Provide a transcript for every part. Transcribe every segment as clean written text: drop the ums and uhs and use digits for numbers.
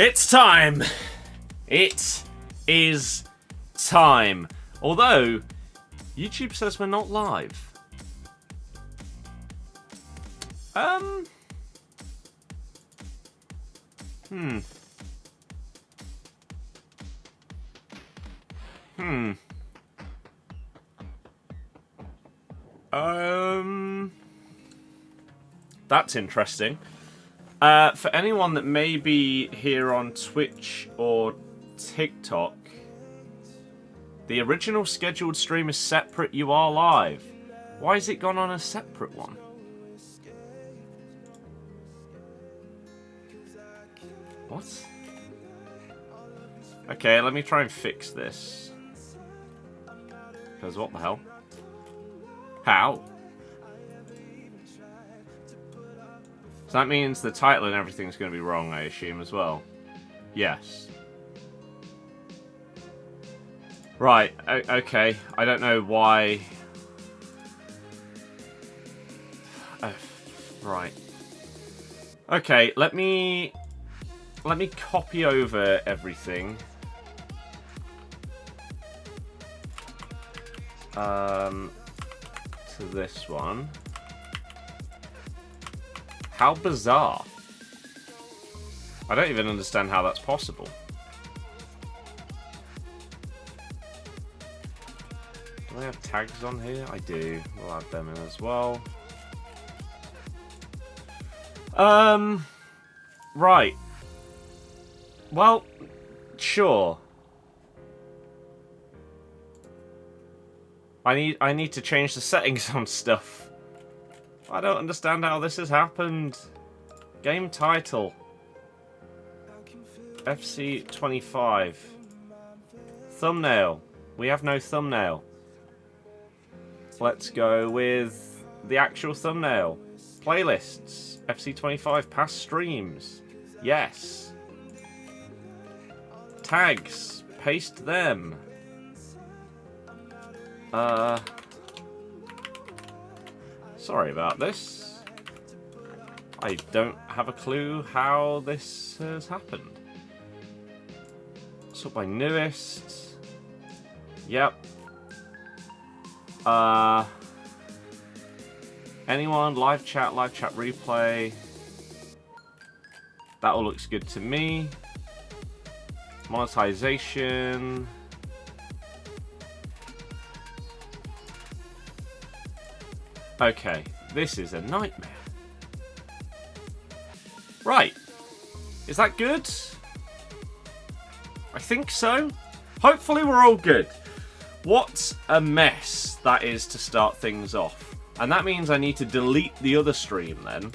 It's time. It is time. Although, YouTube says we're not live. That's interesting. For anyone that may be here on Twitch or TikTok, the original scheduled stream is separate. You are live. Why has it gone on a separate one? What? Okay, let me try and fix this. Because what the hell? How? So that means the title and everything's going to be wrong, I assume, as well. Yes. Right, okay. I don't know why... right. Okay, let me copy over everything. To this one. How bizarre. I don't even understand how that's possible. Do I have tags on here? I do. We'll add them in as well. Right. Well, sure. I need to change the settings on stuff. I don't understand how this has happened. Game title. FC25. Thumbnail. We have no thumbnail. Let's go with the actual thumbnail. Playlists. FC25 past streams. Yes. Tags. Paste them. Sorry about this. I don't have a clue how this has happened. Sort by newest. Yep. Anyone? Live chat replay. That all looks good to me. Monetization. Okay, this is a nightmare. Right. Is that good? I think so. Hopefully we're all good. What a mess that is to start things off. And that means I need to delete the other stream then.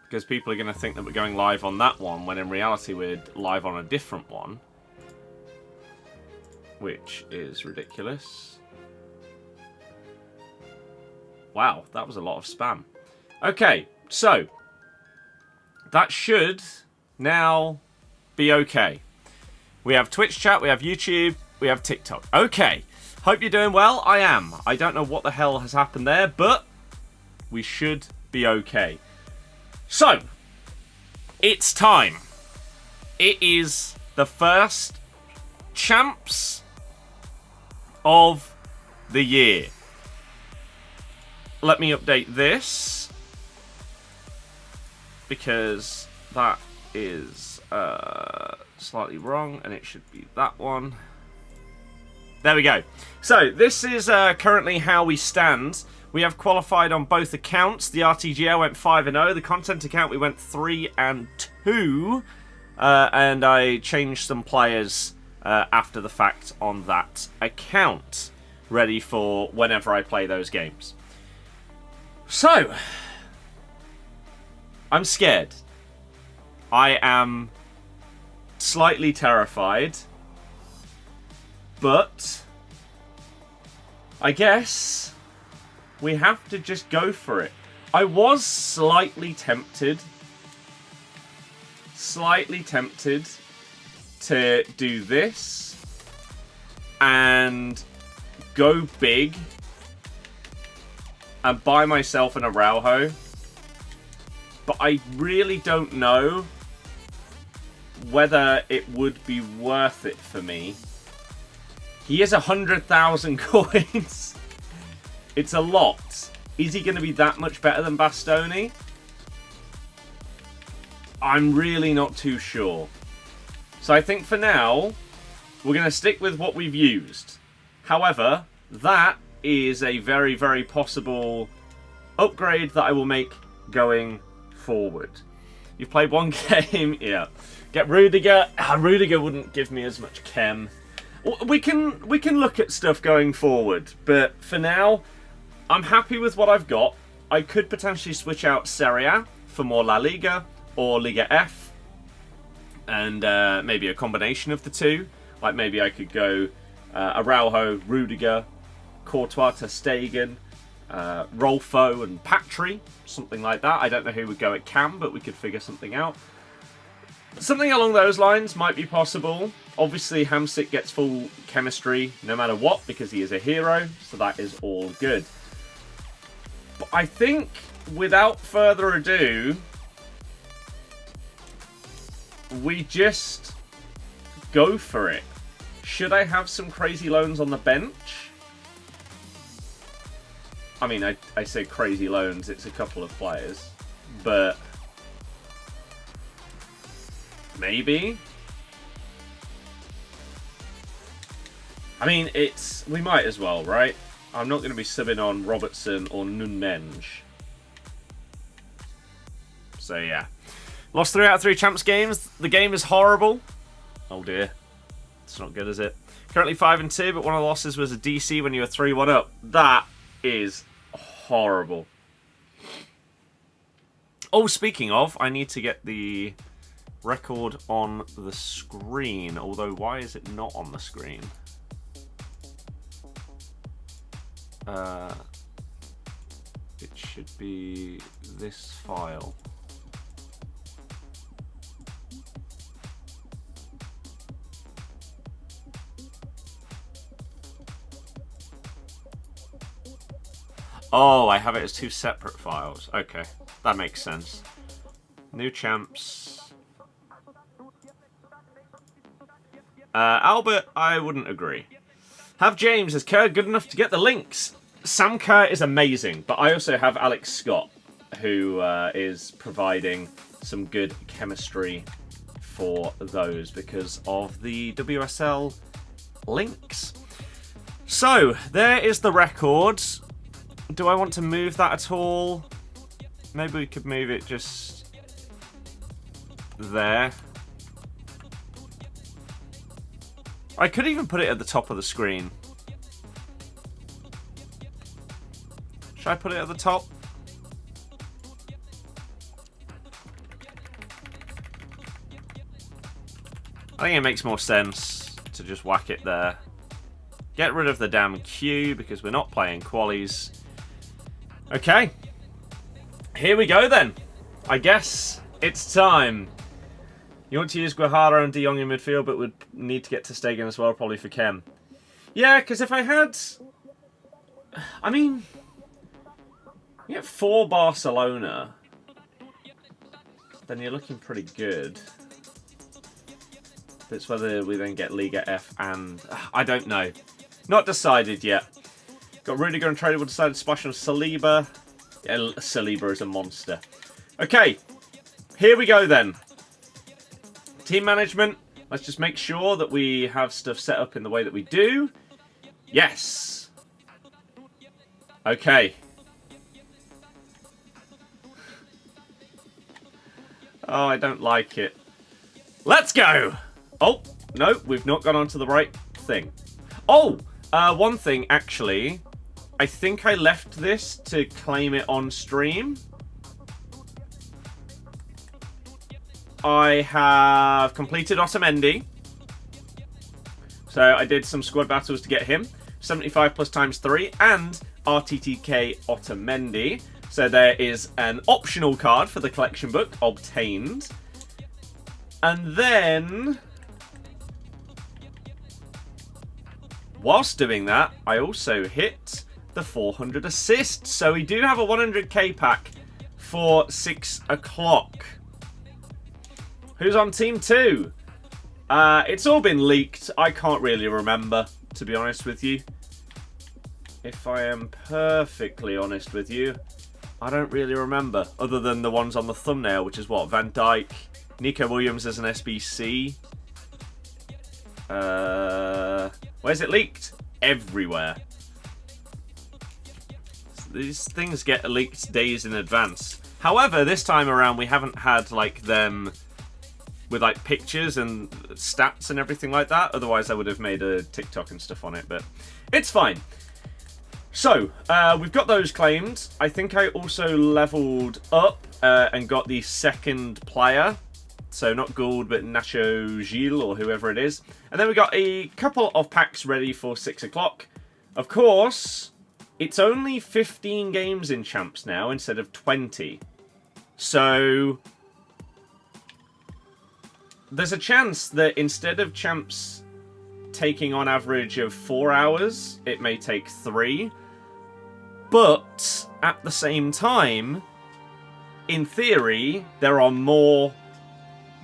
Because people are going to think that we're going live on that one, when in reality we're live on a different one. Which is ridiculous. Wow, that was a lot of spam. Okay, so that should now be okay. We have Twitch chat, we have YouTube, we have TikTok. Okay, hope you're doing well. I am. I don't know what the hell has happened there, but we should be okay. So, it's time. It is the first champs of the year. Let me update this, because that is slightly wrong, and it should be that one. There we go. So this is currently how we stand. We have qualified on both accounts. The RTGL went 5-0. The content account we went 3-2, and I changed some players after the fact on that account, ready for whenever I play those games. So, I'm scared. I am slightly terrified. But I guess we have to just go for it. I was slightly tempted to do this and go big and buy myself an Araujo, but I really don't know whether it would be worth it for me. He is 100,000 coins. It's a lot. Is he going to be that much better than Bastoni? I'm really not too sure. So I think for now, we're going to stick with what we've used. However, that is a very, very possible upgrade that I will make going forward. You've played one game? Yeah. Get Rudiger. Rudiger wouldn't give me as much chem. We can look at stuff going forward, but for now, I'm happy with what I've got. I could potentially switch out Serie A for more La Liga or Liga F, and maybe a combination of the two. Like maybe I could go Araujo, Rudiger, Courtois, ter Stegen, Rolfo and Patry, something like that. I don't know who would go at Cam, but we could figure something out. Something along those lines might be possible. Obviously, Hamsik gets full chemistry no matter what because he is a hero, so that is all good. But I think, without further ado, we just go for it. Should I have some crazy loans on the bench? I mean, I say crazy loans, it's a couple of players, but maybe. I mean, we might as well, right? I'm not going to be subbing on Robertson or Nunmenge. So yeah. Lost 3 out of 3 champs games. The game is horrible. Oh dear. It's not good, is it? Currently 5-2, but one of the losses was a DC when you were 3-1 up. That is horrible. Oh, speaking of, I need to get the record on the screen. Although, why is it not on the screen? It should be this file. Oh, I have it as 2 separate files. Okay, that makes sense. New champs. Albert, I wouldn't agree. Have James, is Kerr good enough to get the links? Sam Kerr is amazing, but I also have Alex Scott, who is providing some good chemistry for those because of the WSL links. So, there is the record. Do I want to move that at all? Maybe we could move it just there. I could even put it at the top of the screen. Should I put it at the top? I think it makes more sense to just whack it there. Get rid of the damn queue because we're not playing qualies. Okay. Here we go then. I guess it's time. You want to use Guajara and De Jong in midfield, but would need to get to Stegen as well, probably for Chem. Yeah, because if I had... I mean... You get 4 Barcelona, then you're looking pretty good. But it's whether we then get Liga F and... I don't know. Not decided yet. Got Rudiger and Trailblazer decided to splash on Saliba. Yeah, Saliba is a monster. Okay, here we go then. Team management. Let's just make sure that we have stuff set up in the way that we do. Yes. Okay. Oh, I don't like it. Let's go. Oh, no, we've not gone on to the right thing. Oh, one thing, actually. I think I left this to claim it on stream. I have completed Osimhen. So I did some squad battles to get him. 75 plus times 3 and RTTK Otamendi. So there is an optional card for the collection book obtained. And then, whilst doing that, I also hit the 400 assists. So we do have a 100k pack for 6 o'clock. Who's on Team 2? It's all been leaked. I can't really remember, to be honest with you. If I am perfectly honest with you, I don't really remember, other than the ones on the thumbnail, which is what? Van Dijk, Nico Williams as an SBC. Where's it leaked? Everywhere. These things get leaked days in advance. However, this time around we haven't had like them with like pictures and stats and everything like that. Otherwise I would have made a TikTok and stuff on it, but it's fine. So, we've got those claimed. I think I also leveled up and got the second player. So not Gould, but Nacho Gil or whoever it is. And then we got a couple of packs ready for 6 o'clock. Of course, it's only 15 games in Champs now instead of 20. So there's a chance that instead of Champs taking on average of 4 hours, it may take 3. But at the same time, in theory, there are more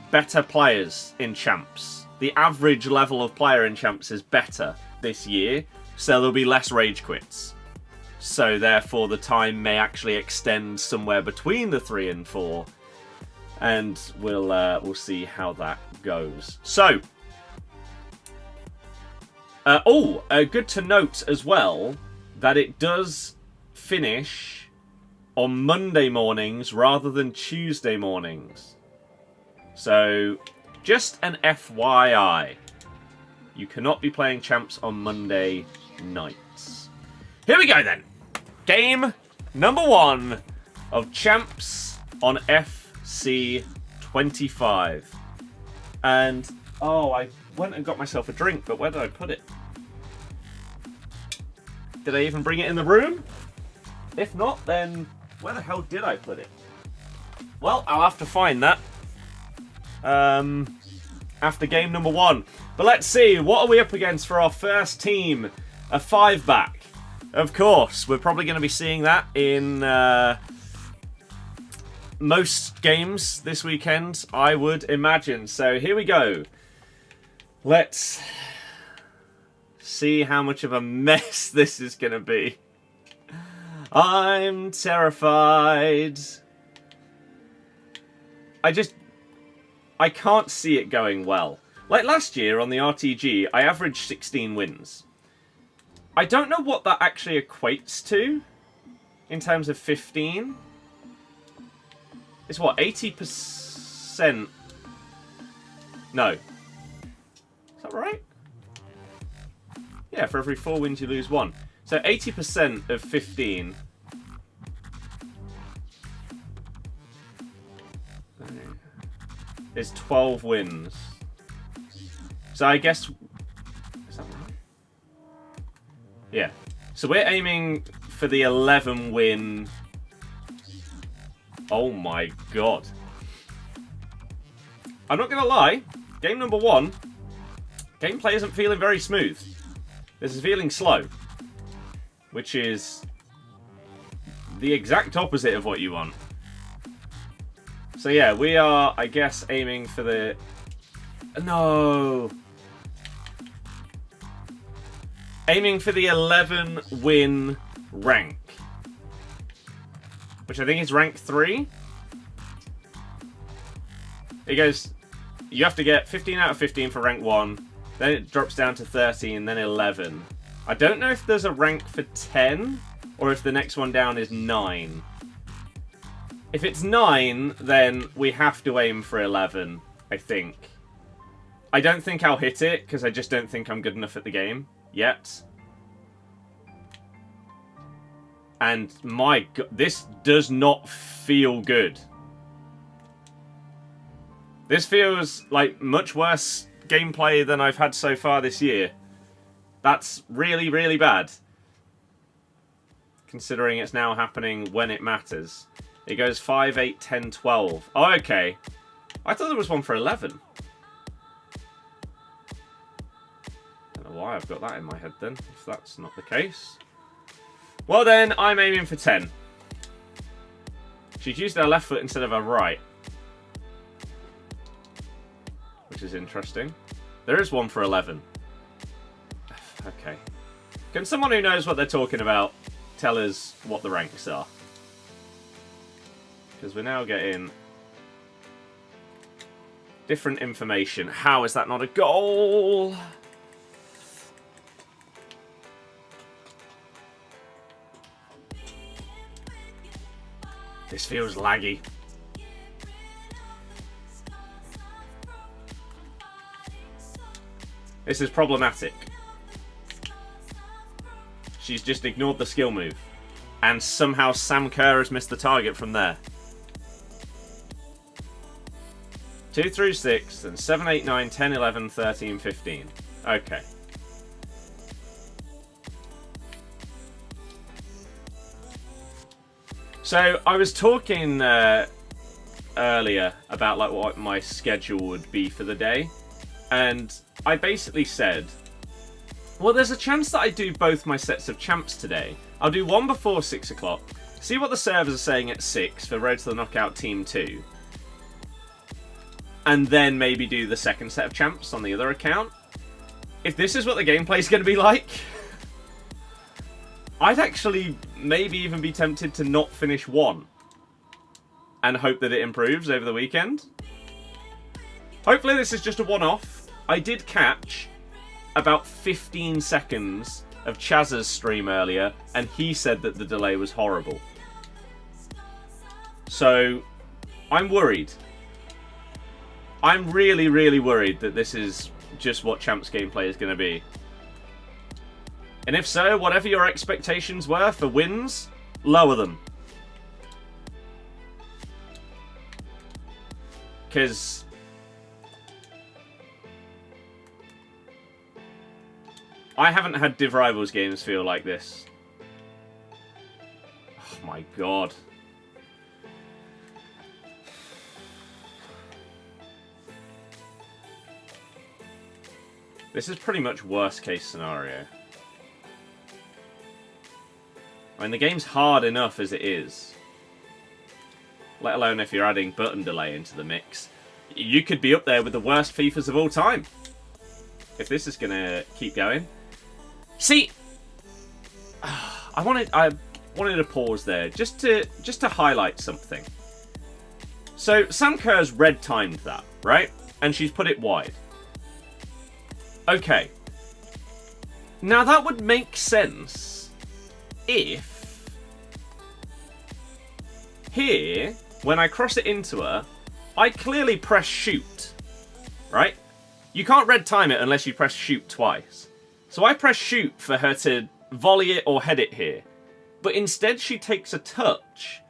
better players in Champs. The average level of player in Champs is better this year, so there'll be less rage quits. So therefore the time may actually extend somewhere between the 3 and 4, and we'll see how that goes. So, good to note as well that it does finish on Monday mornings rather than Tuesday mornings. So, just an FYI. You cannot be playing Champs on Monday nights. Here we go then. Game number 1 of Champs on FC25. And, I went and got myself a drink, but where did I put it? Did I even bring it in the room? If not, then where the hell did I put it? Well, I'll have to find that after game number 1. But let's see, what are we up against for our first team? A 5-back. Of course, we're probably going to be seeing that in most games this weekend, I would imagine. So here we go. Let's see how much of a mess this is going to be. I'm terrified. I can't see it going well. Like last year on the RTG, I averaged 16 wins. I don't know what that actually equates to in terms of 15. It's what, 80%? No. Is that right? Yeah, for every 4 wins you lose 1. So 80% of 15 is 12 wins. So I guess... Is that right? Yeah. So we're aiming for the 11 win... Oh my god. I'm not going to lie. Game number 1. Gameplay isn't feeling very smooth. This is feeling slow. Which is the exact opposite of what you want. So yeah, we are, I guess, aiming for the... No! Aiming for the 11-win rank. Which I think is rank 3. It goes... You have to get 15 out of 15 for rank 1. Then it drops down to 13, then 11. I don't know if there's a rank for 10, or if the next one down is 9. If it's 9, then we have to aim for 11, I think. I don't think I'll hit it, because I just don't think I'm good enough at the game yet. And my god, this does not feel good. This feels like much worse gameplay than I've had so far this year. That's really, really bad. Considering it's now happening when it matters. It goes 5, 8, 10, 12. Oh, okay. I thought there was one for 11. Don't know why I've got that in my head then, if that's not the case. Well then, I'm aiming for 10. She's used her left foot instead of her right. which is interesting. There is one for 11. Okay. Can someone who knows what they're talking about tell us what the ranks are? Because we're now getting different information. How is that not a goal? This feels laggy. This is problematic. She's just ignored the skill move. And somehow Sam Kerr has missed the target from there. 2 through 6, and 7, 8, 9, 10, 11, 13, 15. Okay. So, I was talking earlier about like what my schedule would be for the day. And I basically said, well, there's a chance that I do both my sets of champs today. I'll do one before 6 o'clock, see what the servers are saying at 6 for Road to the Knockout Team 2. And then maybe do the second set of champs on the other account. If this is what the gameplay is going to be like, I'd actually maybe even be tempted to not finish one. And hope that it improves over the weekend. Hopefully this is just a one-off. I did catch about 15 seconds of Chaz's stream earlier, and he said that the delay was horrible. So, I'm worried. I'm really, really worried that this is just what Champs gameplay is going to be. And if so, whatever your expectations were for wins, lower them. Because I haven't had Div Rivals games feel like this. Oh my god. This is pretty much worst case scenario. I mean, the game's hard enough as it is. Let alone if you're adding button delay into the mix. You could be up there with the worst FIFAs of all time. If this is going to keep going. See, I wanted to pause there just to highlight something. So Sam Kerr's red timed that, right? And she's put it wide. Okay. Now that would make sense if here, when I cross it into her, I clearly press shoot, right? You can't red time it unless you press shoot twice. So I press shoot for her to volley it or head it here. But instead she takes a touch.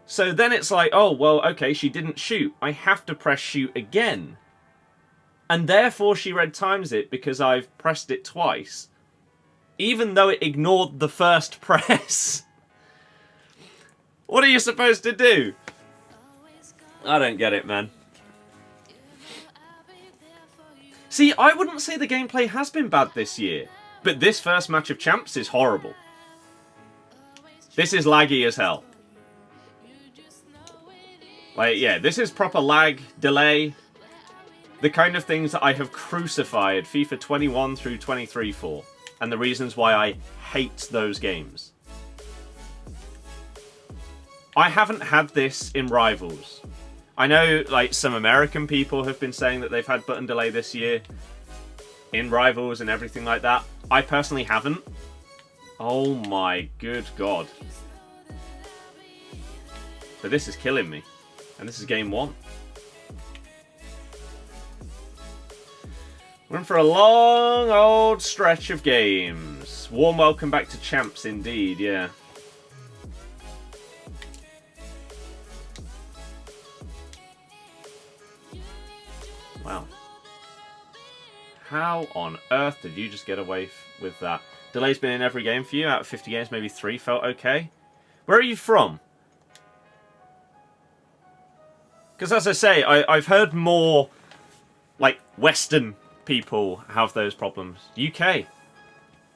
So then it's like, oh, well, okay, she didn't shoot. I have to press shoot again. And therefore she red times it because I've pressed it twice. Even though it ignored the first press. What are you supposed to do? I don't get it, man. See, I wouldn't say the gameplay has been bad this year. But this first match of Champs is horrible. This is laggy as hell. Like, yeah, this is proper lag, delay. The kind of things that I have crucified FIFA 21 through 23 for. And the reasons why I hate those games. I haven't had this in Rivals. I know, like, some American people have been saying that they've had button delay this year. In Rivals and everything like that. I personally haven't. Oh my good god. But this is killing me. And this is game 1. We're in for a long old stretch of games. Warm welcome back to Champs indeed, yeah. Wow. How on earth did you just get away with that? Delay's been in every game for you. Out of 50 games, maybe 3 felt okay. Where are you from? Because as I say, I've heard more, like, Western people have those problems. UK.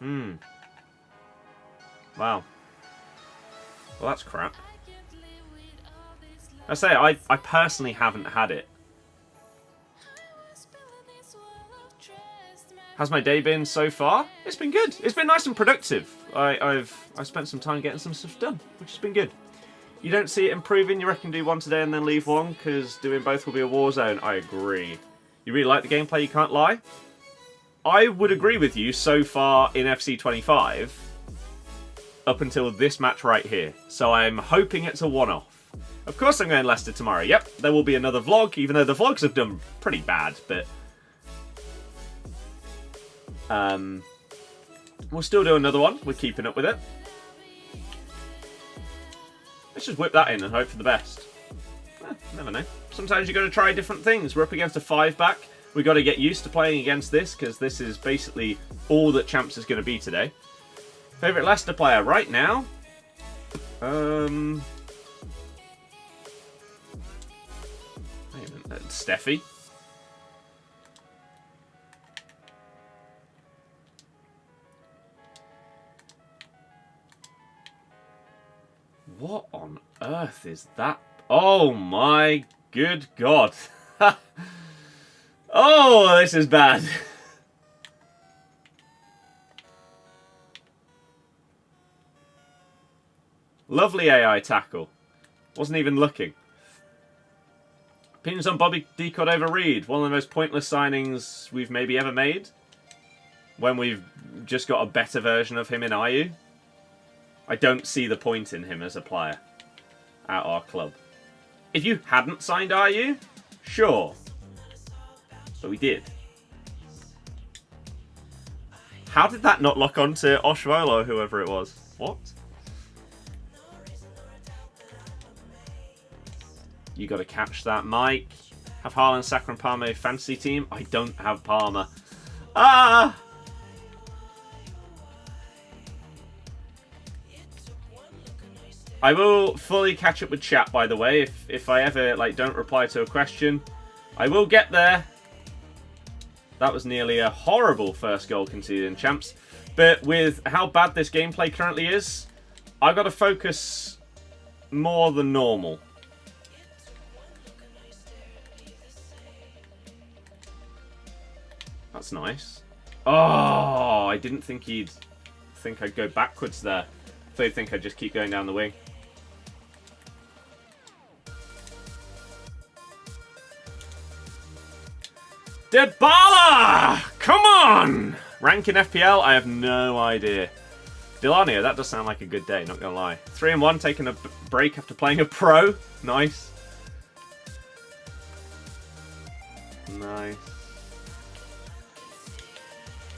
Wow. Well, that's crap. I say, I personally haven't had it. How's my day been so far? It's been good. It's been nice and productive. I've spent some time getting some stuff done, which has been good. You don't see it improving? You reckon do one today and then leave one? Because doing both will be a war zone. I agree. You really like the gameplay, you can't lie? I would agree with you so far in FC25 up until this match right here. So I'm hoping it's a one-off. Of course I'm going Leicester tomorrow. Yep, there will be another vlog, even though the vlogs have done pretty bad, but we'll still do another one. We're keeping up with it. Let's just whip that in and hope for the best. Never know. Sometimes you got to try different things. We're up against a 5-back. We got to get used to playing against this because this is basically all that Champs is going to be today. Favourite Leicester player right now? Steffi. What on earth is that? Oh my good God. Oh, this is bad. Lovely AI tackle. Wasn't even looking. Opinions on Bobby Decod over Reed. One of the most pointless signings we've maybe ever made. When we've just got a better version of him in IU. I don't see the point in him as a player at our club. If you hadn't signed IU, sure. But we did. How did that not lock on to Oshvola or whoever it was? What? You got to catch that, Mike. Have Haaland, Saka and Palmer fantasy team? I don't have Palmer. Ah! I will fully catch up with chat, by the way. If I ever don't reply to a question, I will get there. That was nearly a horrible first goal conceded in Champs. But with how bad this gameplay currently is, I've got to focus more than normal. That's nice. Oh, I didn't think he'd think I'd go backwards there. I thought he'd think I'd just keep going down the wing. Dybala! Come on! Rank in FPL? I have no idea. Delania, that does sound like a good day, not gonna lie. 3-1, taking a break after playing a pro. Nice. Nice.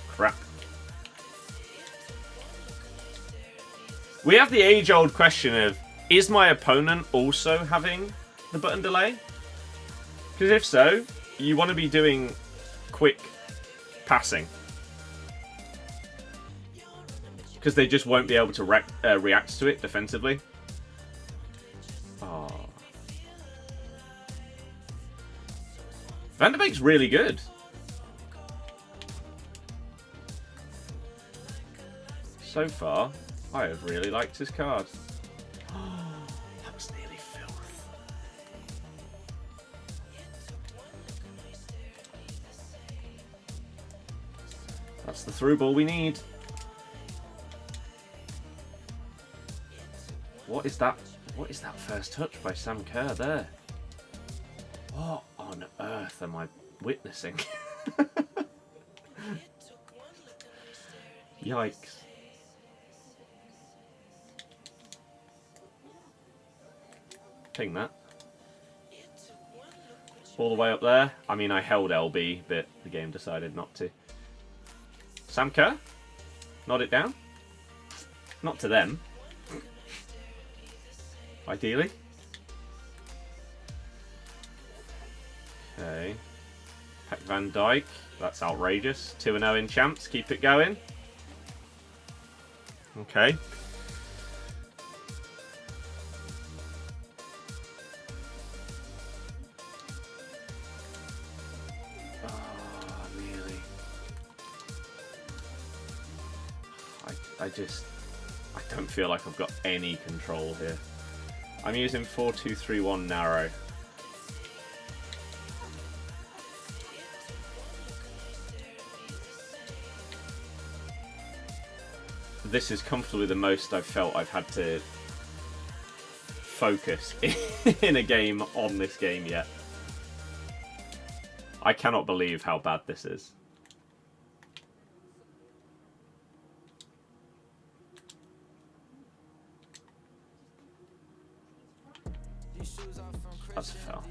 Crap. We have the age-old question of, is my opponent also having the button delay? Because if so, you want to be doing quick passing. Because they just won't be able to react to it defensively. Oh. Van der Beek's really good. So far, I have really liked his card. That was nearly filth. That's the through ball we need. What is that? What is that first touch by Sam Kerr there? What on earth am I witnessing? Yikes. Ping that. All the way up there. I mean, I held LB, but the game decided not to. Sam Kerr? Nod it down? Not to them. Ideally. Okay. Pack Van Dijk. That's outrageous. 2-0 in Champs. Keep it going. Okay. I don't feel like I've got any control here. I'm using 4-2-3-1 narrow. this is comfortably the most I've felt I've had to focus in a game on this game yet. I cannot believe how bad this is. That's a foul.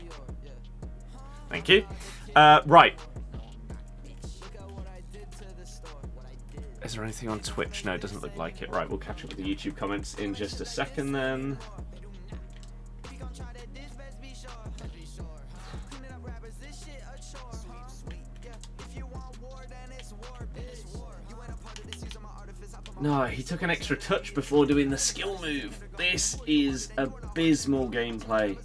Thank you. Right. Is there anything on Twitch? No, it doesn't look like it. Right, we'll catch up with the YouTube comments in just a second then. No, he took an extra touch before doing the skill move. This is abysmal gameplay.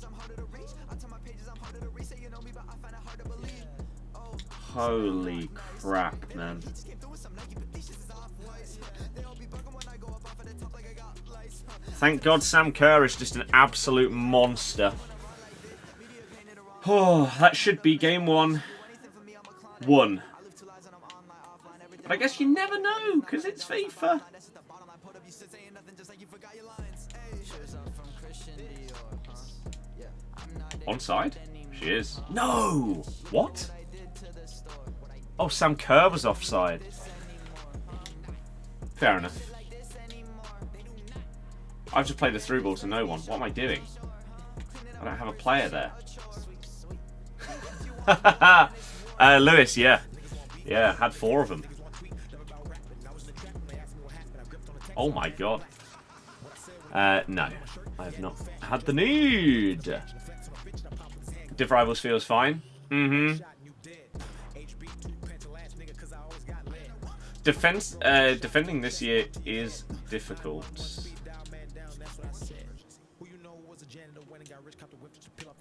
Holy crap, man. Thank God Sam Kerr is just an absolute monster. Oh, that should be game 1. Won. But I guess you never know, because it's FIFA. Onside? She is. No! What? Oh, Sam Kerr was offside. Fair enough. I've just played a through ball to no one. What am I doing? I don't have a player there. Lewis, yeah. Yeah, had 4 of them. Oh my god. No. I have not had the need. Div Rivals feels fine. Mm-hmm. Defending this year is difficult.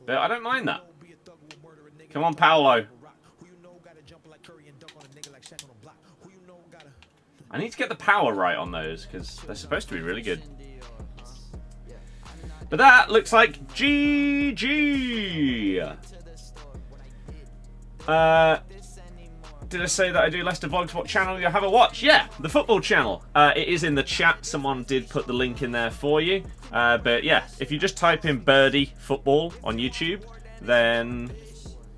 But I don't mind that. Come on, Paolo. I need to get the power right on those, because they're supposed to be really good. But that looks like GG. Did I say that I do Leicester Vlogs? What channel do you have a watch? Yeah, the football channel. It is in the chat. Someone did put the link in there for you. But yeah, if you just type in Birdie Football on YouTube, then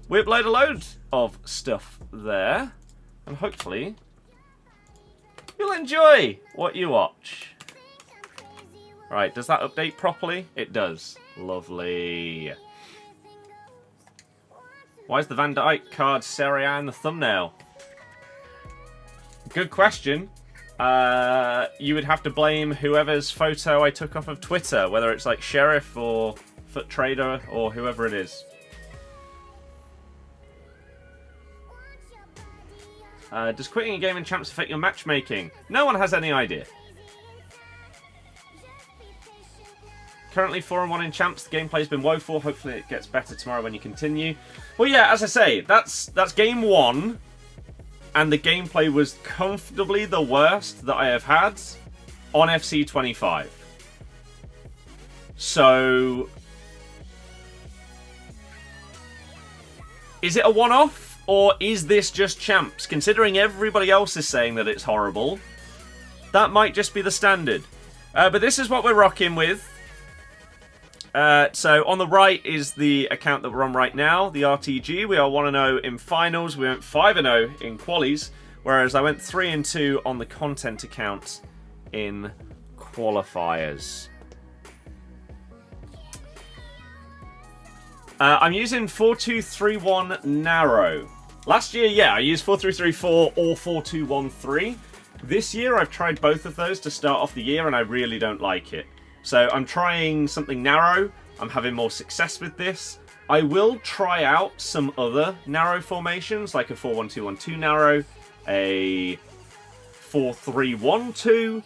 we upload a load of stuff there. And hopefully you'll enjoy what you watch. Right, does that update properly? It does. Lovely. Why is the Van Dijk card Serie A in the thumbnail? Good question. You would have to blame whoever's photo I took off of Twitter, whether it's like Sheriff or Foot Trader or whoever it is. Does quitting a game in Champs affect your matchmaking? No one has any idea. Currently 4-1 in Champs. The gameplay's been woeful. Hopefully it gets better tomorrow when you continue. Well, yeah, as I say, that's game 1. And the gameplay was comfortably the worst that I have had on FC25. So, is it a one-off? Or is this just Champs? Considering everybody else is saying that it's horrible, that might just be the standard. But this is what we're rocking with. So on the right is the account that we're on right now, the RTG. We are 1-0 in finals. We went 5-0 in qualies, whereas I went 3-2 on the content account in qualifiers. I'm using 4-2-3-1 narrow. Last year, yeah, I used 4-3-3-4 or 4-2-1-3. This year, I've tried both of those to start off the year, and I really don't like it. So I'm trying something narrow. I'm having more success with this. I will try out some other narrow formations, like a 4-1-2-1-2 narrow, a 4-3-1-2,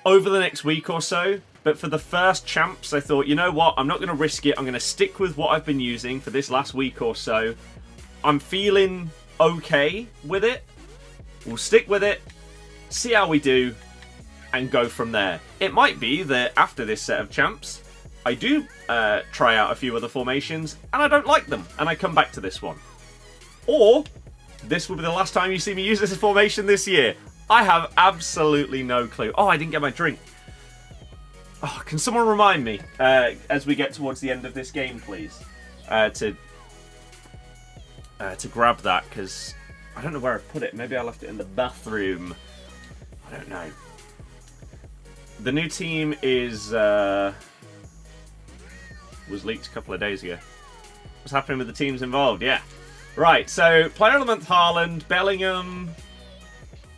over the next week or so. But for the first Champs, I thought, you know what? I'm not going to risk it. I'm going to stick with what I've been using for this last week or so. I'm feeling okay with it. We'll stick with it, see how we do, and go from there. It might be that after this set of Champs, I do try out a few other formations, and I don't like them, and I come back to this one. Or, this will be the last time you see me use this formation this year. I have absolutely no clue. Oh, I didn't get my drink. Oh, can someone remind me as we get towards the end of this game, please, to grab that, because I don't know where I put it. Maybe I left it in the bathroom. I don't know. The new team is was leaked a couple of days ago. What's happening with the teams involved? Yeah. Right, so player of the month Haaland, Bellingham.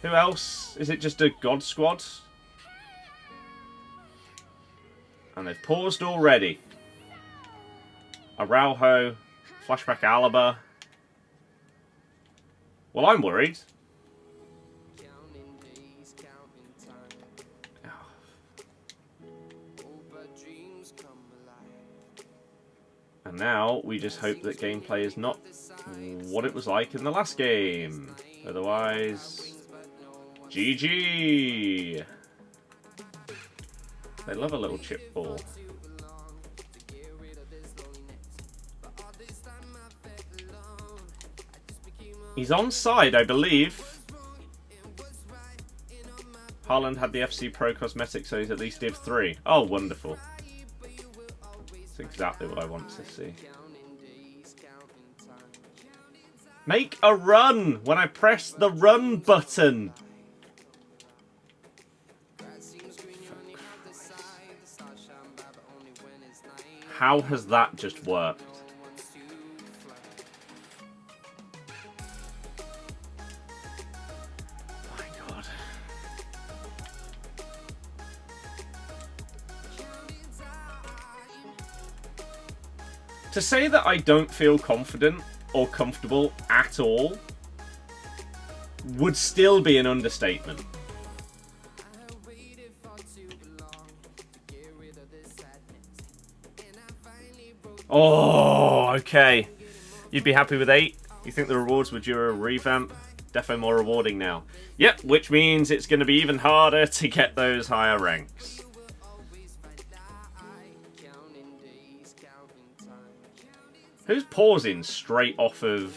Who else? Is it just a God squad? And they've paused already. Araujo, flashback Alaba. Well, I'm worried. And now we just hope that gameplay is not what it was like in the last game. Otherwise, GG. They love a little chip ball. He's onside, I believe. Haaland had the FC Pro cosmetic, so he's at least Div 3. Oh, wonderful. That's exactly what I want to see. Make a run when I press the run button. How has that just worked? My God. To say that I don't feel confident or comfortable at all would still be an understatement. Oh, okay. You'd be happy with 8? You think the rewards were due a revamp? Defo more rewarding now. Yep, which means it's going to be even harder to get those higher ranks. Who's pausing straight off of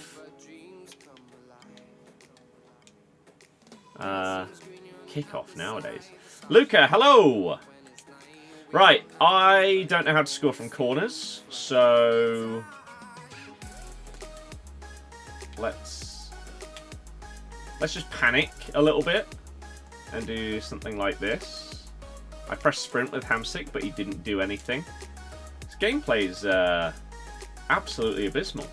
kickoff nowadays? Luca, hello! Right, I don't know how to score from corners, so let's just panic a little bit and do something like this. I pressed sprint with Hamsik, but he didn't do anything. This gameplay is absolutely abysmal.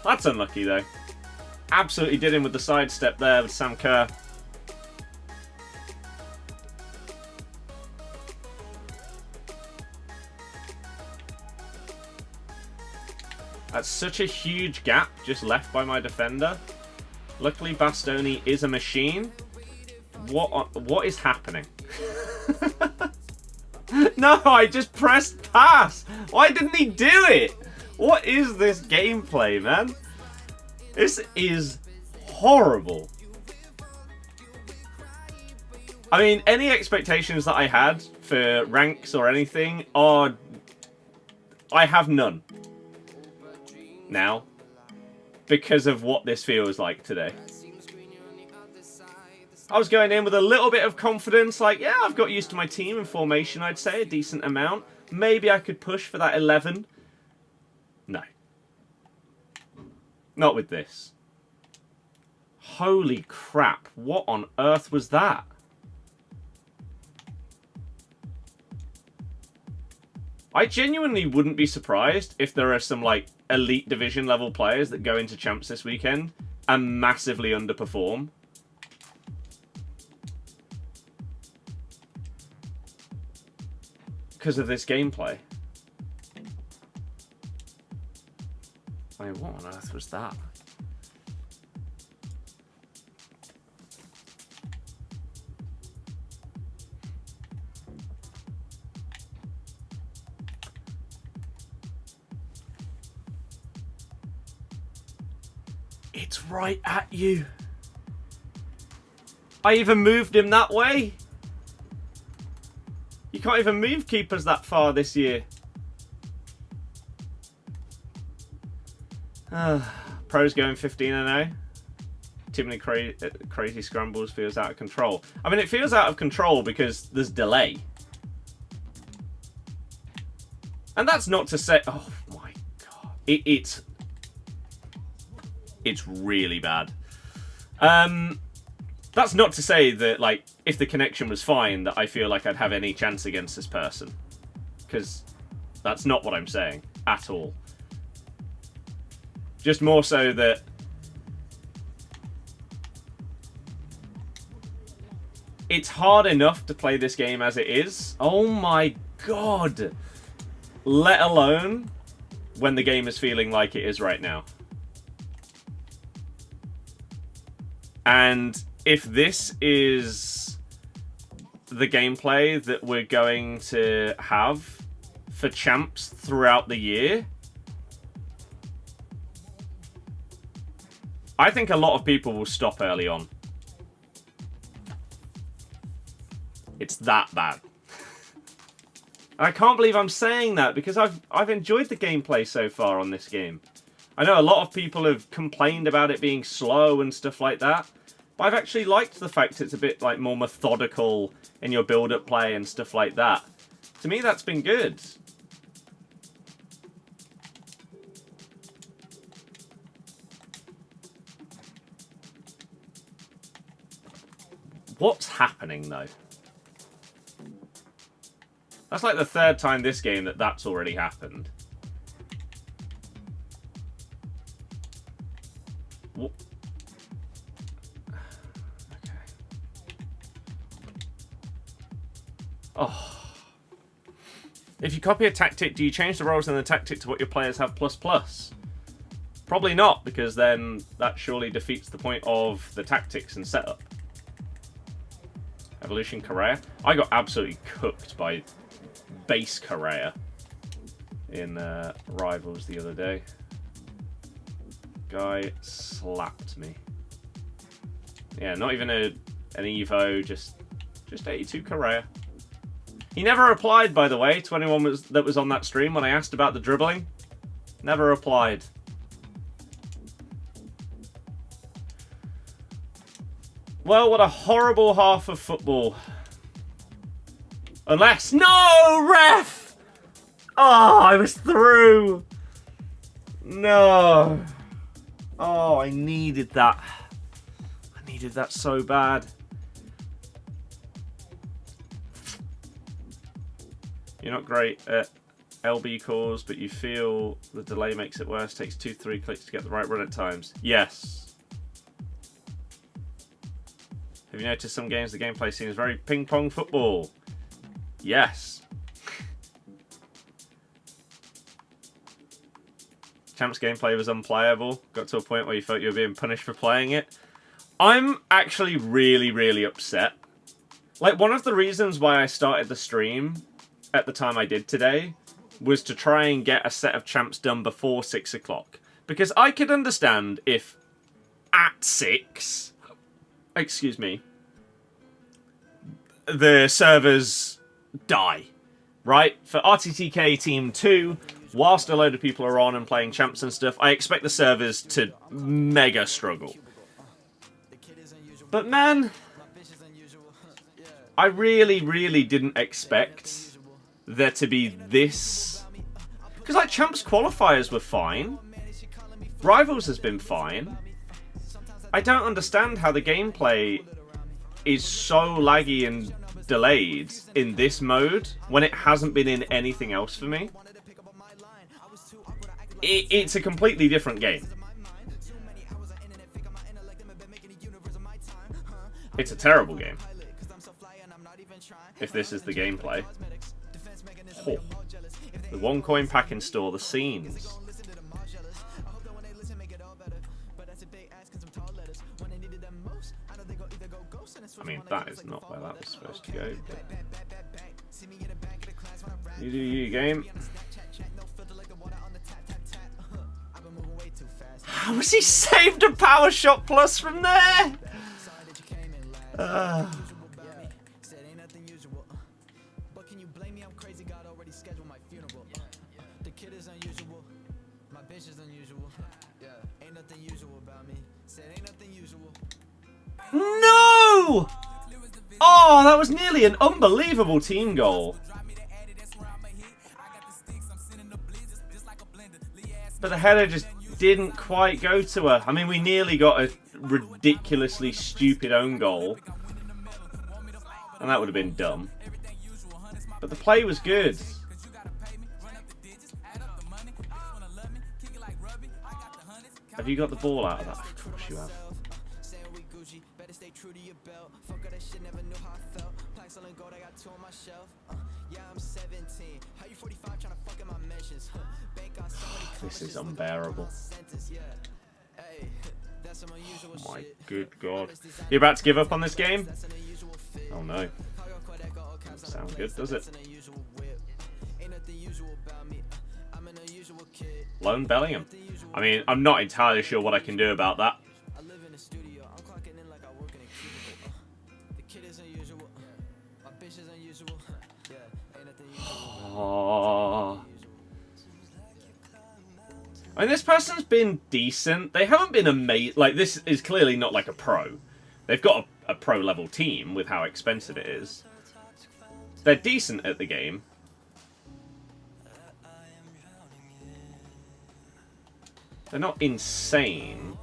That's unlucky, though. Absolutely did him with the sidestep there with Sam Kerr. That's such a huge gap just left by my defender. Luckily, Bastoni is a machine. What is happening? No, I just pressed pass. Why didn't he do it? What is this gameplay, man? This is horrible. I mean, any expectations that I had for ranks or anything are... I have none. Now, because of what this feels like today. I was going in with a little bit of confidence, like, yeah, I've got used to my team and formation, I'd say, a decent amount. Maybe I could push for that 11. No. Not with this. Holy crap, what on earth was that? I genuinely wouldn't be surprised if there are some, like, elite division level players that go into champs this weekend and massively underperform. Because of this gameplay. I mean, what on earth was that? It's right at you. I even moved him that way. You can't even move keepers that far this year. Pros going 15-0. Too many crazy scrambles, feels out of control. I mean, it feels out of control because there's delay. And that's not to say... Oh, my God. It's really bad. That's not to say that, like, if the connection was fine, that I feel like I'd have any chance against this person. Because that's not what I'm saying at all. Just more so that... It's hard enough to play this game as it is. Oh my God. Let alone when the game is feeling like it is right now. And if this is the gameplay that we're going to have for champs throughout the year, I think a lot of people will stop early on. It's that bad. I can't believe I'm saying that because I've enjoyed the gameplay so far on this game. I know a lot of people have complained about it being slow and stuff like that, but I've actually liked the fact it's a bit like more methodical in your build-up play and stuff like that. To me, that's been good. What's happening though? That's like the third time this game that's already happened. What? Okay. Oh. If you copy a tactic, do you change the roles in the tactic to what your players have ++? Probably not, because then that surely defeats the point of the tactics and setup. Evolution Correa. I got absolutely cooked by base Correa in Rivals the other day. Guy slapped me. Yeah, not even an Evo, just 82 Correa. He never replied, by the way, to anyone that was on that stream when I asked about the dribbling. Never replied. Well, what a horrible half of football. Unless... No, ref! Oh, I was through. No. Oh, I needed that. I needed that so bad. You're not great at LB calls, but you feel the delay makes it worse. Takes 2-3 clicks to get the right run at times. Yes. Have you noticed some games the gameplay seems very ping-pong football? Yes. Champs gameplay was unplayable. Got to a point where you felt you were being punished for playing it. I'm actually really, really upset. Like, one of the reasons why I started the stream at the time I did today was to try and get a set of champs done before 6 o'clock. Because I could understand if at 6... Excuse me. The servers die, right? For RTTK Team 2, whilst a load of people are on and playing champs and stuff, I expect the servers to mega struggle. But man, I really, really didn't expect there to be this... Because, like, champs qualifiers were fine. Rivals has been fine. I don't understand how the gameplay is so laggy and delayed in this mode when it hasn't been in anything else for me. It's a completely different game. It's a terrible game. If this is the gameplay. Oh. The one coin pack in store, the scenes. I mean, that is not where that was supposed to go. But... You do you, game. How has he saved a power shot plus from there? No! Oh, that was nearly an unbelievable team goal. But the header just didn't quite go to her. I mean, we nearly got a ridiculously stupid own goal. And that would have been dumb. But the play was good. Have you got the ball out of that? Of course you have. This is unbearable. Oh my good God. You about to give up on this game? Oh no. Doesn't sound good, does it? Lone Bellingham. I mean, I'm not entirely sure what I can do about that. Oh. I mean, this person's been decent. They haven't been amazing. Like, this is clearly not like a pro. They've got a pro level team with how expensive it is. They're decent at the game. They're not insane.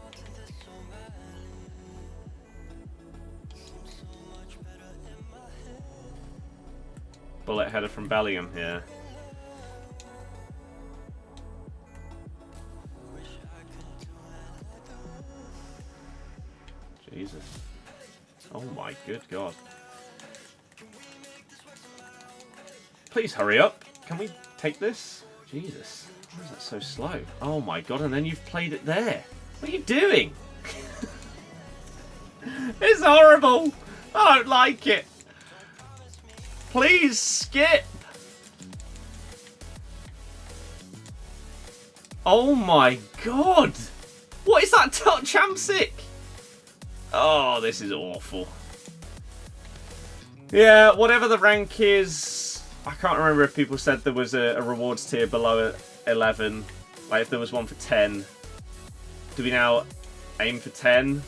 Bullet header from Bellingham here. Jesus. Oh my good God. Please hurry up. Can we take this? Jesus. Why is that so slow? Oh my God, and then you've played it there. What are you doing? It's horrible. I don't like it. Please skip. Oh my God. What is that CHAMPS? Oh, this is awful. Yeah, whatever the rank is, I can't remember if people said there was a rewards tier below 11. Like if there was one for 10. Do we now aim for 10?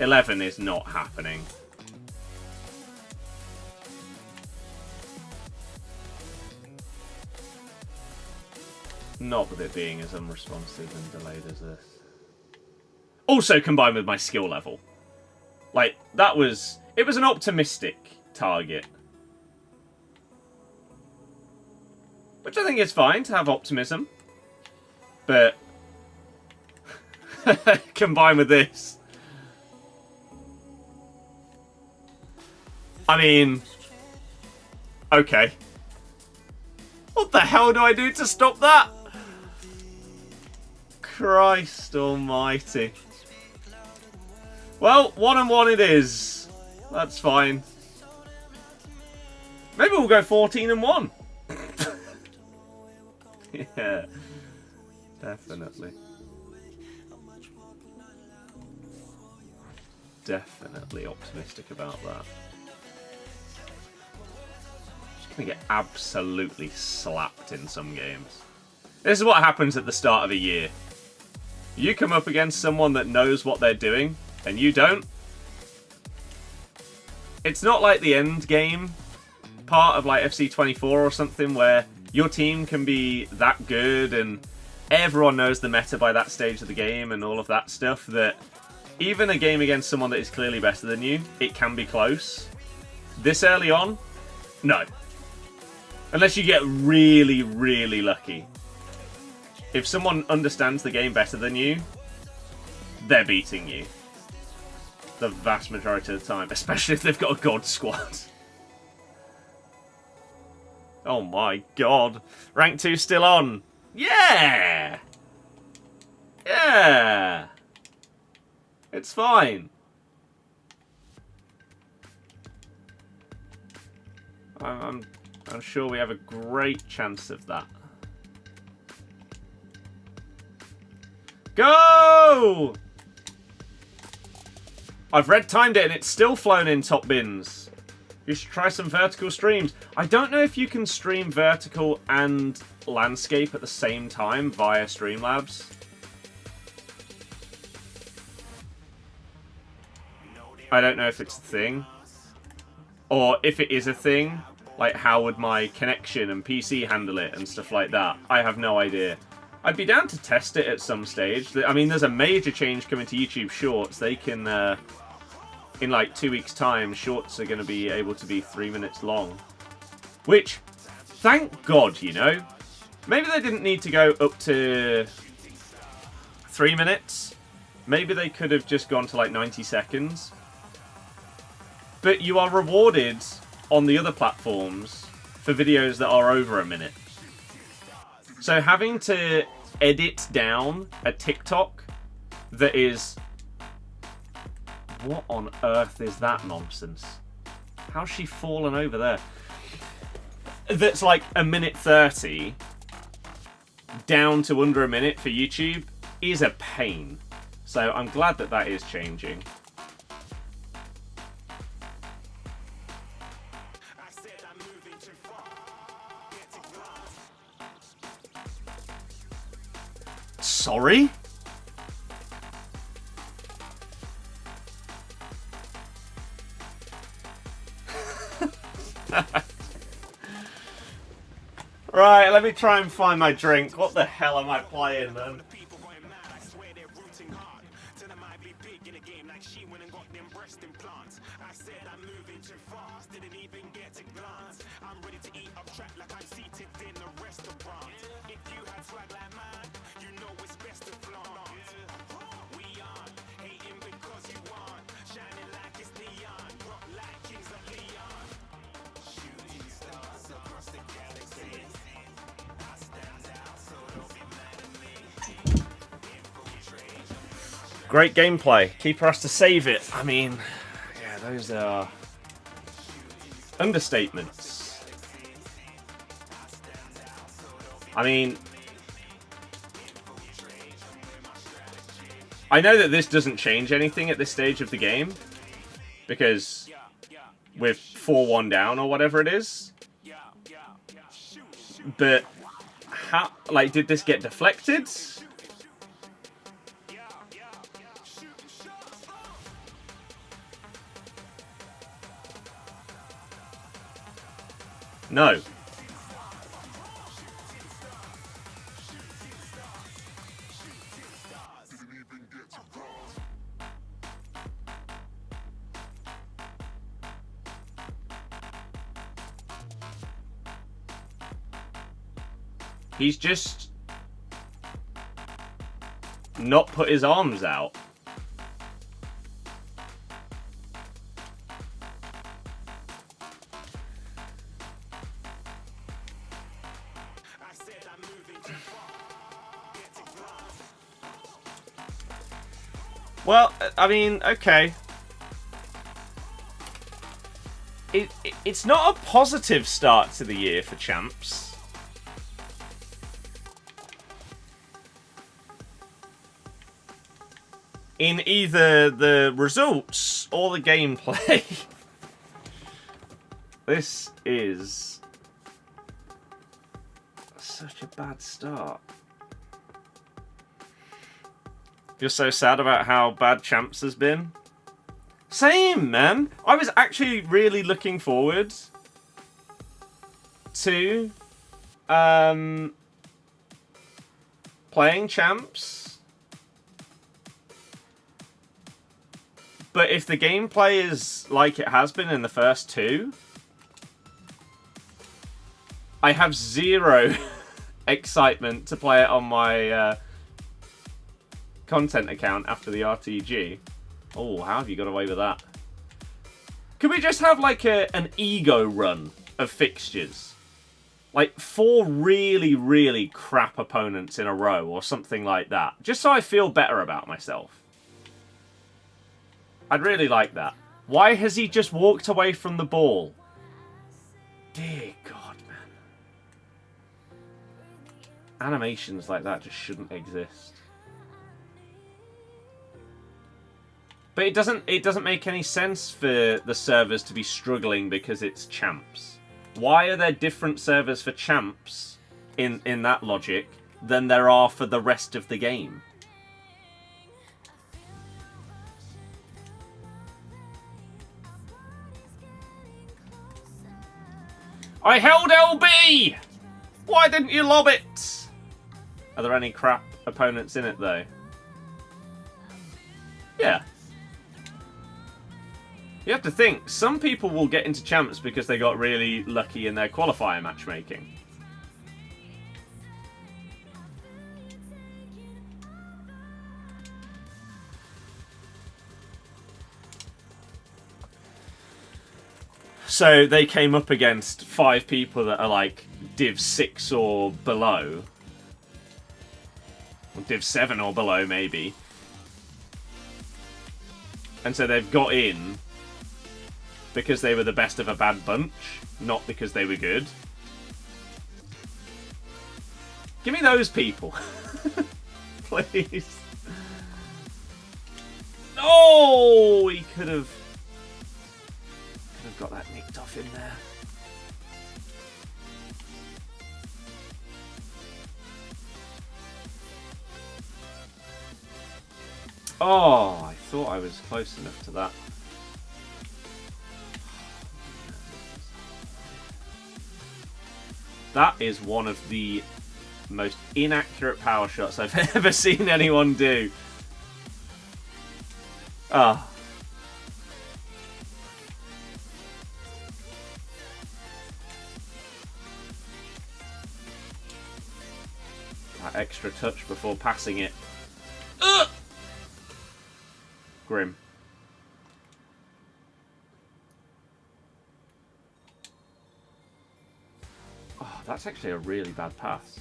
11 is not happening. Not with it being as unresponsive and delayed as this. Also combined with my skill level. Like, that was... It was an optimistic target. Which I think is fine to have optimism. But... combined with this... I mean... Okay. What the hell do I do to stop that? Christ almighty. Well, 1-1 it is. That's fine. Maybe we'll go 14-1. Yeah, definitely. Definitely optimistic about that. Just gonna get absolutely slapped in some games. This is what happens at the start of a year. You come up against someone that knows what they're doing, and you don't. It's not like the end game part of like FC25 or something where your team can be that good and everyone knows the meta by that stage of the game and all of that stuff, that even a game against someone that is clearly better than you, it can be close. This early on, no. Unless you get really, really lucky. If someone understands the game better than you, they're beating you. The vast majority of the time. Especially if they've got a god squad. Oh my God. Rank 2 still on. Yeah! Yeah! It's fine. I'm sure we have a great chance of that. Go! I've red timed it and it's still flown in top bins. You should try some vertical streams. I don't know if you can stream vertical and landscape at the same time via Streamlabs. I don't know if it's a thing. Or if it is a thing, like how would my connection and PC handle it and stuff like that. I have no idea. I'd be down to test it at some stage. I mean, there's a major change coming to YouTube Shorts. They can, in like 2 weeks' time, Shorts are going to be able to be 3 minutes long. Which, thank God, you know. Maybe they didn't need to go up to 3 minutes. Maybe they could have just gone to like 90 seconds. But you are rewarded on the other platforms for videos that are over a minute. So having to edit down a TikTok that is... What on earth is that nonsense? How's she fallen over there? That's like a minute 30 down to under a minute for YouTube is a pain. So I'm glad that that is changing. Sorry? Right, let me try and find my drink. What the hell am I playing, man? Great gameplay. Keeper has to save it. I mean, yeah, those are understatements. I mean, I know that this doesn't change anything at this stage of the game because we're 4-1 down or whatever it is. But how, like, did this get deflected? No. He's just not put his arms out. Well, I mean, okay. It's not a positive start to the year for Champs. In either the results or the gameplay. This is such a bad start. You're so sad about how bad Champs has been? Same, man. I was actually really looking forward to playing Champs. But if the gameplay is like it has been in the first two, I have zero excitement to play it on my content account after the RTG. Oh, how have you got away with that? Could we just have like an ego run of fixtures? Like 4 really, really crap opponents in a row or something like that. Just so I feel better about myself. I'd really like that. Why has he just walked away from the ball? Dear God, man. Animations like that just shouldn't exist. But it doesn't make any sense for the servers to be struggling because it's champs. Why are there different servers for champs in that logic than there are for the rest of the game? I held LB! Why didn't you lob it? Are there any crap opponents in it, though? Yeah. You have to think, some people will get into champs because they got really lucky in their qualifier matchmaking. So they came up against 5 people that are like Div 6 or below. Or Div 7 or below, maybe. And so they've got in because they were the best of a bad bunch, not because they were good. Give me those people. Please. No! He could have got that nicked off in there. Oh, I thought I was close enough to that. That is one of the most inaccurate power shots I've ever seen anyone do. Ah. That extra touch before passing it. Ugh! Grim. Oh, that's actually a really bad pass.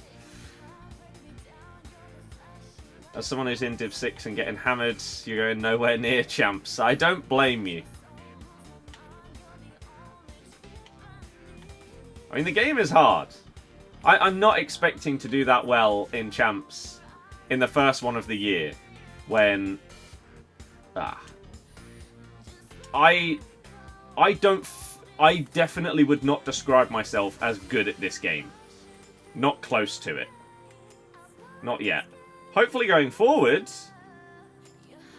As someone who's in Div 6 and getting hammered, you're going nowhere near champs. I don't blame you. I mean, the game is hard. I'm not expecting to do that well in champs in the first one of the year when... I definitely would not describe myself as good at this game. Not close to it. Not yet. Hopefully going forward,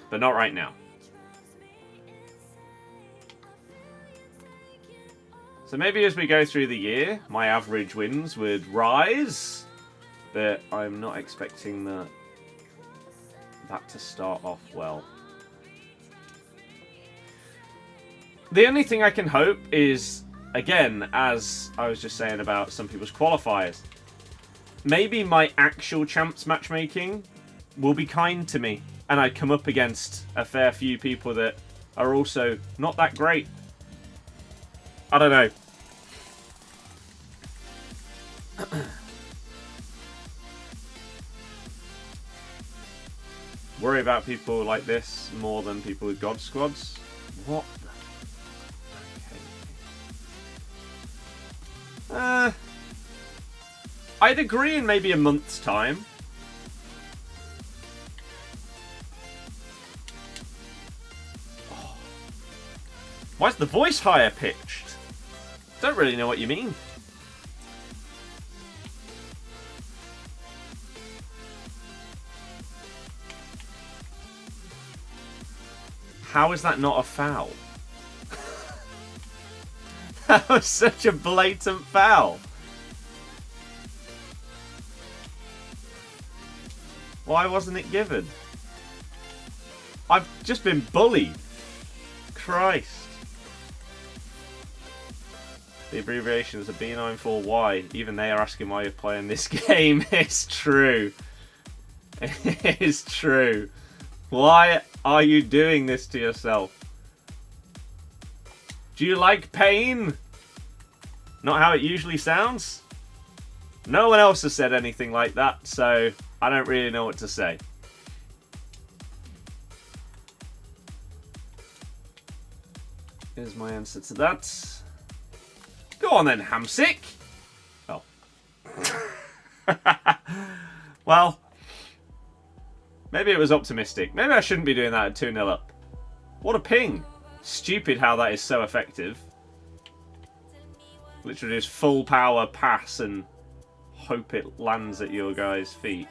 but not right now. So maybe as we go through the year, my average wins would rise, but I'm not expecting that to start off well. The only thing I can hope is, again, as I was just saying about some people's qualifiers, maybe my actual champs matchmaking will be kind to me, and I come up against a fair few people that are also not that great. I don't know. Worry about people like this more than people with God squads. What the? Okay. I'd agree in maybe a month's time. Oh. Why is the voice higher pitched? Don't really know what you mean. How is that not a foul? That was such a blatant foul. Why wasn't it given? I've just been bullied. Christ. The abbreviations are B94Y. Even they are asking why you're playing this game. It's true. It is true. Why are you doing this to yourself? Do you like pain? Not how it usually sounds? No one else has said anything like that, so I don't really know what to say. Here's my answer to that. Go on then, Hamsick. Oh. Well, maybe it was optimistic. Maybe I shouldn't be doing that at 2-0 up. What a ping. Stupid how that is so effective. Literally just full power pass and hope it lands at your guys' feet.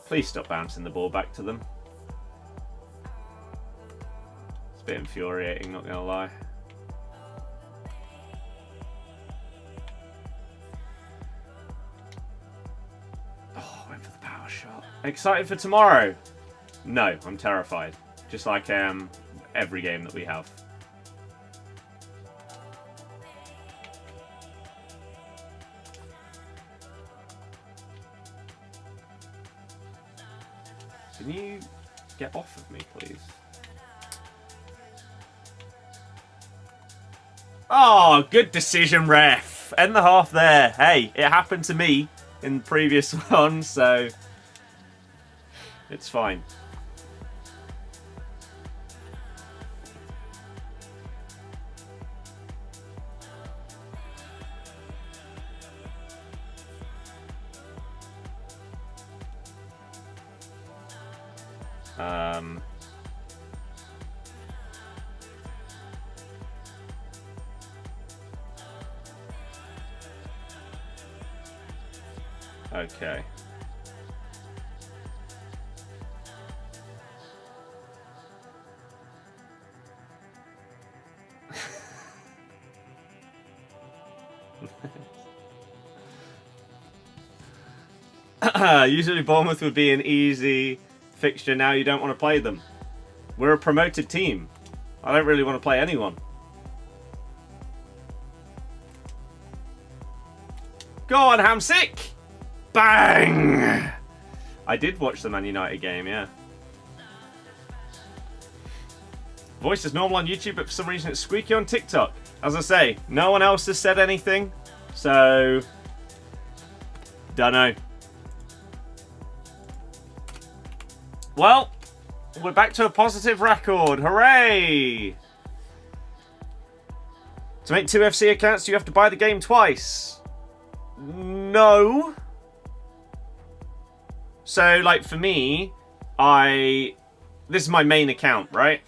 Please stop bouncing the ball back to them. It's a bit infuriating, not gonna lie. Oh, went for the power shot. Excited for tomorrow? No, I'm terrified. Just like every game that we have. Can you get off of me, please? Oh, good decision, ref. End the half there. Hey, it happened to me in the previous one, so it's fine. Okay. Usually Bournemouth would be an easy fixture. Now you don't want to play them. We're a promoted team. I don't really want to play anyone. Go on, Hamsik! Bang! I did watch the Man United game, yeah. Voice is normal on YouTube, but for some reason it's squeaky on TikTok. As I say, no one else has said anything, so don't know. Well, we're back to a positive record. Hooray! To make 2 FC accounts, you have to buy the game twice. No. So, like, for me, this is my main account, right?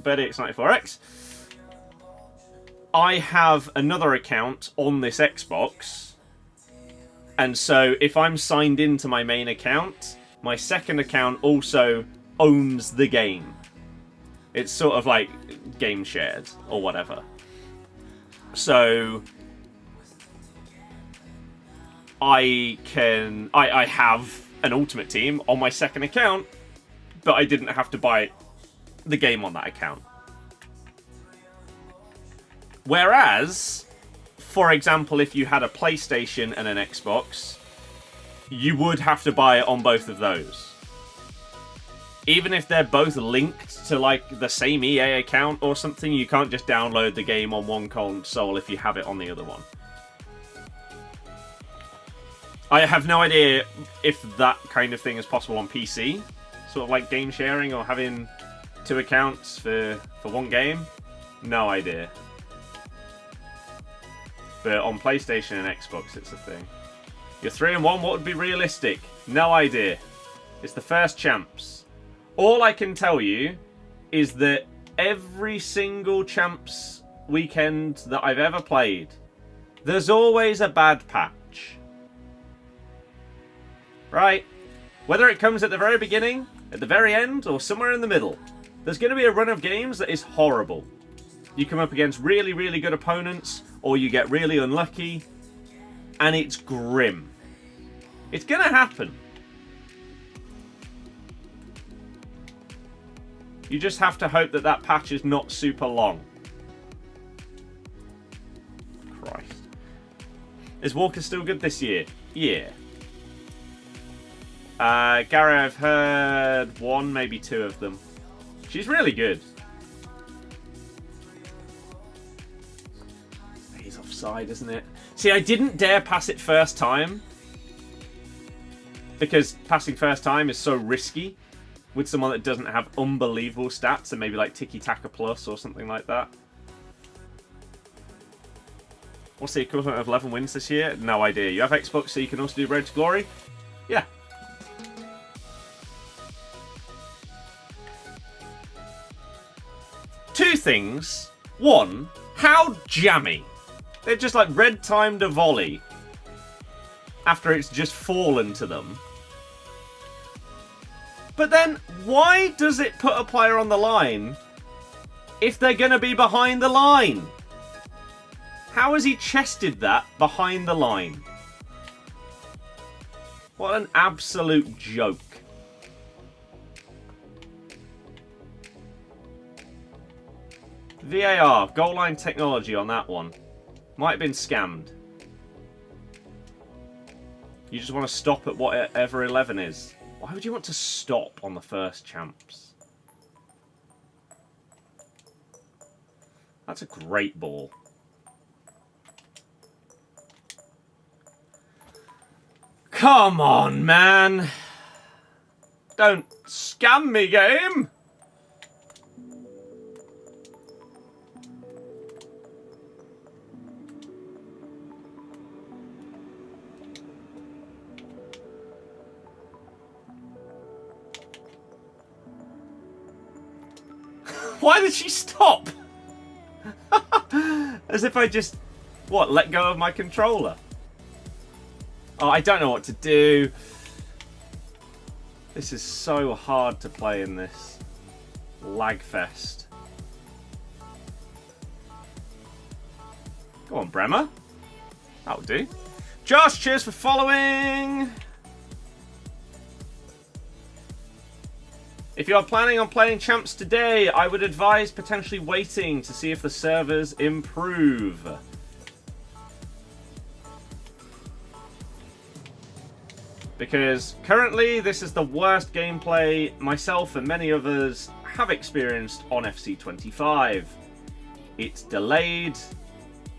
BirdX94X. I have another account on this Xbox. And so, if I'm signed into my main account, my second account also owns the game. It's sort of like game shared or whatever. So I have an Ultimate Team on my second account, but I didn't have to buy the game on that account. Whereas, for example, if you had a PlayStation and an Xbox, you would have to buy it on both of those. Even if they're both linked to like the same EA account or something, you can't just download the game on one console if you have it on the other one. I have no idea if that kind of thing is possible on PC. Sort of like game sharing or having 2 accounts for one game. No idea. But on PlayStation and Xbox, it's a thing. You're 3-1, what would be realistic? No idea. It's the first champs. All I can tell you is that every single champs weekend that I've ever played, there's always a bad patch. Right? Whether it comes at the very beginning, at the very end, or somewhere in the middle, there's going to be a run of games that is horrible. You come up against really, really good opponents, or you get really unlucky, and it's grim. It's going to happen. You just have to hope that that patch is not super long. Christ. Is Walker still good this year? Yeah. Gary, I've heard 1, maybe 2 of them. She's really good. He's offside, isn't it? See, I didn't dare pass it first time. Because passing first time is so risky. With someone that doesn't have unbelievable stats and maybe like Tiki Taka Plus or something like that. What's the equivalent of 11 wins this year? No idea. You have Xbox, so you can also do Road to Glory? Yeah. Two things. One, how jammy. They've just like red timed a volley after it's just fallen to them. But then, why does it put a player on the line if they're going to be behind the line? How has he chested that behind the line? What an absolute joke. VAR, goal line technology on that one. Might have been scammed. You just want to stop at whatever 11 is. Why would you want to stop on the first champs? That's a great ball. Come on, man. Don't scam me, game. Why did she stop? As if I just, what, let go of my controller? Oh, I don't know what to do. This is so hard to play in this lag fest. Go on, Bremer. That'll do. Josh, cheers for following. If you are planning on playing Champs today, I would advise potentially waiting to see if the servers improve. Because currently this is the worst gameplay myself and many others have experienced on FC25. It's delayed.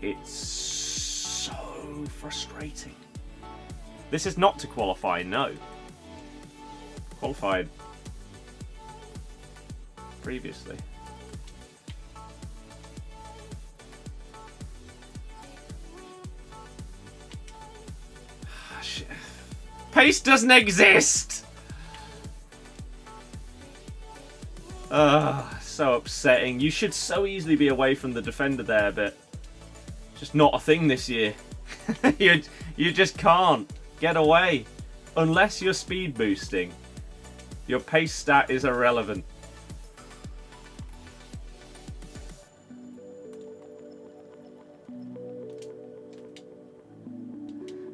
It's so frustrating. This is not to qualify, no. Qualified previously. Shit. Pace doesn't exist! So upsetting. You should so easily be away from the defender there, but just not a thing this year. you just can't get away. Unless you're speed boosting. Your pace stat is irrelevant.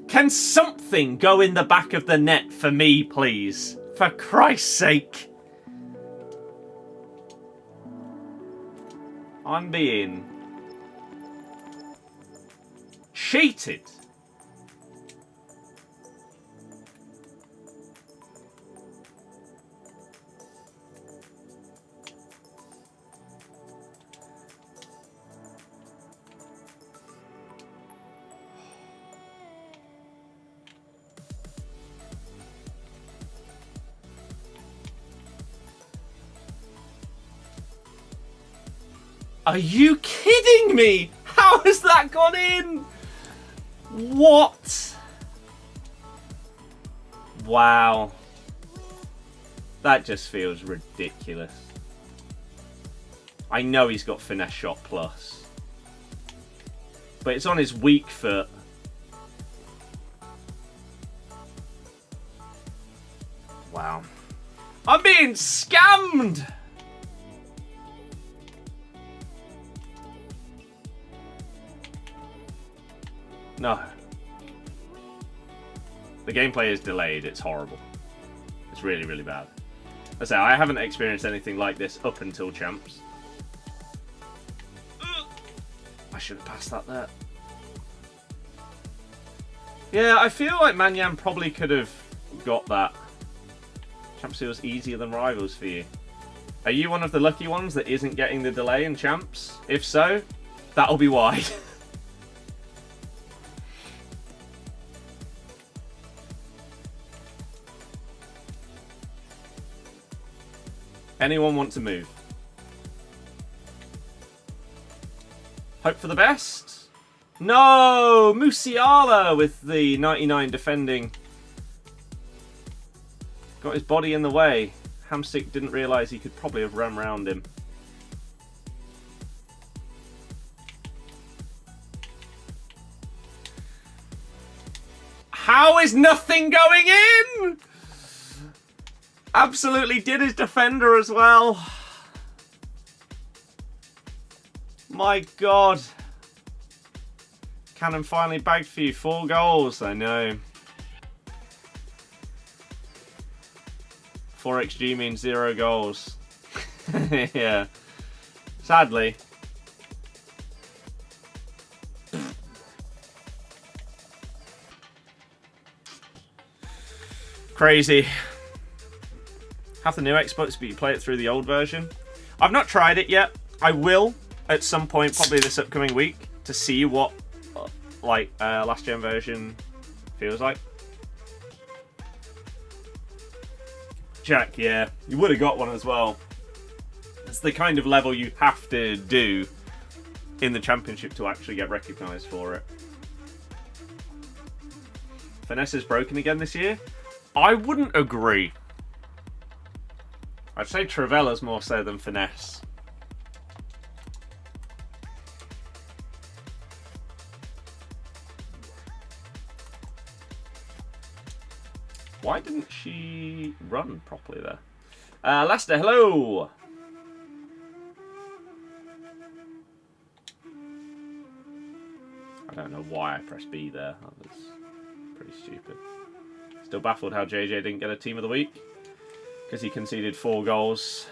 Can something go in the back of the net for me, please? For Christ's sake. I'm being cheated. Are you kidding me? How has that gone in? What? Wow. That just feels ridiculous. I know he's got finesse shot plus. But it's on his weak foot. Wow. I'm being scammed! No. The gameplay is delayed. It's horrible. It's really, really bad. I say, I haven't experienced anything like this up until Champs. I should have passed that there. Yeah, I feel like Manyan probably could have got that. Champs feels easier than Rivals for you. Are you one of the lucky ones that isn't getting the delay in Champs? If so, that'll be why. Anyone want to move? Hope for the best. No! Musiala with the 99 defending. Got his body in the way. Hamsik didn't realise he could probably have run around him. How is nothing going in? Absolutely did his defender as well. My God. Cannon finally bagged for you. 4 goals, I know. 4xG means 0 goals. Yeah. Sadly. Crazy. Have the new Xbox, but you play it through the old version. I've not tried it yet. I will at some point, probably this upcoming week, to see what last gen version feels like. Jack, yeah, you would have got one as well. It's the kind of level you have to do in the championship to actually get recognised for it. Finesse is broken again this year? I wouldn't agree. I'd say Trivella's more so than Finesse. Why didn't she run properly there? Leicester, hello! I don't know why I pressed B there. That was pretty stupid. Still baffled how JJ didn't get a team of the week. Because he conceded 4 goals.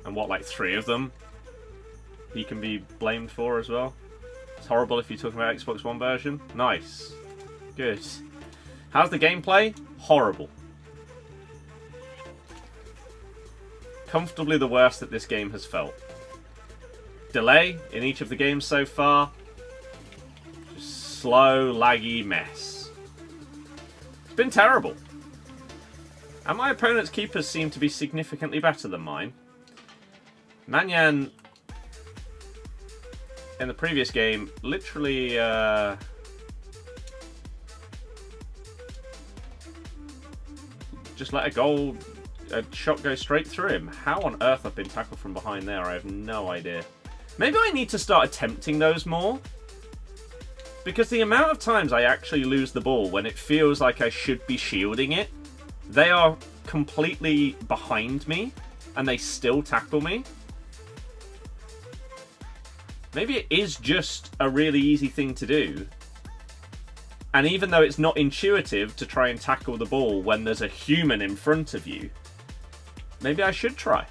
And what, like 3 of them he can be blamed for as well? It's horrible if you're talking about Xbox One version. Nice. Good. How's the gameplay? Horrible. Comfortably the worst that this game has felt. Delay in each of the games so far. Just slow, laggy mess. It's been terrible. And my opponent's keepers seem to be significantly better than mine. Manyan, in the previous game, literally... just let a shot go straight through him. How on earth I've been tackled from behind there, I have no idea. Maybe I need to start attempting those more. Because the amount of times I actually lose the ball when it feels like I should be shielding it, they are completely behind me and they still tackle me. Maybe it is just a really easy thing to do. And even though it's not intuitive to try and tackle the ball when there's a human in front of you, maybe I should try.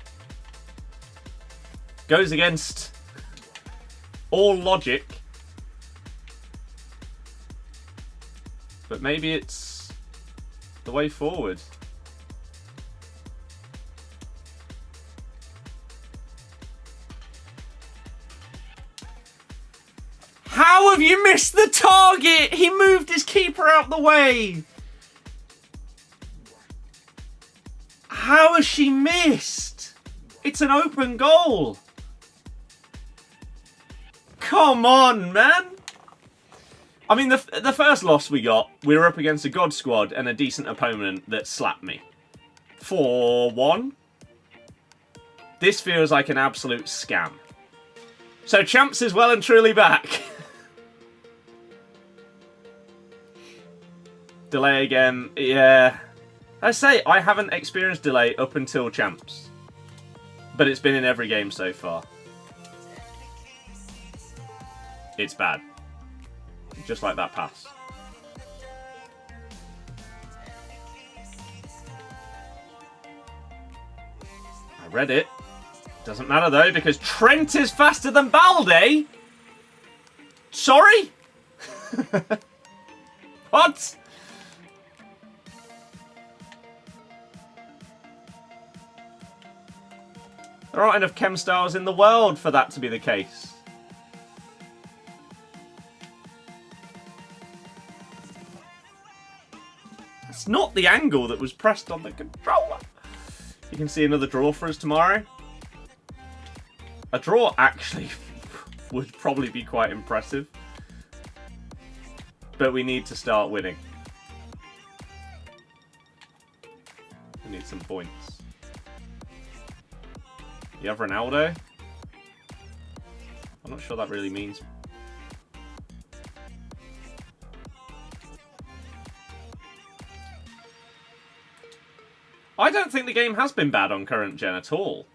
Goes against all logic. But maybe it's the way forward. How have you missed the target? He moved his keeper out the way. How has she missed? It's an open goal. Come on, man. I mean, the first loss we got, we were up against a God squad and a decent opponent that slapped me. 4-1. This feels like an absolute scam. So Champs is well and truly back. Delay again. Yeah. I say, I haven't experienced delay up until Champs. But it's been in every game so far. It's bad. Just like that pass. I read it. Doesn't matter though, because Trent is faster than Balde. Sorry? What? There aren't enough chem styles in the world for that to be the case. It's not the angle that was pressed on the controller. You can see another draw for us tomorrow. A draw actually would probably be quite impressive. But we need to start winning. We need some points. You have Ronaldo? I'm not sure that really means. I don't think the game has been bad on current gen at all.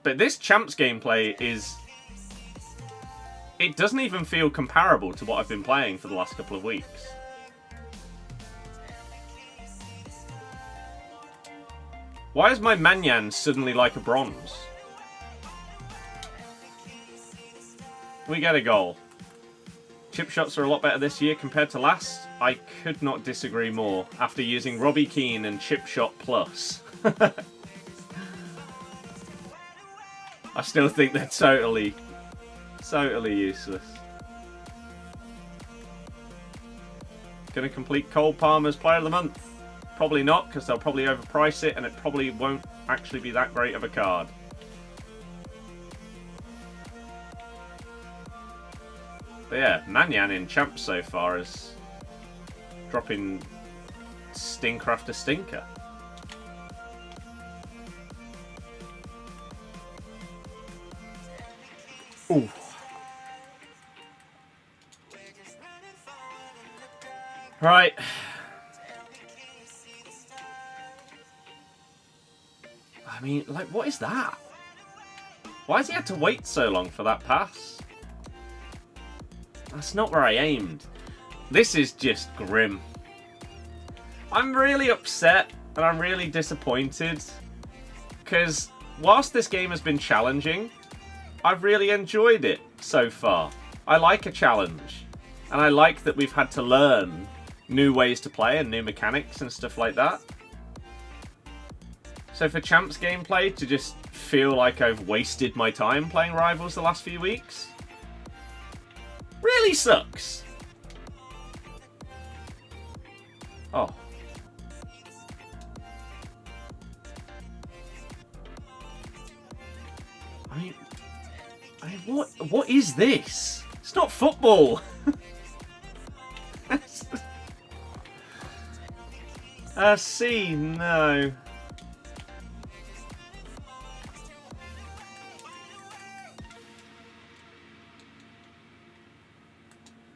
But this Champs gameplay is... It doesn't even feel comparable to what I've been playing for the last couple of weeks. Why is my Manyan suddenly like a bronze? We get a goal. Chip shots are a lot better this year compared to last. I could not disagree more after using Robbie Keane and Chip Shot Plus. I still think they're totally useless. Gonna complete Cole Palmer's Player of the Month? Probably not, because they'll probably overprice it and it probably won't actually be that great of a card. But yeah, Manyan in Champs so far is dropping stinker after stinker. Ooh. Right. I mean, like, what is that? Why has he had to wait so long for that pass? That's not where I aimed. This is just grim. I'm really upset and I'm really disappointed. Because whilst this game has been challenging, I've really enjoyed it so far. I like a challenge. And I like that we've had to learn new ways to play and new mechanics and stuff like that. So for Champs gameplay to just feel like I've wasted my time playing Rivals the last few weeks really sucks. Oh. I mean, what is this? It's not football. C, no.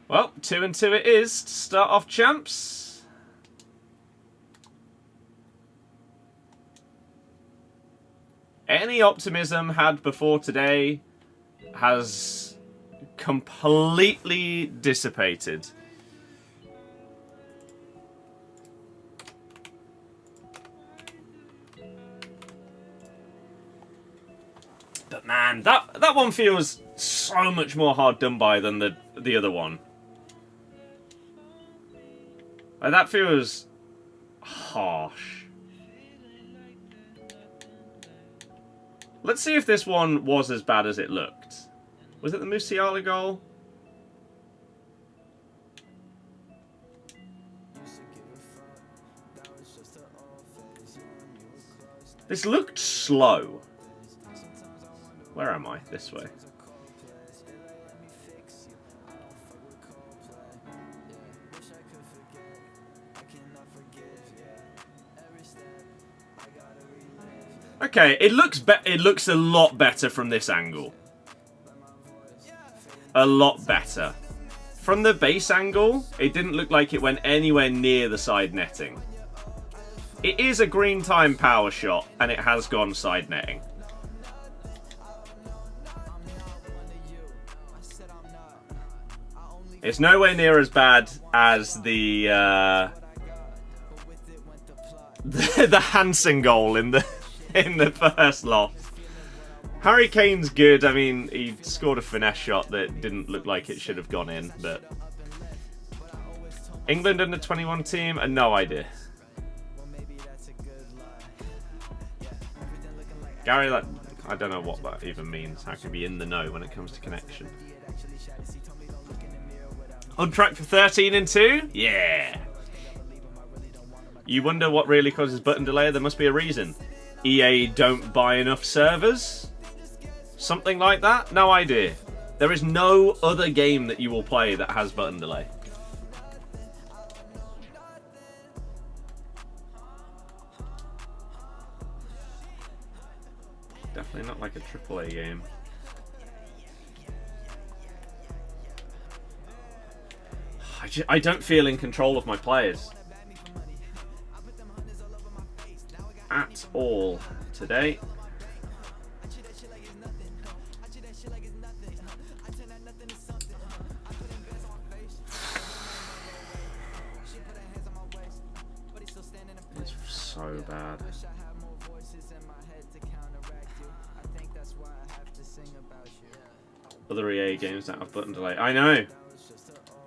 Well, 2-2 it is to start off Champs. Any optimism had before today has completely dissipated. But man, that one feels so much more hard done by than the other one. Like, that feels harsh. Let's see if this one was as bad as it looked. Was it the Musiala goal? This looked slow. Where am I? This way. Okay, it looks a lot better from this angle. A lot better. From the base angle, it didn't look like it went anywhere near the side netting. It is a green time power shot, and it has gone side netting. It's nowhere near as bad as the Hansen goal in the first loss. Harry Kane's good. I mean, he scored a finesse shot that didn't look like it should have gone in, but England under 21 team, no idea. Gary, I don't know what that even means. How can you be in the know when it comes to connection? On track for 13-2? Yeah. You wonder what really causes button delay? There must be a reason. EA don't buy enough servers? Something like that? No idea. There is no other game that you will play that has button delay. Definitely not like a AAA game. I don't feel in control of my players at all today. It's so bad. Other EA games that have button delay. I know.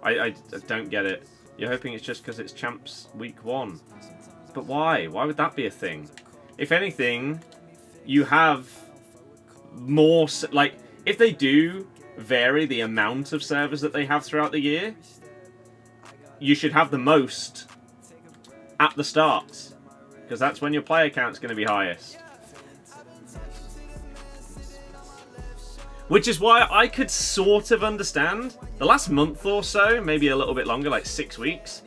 I don't get it. You're hoping it's just because it's Champs Week 1. But why? Why would that be a thing? If anything, you have more... Like, if they do vary the amount of servers that they have throughout the year, you should have the most at the start. Because that's when your player count's going to be highest. Which is why I could sort of understand the last month or so, maybe a little bit longer, like 6 weeks,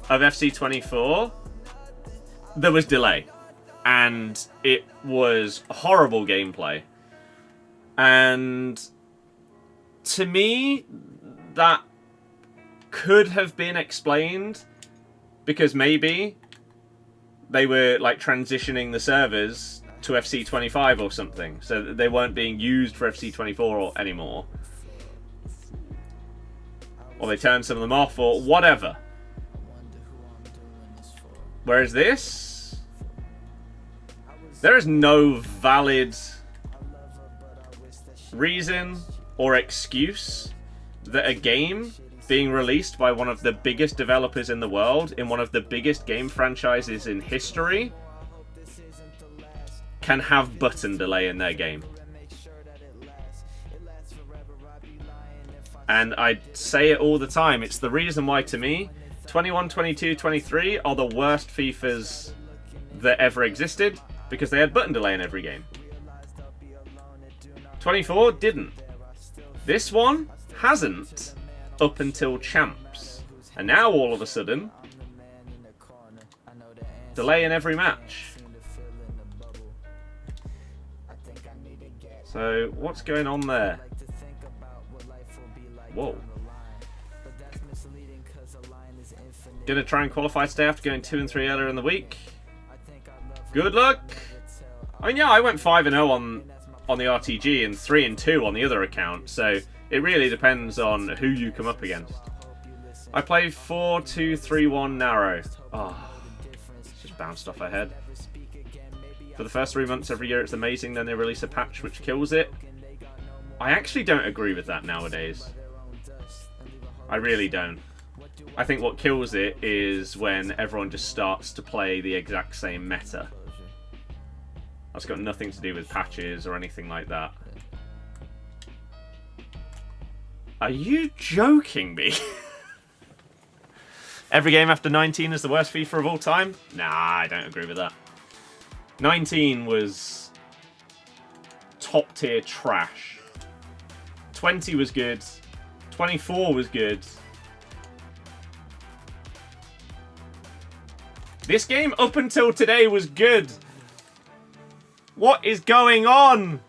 of FC24, there was delay. And it was horrible gameplay. And to me, that could have been explained because maybe they were like transitioning the servers to FC25 or something, so that they weren't being used for FC24 anymore. Or they turned some of them off, or whatever. Whereas this, there is no valid reason or excuse that a game being released by one of the biggest developers in the world, in one of the biggest game franchises in history, can have button delay in their game. And I say it all the time, it's the reason why, to me, 21, 22, 23 are the worst FIFAs that ever existed, because they had button delay in every game. 24 didn't. This one hasn't up until Champs. And now all of a sudden, delay in every match. So, what's going on there? Whoa. Gonna try and qualify today after going 2 and 3 earlier in the week. Good luck! I mean, yeah, I went 5-0 on the RTG and 3 and 2 on the other account, so it really depends on who you come up against. I played 4-2-3-1 narrow. Oh, just bounced off ahead. For the first 3 months every year it's amazing, then they release a patch which kills it. I actually don't agree with that nowadays. I really don't. I think what kills it is when everyone just starts to play the exact same meta. That's got nothing to do with patches or anything like that. Are you joking me? Every game after 19 is the worst FIFA of all time? Nah, I don't agree with that. 19 was top tier trash. 20 was good. 24 was good. This game up until today was good. What is going on?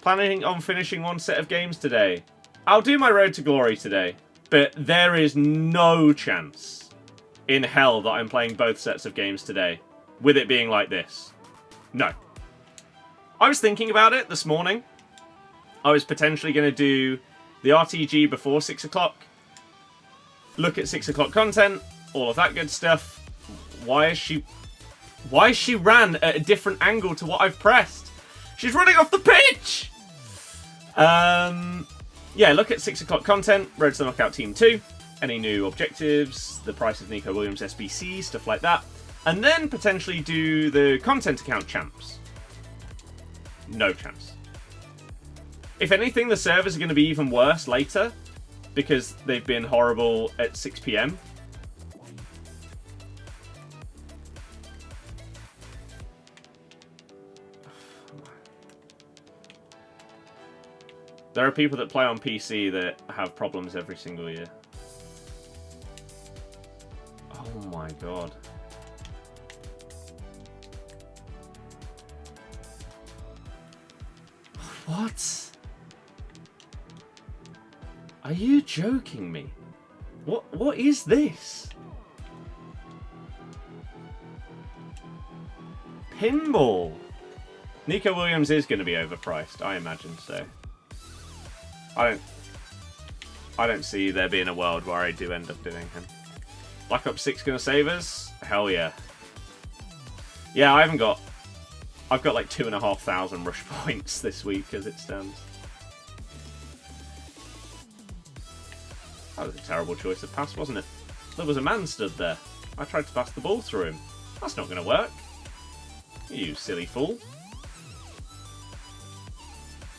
Planning on finishing one set of games today. I'll do my Road to Glory today, but there is no chance in hell that I'm playing both sets of games today with it being like this. No. I was thinking about it this morning. I was potentially going to do the RTG before 6 o'clock. Look at 6 o'clock content. All of that good stuff. Why is she ran at a different angle to what I've pressed? She's running off the pitch! Yeah, look at 6 o'clock content. Road to the Knockout Team 2. Any new objectives. The price of Nico Williams SBCs. Stuff like that. And then potentially do the content account champs. No chance. If anything, the servers are going to be even worse later because they've been horrible at 6 PM. There are people that play on PC that have problems every single year. Oh my god. What? Are you joking me? What is this? Pinball. Nico Williams is going to be overpriced, I imagine so. I don't see there being a world where I do end up doing him. Black Ops 6 going to save us? Hell yeah. Yeah, I've got like 2,500 rush points this week as it stands. That was a terrible choice of pass, wasn't it? There was a man stood there. I tried to pass the ball through him. That's not going to work. You silly fool.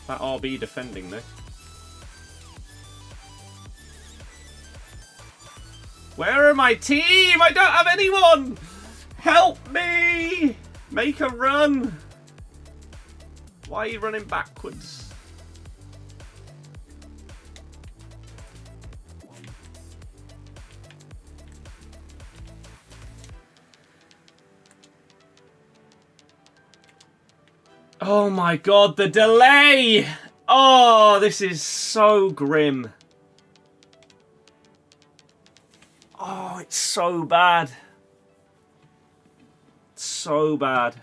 That RB defending though. Where are my team? I don't have anyone! Help me! Make a run! Why are you running backwards? Oh my god, the delay! Oh, this is so grim. Oh, it's so bad. So bad.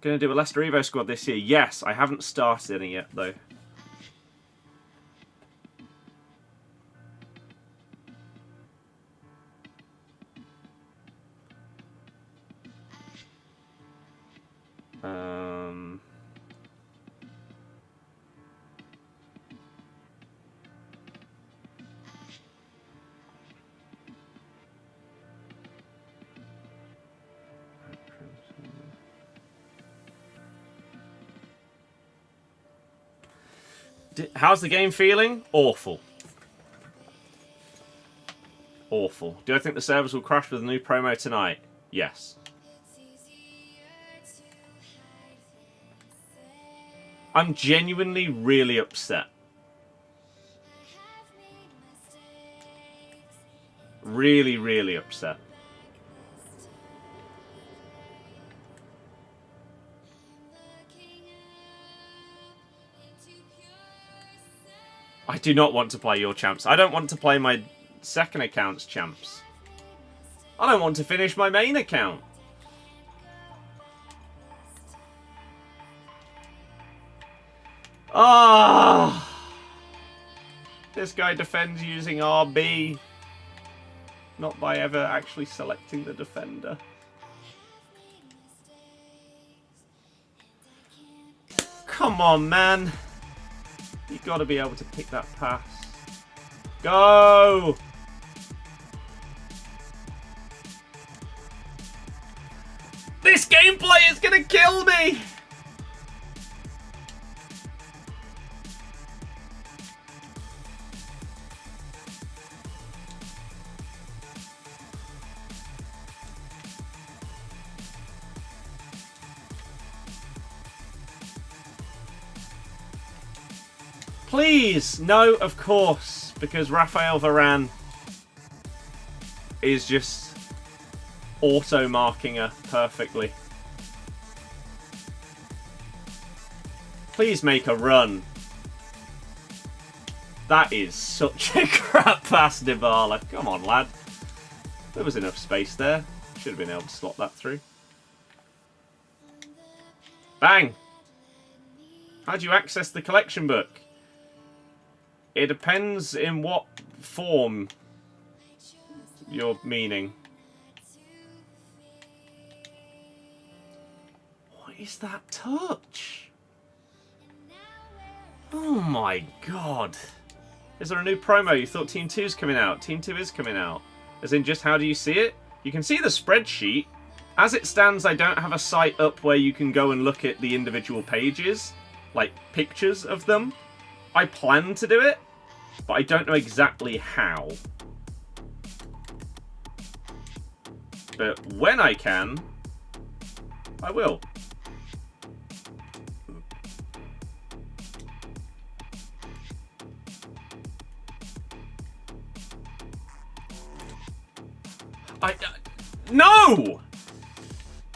Gonna do a Leicester Evo squad this year. Yes, I haven't started any yet though. How's the game feeling? Awful. Awful. Do I think the servers will crash with a new promo tonight? Yes. I'm genuinely really upset. Really, really upset. I do not want to play your champs. I don't want to play my second account's champs. I don't want to finish my main account. Ah! This guy defends using RB. Not by ever actually selecting the defender. Come on, man. You've got to be able to pick that pass. Go! This gameplay is going to kill me! Please! No, of course. Because Raphael Varane is just auto-marking her perfectly. Please make a run. That is such a crap pass, Dybala. Come on, lad. There was enough space there. Should have been able to slot that through. Bang! How do you access the collection book? It depends in what form you're meaning. What is that touch? Oh my god. Is there a new promo? You thought Team 2's coming out. Team 2 is coming out. As in, just how do you see it? You can see the spreadsheet. As it stands, I don't have a site up where you can go and look at the individual pages. Like, pictures of them. I plan to do it, but I don't know exactly how. But when I can, I will. No!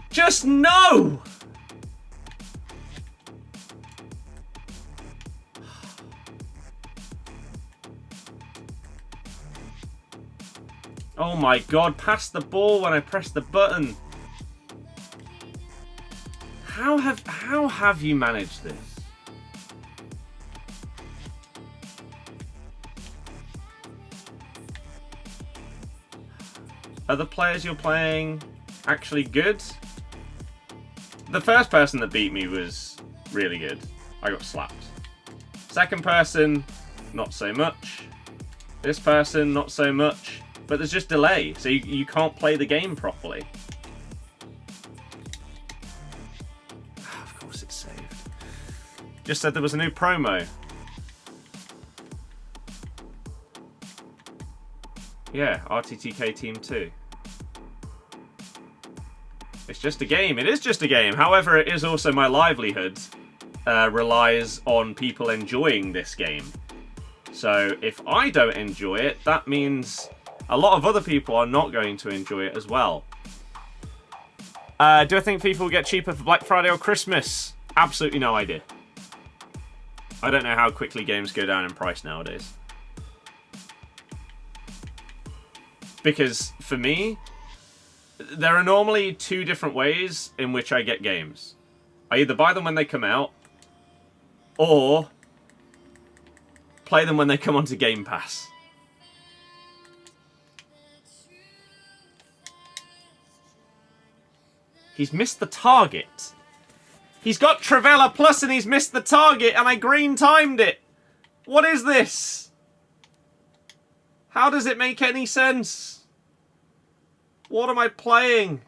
Just no! Oh my god, pass the ball when I press the button. How have you managed this? Are the players you're playing actually good? The first person that beat me was really good. I got slapped. Second person, not so much. This person, not so much. But there's just delay, so you can't play the game properly. Of course it's saved. Just said there was a new promo. Yeah, RTTK Team 2. It's just a game. It is just a game. However, it is also my livelihood. Relies on people enjoying this game. So if I don't enjoy it, that means a lot of other people are not going to enjoy it as well. Do I think FIFA will get cheaper for Black Friday or Christmas? Absolutely no idea. I don't know how quickly games go down in price nowadays. Because for me, there are normally two different ways in which I get games. I either buy them when they come out, or play them when they come onto Game Pass. He's missed the target. He's got Trivela Plus and he's missed the target and I green timed it. What is this? How does it make any sense? What am I playing?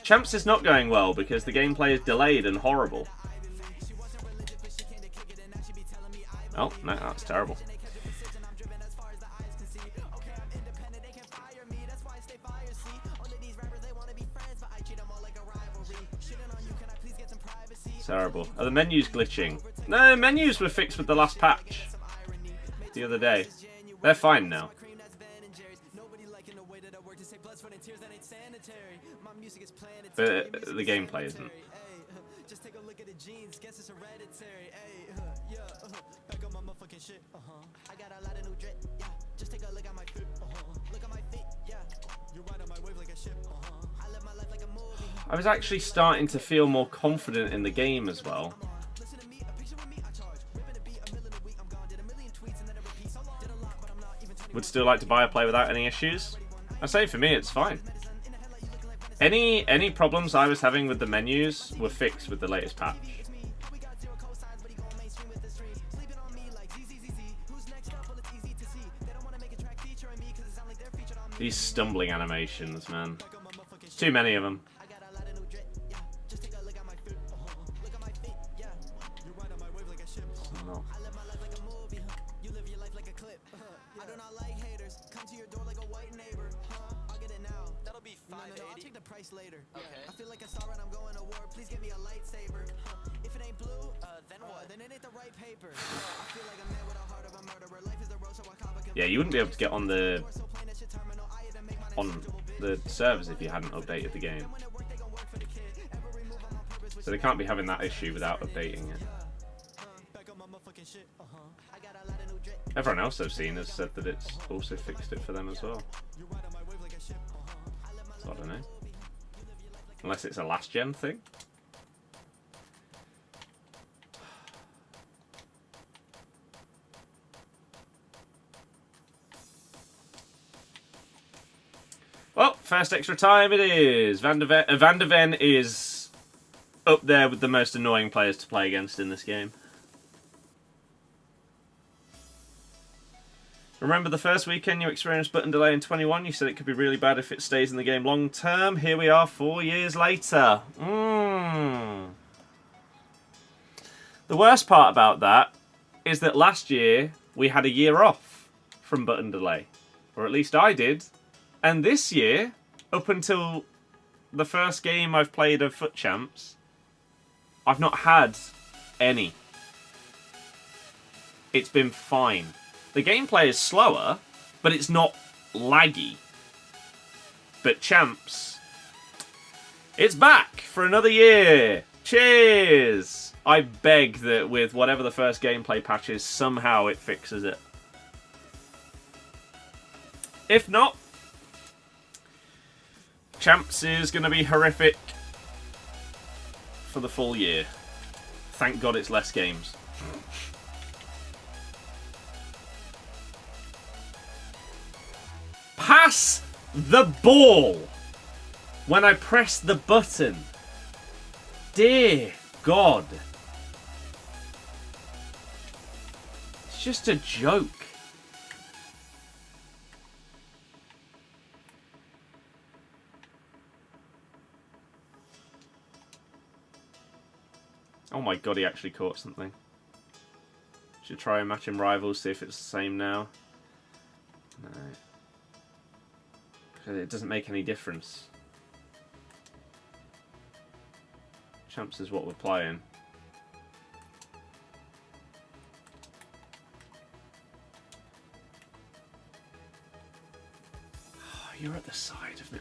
Champs is not going well because the gameplay is delayed and horrible. Oh, no, that's terrible. It's terrible. Are the menus glitching? No, menus were fixed with the last patch. The other day. They're fine now. But the gameplay isn't. I was actually starting to feel more confident in the game as well. Would still like to buy or play without any issues? I say for me it's fine. Any problems I was having with the menus were fixed with the latest patch. These stumbling animations, man. Too many of them. Later. Okay. I feel like a star and I'm going to war. Please give me a lightsaber. If it ain't blue, then what? Then it ain't the right paper. I feel like a man with a heart of a murderer. Life is the road, so I yeah, you wouldn't be able to get on the servers if you hadn't updated the game. So they can't be having that issue without updating it. Everyone else I've seen has said that it's also fixed it for them as well. So I don't know. Unless it's a last gen thing. Well, first extra time it is. Van der Ven is up there with the most annoying players to play against in this game. Remember the first weekend you experienced button delay in 21? You said it could be really bad if it stays in the game long term. Here we are 4 years later. The worst part about that is that last year we had a year off from button delay. Or at least I did. And this year, up until the first game I've played of FUT Champs, I've not had any. It's been fine. The gameplay is slower, but it's not laggy. But Champs, it's back for another year. Cheers! I beg that with whatever the first gameplay patch is, somehow it fixes it. If not, Champs is going to be horrific for the full year. Thank God it's less games. Pass the ball when I press the button. Dear God. It's just a joke. Oh my God, he actually caught something. Should try and match him rivals, see if it's the same now. No. Because it doesn't make any difference. Champs is what we're playing. Oh, you're at the side of me.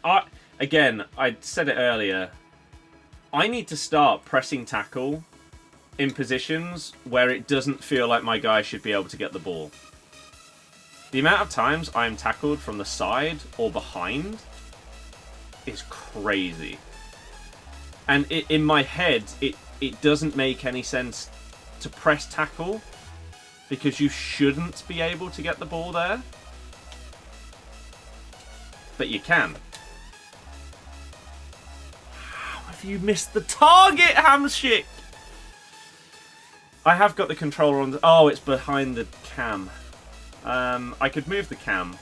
Again, I said it earlier. I need to start pressing tackle in positions where it doesn't feel like my guy should be able to get the ball. The amount of times I am tackled from the side or behind is crazy. And in my head, it doesn't make any sense to press tackle because you shouldn't be able to get the ball there. But you can. How have you missed the target, Hamschick? I have got the controller on. Oh, it's behind the cam. I could move the cam.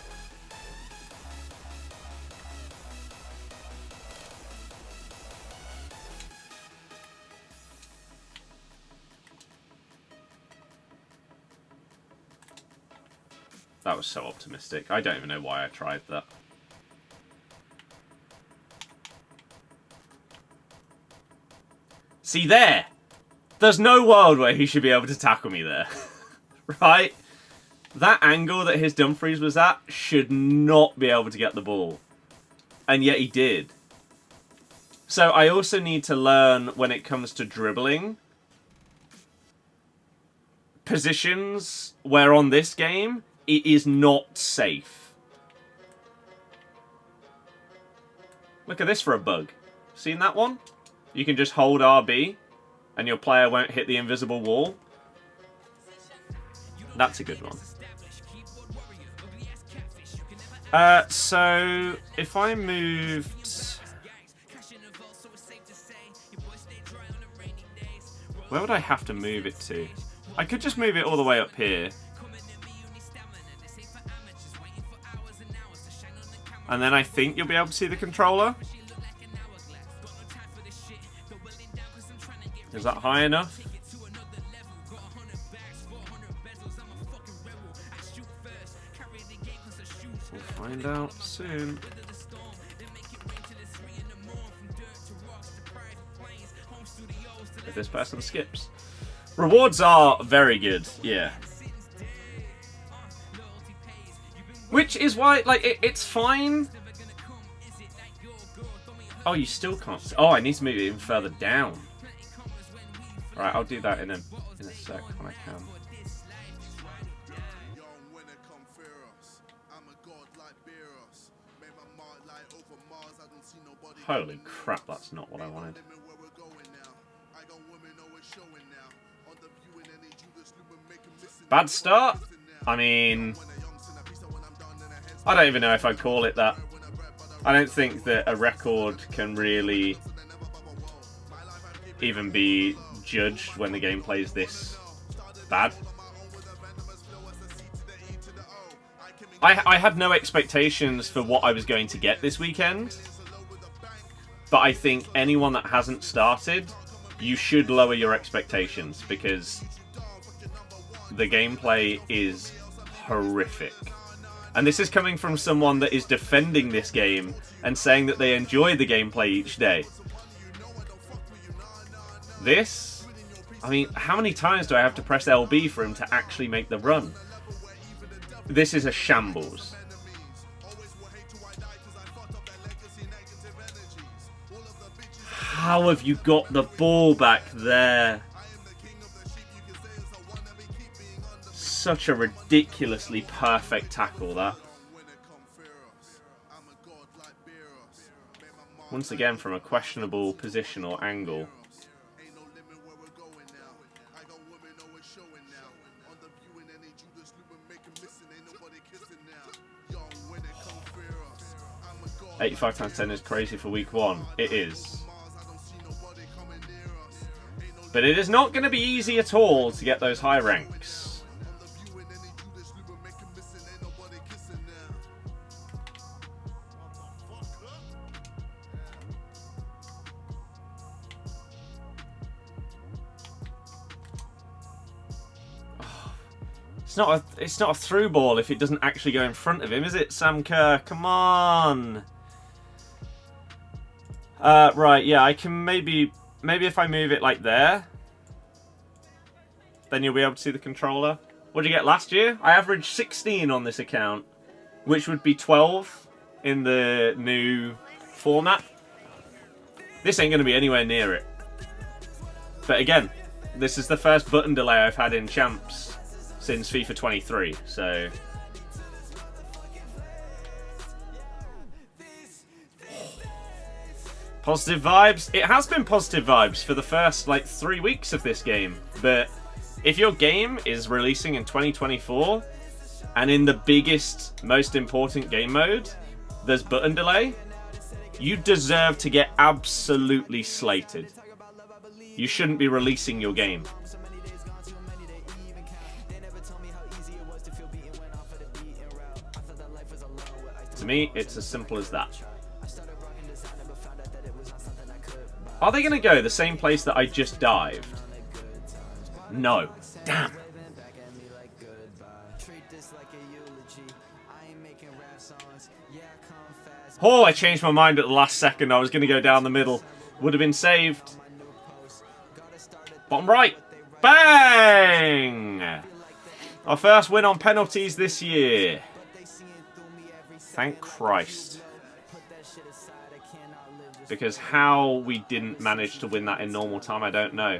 That was so optimistic. I don't even know why I tried that. See there? There's no world where he should be able to tackle me there. Right? That angle that his Dumfries was at should not be able to get the ball. And yet he did. So I also need to learn when it comes to dribbling positions where on this game it is not safe. Look at this for a bug. Seen that one? You can just hold RB and your player won't hit the invisible wall. That's a good one. So if I moved... Where would I have to move it to? I could just move it all the way up here. And then I think you'll be able to see the controller. Is that high enough? We'll find out soon. If this person skips. Rewards are very good, yeah. Which is why, like, it's fine. Oh, you still can't. Oh, I need to move it even further down. Right, I'll do that in a sec when I can. Holy crap, that's not what I wanted. Bad start? I mean, I don't even know if I'd call it that. I don't think that a record can really even be judged when the game plays this bad. I had no expectations for what I was going to get this weekend, but I think anyone that hasn't started, you should lower your expectations because the gameplay is horrific. And this is coming from someone that is defending this game and saying that they enjoy the gameplay each day. This? I mean, how many times do I have to press LB for him to actually make the run? This is a shambles. How have you got the ball back there? Such a ridiculously perfect tackle, that. Once again, from a questionable position or angle. $85 times 10 is crazy for week 1. It is. But it is not going to be easy at all to get those high ranks. It's not a through ball if it doesn't actually go in front of him, is it, Sam Kerr? Come on. Right, yeah, I can maybe if I move it like there, then you'll be able to see the controller. What did you get last year? I averaged 16 on this account, which would be 12 in the new format. This ain't going to be anywhere near it. But again, this is the first button delay I've had in Champs since FIFA 23, so... Positive vibes. It has been positive vibes for the first, like, 3 weeks of this game. But if your game is releasing in 2024, and in the biggest, most important game mode, there's button delay, you deserve to get absolutely slated. You shouldn't be releasing your game. To me, it's as simple as that. Are they going to go the same place that I just dived? No. Damn. Oh, I changed my mind at the last second. I was going to go down the middle. Would have been saved. Bottom right. Bang! Our first win on penalties this year. Thank Christ. Because how we didn't manage to win that in normal time, I don't know.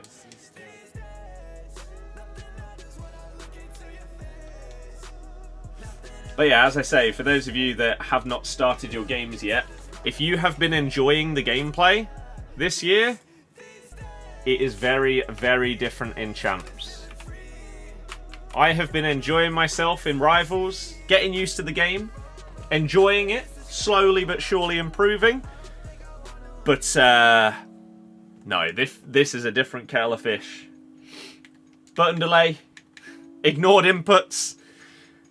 But yeah, as I say, for those of you that have not started your games yet, if you have been enjoying the gameplay this year, it is very, very different in Champs. I have been enjoying myself in Rivals, getting used to the game, enjoying it, slowly but surely improving. But, no, this is a different kettle of fish. Button delay, ignored inputs.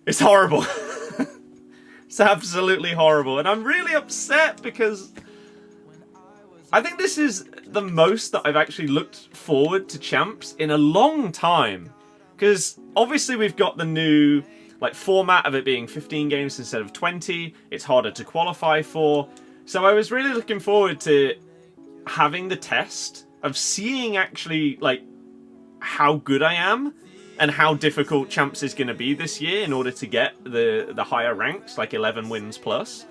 It's horrible. It's absolutely horrible. And I'm really upset because I think this is the most that I've actually looked forward to Champs in a long time. Because obviously we've got the new format of it being 15 games instead of 20. It's harder to qualify for. So I was really looking forward to having the test of seeing actually how good I am and how difficult Champs is going to be this year in order to get the higher ranks, like 11 wins plus.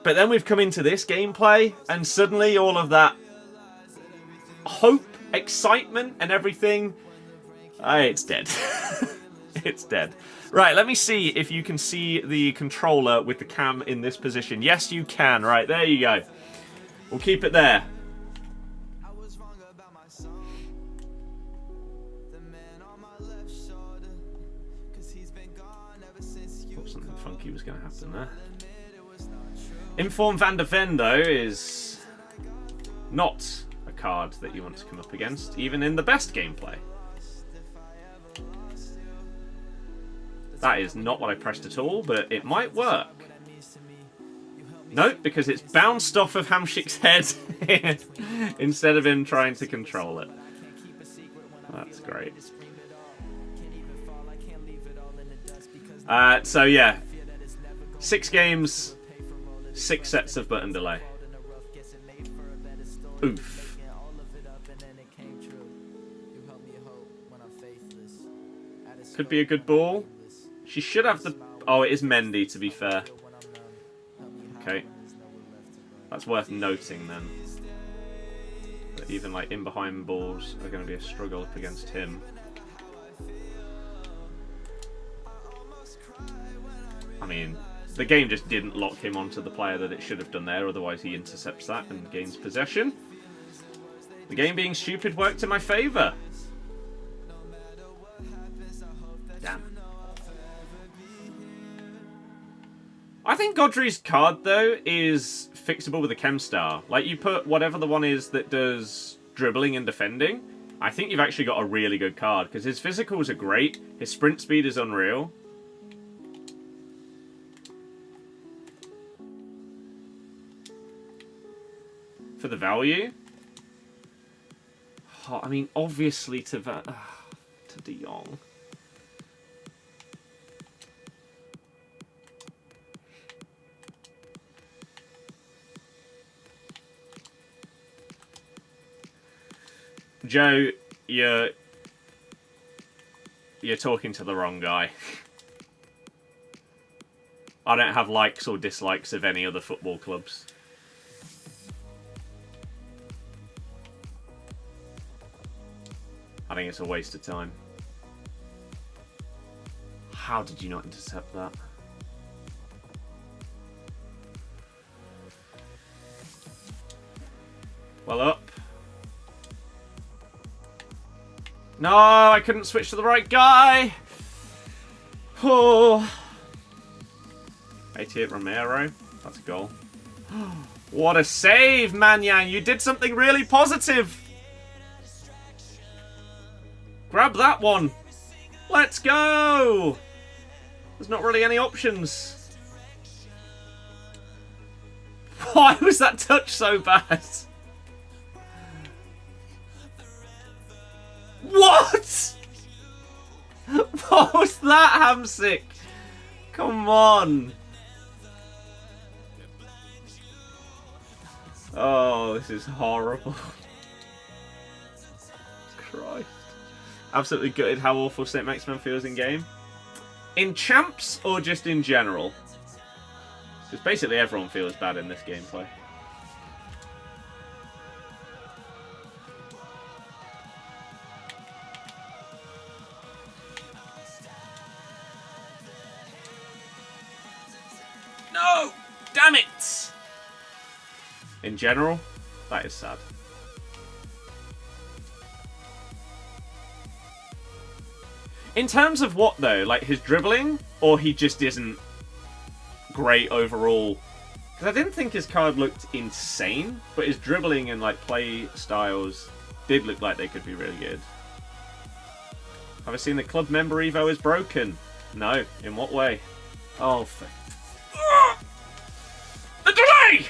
But then we've come into this gameplay and suddenly all of that hope, excitement and everything, it's dead. It's dead. Right, let me see if you can see the controller with the cam in this position. Yes, you can. Right, there you go. We'll keep it there. Thought something funky was going to happen there. Inform Van der Ven, though, is not a card that you want to come up against, even in the best gameplay. That is not what I pressed at all, but it might work. Nope, because it's bounced off of Hamshik's head instead of him trying to control it. That's great. So yeah, 6 games, 6 sets of button delay. Oof. Could be a good ball. She should have the... Oh, it is Mendy, to be fair. Okay. That's worth noting, then. That even, like, in-behind balls are going to be a struggle up against him. I mean, the game just didn't lock him onto the player that it should have done there, otherwise he intercepts that and gains possession. The game being stupid worked in my favour. Damn. I think Godry's card, though, is fixable with a Chem Star. Like, you put whatever the one is that does dribbling and defending, I think you've actually got a really good card, because his physicals are great, his sprint speed is unreal. For the value? Oh, I mean, obviously to De Jong. Joe, you're talking to the wrong guy. I don't have likes or dislikes of any other football clubs. I think it's a waste of time. How did you not intercept that? Well up. No, I couldn't switch to the right guy. Oh. 88 Romero. That's a goal. What a save, Manyang. You did something really positive. Grab that one. Let's go. There's not really any options. Why was that touch so bad? What? What was that, Hamsik? Come on. Oh, this is horrible. Christ. Absolutely gutted how awful St. Maximin feels in game. In champs or just in general? Because basically everyone feels bad in this gameplay. No! Damn it! In general, that is sad. In terms of what, though? Like, his dribbling? Or he just isn't great overall? Because I didn't think his card looked insane, but his dribbling and, like, play styles did look like they could be really good. Have I seen the club member Evo is broken? No. In what way? Oh, the delay!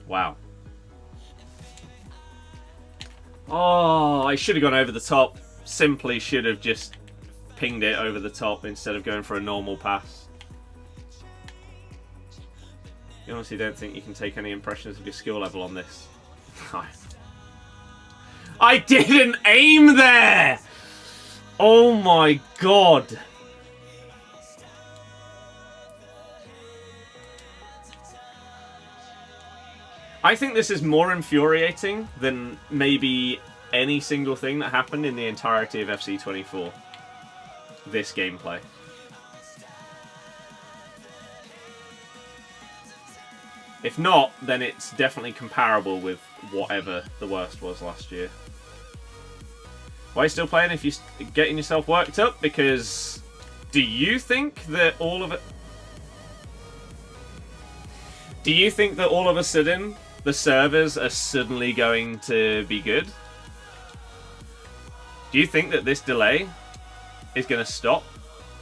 Wow. Oh, I should have gone over the top. Simply should have just pinged it over the top instead of going for a normal pass. You honestly don't think you can take any impressions of your skill level on this? I didn't aim there! Oh my god. I think this is more infuriating than maybe any single thing that happened in the entirety of FC24. This gameplay. If not, then it's definitely comparable with whatever the worst was last year. Why are you still playing if you're getting yourself worked up? Because do you think that all of it... Do you think that all of a sudden the servers are suddenly going to be good? Do you think that this delay is going to stop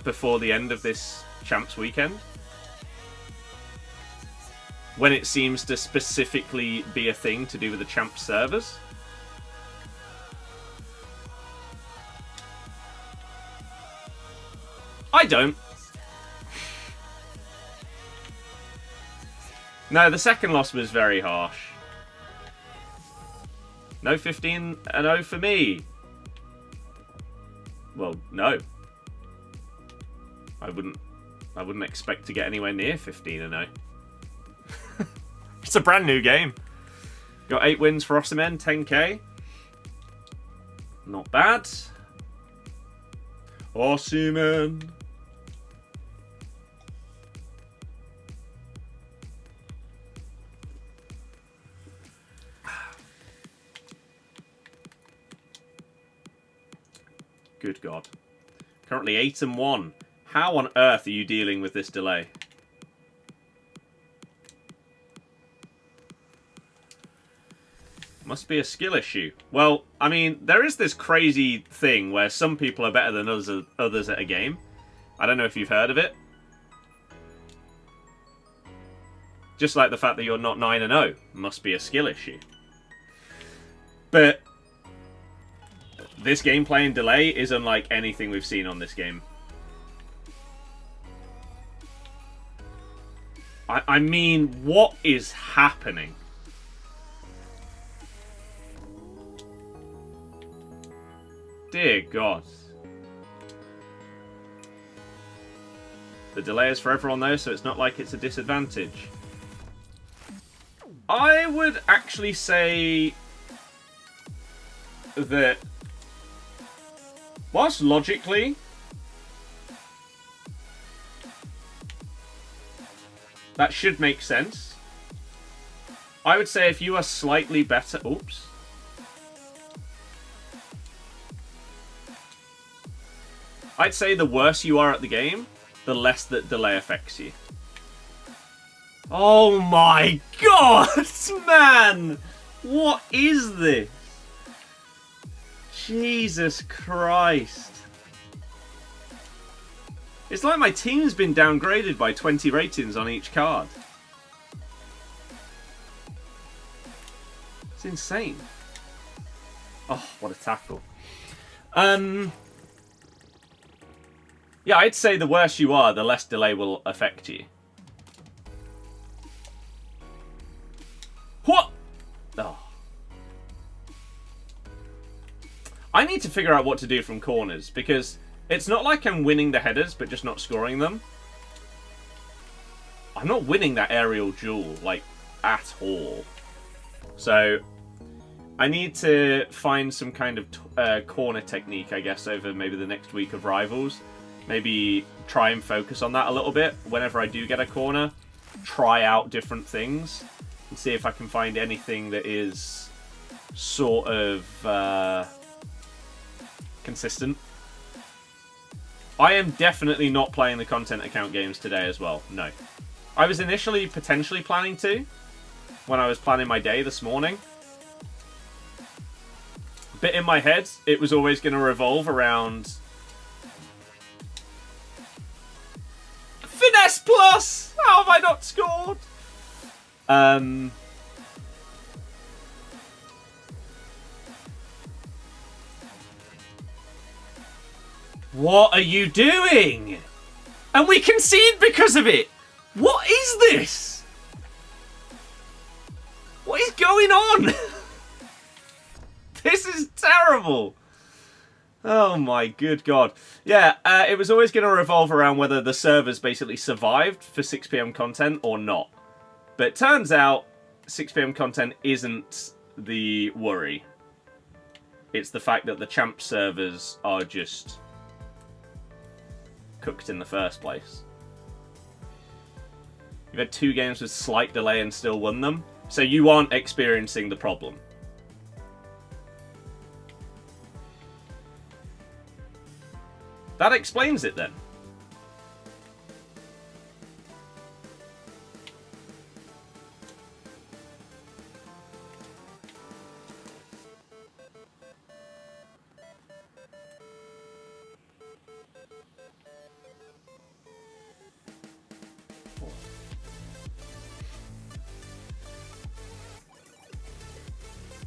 before the end of this Champs weekend. When it seems to specifically be a thing to do with the Champs servers. I don't. No, the second loss was very harsh. No 15-0 for me. Well, no. I wouldn't expect to get anywhere near 15-0. It's a brand new game. Got 8 wins for Osimhen, 10k. Not bad. Osimhen. Good God. Currently 8-1. How on earth are you dealing with this delay? Must be a skill issue. Well, I mean, there is this crazy thing where some people are better than others at a game. I don't know if you've heard of it. Just like the fact that you're not 9-0 must be a skill issue. But this gameplay and delay is unlike anything we've seen on this game. I mean, what is happening? Dear God. The delay is for everyone though, so it's not like it's a disadvantage. I would actually say that whilst logically that should make sense, I would say if you are slightly better... Oops. I'd say the worse you are at the game, the less that delay affects you. Oh my God, man! What is this? Jesus Christ. It's like my team's been downgraded by 20 ratings on each card. It's insane. Oh, what a tackle. Yeah, I'd say the worse you are, the less delay will affect you. What? Oh. I need to figure out what to do from corners, because it's not like I'm winning the headers, but just not scoring them. I'm not winning that aerial duel, like, at all. So, I need to find some kind of corner technique, I guess, over maybe the next week of Rivals. Maybe try and focus on that a little bit. Whenever I do get a corner, try out different things and see if I can find anything that is sort of consistent. I am definitely not playing the content account games today as well. No. I was initially potentially planning to when I was planning my day this morning. But in my head, it was always going to revolve around Finesse Plus! How have I not scored? What are you doing? And we concede because of it! What is this? What is going on? This is terrible. Oh my good God. Yeah, it was always going to revolve around whether the servers basically survived for 6 PM content or not. But it turns out 6 PM content isn't the worry. It's the fact that the champ servers are just cooked in the first place. You've had 2 games with slight delay and still won them, so you aren't experiencing the problem. That explains it then.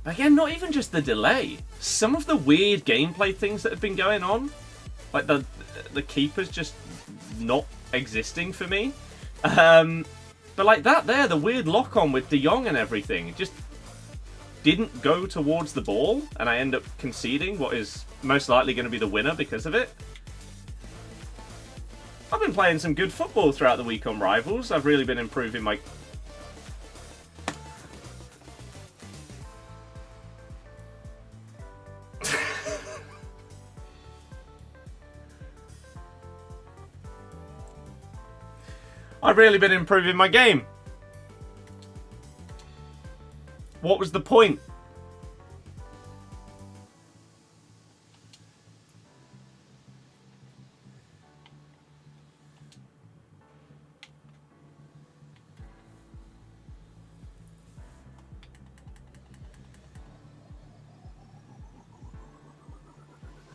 Again, not even just the delay. Some of the weird gameplay things that have been going on, like the keeper's just not existing for me. But like that there, the weird lock-on with De Jong and everything, it just didn't go towards the ball, and I end up conceding what is most likely going to be the winner because of it. I've been playing some good football throughout the week on Rivals. I've really been improving my... I've really been improving my game. What was the point?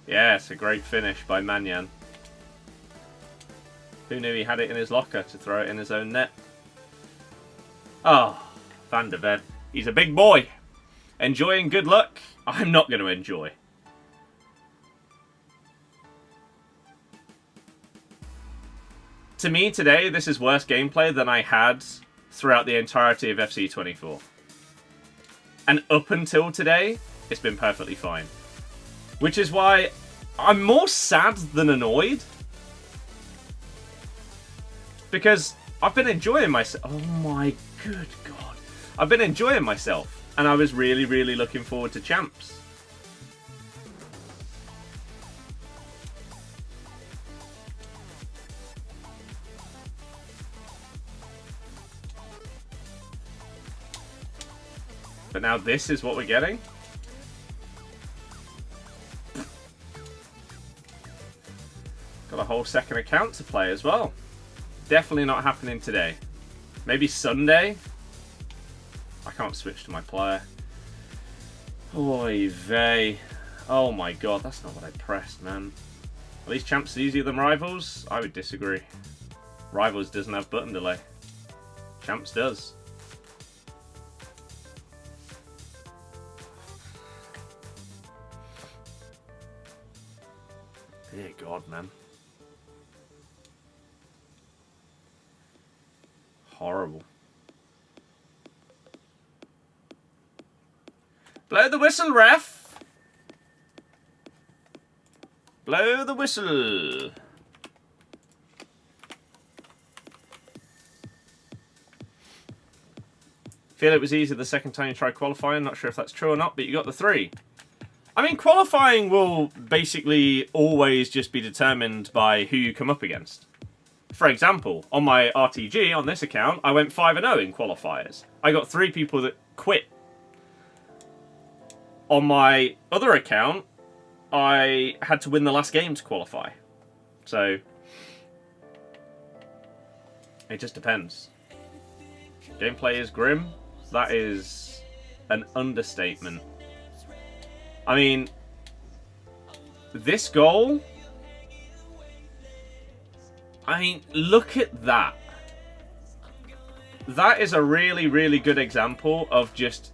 Yes, a great finish by Manyan. Who knew he had it in his locker to throw it in his own net? Oh, Van de Ven. He's a big boy. Enjoying good luck? I'm not going to enjoy. To me today, this is worse gameplay than I had throughout the entirety of FC24. And up until today, it's been perfectly fine. Which is why I'm more sad than annoyed. Because I've been enjoying myself. Oh my good God. I've been enjoying myself. And I was really, really looking forward to Champs. But now this is what we're getting. Got a whole second account to play as well. Definitely not happening today. Maybe Sunday. I can't switch to my player. Oy vey. Oh my God, that's not what I pressed, man. At least Champs are easier than Rivals? I would disagree. Rivals doesn't have button delay. Champs does. Dear God, man. Horrible. Blow the whistle, ref! Blow the whistle! Feel it was easy the second time you tried qualifying. Not sure if that's true or not, but you got the 3. I mean, qualifying will basically always just be determined by who you come up against. For example, on my RTG, on this account, I went 5-0 in qualifiers. I got 3 people that quit. On my other account, I had to win the last game to qualify. So, it just depends. Gameplay is grim. That is an understatement. I mean, this goal... I mean, look at that. That is a really, really good example of just...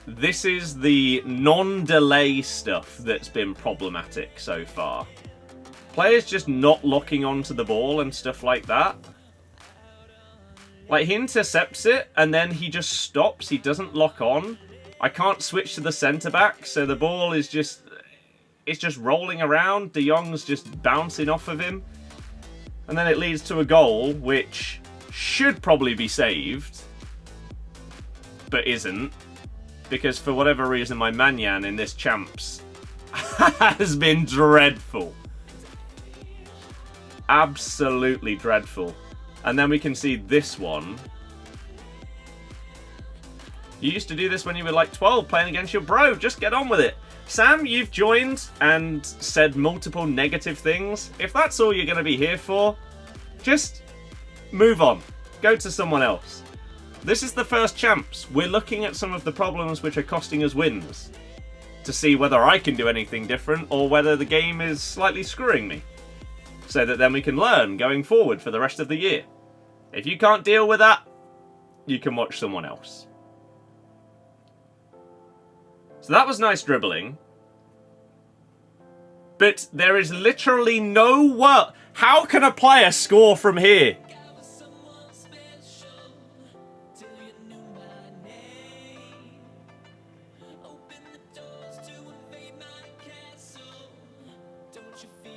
This is the non-delay stuff that's been problematic so far. Players just not locking onto the ball and stuff like that. Like, he intercepts it, and then he just stops. He doesn't lock on. I can't switch to the centre-back, so the ball is just... It's just rolling around. De Jong's just bouncing off of him. And then it leads to a goal, which should probably be saved. But isn't. Because for whatever reason, my Manyan in this Champs has been dreadful. Absolutely dreadful. And then we can see this one. You used to do this when you were like 12 playing against your bro. Just get on with it. Sam, you've joined and said multiple negative things. If that's all you're going to be here for, just move on. Go to someone else. This is the first Champs. We're looking at some of the problems which are costing us wins to see whether I can do anything different or whether the game is slightly screwing me. So that then we can learn going forward for the rest of the year. If you can't deal with that, you can watch someone else. So that was nice dribbling. But there is literally no work. How can a player score from here?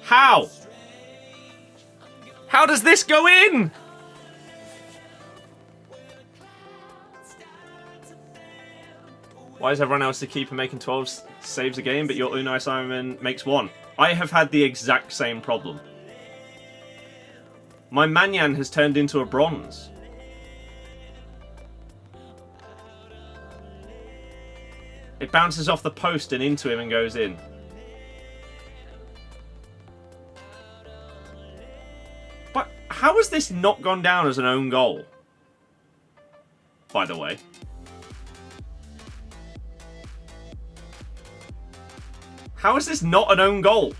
How? How does this go in? Why is everyone else the keeper making 12 saves a game, but your Unai Simon makes 1? I have had the exact same problem. My Manyan has turned into a bronze. It bounces off the post and into him and goes in. But how has this not gone down as an own goal? By the way. How is this not an own goal?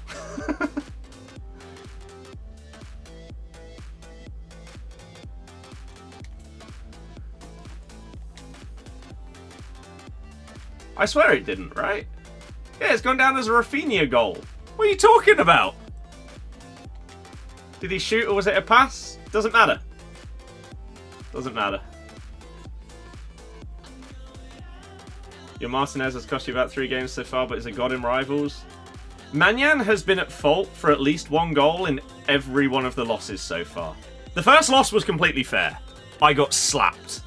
I swear it didn't, right? Yeah, it's gone down as a Rafinha goal. What are you talking about? Did he shoot or was it a pass? Doesn't matter. Doesn't matter. Your Martinez has cost you about 3 games so far, but is a god in rivals. Manyan has been at fault for at least 1 goal in every one of the losses so far. The first loss was completely fair. I got slapped.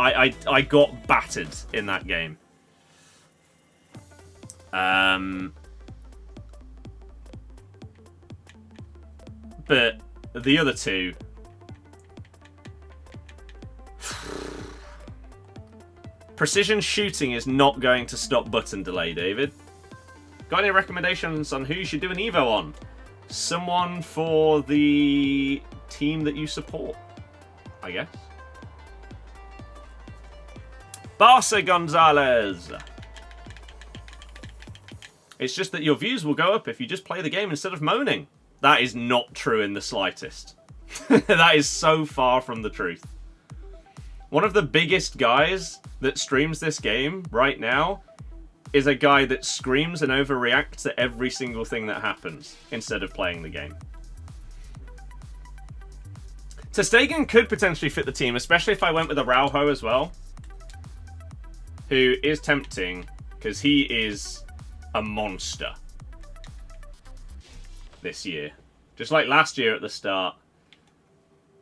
I got battered in that game. But the other 2... Precision shooting is not going to stop button delay, David. Got any recommendations on who you should do an Evo on? Someone for the team that you support, I guess. Barca Gonzalez. It's just that your views will go up if you just play the game instead of moaning. That is not true in the slightest. That is so far from the truth. One of the biggest guys that streams this game right now is a guy that screams and overreacts to every single thing that happens instead of playing the game. Ter Stegen could potentially fit the team, especially if I went with Araujo as well, who is tempting because he is a monster this year. Just like last year at the start,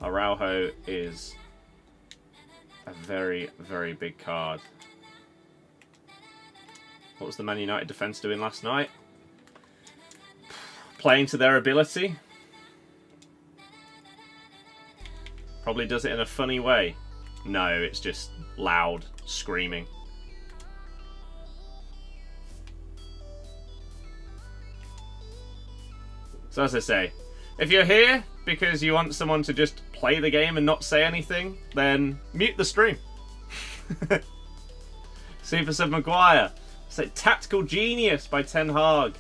Araujo is a very, very big card. What was the Man United defence doing last night? Playing to their ability. Probably does it in a funny way. No, it's just loud screaming. So as I say, if you're here because you want someone to just play the game and not say anything, then mute the stream. Super Sub Maguire. It's like Tactical Genius by Ten Hag.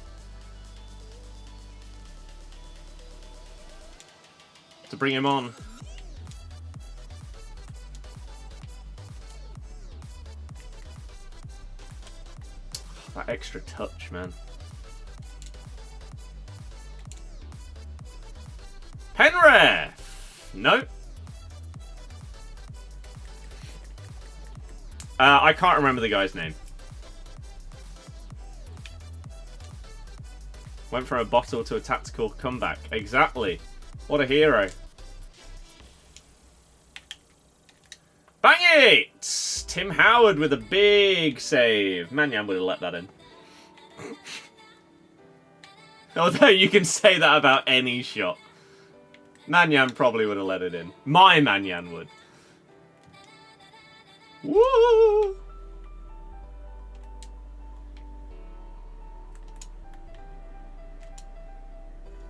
To bring him on. That extra touch, man. Penrith! No. I can't remember the guy's name. Went from a bottle to a tactical comeback. Exactly. What a hero. Bang it! Tim Howard with a big save. Manyan would have let that in. Although you can say that about any shot. Manyan probably would have let it in. My Manyan would. Woo!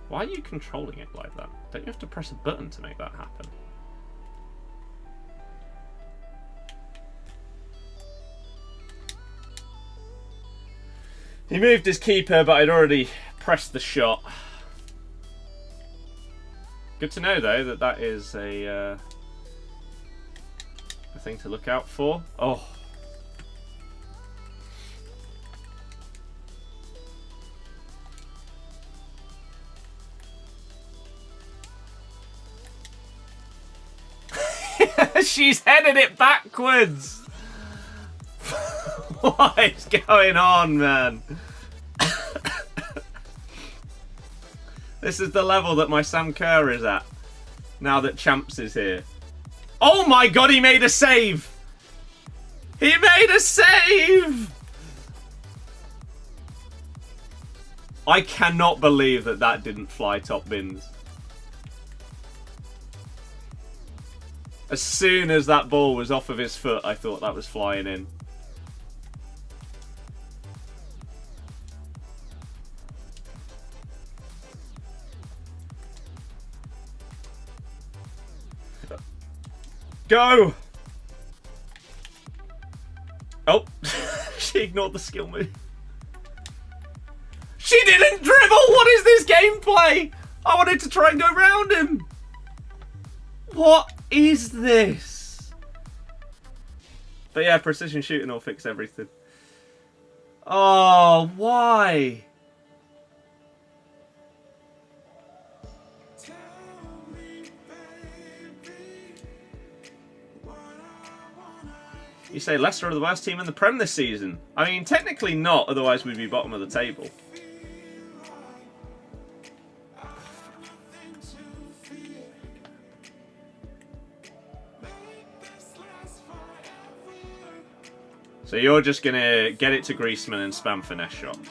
Why are you controlling it like that? Don't you have to press a button to make that happen? He moved his keeper, but I'd already pressed the shot. Good to know, though, that that is a thing to look out for. Oh. She's headed it backwards. What is going on, man? This is the level that my Sam Kerr is at. Now that Champs is here. Oh my god, he made a save! He made a save! I cannot believe that that didn't fly top bins. As soon as that ball was off of his foot, I thought that was flying in. Go! Oh, she ignored the skill move. She didn't dribble! What is this gameplay? I wanted to try and go round him. What is this? But yeah, precision shooting will fix everything. Oh, why? You say Leicester are the worst team in the Prem this season. I mean, technically not, otherwise we'd be bottom of the table. So you're just going to get it to Griezmann and spam finesse shots.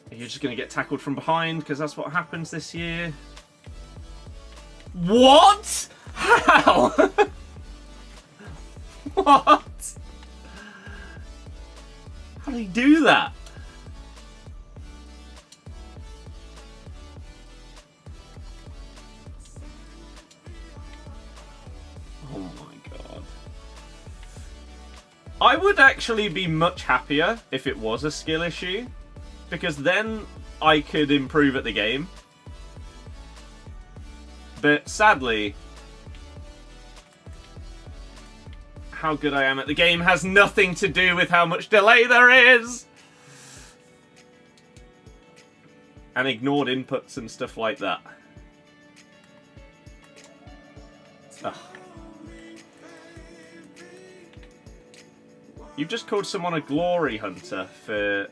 You're just going to get tackled from behind because that's what happens this year. What? How? What? How did he do that? Oh my god. I would actually be much happier if it was a skill issue. Because then I could improve at the game. But sadly, how good I am at the game has nothing to do with how much delay there is. And ignored inputs and stuff like that. Ugh. You've just called someone a glory hunter for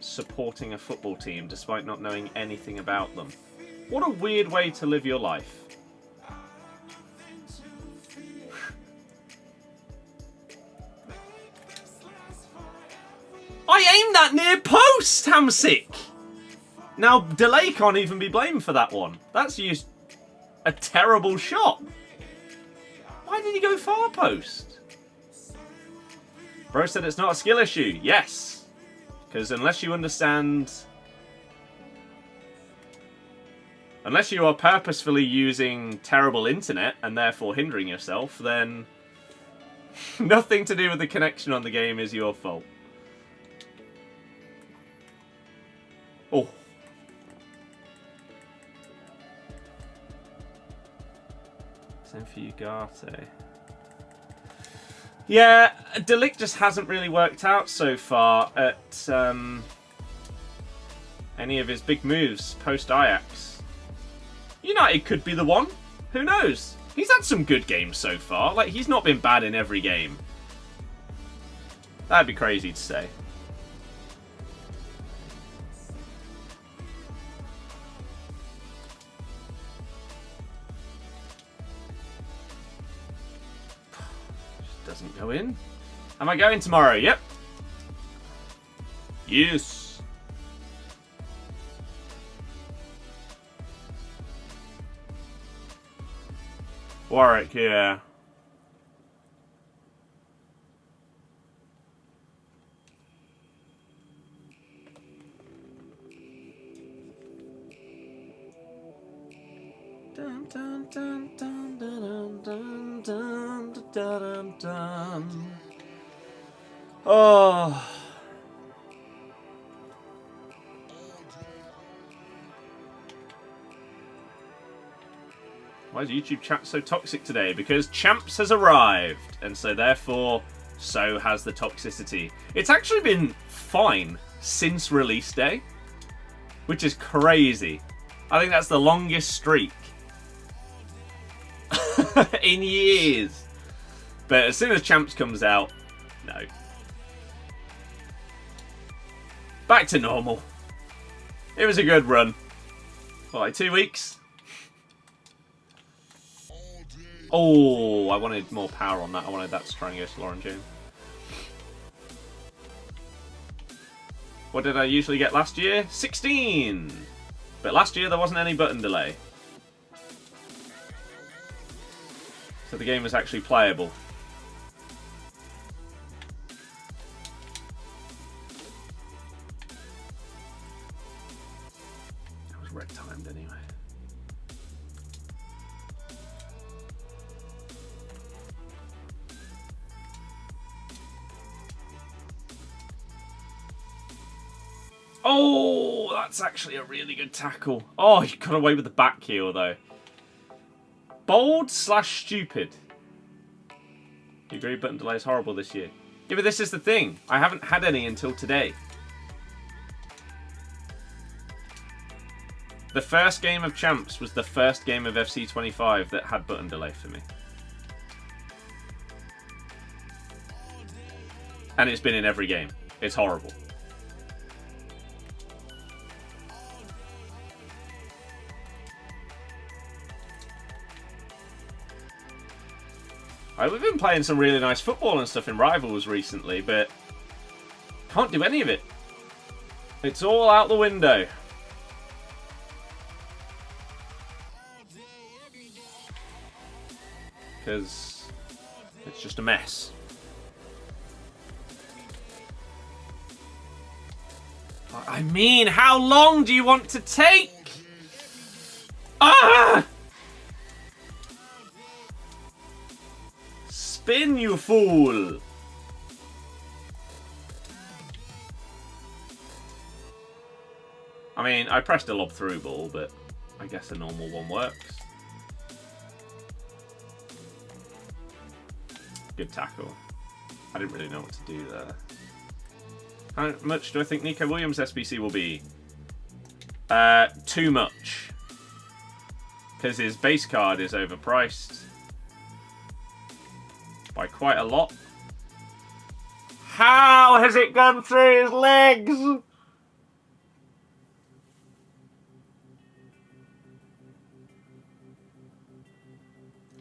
supporting a football team despite not knowing anything about them. What a weird way to live your life. I aimed that near post, Hamsik! Now, delay can't even be blamed for that one. That's just a terrible shot. Why did he go far post? Bro said it's not a skill issue. Yes. Because unless you understand... Unless you are purposefully using terrible internet and therefore hindering yourself, then nothing to do with the connection on the game is your fault. Oh. Same for Ugarte. Yeah, De Ligt just hasn't really worked out so far at any of his big moves post-Ajax. United could be the one. Who knows? He's had some good games so far. Like, he's not been bad in every game. That'd be crazy to say. Doesn't go in. Am I going tomorrow? Yep. Yes. Warwick, yeah. Dun, Dun, dun, dun, dun, dun, dun, dun, dun, dun. Oh. Why is YouTube chat so toxic today? Because Champs has arrived, and so therefore, so has the toxicity. It's actually been fine since release day, which is crazy. I think that's the longest streak in years. But as soon as Champs comes out, no. Back to normal. It was a good run. What, like 2 weeks? Oh, I wanted more power on that. I wanted that to try and go to Lauren James. What did I usually get last year? 16! But last year there wasn't any button delay. So the game was actually playable. That was red timed anyway. Oh, that's actually a really good tackle. Oh, you got away with the back heel, though. Bold / stupid. You agree button delay is horrible this year? Yeah, but this is the thing. I haven't had any until today. The first game of Champs was the first game of FC25 that had button delay for me. And it's been in every game. It's horrible. We've been playing some really nice football and stuff in Rivals recently, but can't do any of it. It's all out the window. Because it's just a mess. I mean, how long do you want to take? Ah! Spin, you fool! I mean, I pressed a lob through ball, but I guess a normal one works. Good tackle. I didn't really know what to do there. How much do I think Nico Williams' SBC will be? Too much. Because his base card is overpriced. By quite a lot. How has it gone through his legs?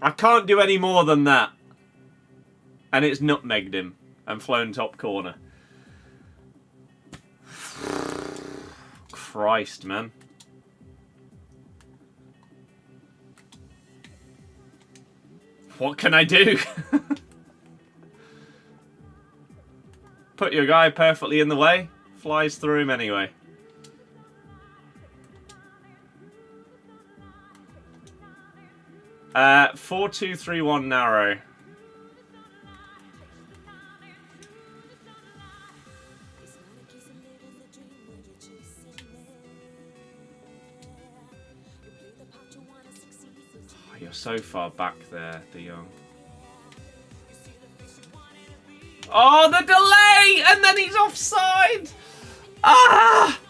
I can't do any more than that. And it's nutmegged him and flown top corner. Christ, man. What can I do? Put your guy perfectly in the way. Flies through him anyway. Uh, 4-2-3-1 narrow. Oh, you're so far back there, De Jong. Oh, the delay! And then he's offside! Ah!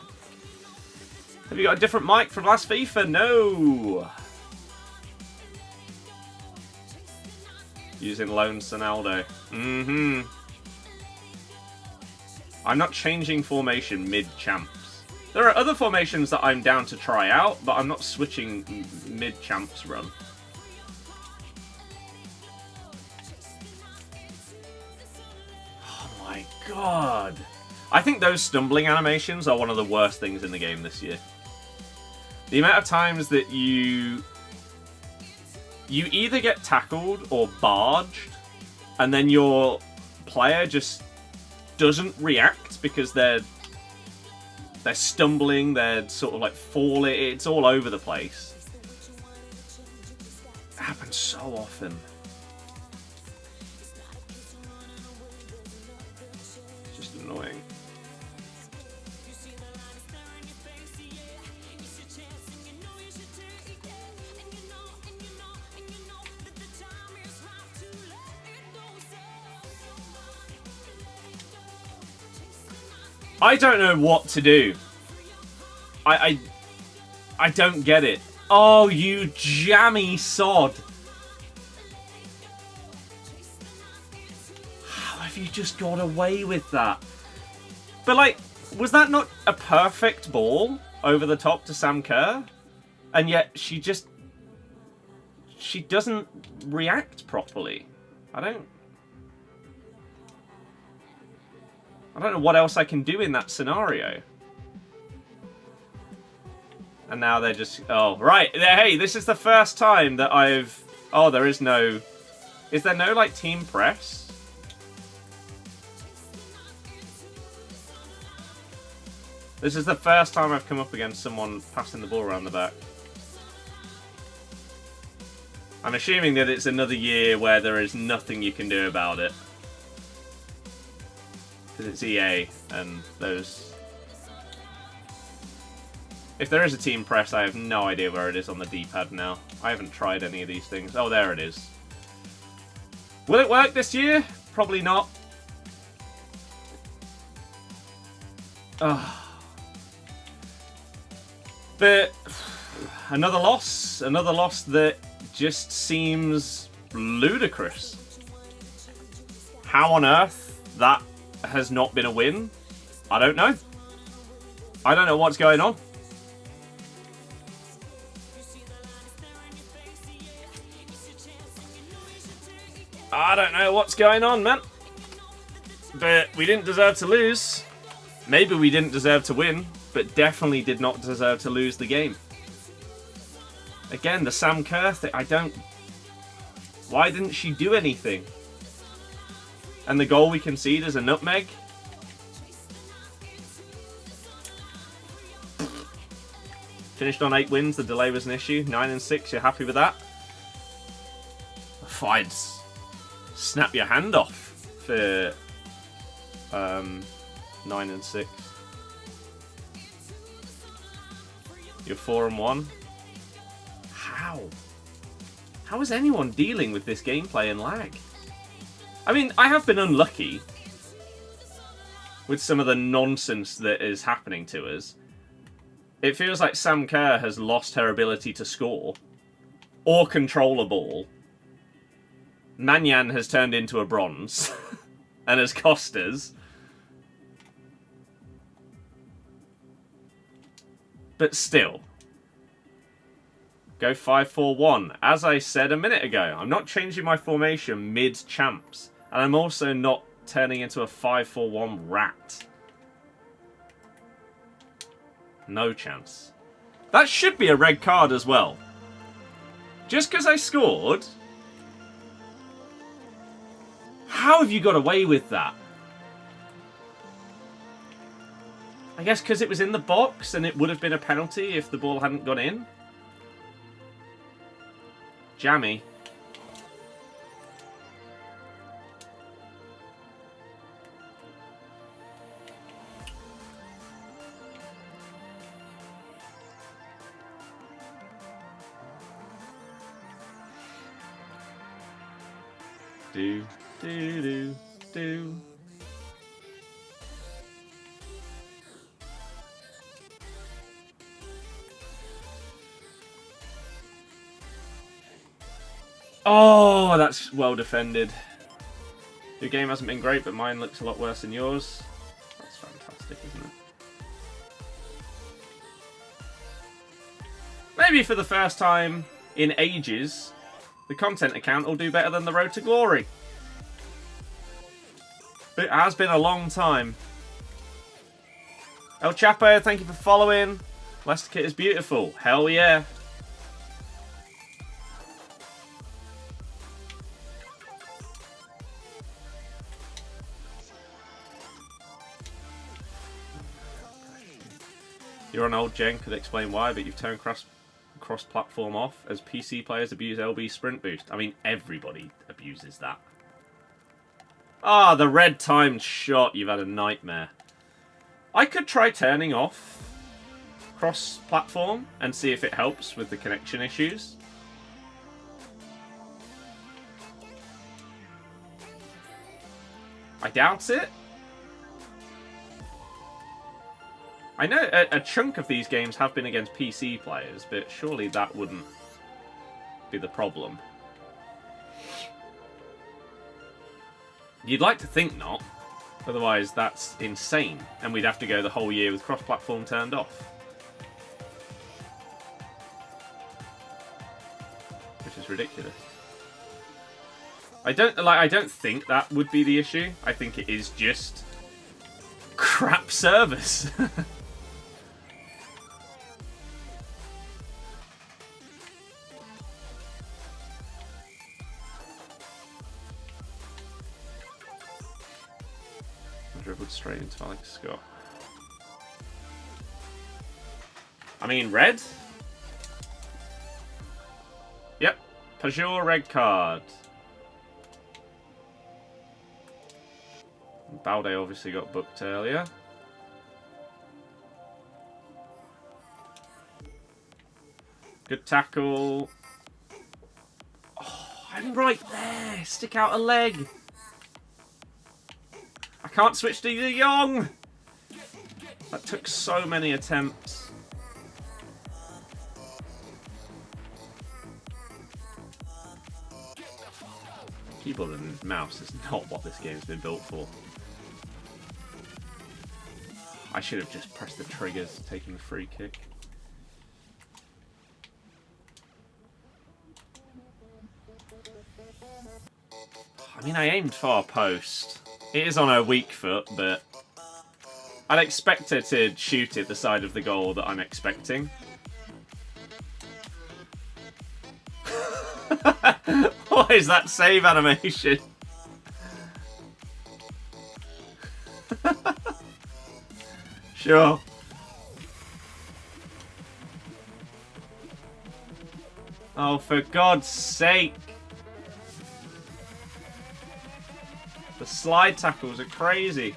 Have you got a different mic from last FIFA? No! Using Lone Sonaldo. Mm-hmm. I'm not changing formation mid-champs. There are other formations that I'm down to try out, but I'm not switching mid-champs run. My God. I think those stumbling animations are one of the worst things in the game this year. The amount of times that you either get tackled or barged, and then your player just doesn't react because they're stumbling, they're sort of like falling, it's all over the place. happens so often. It's just annoying. I don't know what to do. I don't get it. Oh, you jammy sod. How have you just got away with that? But, like, was that not a perfect ball over the top to Sam Kerr? And yet she doesn't react properly. I don't know what else I can do in that scenario. And now they're just... Oh, right. Hey, this is the first time that I've... Oh, there is no... Is there no, like, team press? This is the first time I've come up against someone passing the ball around the back. I'm assuming that it's another year where there is nothing you can do about it. Because it's EA, and those... If there is a team press, I have no idea where it is on the D-pad now. I haven't tried any of these things. Oh, there it is. Will it work this year? Probably not. Oh. But another loss that just seems ludicrous. How on earth that has not been a win? I don't know. I don't know what's going on. I don't know what's going on, man. But we didn't deserve to lose. Maybe we didn't deserve to win, but definitely did not deserve to lose the game. Again, the Sam Kerr thing, I don't... Why didn't she do anything? And the goal we concede is a nutmeg? Finished on 8 wins, the delay was an issue. 9 and 6, you're happy with that? Fine. Snap your hand off for 9 and 6. You're 4 and 1. How? How is anyone dealing with this gameplay and lag? I mean, I have been unlucky with some of the nonsense that is happening to us. It feels like Sam Kerr has lost her ability to score or control a ball. Manyan has turned into a bronze and has cost us. But still. Go 5-4-1. As I said a minute ago, I'm not changing my formation mid-champs. And I'm also not turning into a 5-4-1 rat. No chance. That should be a red card as well. Just because I scored... How have you got away with that? I guess because it was in the box and it would have been a penalty if the ball hadn't gone in. Jammy. Do. Oh, that's well defended. Your game hasn't been great, but mine looks a lot worse than yours. That's fantastic, isn't it? Maybe for the first time in ages, the content account will do better than the Road to Glory. But it has been a long time. El Chapo, thank you for following. Leicester kit is beautiful. Hell yeah. You're on old gen, could explain why, but you've turned cross-platform off as PC players abuse LB sprint boost. I mean, everybody abuses that. Ah, the red timed shot. You've had a nightmare. I could try turning off cross-platform and see if it helps with the connection issues. I doubt it. I know a chunk of these games have been against PC players, but surely that wouldn't be the problem. You'd like to think not. Otherwise, that's insane. And we'd have to go the whole year with cross-platform turned off. Which is ridiculous. I don't think that would be the issue. I think it is just crap service. Dribbled straight into Alex Scott. I mean, red? Yep. Pajor red card. Balde obviously got booked earlier. Good tackle. Oh, I'm right there. Stick out a leg. I can't switch to De Jong. That took so many attempts. Keyboard and mouse is not what this game's been built for. I should have just pressed the triggers, taking the free kick. I mean, I aimed far post. It is on her weak foot, but I'd expect her to shoot it the side of the goal that I'm expecting. What is that save animation? Sure. Oh, for God's sake. The slide tackles are crazy.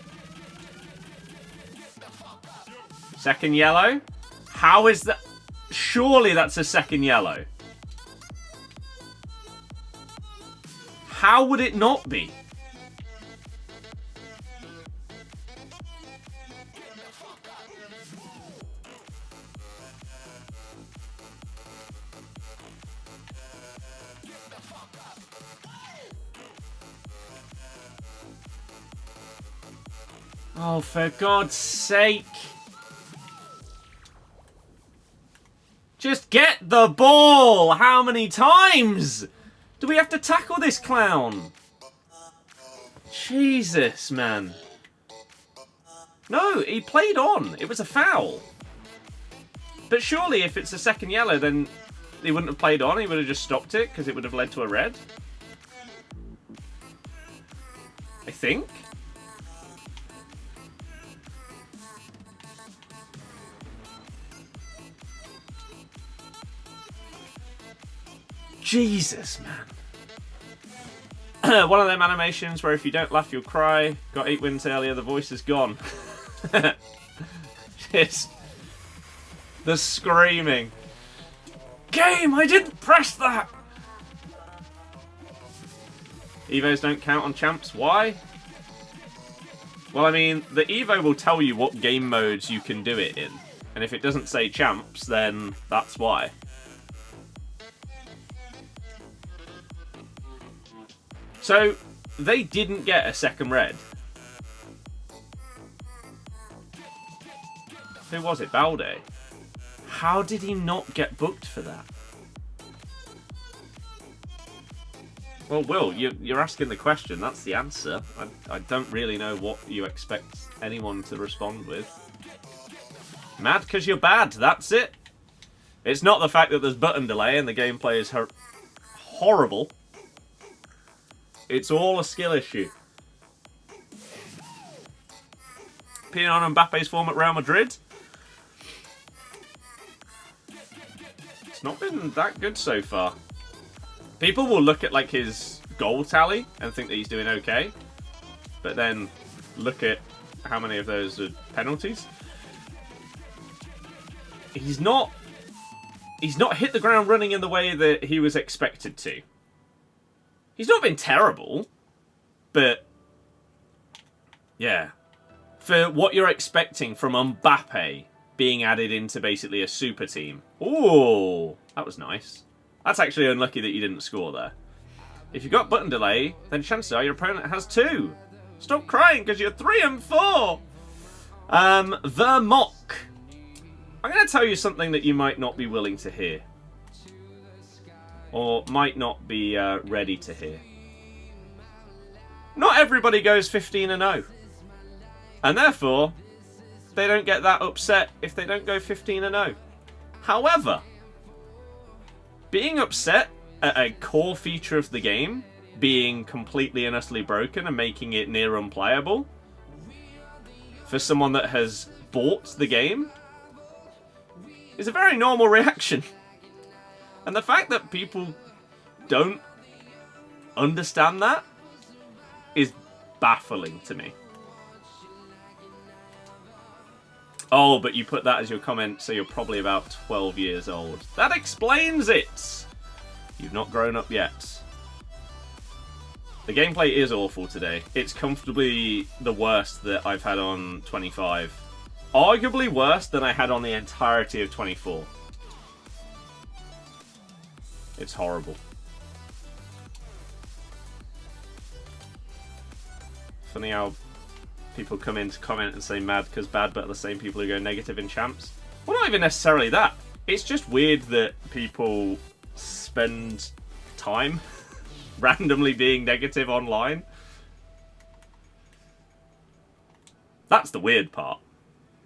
Second yellow? How is that? Surely that's a second yellow. How would it not be? Oh, for God's sake. Just get the ball! How many times do we have to tackle this clown? Jesus, man. No, he played on. It was a foul. But surely if it's a second yellow, then he wouldn't have played on. He would have just stopped it because it would have led to a red. I think. Jesus, man. One of them animations where if you don't laugh, you'll cry. Got 8 wins earlier, the voice is gone. Just the screaming. Game, I didn't press that! Evos don't count on champs. Why? Well, I mean, the Evo will tell you what game modes you can do it in. And if it doesn't say champs, then that's why. So, they didn't get a second red. Who was it? Balde? How did he not get booked for that? Well, Will, you're asking the question. That's the answer. I don't really know what you expect anyone to respond with. Mad because you're bad. That's it. It's not the fact that there's button delay and the gameplay is horrible. It's all a skill issue. Opinion on Mbappe's form at Real Madrid? It's not been that good so far. People will look at like his goal tally and think that he's doing okay, but then look at how many of those are penalties. He's not hit the ground running in the way that he was expected to. He's not been terrible, but yeah, for what you're expecting from Mbappe being added into basically a super team. Ooh, that was nice. That's actually unlucky that you didn't score there. If you've got button delay, then chances are your opponent has 2. Stop crying because you're 3 and 4. The mock. I'm going to tell you something that you might not be willing to hear. Or might not be ready to hear. Not everybody goes 15 and 0. And therefore, they don't get that upset if they don't go 15 and 0. However, being upset at a core feature of the game being completely and utterly broken and making it near unplayable for someone that has bought the game is a very normal reaction. And the fact that people don't understand that is baffling to me. Oh, but you put that as your comment, so you're probably about 12 years old. That explains it! You've not grown up yet. The gameplay is awful today. It's comfortably the worst that I've had on 25. Arguably worse than I had on the entirety of 24. It's horrible. Funny how people come in to comment and say mad because bad, but are the same people who go negative in champs. Well, not even necessarily that. It's just weird that people spend time randomly being negative online. That's the weird part.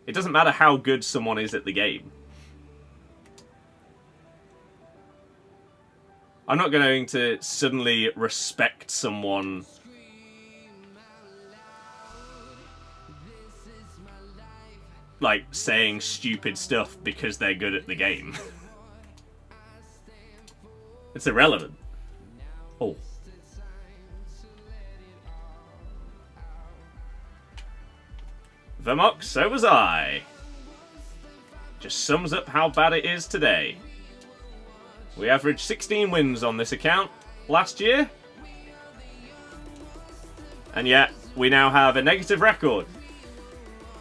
It doesn't matter how good someone is at the game. I'm not going to suddenly respect someone like saying stupid stuff because they're good at the game. It's irrelevant. Oh. Vermox, so was I. Just sums up how bad it is today. We averaged 16 wins on this account last year. And yet, we now have a negative record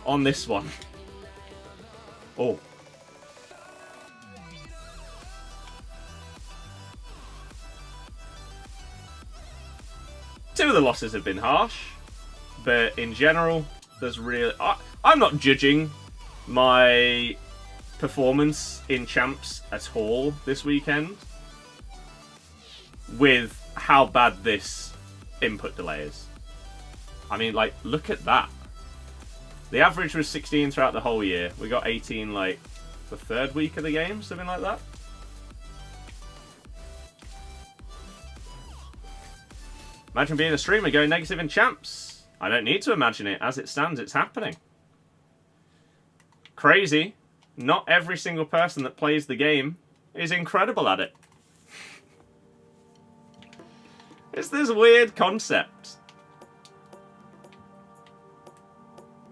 on this one. Oh. Two of the losses have been harsh, but in general, there's really... I'm not judging my performance in champs at all this weekend with how bad this input delay is. I mean, like, look at that. The average was 16 throughout the whole year. We got 18, like, the third week of the game, something like that. Imagine being a streamer going negative in champs. I don't need to imagine it. As it stands, it's happening. Crazy. Not every single person that plays the game is incredible at it. It's this weird concept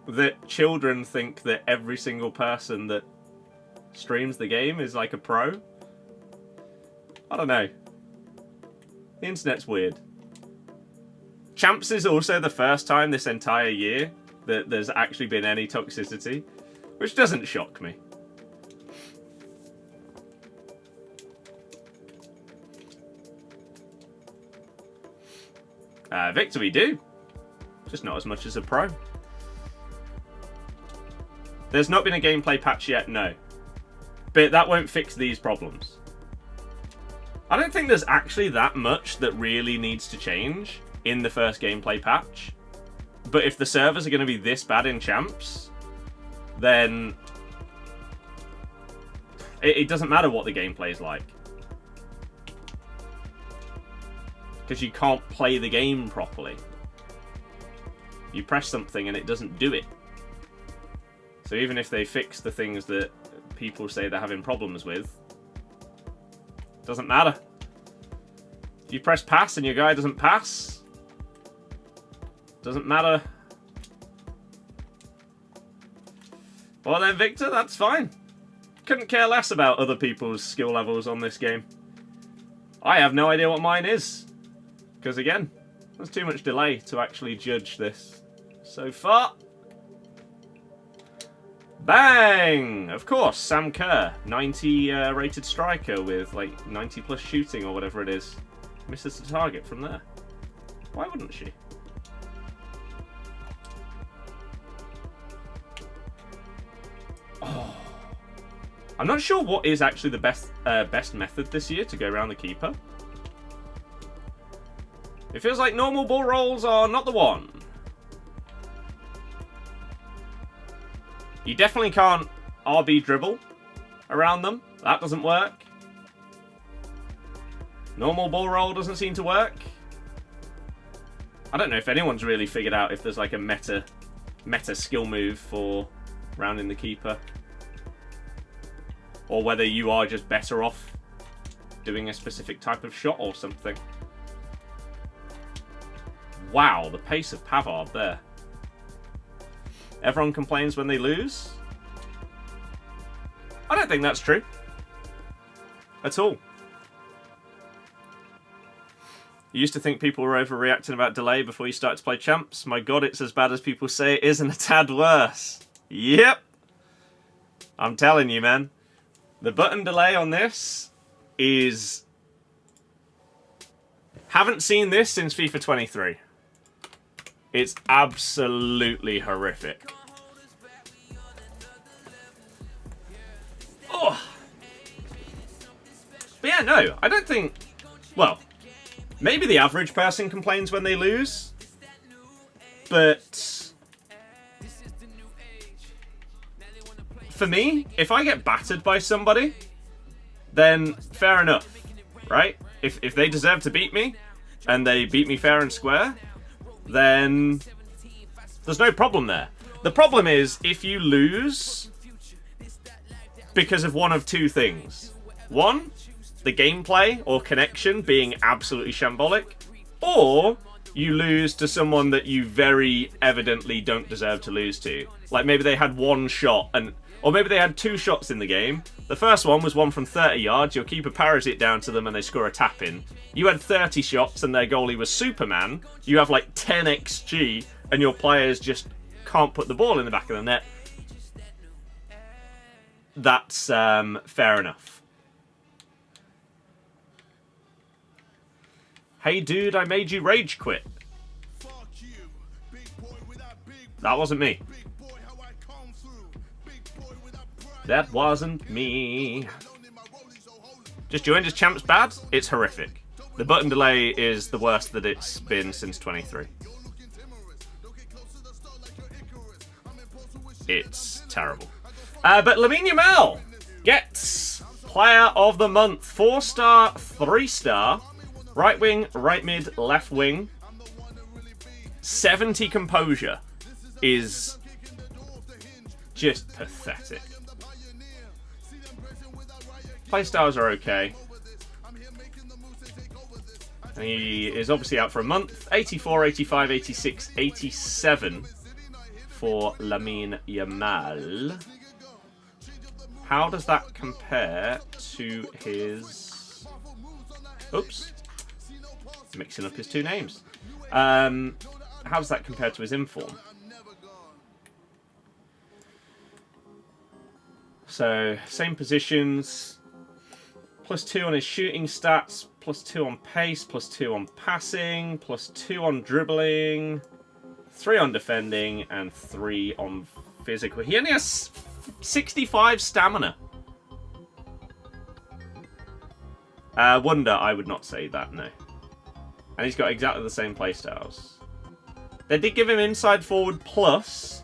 that children think that every single person that streams the game is like a pro. I don't know. The internet's weird. Champs is also the first time this entire year that there's actually been any toxicity, which doesn't shock me. Victor, we do. Just not as much as a pro. There's not been a gameplay patch yet, no. But that won't fix these problems. I don't think there's actually that much that really needs to change in the first gameplay patch. But if the servers are going to be this bad in champs, then it doesn't matter what the gameplay is like. Because you can't play the game properly. You press something and it doesn't do it. So even if they fix the things that people say they're having problems with, Doesn't matter. If you press pass and your guy doesn't pass, doesn't matter. Well then, Victor, that's fine. Couldn't care less about other people's skill levels on this game. I have no idea what mine is. Because again, there's too much delay to actually judge this so far. Bang! Of course, Sam Kerr, 90 rated striker with like 90 plus shooting or whatever it is. Misses the target from there. Why wouldn't she? Oh. I'm not sure what is actually the best method this year to go around the keeper. It feels like normal ball rolls are not the one. You definitely can't RB dribble around them. That doesn't work. Normal ball roll doesn't seem to work. I don't know if anyone's really figured out if there's like a meta skill move for rounding the keeper. Or whether you are just better off doing a specific type of shot or something. Wow, the pace of Pavard there. Everyone complains when they lose. I don't think that's true. At all. You used to think people were overreacting about delay before you started to play Champs. My god, it's as bad as people say it is and a tad worse. Yep. I'm telling you, man. The button delay on this is... Haven't seen this since FIFA 23. It's absolutely horrific. Oh. But yeah, no, I don't think... Well, maybe the average person complains when they lose. But... For me, if I get battered by somebody, then fair enough, right? If they deserve to beat me, and they beat me fair and square, then there's no problem there. The problem is if you lose because of one of two things. One, the gameplay or connection being absolutely shambolic, or you lose to someone that you very evidently don't deserve to lose to. Like maybe they had one shot, or maybe they had two shots in the game. The first one was one from 30 yards, your keeper parries it down to them and they score a tap-in. You had 30 shots and their goalie was Superman. You have like 10 XG and your players just can't put the ball in the back of the net. That's fair enough. Hey dude, I made you rage quit. That wasn't me. That wasn't me. Just joined as Champs bad? It's horrific. The button delay is the worst that it's been since 23. It's terrible. But Lamine Yamal gets Player of the Month. 4-star, 3-star. Right wing, right mid, left wing. 70 composure is just pathetic. Playstyles are okay. And he is obviously out for a month. 84, 85, 86, 87 for Lamine Yamal. How does that compare to his... Oops. Mixing up his two names. How does that compare to his inform? So, same positions. +2 on his shooting stats, +2 on pace, +2 on passing, +2 on dribbling, 3 on defending, and 3 on physical. He only has 65 stamina. Wonder, I would not say that, no. And he's got exactly the same playstyles. They did give him inside forward plus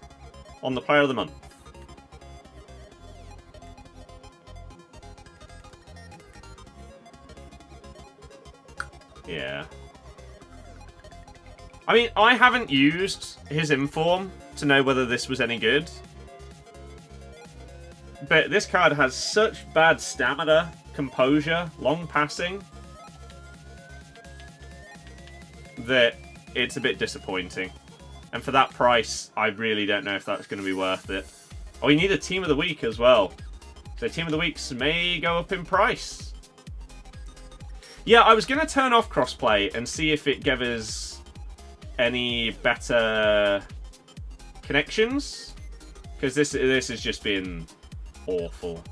on the Player of the Month. Yeah. I mean, I haven't used his inform to know whether this was any good. But this card has such bad stamina composure, long passing, that it's a bit disappointing. And for that price, I really don't know if that's going to be worth it. Oh, you need a Team of the Week as well. So Team of the Weeks may go up in price. Yeah, I was going to turn off crossplay and see if it gave us any better connections. Because this has just been awful.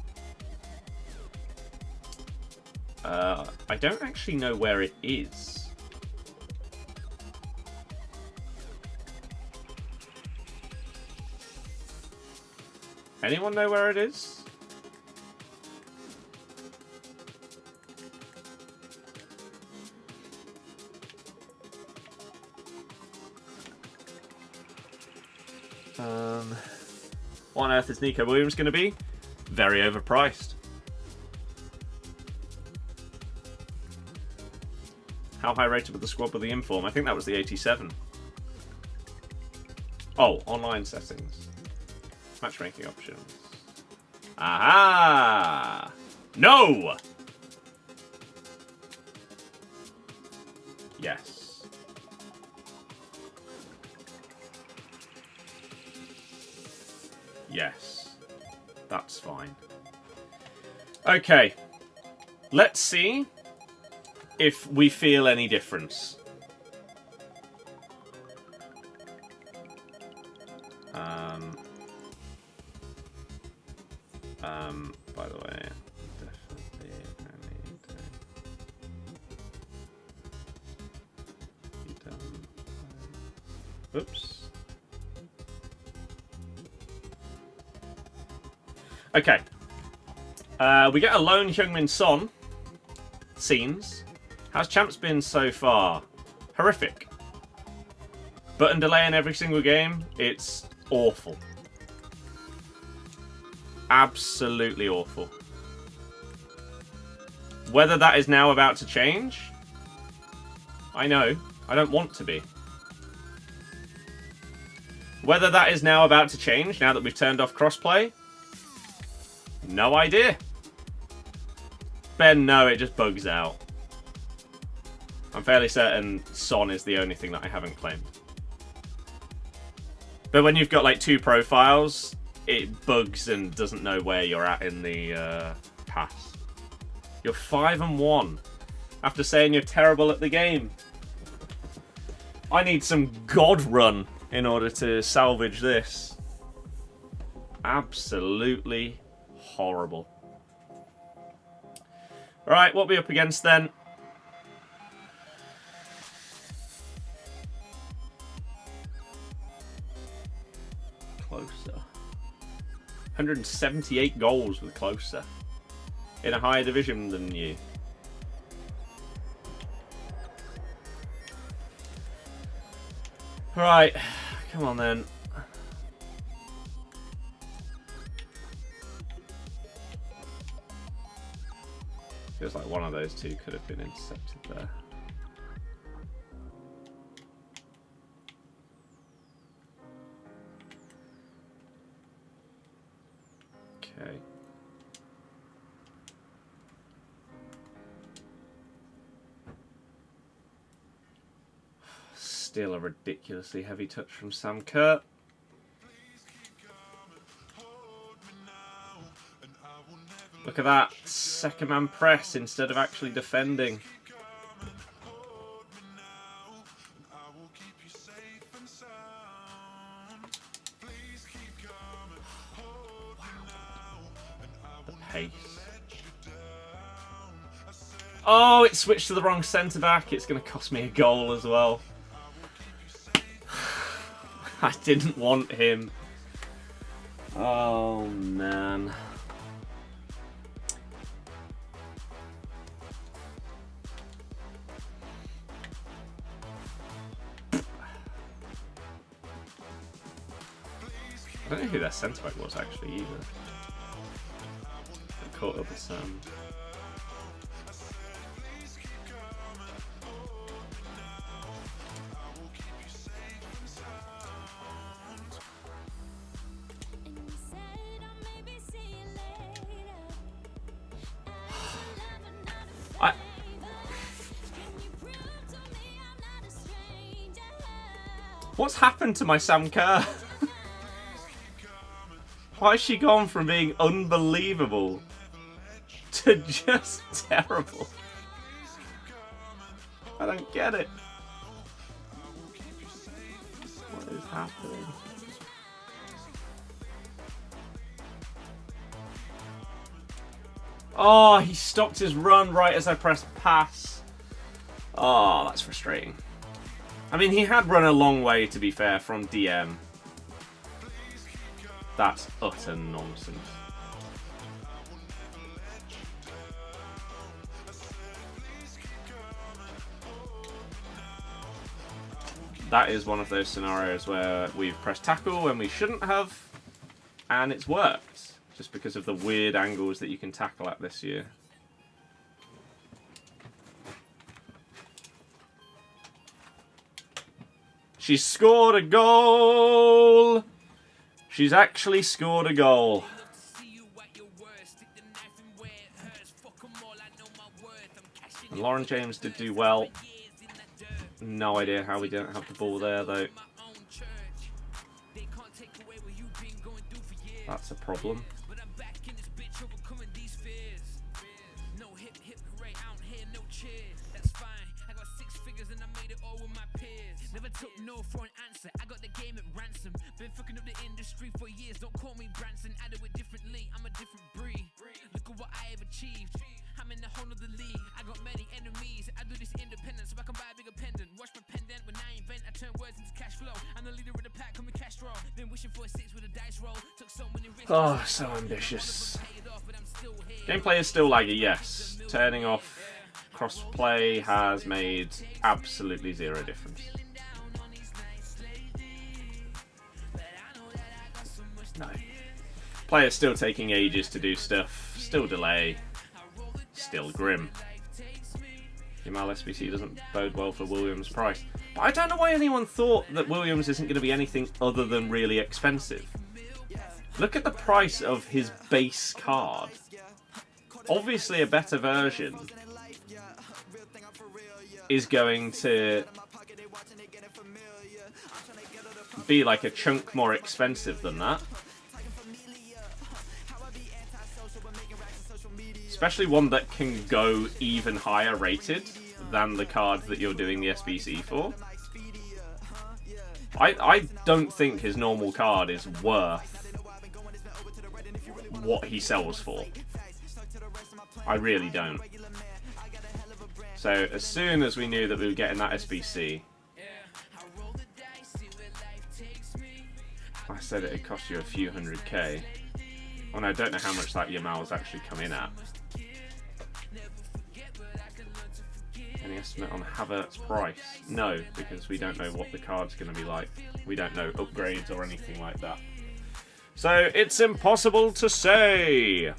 I don't actually know where it is. Anyone know where it is? What on earth is Nico Williams going to be? Very overpriced. How high rated with the squad with the inform? I think that was the 87. Oh, online settings. Matchmaking options. Aha! No! Yes. Yes. That's fine. Okay. Let's see if we feel any difference. By the way, definitely I need to be done. Oops. Okay. We get a lone Heung-min Son. Scenes. How's Champs been so far? Horrific. Button delay in every single game. It's awful. Absolutely awful. Whether that is now about to change? I know. I don't want to be. Whether that is now about to change, now that we've turned off crossplay? No idea. Ben, no, it just bugs out. I'm fairly certain Son is the only thing that I haven't claimed. But when you've got like two profiles, it bugs and doesn't know where you're at in the pass. You're 5-1 after saying you're terrible at the game. I need some God run in order to salvage this. Absolutely horrible. Alright, what are we up against then? Closer. 178 goals with Closer. In a higher division than you. Right, come on then. Feels like one of those two could have been intercepted there. Okay. Still a ridiculously heavy touch from Sam Kerr. Look at that, second man press instead of actually defending. The pace. Oh, it switched to the wrong centre back. It's going to cost me a goal as well. I didn't want him. Oh, man. I don't know who their centre back was actually either. I caught up with Sam. What's happened to my Sam Kerr? Why has she gone from being unbelievable to just terrible? I don't get it. What is happening? Oh, he stopped his run right as I pressed pass. Oh, that's frustrating. I mean, he had run a long way, to be fair, from DM. That's utter nonsense. That is one of those scenarios where we've pressed tackle when we shouldn't have, and it's worked. Just because of the weird angles that you can tackle at this year. She's scored a goal! She's actually scored a goal. And Lauren James did do well. No idea how we don't have the ball there, though. That's a problem. Took no for an answer. I got the game at ransom. Been fucking up the industry for years. Don't call me Branson. I do it differently. I'm a different breed. Look at what I have achieved. I'm in the whole of the league. I got many enemies. I do this independent so I can buy a bigger pendant. Watch my pendant when I invent. I turn words into cash flow. I'm the leader of the pack. Come with Castro. Been wishing for a 6 with a dice roll. Took so many risks. Oh, so ambitious. Gameplay is still laggy, yes. Turning off cross-play has made absolutely zero difference. No. Players still taking ages to do stuff. Still delay. Still grim. Yamal SBC doesn't bode well for Williams' price. But I don't know why anyone thought that Williams isn't going to be anything other than really expensive. Look at the price of his base card. Obviously a better version is going to be like a chunk more expensive than that. Especially one that can go even higher rated than the card that you're doing the SBC for. I don't think his normal card is worth what he sells for. I really don't. So as soon as we knew that we were getting that SBC, I said it'd cost you a few $100K. Well, I don't know how much that Yamal's actually come in at. Any estimate on Havertz's price? No, because we don't know what the card's going to be like. We don't know upgrades or anything like that. So it's impossible to say.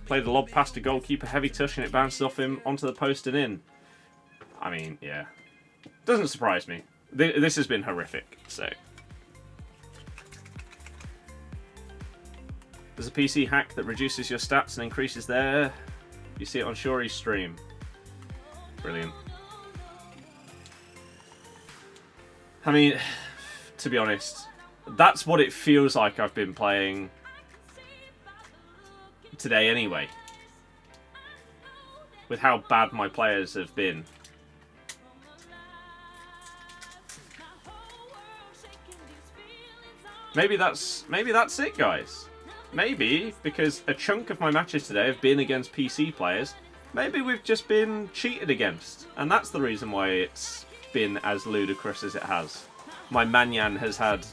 Played a lob past a goalkeeper, heavy touch, and it bounces off him onto the post and in. I mean, yeah. Doesn't surprise me. This has been horrific, so. There's a PC hack that reduces your stats and increases there. You see it on Shuri's stream. Brilliant. I mean, to be honest, that's what it feels like I've been playing today anyway. With how bad my players have been. Maybe that's it, guys. Maybe, because a chunk of my matches today have been against PC players, maybe we've just been cheated against. And that's the reason why it's been as ludicrous as it has. My Mannion has had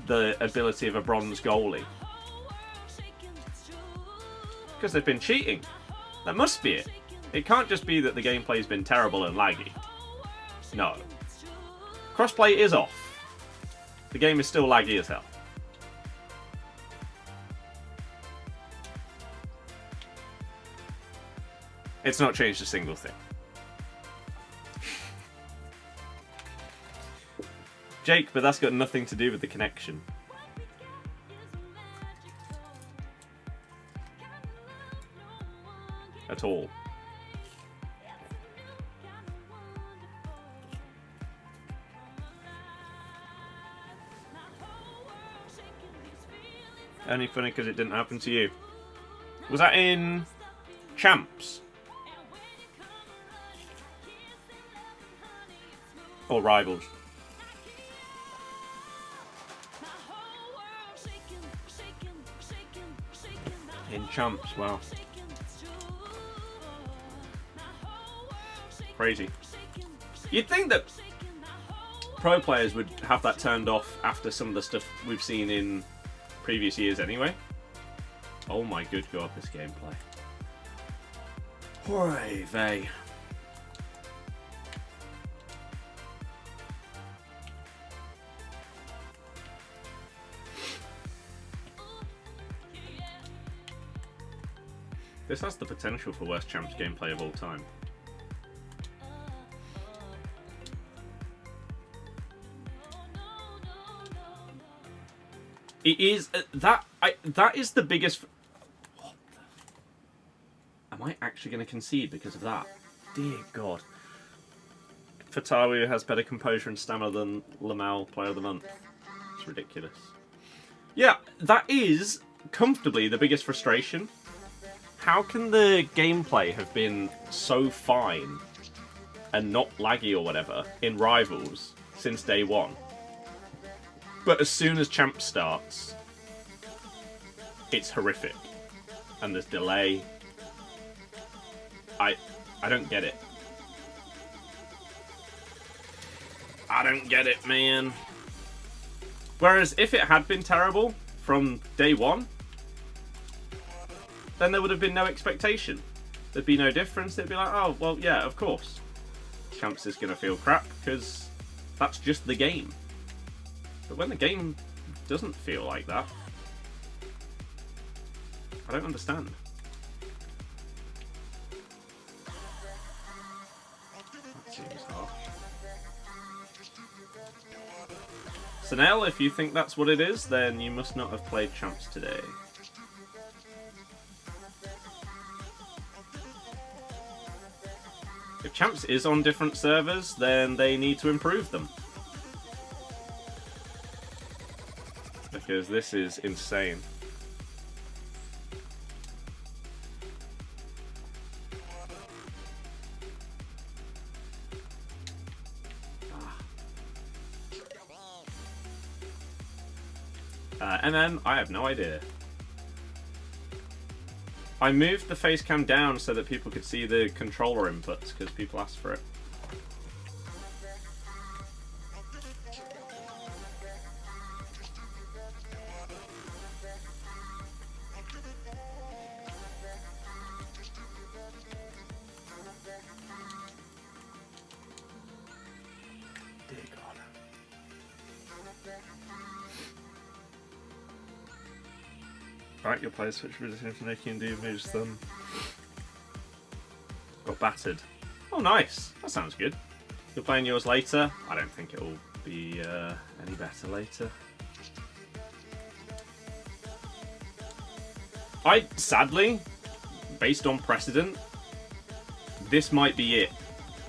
the ability of a bronze goalie. Because they've been cheating. That must be it. It can't just be that the gameplay's been terrible and laggy. No. Crossplay is off. The game is still laggy as hell. It's not changed a single thing. Jake, but that's got nothing to do with the connection. At all. Only funny because it didn't happen to you. Was that in Champs? Or Rivals? In Champs, wow. Crazy. You'd think that pro players would have that turned off after some of the stuff we've seen in previous years anyway. Oh my good god, this gameplay. Hooray, vey. This has the potential for worst Champs gameplay of all time. It is that is the biggest. What the... Am I actually going to concede because of that? Dear God. Fatawu has better composure and stamina than Lamel Player of the Month. It's ridiculous. Yeah, that is comfortably the biggest frustration. How can the gameplay have been so fine and not laggy or whatever in Rivals since day one? But as soon as Champs starts, it's horrific. And there's delay. I don't get it. I don't get it, man. Whereas if it had been terrible from day one, then there would have been no expectation. There'd be no difference. They'd be like, oh, well, yeah, of course. Champs is going to feel crap because that's just the game. But when the game doesn't feel like that, I don't understand. That seems harsh. So Nell, if you think that's what it is, then you must not have played Champs today. If Champs is on different servers, then they need to improve them. Because this is insane. MM, I have no idea. I moved the face cam down so that people could see the controller inputs because people asked for it. Dear God. Right, your players switch position to making do moves them. Got battered. Oh, nice. That sounds good. You're playing yours later. I don't think it will be any better later. Sadly, based on precedent, this might be it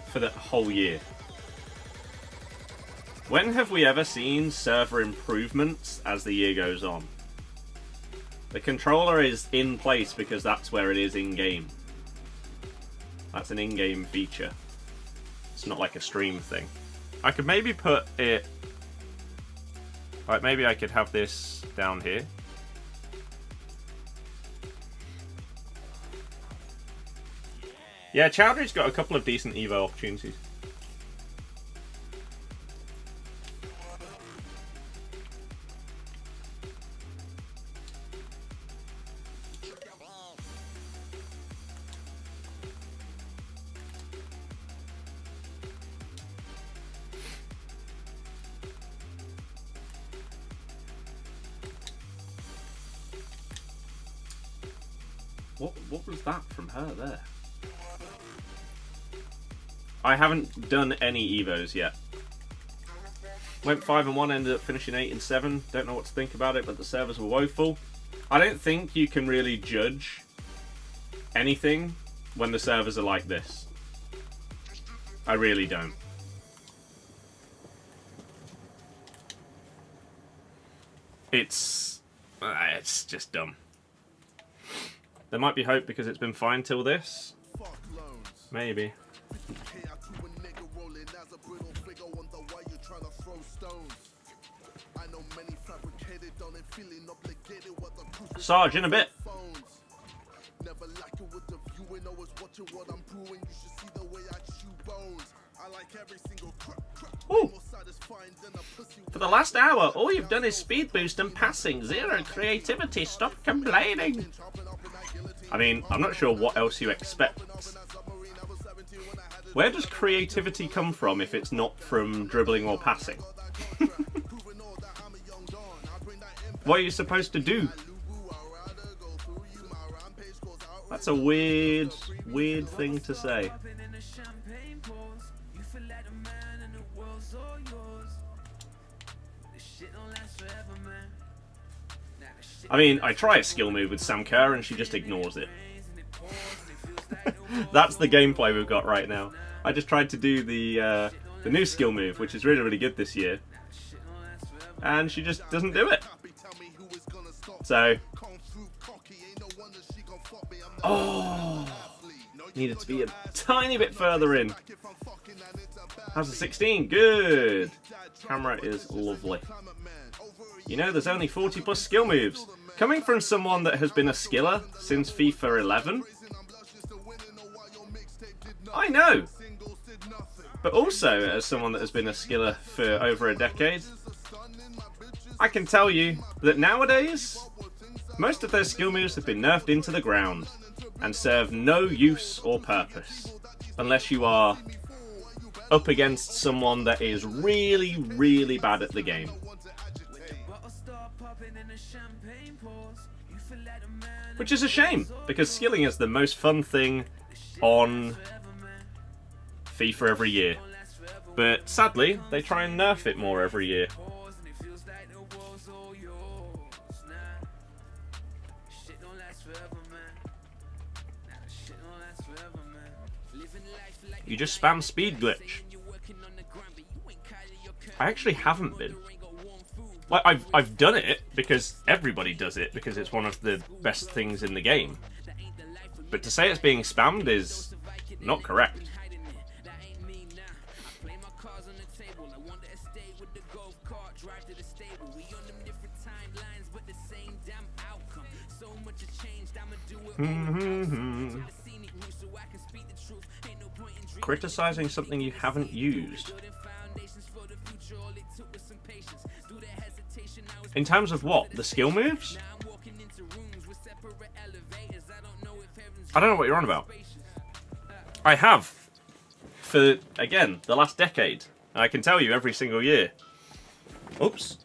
for the whole year. When have we ever seen server improvements as the year goes on? The controller is in place because that's where it is in-game. That's an in-game feature. It's not like a stream thing. I could maybe put it... Like, maybe I could have this down here. Yeah, Chowdhury's got a couple of decent Evo opportunities. What was that from her there? I haven't done any Evos yet. Went 5-1, ended up finishing 8-7. Don't know what to think about it, but the servers were woeful. I don't think you can really judge anything when the servers are like this. I really don't. It's just dumb. There might be hope because it's been fine till this. Maybe. Sarge, in a bit. Ooh. For the last hour, all you've done is speed boost and passing. Zero creativity. Stop complaining. I mean, I'm not sure what else you expect. Where does creativity come from if it's not from dribbling or passing? What are you supposed to do? That's a weird thing to say. I mean, I try a skill move with Sam Kerr and she just ignores it. That's the gameplay we've got right now. I just tried to do the new skill move, which is really, really good this year. And she just doesn't do it. So... Oh! Needed to be a tiny bit further in. How's the 16? Good! Camera is lovely. You know, there's only 40 plus skill moves. Coming from someone that has been a skiller since FIFA 11, I know. But also, as someone that has been a skiller for over a decade, I can tell you that nowadays, most of those skill moves have been nerfed into the ground and serve no use or purpose, unless you are up against someone that is really, really bad at the game. Which is a shame, because skilling is the most fun thing on FIFA every year. But sadly, they try and nerf it more every year. You just spam speed glitch. I actually haven't been. Like, I've done it because everybody does it because it's one of the best things in the game. But to say it's being spammed is not correct. Criticizing something you haven't used. In terms of what? The skill moves? I don't know what you're on about. I have. For, again, the last decade. And I can tell you every single year. Oops.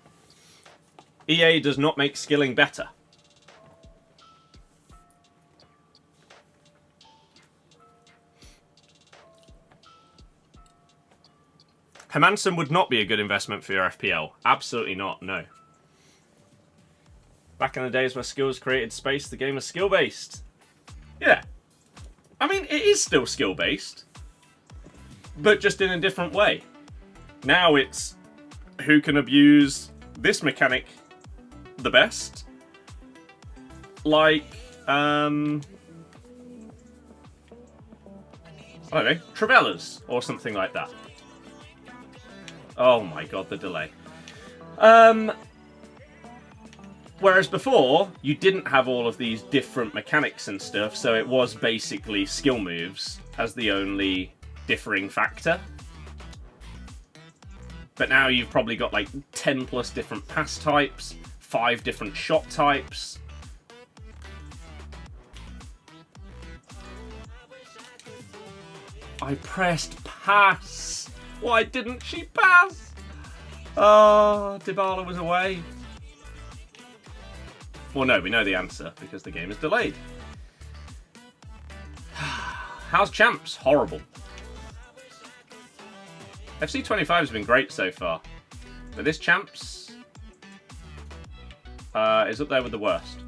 EA does not make skilling better. Hermansen would not be a good investment for your FPL. Absolutely not, no. Back in the days where skills created space, the game was skill-based. Yeah. I mean, it is still skill-based, but just in a different way. Now it's who can abuse this mechanic the best. Like, I don't know, Trailblazer or something like that. Oh my god, the delay. Whereas before, you didn't have all of these different mechanics and stuff, so it was basically skill moves as the only differing factor. But now you've probably got like 10 plus different pass types, 5 different shot types. I pressed pass. Why didn't she pass? Oh, Dybala was away. Well, no, we know the answer because the game is delayed. How's Champs? Horrible. FC25 has been great so far. But this Champs is up there with the worst.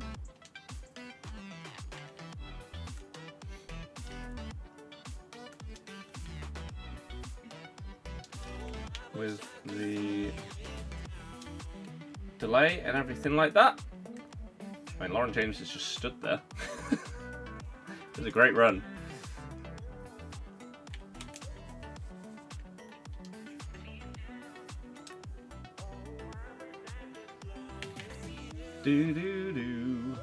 With the delay and everything like that. I mean, Lauren James has just stood there. It was a great run. Do do do.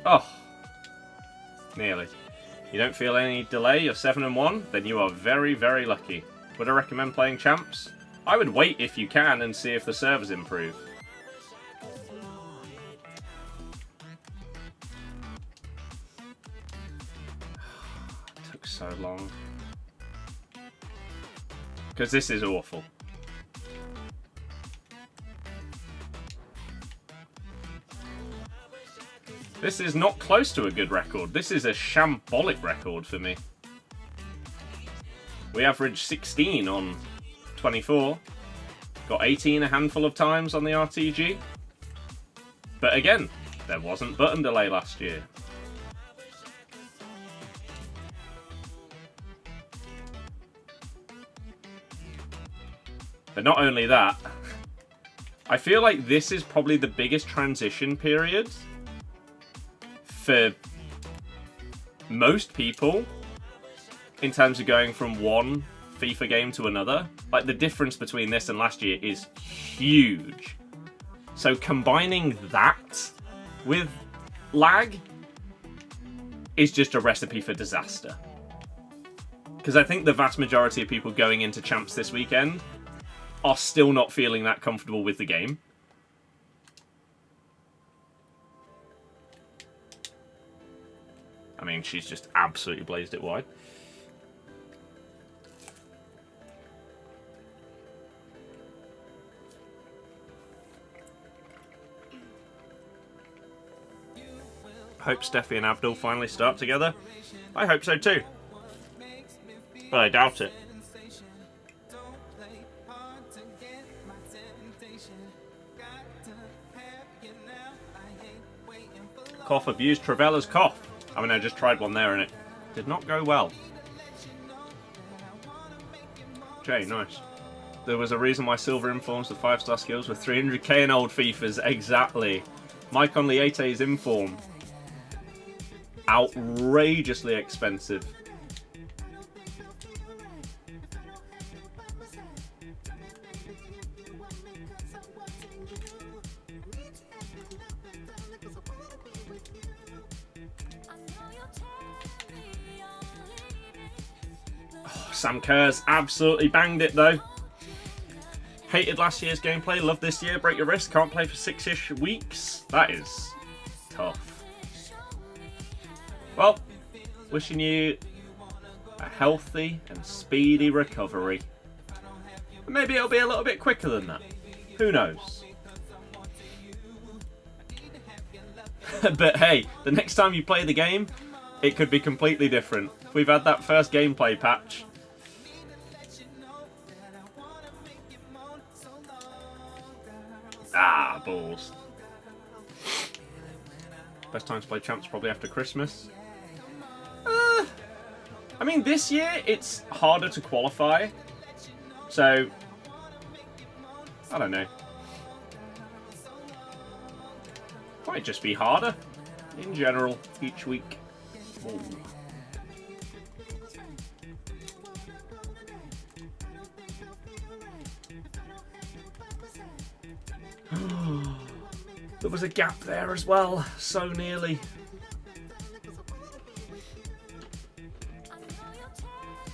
Oh, nearly. You don't feel any delay. You're 7-1. Then you are very, very lucky. Would I recommend playing Champs? I would wait if you can and see if the servers improve. It took so long. Because this is awful. This is not close to a good record. This is a shambolic record for me. We averaged 16 on 24. Got 18 a handful of times on the RTG. But again, there wasn't button delay last year. But not only that, I feel like this is probably the biggest transition period for most people in terms of going from one FIFA game to another. Like, the difference between this and last year is huge. So combining that with lag is just a recipe for disaster. Because I think the vast majority of people going into Champs this weekend are still not feeling that comfortable with the game. I mean, she's just absolutely blazed it wide. Hope Steffi and Abdul finally start together. I hope so too. But I doubt it. Cough abused Travella's cough. I mean, I just tried one there and it did not go well. Okay, nice. There was a reason why Silver informs the 5-star skills with 300k in old FIFAs. Exactly. Mike on Liete's inform. Outrageously expensive. Sam Kerr's absolutely banged it though. Hated last year's gameplay, love this year, break your wrist, can't play for 6-ish weeks. That is tough. Well, wishing you a healthy and speedy recovery. Maybe it'll be a little bit quicker than that. Who knows? But hey, the next time you play the game, it could be completely different. We've had that first gameplay patch. Ah, balls. Best time to play Champs probably after Christmas. I mean, this year it's harder to qualify. So, I don't know. Might just be harder in general each week. Ooh. There was a gap there as well, so nearly.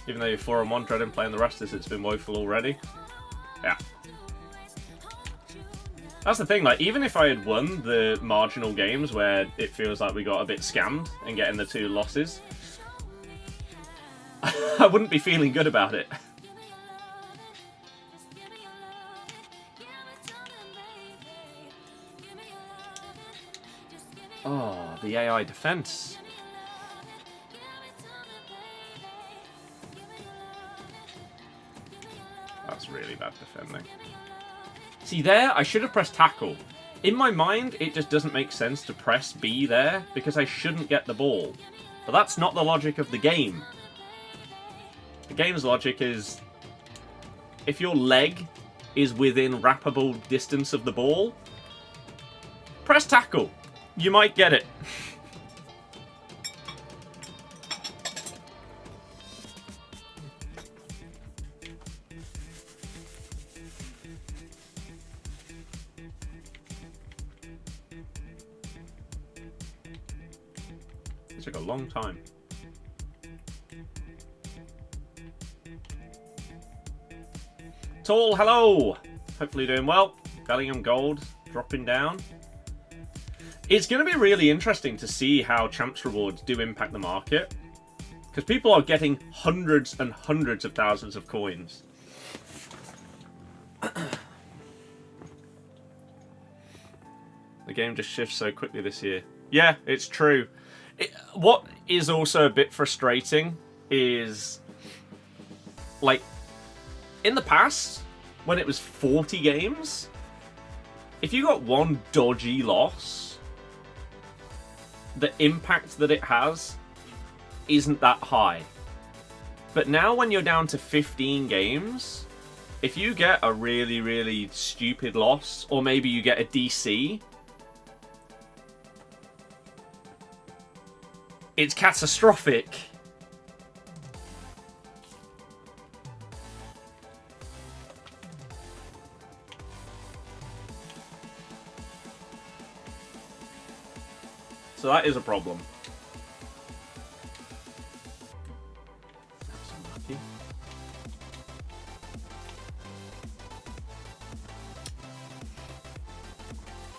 Even though you're 4-1, dreading playing the rest as it's been woeful already. Yeah. That's the thing, like, even if I had won the marginal games where it feels like we got a bit scammed and getting the 2 losses, I wouldn't be feeling good about it. Oh, the AI defense. That's really bad defending. See there, I should have pressed tackle. In my mind, it just doesn't make sense to press B there because I shouldn't get the ball. But that's not the logic of the game. The game's logic is if your leg is within wrappable distance of the ball, Press tackle. You might get it. It took a long time. Tall, hello! Hopefully doing well. Bellingham gold dropping down. It's going to be really interesting to see how Champs rewards do impact the market. Because people are getting hundreds and hundreds of thousands of coins. The game just shifts so quickly this year. Yeah, it's true. What is also a bit frustrating is, like, in the past, when it was 40 games, if you got one dodgy loss, the impact that it has isn't that high. But now when you're down to 15 games, if you get a really, really stupid loss, or maybe you get a DC, it's catastrophic. So that is a problem.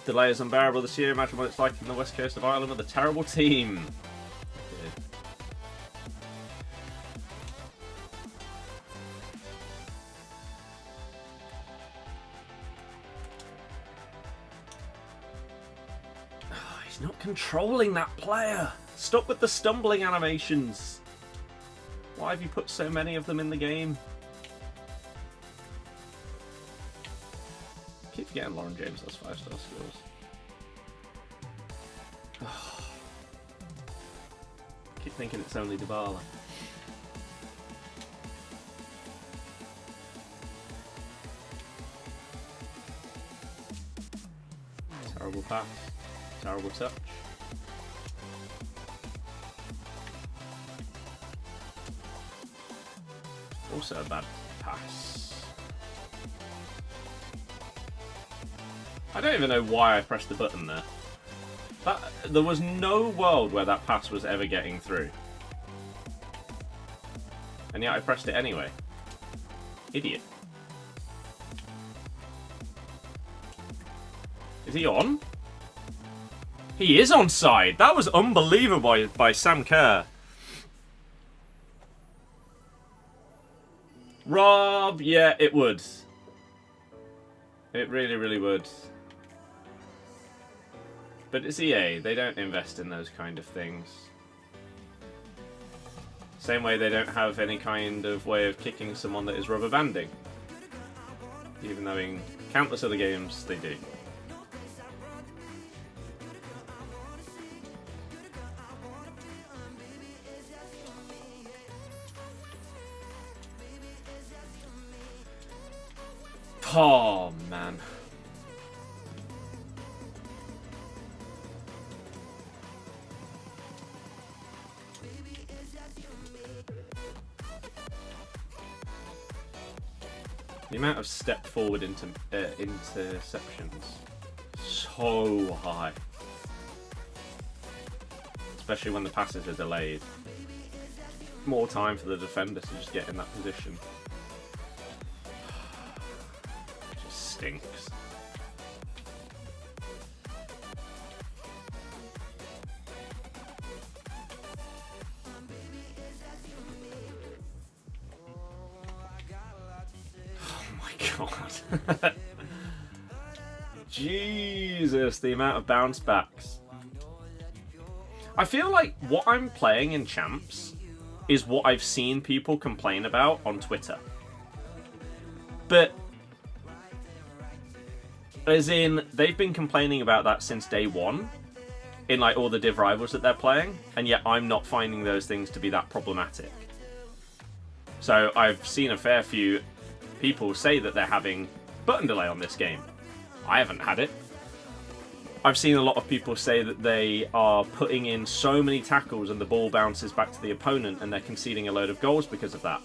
Delay is unbearable this year. Imagine what it's like in the west coast of Ireland with a terrible team. He's not controlling that player. Stop with the stumbling animations. Why have you put so many of them in the game? Keep forgetting Lauren James has 5-star skills. Keep thinking it's only Dybala. Terrible pass. Terrible touch. Also a bad pass. I don't even know why I pressed the button there. There was no world where that pass was ever getting through. And yet I pressed it anyway. Idiot. Is he on? He is onside. That was unbelievable by Sam Kerr. Rob, yeah, it would. It really, really would. But it's EA. They don't invest in those kind of things. Same way they don't have any kind of way of kicking someone that is rubber banding. Even though in countless other games they do. Oh, man. The amount of step forward into interceptions, so high. Especially when the passes are delayed. More time for the defender to just get in that position. Stinks. Oh my god. Jesus, the amount of bounce backs. I feel like what I'm playing in Champs is what I've seen people complain about on Twitter. But as in, they've been complaining about that since day one, in like all the div rivals that they're playing, and yet I'm not finding those things to be that problematic. So I've seen a fair few people say that they're having button delay on this game. I haven't had it. I've seen a lot of people say that they are putting in so many tackles and the ball bounces back to the opponent and they're conceding a load of goals because of that.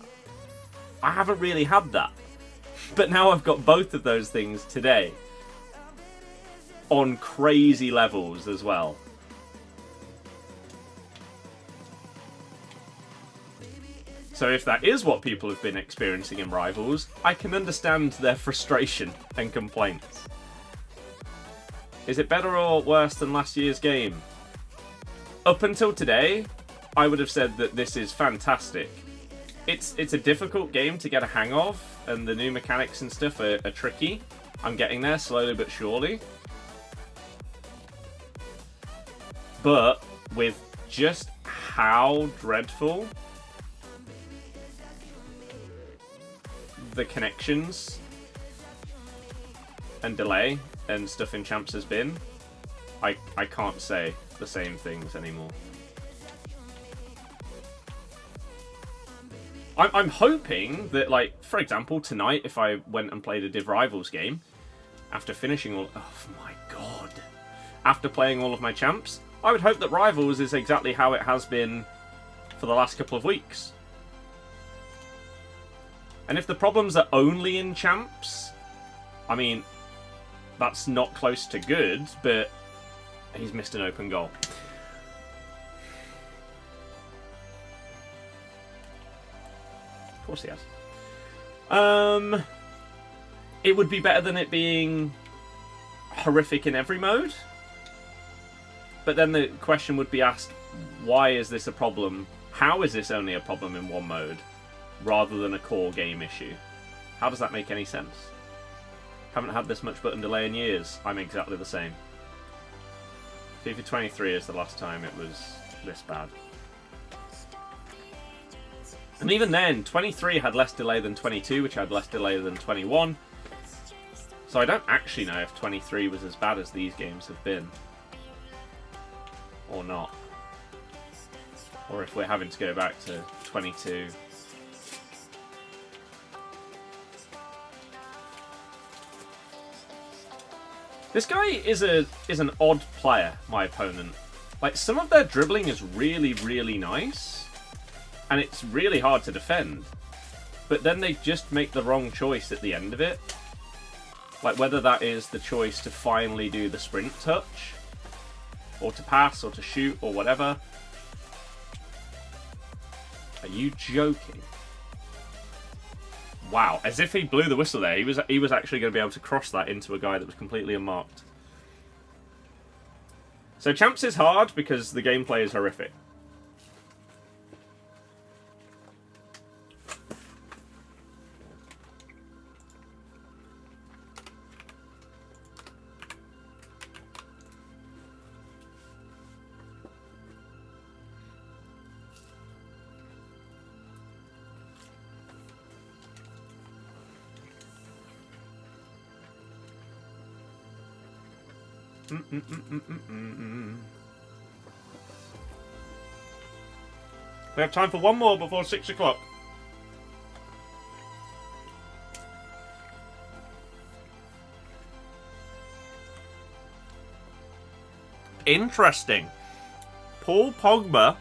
I haven't really had that. But now I've got both of those things today. On crazy levels as well. So if that is what people have been experiencing in Rivals, I can understand their frustration and complaints. Is it better or worse than last year's game? Up until today, I would have said that this is fantastic. It's a difficult game to get a hang of, and the new mechanics and stuff are tricky. I'm getting there slowly but surely. But with just how dreadful the connections and delay and stuff in Champs has been, I can't say the same things anymore. I'm hoping that, like, for example, tonight, if I went and played a Div Rivals game, after finishing all... Oh, my God. After playing all of my Champs, I would hope that Rivals is exactly how it has been for the last couple of weeks. And if the problems are only in Champs, I mean, that's not close to good, but he's missed an open goal. Of course he has. It would be better than it being horrific in every mode. But then the question would be asked, why is this a problem? How is this only a problem in one mode, rather than a core game issue? How does that make any sense? Haven't had this much button delay in years. I'm exactly the same. FIFA 23 is the last time it was this bad. And even then, 23 had less delay than 22, which had less delay than 21. So I don't actually know if 23 was as bad as these games have been. Or not. Or if we're having to go back to 22. This guy is an odd player, my opponent. Like, some of their dribbling is really, really nice. And it's really hard to defend. But then they just make the wrong choice at the end of it. Like, whether that is the choice to finally do the sprint touch, or to pass, or to shoot, or whatever. Are you joking? Wow, as if he blew the whistle there. He was actually going to be able to cross that into a guy that was completely unmarked. So Champs is hard because the gameplay is horrific. We have time for one more before 6 o'clock. Interesting. Paul Pogba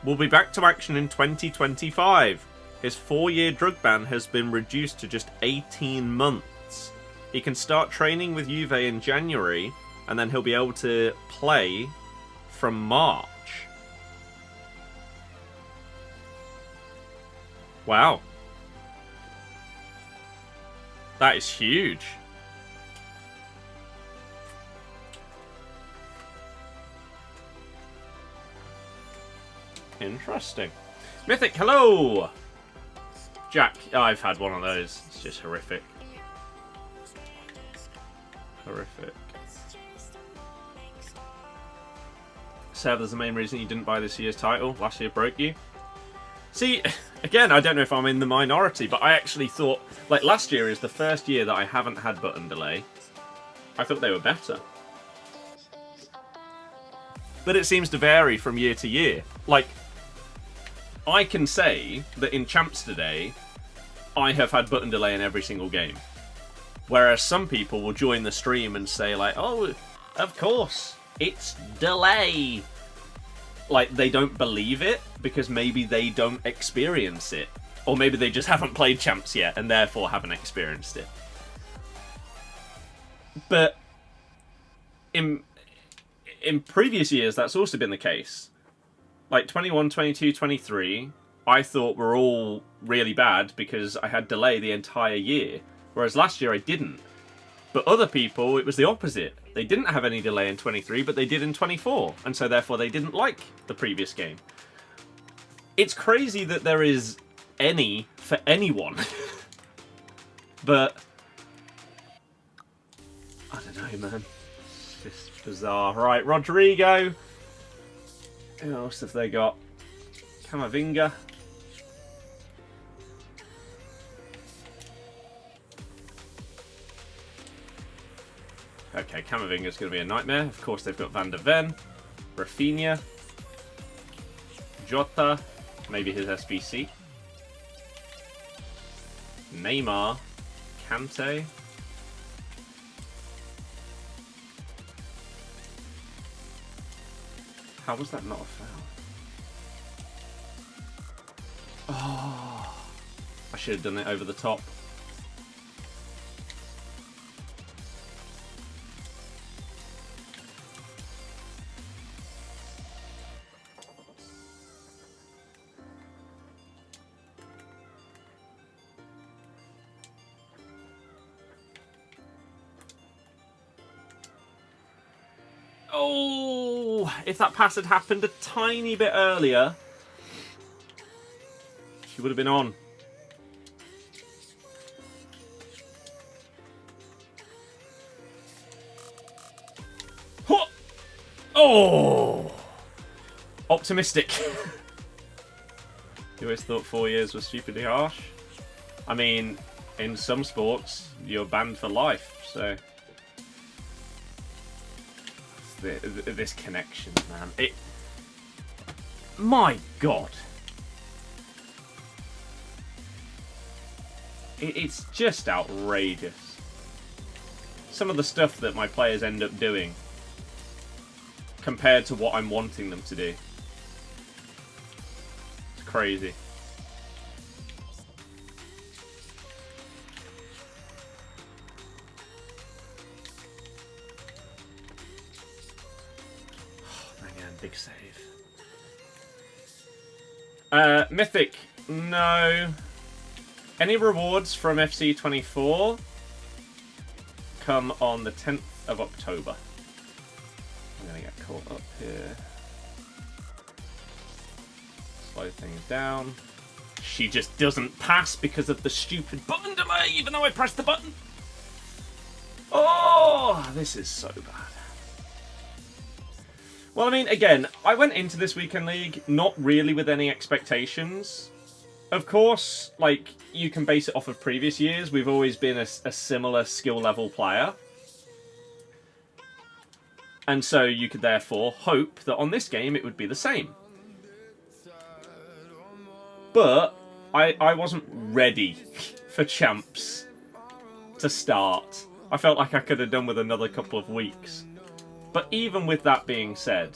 will be back to action in 2025. His 4-year drug ban has been reduced to just 18 months. He can start training with Juve in January, and then he'll be able to play from March. Wow. That is huge. Interesting. Mythic, hello! Jack, I've had one of those. It's just horrific. Horrific. Sev, there's the main reason you didn't buy this year's title. Last year broke you. See, again, I don't know if I'm in the minority, but I actually thought, like, last year is the first year that I haven't had button delay. I thought they were better. But it seems to vary from year to year. Like, I can say that in Champs today, I have had button delay in every single game. Whereas some people will join the stream and say like, oh, of course, it's delay. Like, they don't believe it because maybe they don't experience it. Or maybe they just haven't played Champs yet and therefore haven't experienced it. But in previous years, that's also been the case. Like 21, 22, 23, I thought were all really bad because I had delay the entire year. Whereas last year I didn't. But other people, it was the opposite. They didn't have any delay in 23, but they did in 24. And so therefore they didn't like the previous game. It's crazy that there is any for anyone. But I don't know, man. It's just bizarre. Right, Rodrygo. Who else have they got? Camavinga. Okay, Camavinga's going to be a nightmare. Of course, they've got Van de Ven, Rafinha, Jota, maybe his SBC, Neymar, Kante. How was that not a foul? Oh, I should have done it over the top. Oh, if that pass had happened a tiny bit earlier, she would have been on. Oh, optimistic. You always thought 4 years was stupidly harsh. I mean, in some sports, you're banned for life, so... This connection, man. My God. It's just outrageous. Some of the stuff that my players end up doing compared to what I'm wanting them to do. It's crazy. Big save. Mythic, no. Any rewards from FC25 come on the 10th of October. I'm going to get caught up here. Slow things down. She just doesn't pass because of the stupid button delay, even though I pressed the button. Oh, this is so bad. Well, I mean, again, I went into this weekend league not really with any expectations. Of course, like, you can base it off of previous years. We've always been a similar skill level player. And so you could therefore hope that on this game it would be the same. But I wasn't ready for Champs to start. I felt like I could have done with another couple of weeks. But even with that being said,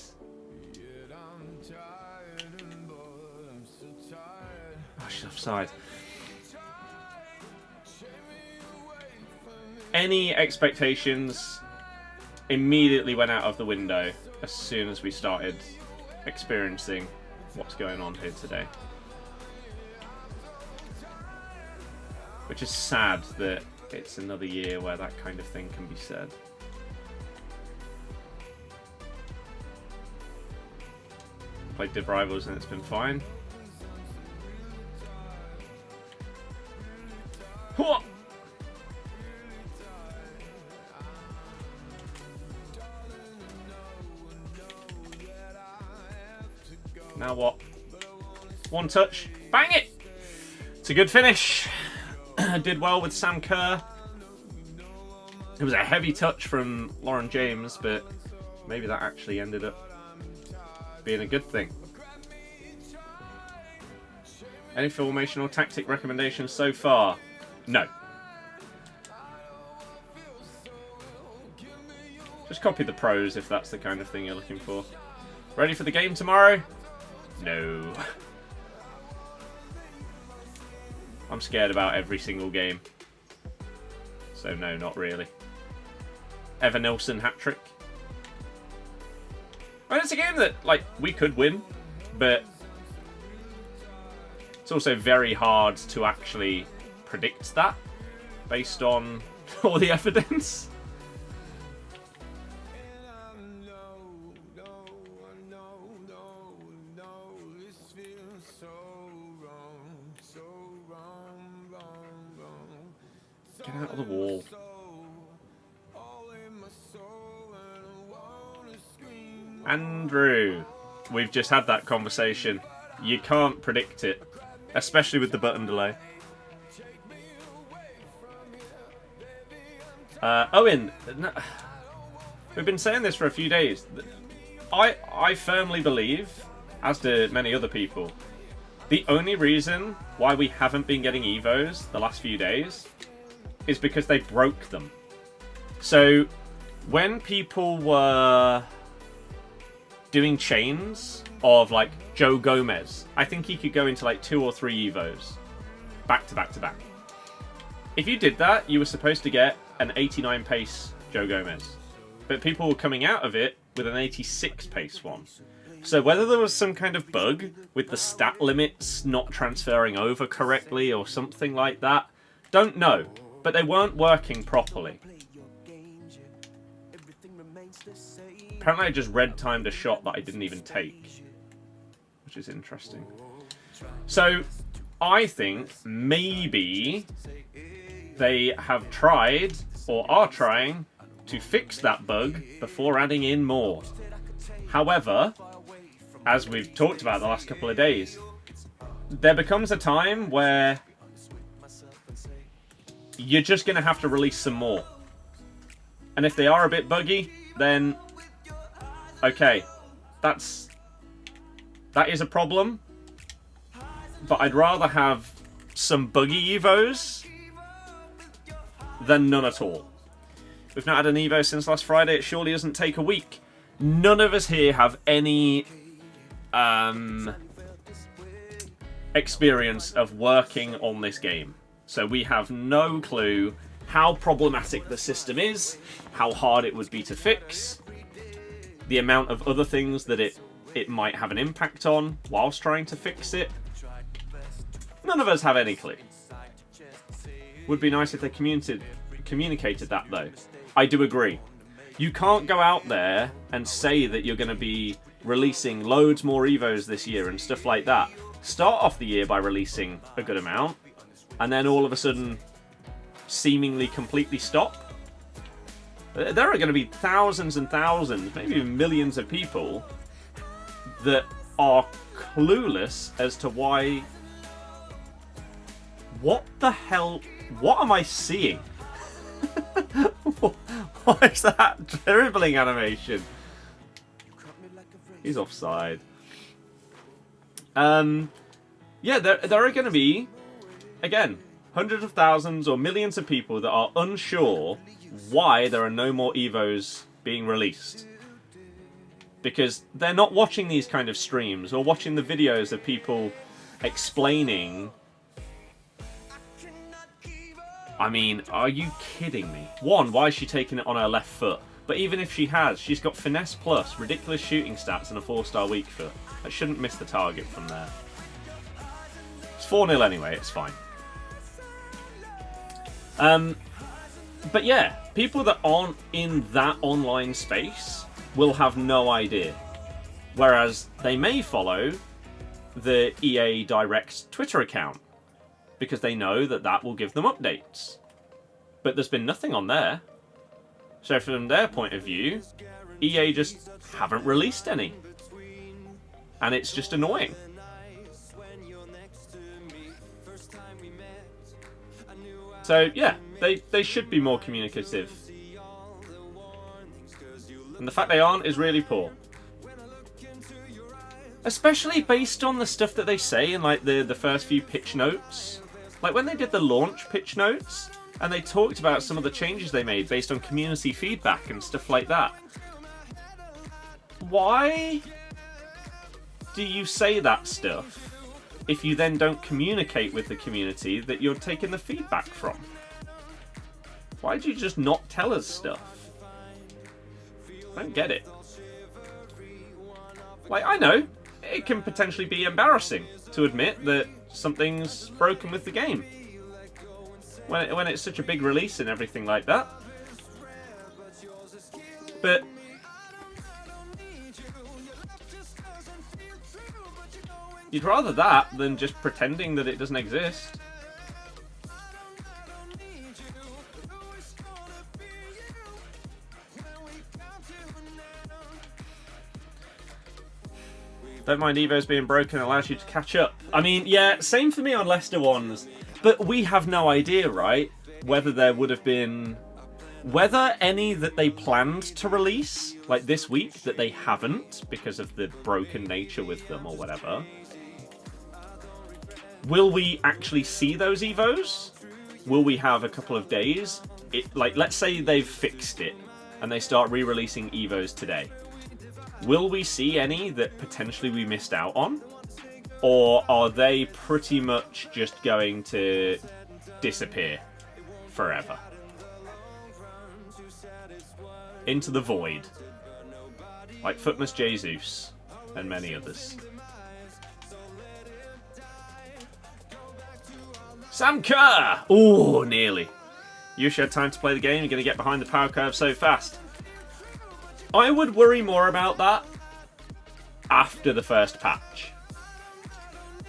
oh, she's offside. Any expectations immediately went out of the window as soon as we started experiencing what's going on here today. Which is sad that it's another year where that kind of thing can be said. Played Div Rivals and it's been fine. What? Now what? One touch. Bang it! It's a good finish. Did well with Sam Kerr. It was a heavy touch from Lauren James, but maybe that actually ended up being a good thing. Any formation or tactic recommendations so far? No. Just copy the pros if that's the kind of thing you're looking for. Ready for the game tomorrow? No. I'm scared about every single game. So no, not really. Evan Nilsson hat-trick. I mean, it's a game that, like, we could win, but it's also very hard to actually predict that based on all the evidence. Get out of the wall. Andrew, we've just had that conversation. You can't predict it, especially with the button delay. Owen, no, we've been saying this for a few days. I firmly believe, as do many other people, the only reason why we haven't been getting Evos the last few days is because they broke them. So when people were doing chains of like Joe Gomez, I think he could go into like 2 or 3 Evos back to back to back. If you did that, you were supposed to get an 89 pace Joe Gomez, but people were coming out of it with an 86 pace one. So whether there was some kind of bug with the stat limits not transferring over correctly or something like that, don't know, but they weren't working properly. Apparently I just red-timed a shot that I didn't even take, which is interesting. So I think maybe they have tried, or are trying, to fix that bug before adding in more. However, as we've talked about the last couple of days, there becomes a time where you're just going to have to release some more. And if they are a bit buggy, then okay, that is a problem. But I'd rather have some buggy Evos than none at all. We've not had an Evo since last Friday. It surely doesn't take a week. None of us here have any experience of working on this game. So we have no clue how problematic the system is, how hard it would be to fix, the amount of other things that it might have an impact on whilst trying to fix it. None of us have any clue. Would be nice if they communicated that though. I do agree. You can't go out there and say that you're going to be releasing loads more Evos this year and stuff like that. Start off the year by releasing a good amount, and then all of a sudden seemingly completely stop. There are going to be thousands and thousands, maybe even millions of people that are clueless as to why... What the hell? What am I seeing? What is that dribbling animation? He's offside. Yeah, there are going to be, again, hundreds of thousands or millions of people that are unsure why there are no more Evos being released. Because they're not watching these kind of streams or watching the videos of people explaining. I mean, are you kidding me? One, why is she taking it on her left foot? But even if she has, she's got finesse plus, ridiculous shooting stats, and a 4-star weak foot. That shouldn't miss the target from there. It's 4-0 anyway, it's fine. But yeah, people that aren't in that online space will have no idea. Whereas they may follow the EA Direct Twitter account, because they know that that will give them updates. But there's been nothing on there. So from their point of view, EA just haven't released any. And it's just annoying. So yeah, they should be more communicative. And the fact they aren't is really poor. Especially based on the stuff that they say in like the first few pitch notes. Like when they did the launch pitch notes, and they talked about some of the changes they made based on community feedback and stuff like that. Why do you say that stuff if you then don't communicate with the community that you're taking the feedback from? Why do you just not tell us stuff? I don't get it. Like, I know, it can potentially be embarrassing to admit that something's broken with the game. When it's such a big release and everything like that. But you'd rather that than just pretending that it doesn't exist. Don't mind Evo's being broken, it allows you to catch up. I mean, yeah, same for me on Leicester ones. But we have no idea, right? Whether there would have been... Whether any that they planned to release, like this week, that they haven't, because of the broken nature with them or whatever. Will we actually see those Evos? Will we have a couple of days? Like, let's say they've fixed it, and they start re-releasing Evos today. Will we see any that potentially we missed out on? Or are they pretty much just going to disappear forever? Into the void. Like Footmas Jesus and many others. Sam Kerr! Ooh, nearly. You should have time to play the game, you're going to get behind the power curve so fast. I would worry more about that after the first patch.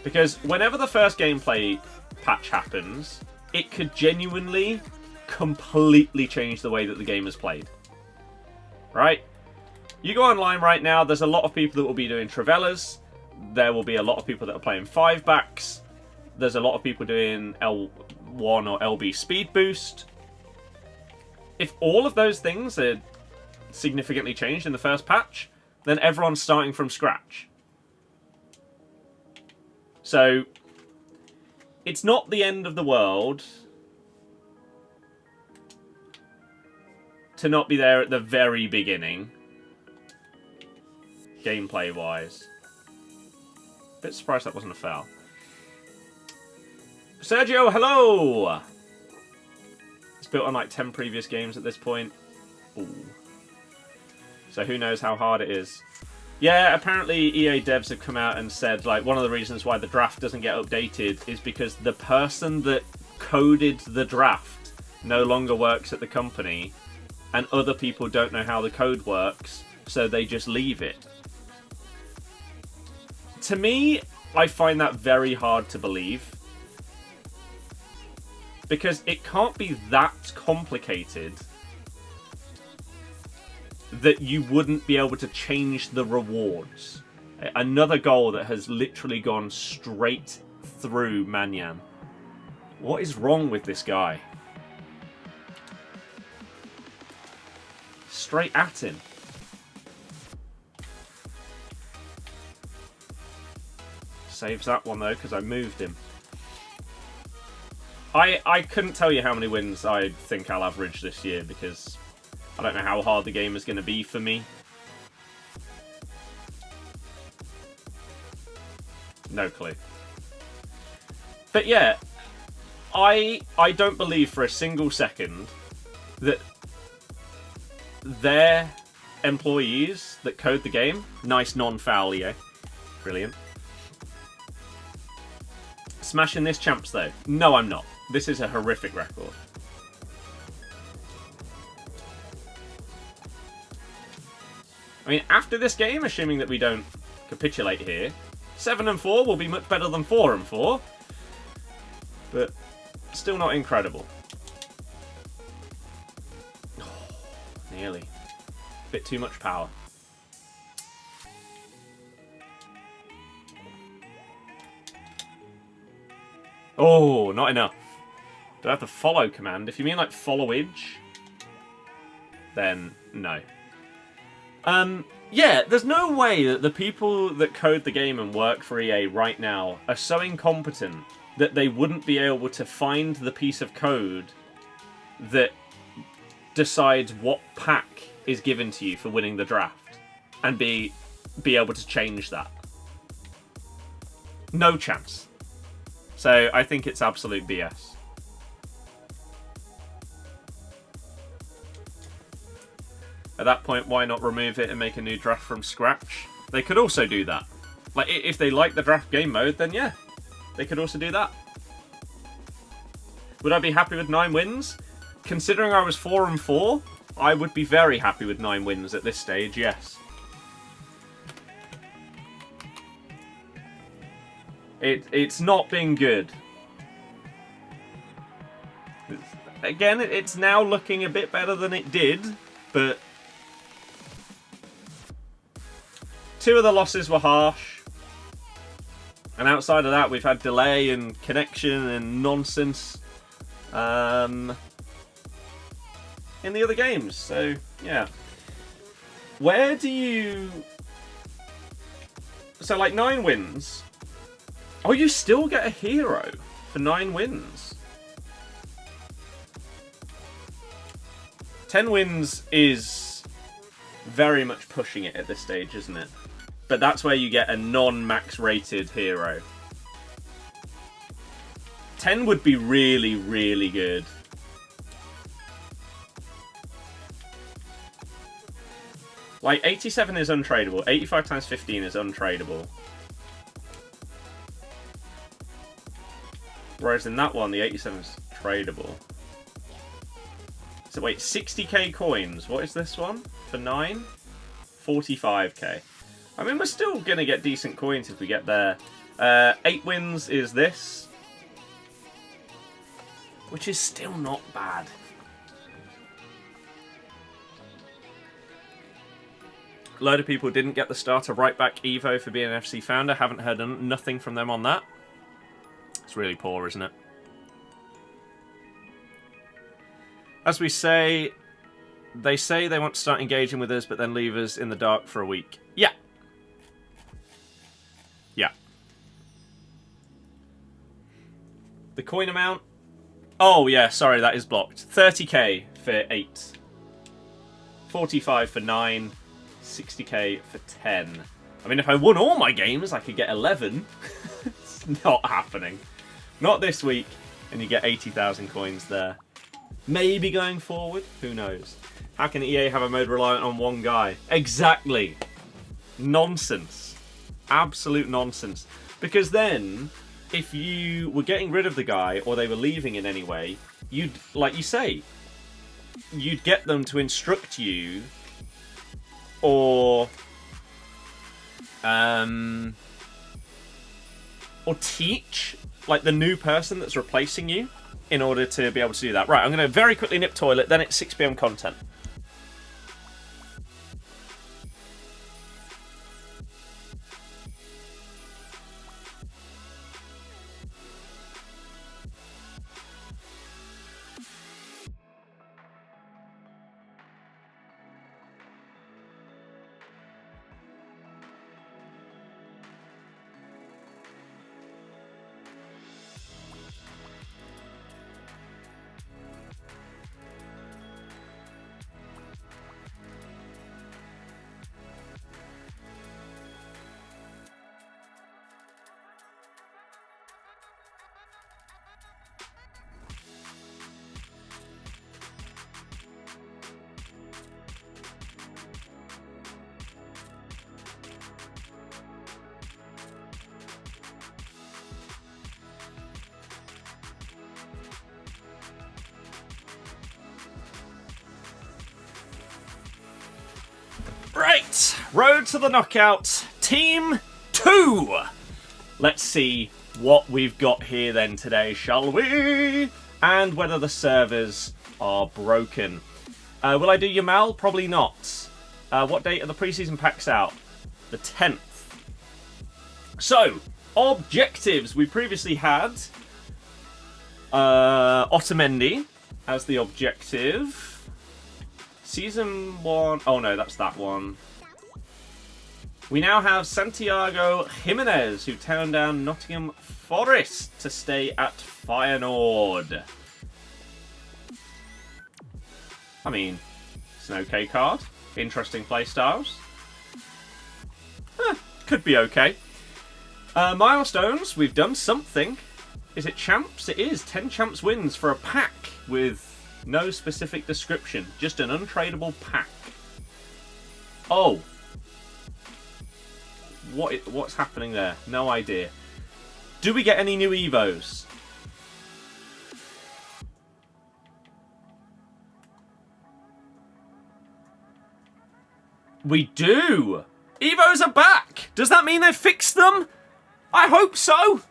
Because whenever the first gameplay patch happens, it could genuinely, completely change the way that the game is played. Right? You go online right now, there's a lot of people that will be doing Trailblazers. There will be a lot of people that are playing 5-backs. There's a lot of people doing L1 or LB speed boost. If all of those things are significantly changed in the first patch, then everyone's starting from scratch. So, it's not the end of the world to not be there at the very beginning, gameplay-wise. Bit surprised that wasn't a foul. Sergio, hello! It's built on like 10 previous games at this point. Ooh. So who knows how hard it is. Yeah, apparently EA devs have come out and said, like, one of the reasons why the draft doesn't get updated is because the person that coded the draft no longer works at the company, and other people don't know how the code works, so they just leave it. To me, I find that very hard to believe. Because it can't be that complicated that you wouldn't be able to change the rewards. Another goal that has literally gone straight through Manyan. What is wrong with this guy? Straight at him. Saves that one though, because I moved him. I couldn't tell you how many wins I think I'll average this year, because I don't know how hard the game is going to be for me. No clue. But yeah, I don't believe for a single second that their employees that code the game, nice non-foul, EA, brilliant. Smashing this champs though? No, I'm not. This is a horrific record. I mean, after this game, assuming that we don't capitulate here, 7-4 will be much better than 4-4. But still not incredible. Oh, nearly. Bit too much power. Oh, not enough. Do I have the follow command? If you mean like followage, then no. Yeah, there's no way that the people that code the game and work for EA right now are so incompetent that they wouldn't be able to find the piece of code that decides what pack is given to you for winning the draft and be able to change that. No chance. So I think it's absolute BS. At that point, why not remove it and make a new draft from scratch? They could also do that. Like, if they like the draft game mode, then yeah, they could also do that. Would I be happy with 9 wins? Considering I was 4-4, I would be very happy with 9 wins at this stage, yes. It's not been good. Again, it's now looking a bit better than it did, but 2 of the losses were harsh. And outside of that, we've had delay and connection and nonsense in the other games. So, yeah. Where do you... So, like, 9 wins. Oh, you still get a hero for 9 wins. 10 wins is very much pushing it at this stage, isn't it? But that's where you get a non-max rated hero. 10 would be really, really good. Like, 87 is untradeable. 85 times 15 is untradeable. Whereas in that one, the 87 is tradable. So wait, 60k coins. What is this one? For 9? 45k. I mean, we're still going to get decent coins if we get there. 8 wins is this. Which is still not bad. A load of people didn't get the starter right back Evo for being an FC founder. Haven't heard nothing from them on that. It's really poor, isn't it? As we say, they want to start engaging with us, but then leave us in the dark for a week. Yeah. Yeah. The coin amount? Oh, yeah, sorry, that is blocked. 30k for 8. 45 for 9. 60k for 10. I mean, if I won all my games, I could get 11. It's not happening. Not this week, and you get 80,000 coins there. Maybe going forward, who knows? How can EA have a mode reliant on one guy? Exactly. Nonsense. Absolute nonsense. Because then, if you were getting rid of the guy, or they were leaving in any way, you'd, like you say, you'd get them to instruct you, or teach, like, the new person that's replacing you in order to be able to do that. Right, I'm going to very quickly nip toilet, then it's 6 PM content. Right, road to the knockout, Team 2. Let's see what we've got here then today, shall we? And whether the servers are broken. Will I do Yamal? Probably not. What date are the preseason packs out? The 10th. So, objectives. We previously had Otamendi as the objective. Season 1... Oh no, that's that one. We now have Santiago Jimenez, who turned down Nottingham Forest to stay at Feyenoord. I mean, it's an okay card. Interesting play styles. Could be okay. Milestones, we've done something. Is it champs? It is. 10 champs wins for a pack with no specific description. Just an untradeable pack. Oh. What's happening there? No idea. Do we get any new Evos? We do! Evos are back! Does that mean they've fixed them? I hope so!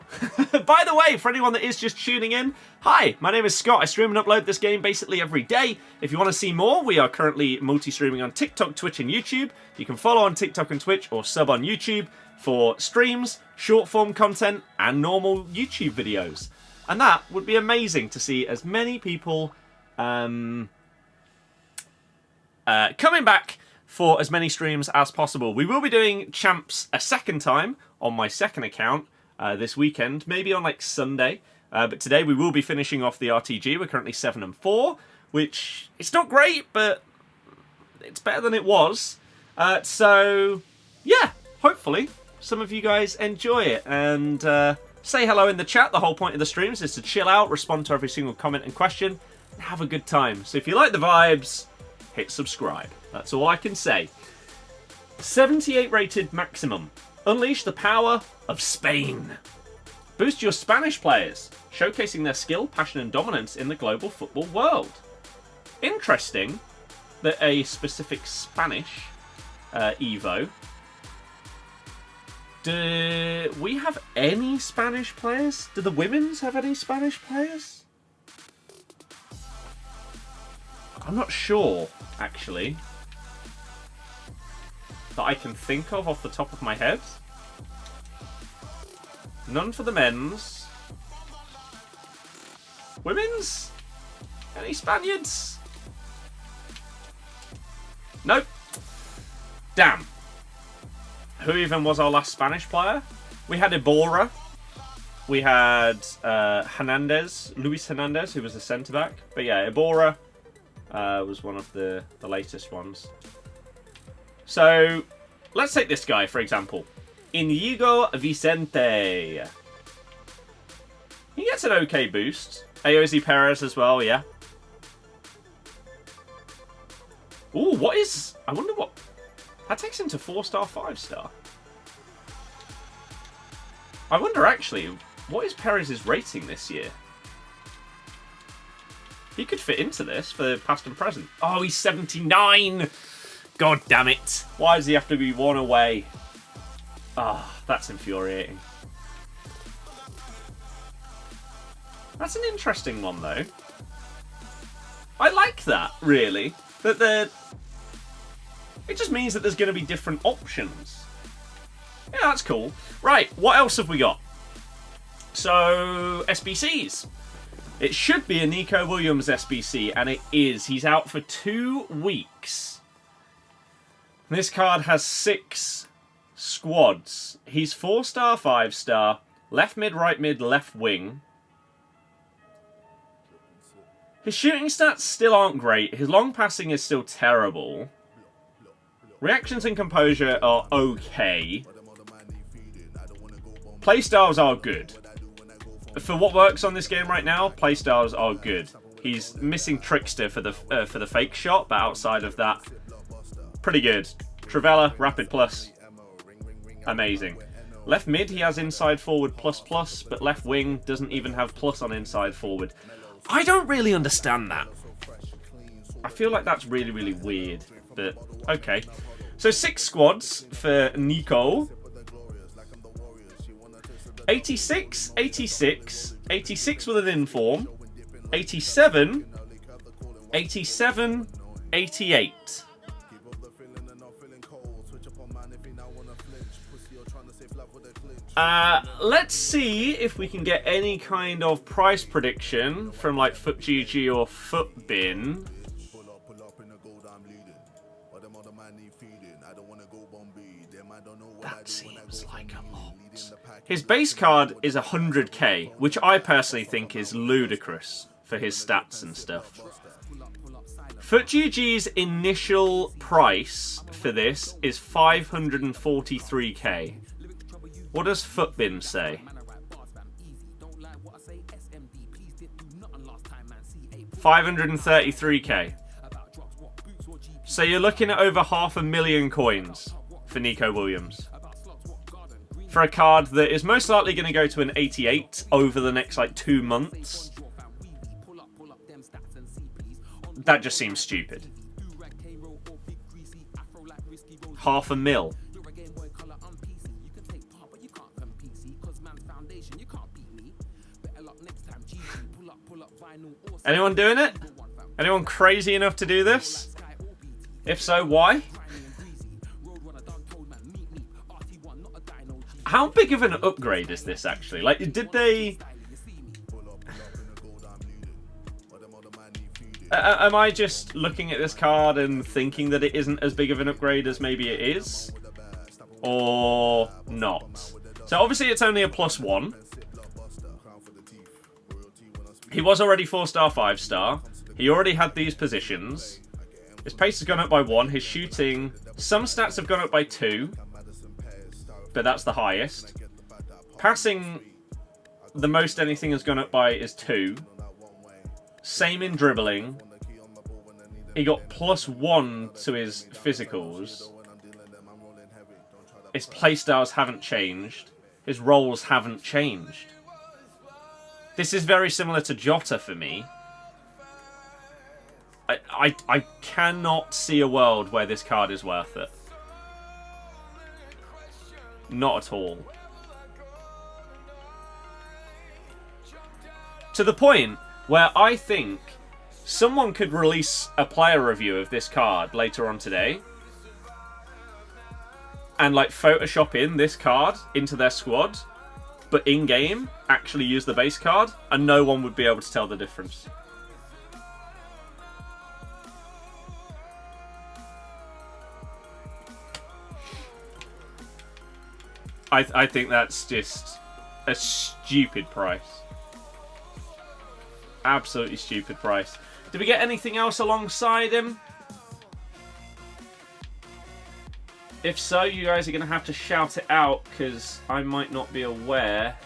By the way, for anyone that is just tuning in, hi, my name is Scott. I stream and upload this game basically every day. If you want to see more, we are currently multi-streaming on TikTok, Twitch and YouTube. You can follow on TikTok and Twitch or sub on YouTube for streams, short-form content and normal YouTube videos. And that would be amazing to see as many people coming back for as many streams as possible. We will be doing champs a second time on my second account this weekend, maybe on like Sunday. But today we will be finishing off the RTG. We're currently 7-4, which it's not great, but it's better than it was. So yeah, hopefully some of you guys enjoy it and say hello in the chat. The whole point of the streams is to chill out, respond to every single comment and question, and have a good time. So if you like the vibes, hit subscribe. That's all I can say. 78 rated maximum. Unleash the power of Spain. Boost your Spanish players, showcasing their skill, passion and dominance in the global football world. Interesting that a specific Spanish Evo. Do we have any Spanish players? Do the women's have any Spanish players? I'm not sure, actually, that I can think of off the top of my head. None for the men's. Women's? Any Spaniards? Nope. Damn. Who even was our last Spanish player? We had Iborra. We had Luis Hernandez, who was a centre-back. But yeah, Iborra was one of the latest ones. So, let's take this guy, for example. Inigo Vicente. He gets an okay boost. Ayoze Perez as well, yeah. Ooh, what is... I wonder what... That takes him to 4-star, 5-star. I wonder, actually, what is Perez's rating this year? He could fit into this for past and present. Oh, he's 79! God damn it. Why does he have to be one away? Ah, oh, that's infuriating. That's an interesting one, though. I like that, really. That they're... It just means that there's going to be different options. Yeah, that's cool. Right, what else have we got? So, SBCs. It should be a Nico Williams SBC, and it is. He's out for 2 weeks. This card has 6 squads. He's 4-star, 5-star, left mid, right mid, left wing. His shooting stats still aren't great. His long passing is still terrible. Reactions and composure are okay. Playstyles are good. For what works on this game right now, playstyles are good. He's missing Trickster for the fake shot, but outside of that, pretty good. Travella, Rapid Plus, amazing. Left mid, he has inside forward plus, but left wing doesn't even have plus on inside forward. I don't really understand that. I feel like that's really, really weird, but okay. So 6 squads for Nico. 86, 86, 86 with an inform, 87, 87, 88. Let's see if we can get any kind of price prediction from like FUTGG or FUTBIN. That seems like a lot. His base card is 100k, which I personally think is ludicrous for his stats and stuff. FUTGG's initial price for this is 543k. What does FUTBIN say? 533k. So you're looking at over 500,000 coins for Nico Williams. For a card that is most likely going to go to an 88 over the next like 2 months. That just seems stupid. 500,000. Anyone doing it? Anyone crazy enough to do this? If so, why? How big of an upgrade is this actually? Like, did they... am I just looking at this card and thinking that it isn't as big of an upgrade as maybe it is? Or not? So obviously it's only a +1. He was already 4-star, 5-star. He already had these positions. His pace has gone up by 1. His shooting, some stats have gone up by 2. But that's the highest. Passing, the most anything has gone up by is 2. Same in dribbling. He got +1 to his physicals. His playstyles haven't changed. His roles haven't changed. This is very similar to Jota for me. I cannot see a world where this card is worth it. Not at all. To the point where I think someone could release a player review of this card later on today and like Photoshop in this card into their squad, but in-game actually use the base card, and no one would be able to tell the difference. I think that's just a stupid price. Absolutely stupid price. Did we get anything else alongside him? If so, you guys are going to have to shout it out, because I might not be aware.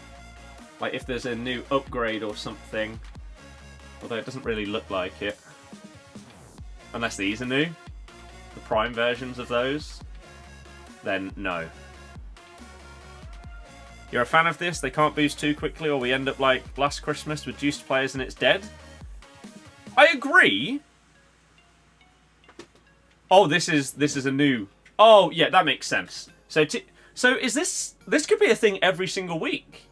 Like if there's a new upgrade or something. Although it doesn't really look like it. Unless these are new. The Prime versions of those. Then no. You're a fan of this? They can't boost too quickly or we end up like last Christmas with juiced players and it's dead? I agree. Oh, this is a new... Oh, yeah, that makes sense. So is this could be a thing every single week.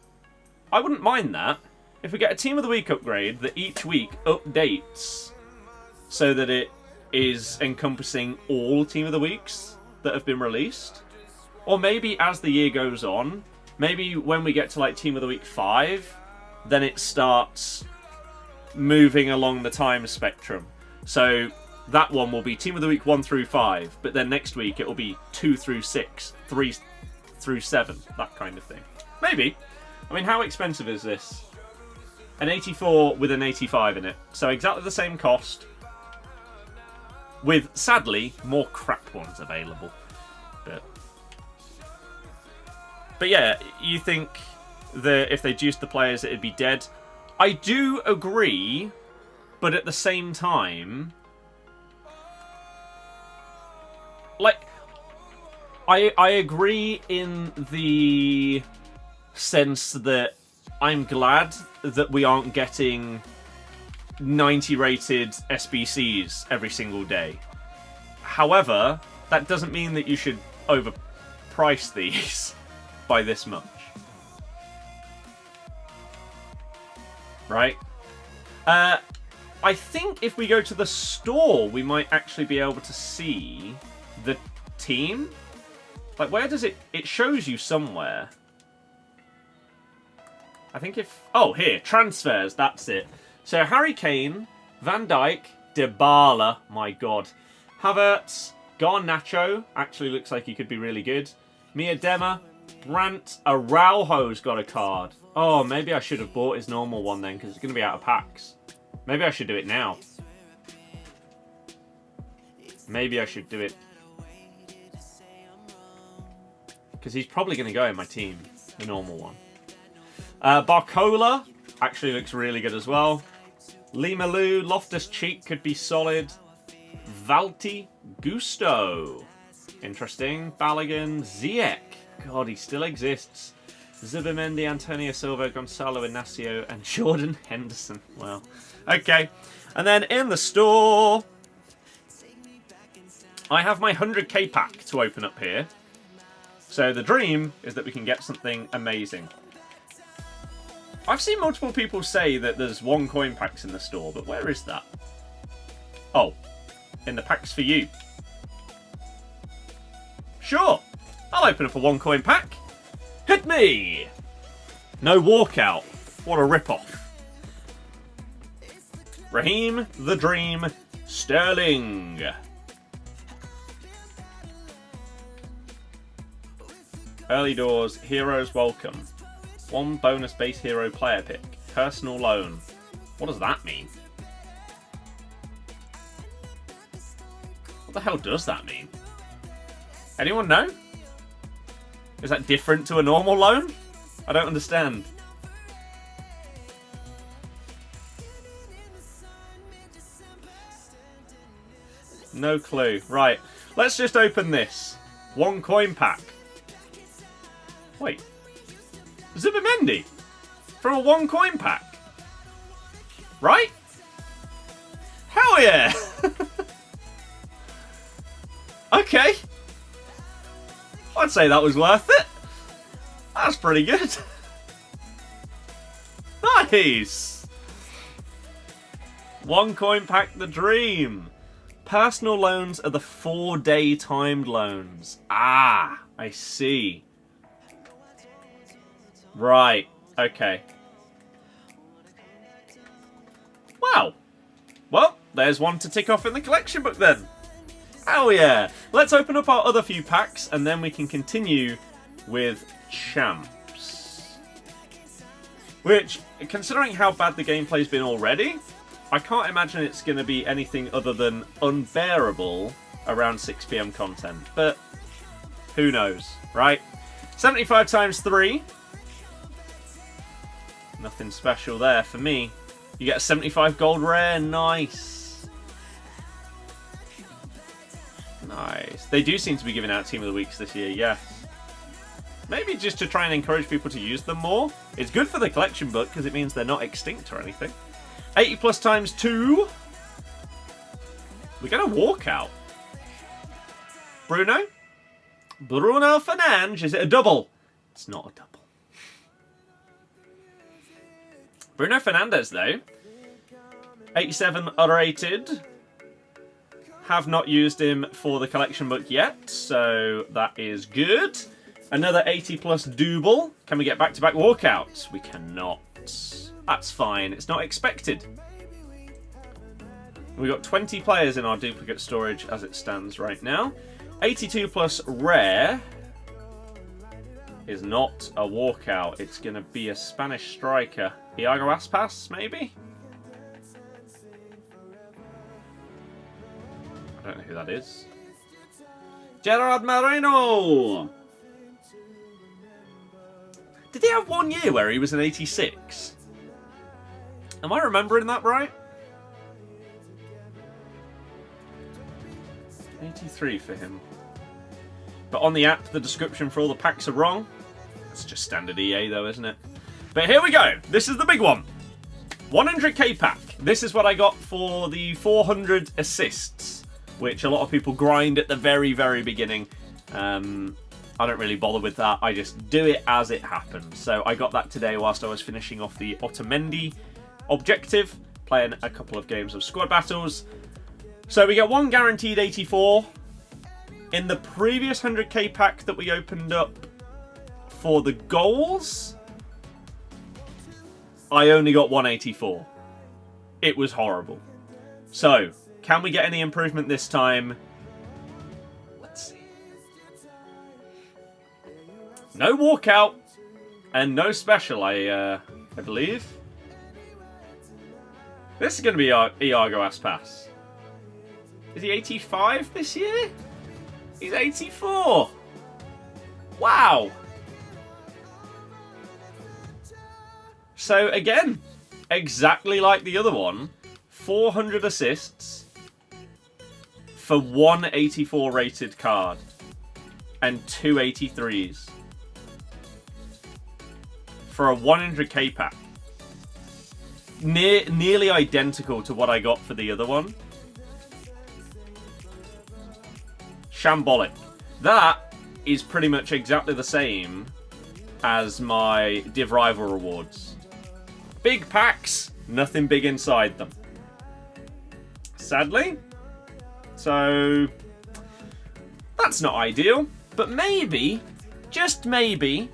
I wouldn't mind that. If we get a Team of the Week upgrade that each week updates so that it is encompassing all Team of the Weeks that have been released. Or maybe as the year goes on, maybe when we get to like Team of the Week 5, then it starts moving along the time spectrum. So that one will be Team of the Week 1 through 5, but then next week it will be 2 through 6, 3 through 7, that kind of thing. Maybe. I mean, how expensive is this? An 84 with an 85 in it. So exactly the same cost, with, sadly, more crap ones available. But yeah, you think that if they juiced the players it'd be dead? I do agree, but at the same time... Like, I agree in the sense that I'm glad that we aren't getting 90 rated SBCs every single day. However, that doesn't mean that you should overprice these by this much. Right? I think if we go to the store, we might actually be able to see the team. Like, where does it... It shows you somewhere. I think if... Oh, here. Transfers. That's it. So, Harry Kane, Van Dijk, Dybala. My God. Havertz. Garnacho. Actually looks like he could be really good. Miedema. Brant Araujo's got a card. Oh, maybe I should have bought his normal one then, because it's going to be out of packs. Maybe I should do it now. Maybe I should do it. Because he's probably going to go in my team, the normal one. Barcola actually looks really good as well. Limalu, Loftus-Cheek could be solid. Valti Gusto. Interesting. Balogun, Ziyech. God, he still exists. Zubimendi, Antonio Silva, Gonzalo Inacio, and Jordan Henderson. Wow. Okay. And then in the store, I have my 100k pack to open up here. So the dream is that we can get something amazing. I've seen multiple people say that there's 1 coin packs in the store, but where is that? Oh, in the packs for you. Sure, I'll open up a 1 coin pack. Hit me! No walkout. What a rip-off. Raheem the Dream Sterling. Early doors, heroes welcome. 1 bonus base hero player pick. Personal loan. What does that mean? What the hell does that mean? Anyone know? Is that different to a normal loan? I don't understand. No clue. Right, let's just open this. 1 coin pack. Wait. Zubimendi from a 1 coin pack. Right? Hell yeah! Okay. I'd say that was worth it. That's pretty good. Nice. 1 coin pack, the dream. Personal loans are the 4-day timed loans. Ah, I see. Right, okay. Wow. Well, there's 1 to tick off in the collection book then. Oh yeah. Let's open up our other few packs and then we can continue with Champs. Which, considering how bad the gameplay's been already, I can't imagine it's going to be anything other than unbearable around 6 PM content. But who knows, right? 75 times 3. Nothing special there for me. You get a 75 gold rare. Nice. Nice. They do seem to be giving out Team of the Weeks this year, yes. Maybe just to try and encourage people to use them more. It's good for the collection book because it means they're not extinct or anything. 80 plus times 2. We get a walkout. Bruno? Bruno Fernandes. Is it a double? It's not a double. Bruno Fernandes, though. 87 unrated. Have not used him for the collection book yet, so that is good. Another 80 plus double. Can we get back-to-back walkouts? We cannot. That's fine. It's not expected. We've got 20 players in our duplicate storage as it stands right now. 82 plus rare is not a walkout. It's going to be a Spanish striker. Iago Aspas, maybe? I don't know who that is. Gerard Moreno! Did he have 1 year where he was an 86? Am I remembering that right? 83 for him. But on the app, the description for all the packs are wrong. It's just standard EA though, isn't it? But here we go. This is the big one. 100k pack. This is what I got for the 400 assists, which a lot of people grind at the very, very beginning. I don't really bother with that. I just do it as it happens. So I got that today whilst I was finishing off the Otamendi objective, playing a couple of games of squad battles. So we get 1 guaranteed 84. In the previous 100k pack that we opened up for the goals, I only got 184. It was horrible. So, can we get any improvement this time? Let's see. No walkout and no special, I believe. This is going to be our Iago Aspas. Is he 85 this year? He's 84. Wow. So again, exactly like the other one, 400 assists for 184 rated card and 283s for a 100k pack. Nearly identical to what I got for the other one. Shambolic. That is pretty much exactly the same as my Div Rival rewards. Big packs, nothing big inside them. Sadly. So, that's not ideal. But maybe, just maybe,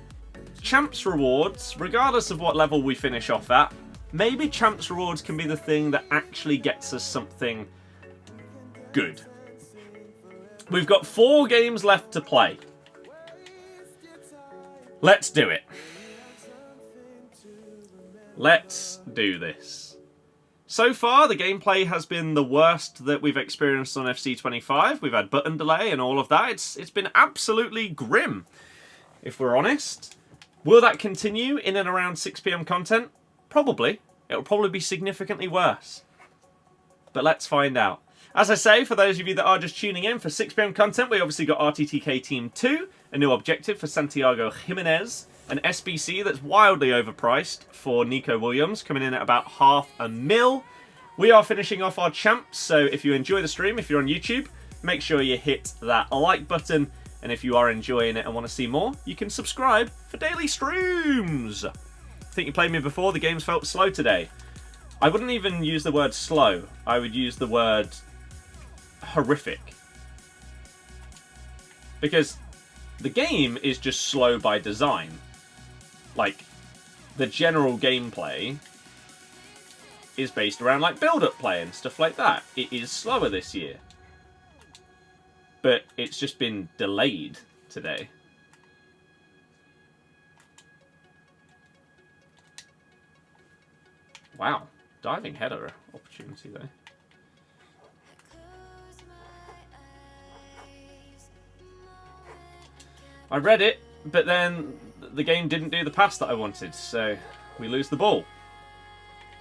Champs rewards, regardless of what level we finish off at, maybe Champs rewards can be the thing that actually gets us something good. We've got 4 games left to play. Let's do it. Let's do this. So far, the gameplay has been the worst that we've experienced on FC25. We've had button delay and all of that. It's been absolutely grim, if we're honest. Will that continue in and around 6 PM content? Probably. It'll probably be significantly worse. But let's find out. As I say, for those of you that are just tuning in for 6 PM content, we obviously got RTTK Team 2, a new objective for Santiago Jimenez, an SBC that's wildly overpriced for Nico Williams, coming in at about $500,000. We are finishing off our champs, so if you enjoy the stream, if you're on YouTube, make sure you hit that like button, and if you are enjoying it and want to see more, you can subscribe for daily streams. I think you played me before, the games felt slow today. I wouldn't even use the word slow, I would use the word horrific. Because the game is just slow by design. Like, the general gameplay is based around like build-up play and stuff like that. It is slower this year. But it's just been delayed today. Wow. Diving header opportunity though. I read it, but then the game didn't do the pass that I wanted, so we lose the ball.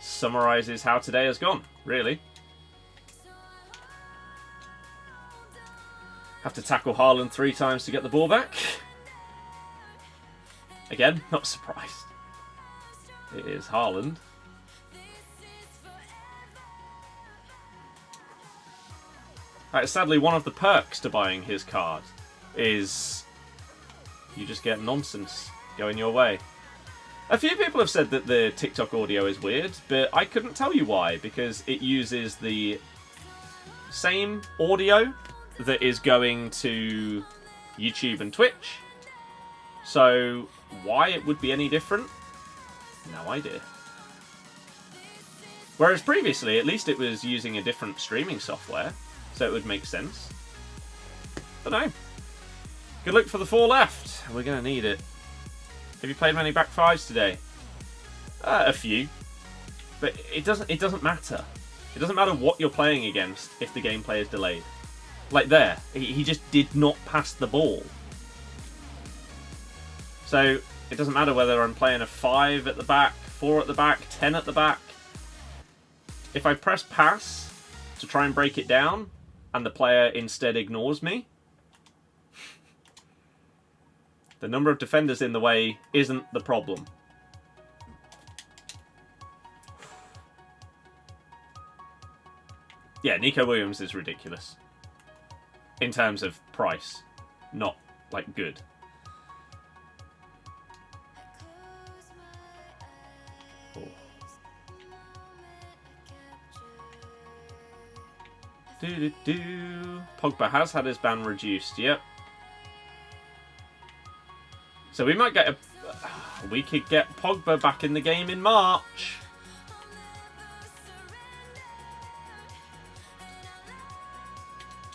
Summarises how today has gone, really. Have to tackle Haaland 3 times to get the ball back. Again, not surprised. It is Haaland. Right, sadly, one of the perks to buying his card is you just get nonsense going your way. A few people have said that the TikTok audio is weird, but I couldn't tell you why, because it uses the same audio that is going to YouTube and Twitch. So why it would be any different? No idea. Whereas previously, at least it was using a different streaming software, so it would make sense. But no. Good luck for the 4 left. We're going to need it. Have you played many back 5s today? A few. But it doesn't matter. It doesn't matter what you're playing against if the gameplay is delayed. Like there, he just did not pass the ball. So it doesn't matter whether I'm playing a 5 at the back, 4 at the back, 10 at the back. If I press pass to try and break it down and the player instead ignores me, the number of defenders in the way isn't the problem. Yeah, Nico Williams is ridiculous. In terms of price. Not, like, good. Oh. Pogba has had his ban reduced, yep. So we might get we could get Pogba back in the game in March.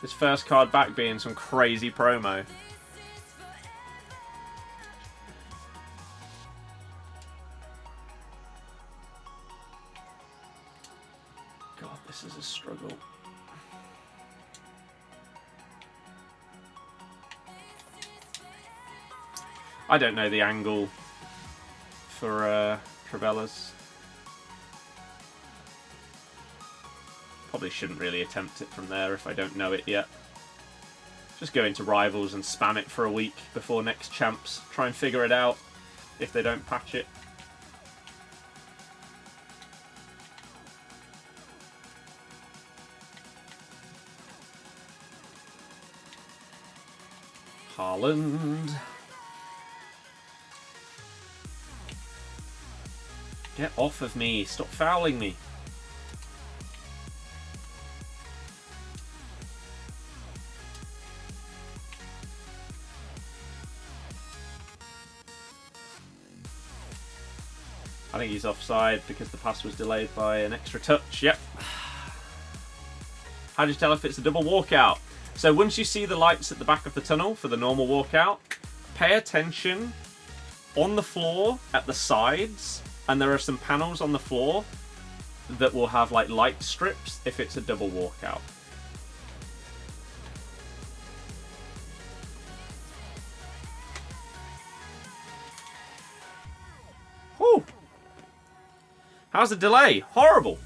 His first card back being some crazy promo. angle. I don't know the angle for Trailblazers. Probably shouldn't really attempt it from there if I don't know it yet. Just go into Rivals and spam it for a week before next Champs. Try and figure it out if they don't patch it. Haaland. Get off of me. Stop fouling me. I think he's offside because the pass was delayed by an extra touch. Yep. How do you tell if it's a double walkout? So once you see the lights at the back of the tunnel for the normal walkout, pay attention on the floor at the sides, and there are some panels on the floor that will have like light strips if it's a double walkout. Whew. How's the delay? Horrible.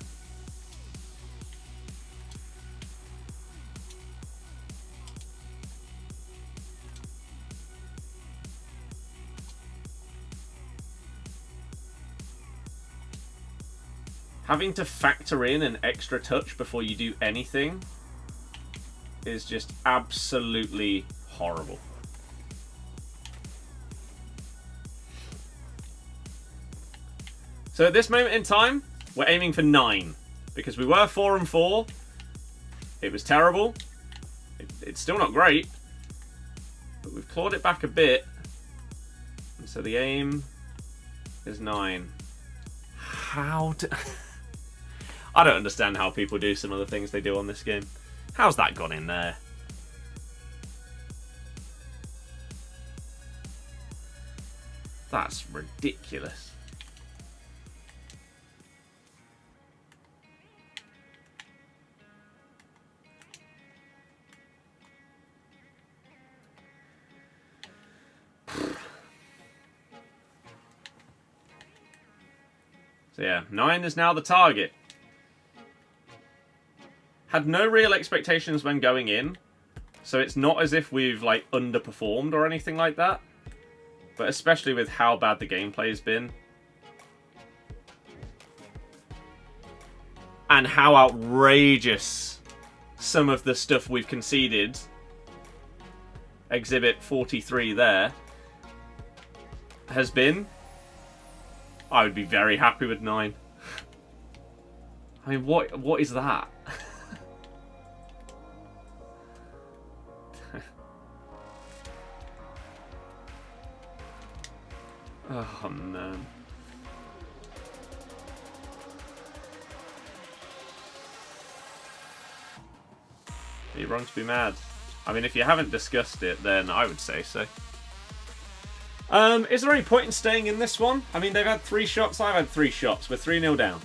Having to factor in an extra touch before you do anything is just absolutely horrible. So at this moment in time, we're aiming for 9. Because we were 4 and 4. It was terrible. It's still not great. But we've clawed it back a bit. And so the aim is 9. How do... I don't understand how people do some of the things they do on this game. How's that gone in there? That's ridiculous. So yeah, 9 is now the target. Had no real expectations when going in, so it's not as if we've like underperformed or anything like that. But especially with how bad the gameplay has been. And how outrageous some of the stuff we've conceded. Exhibit 43 there. Has been. I would be very happy with 9. I mean, what is that? Oh, man. Are you wrong to be mad? I mean, if you haven't discussed it, then I would say so. Is there any point in staying in this one? I mean, they've had 3 shots, I've had 3 shots. We're 3-0 down.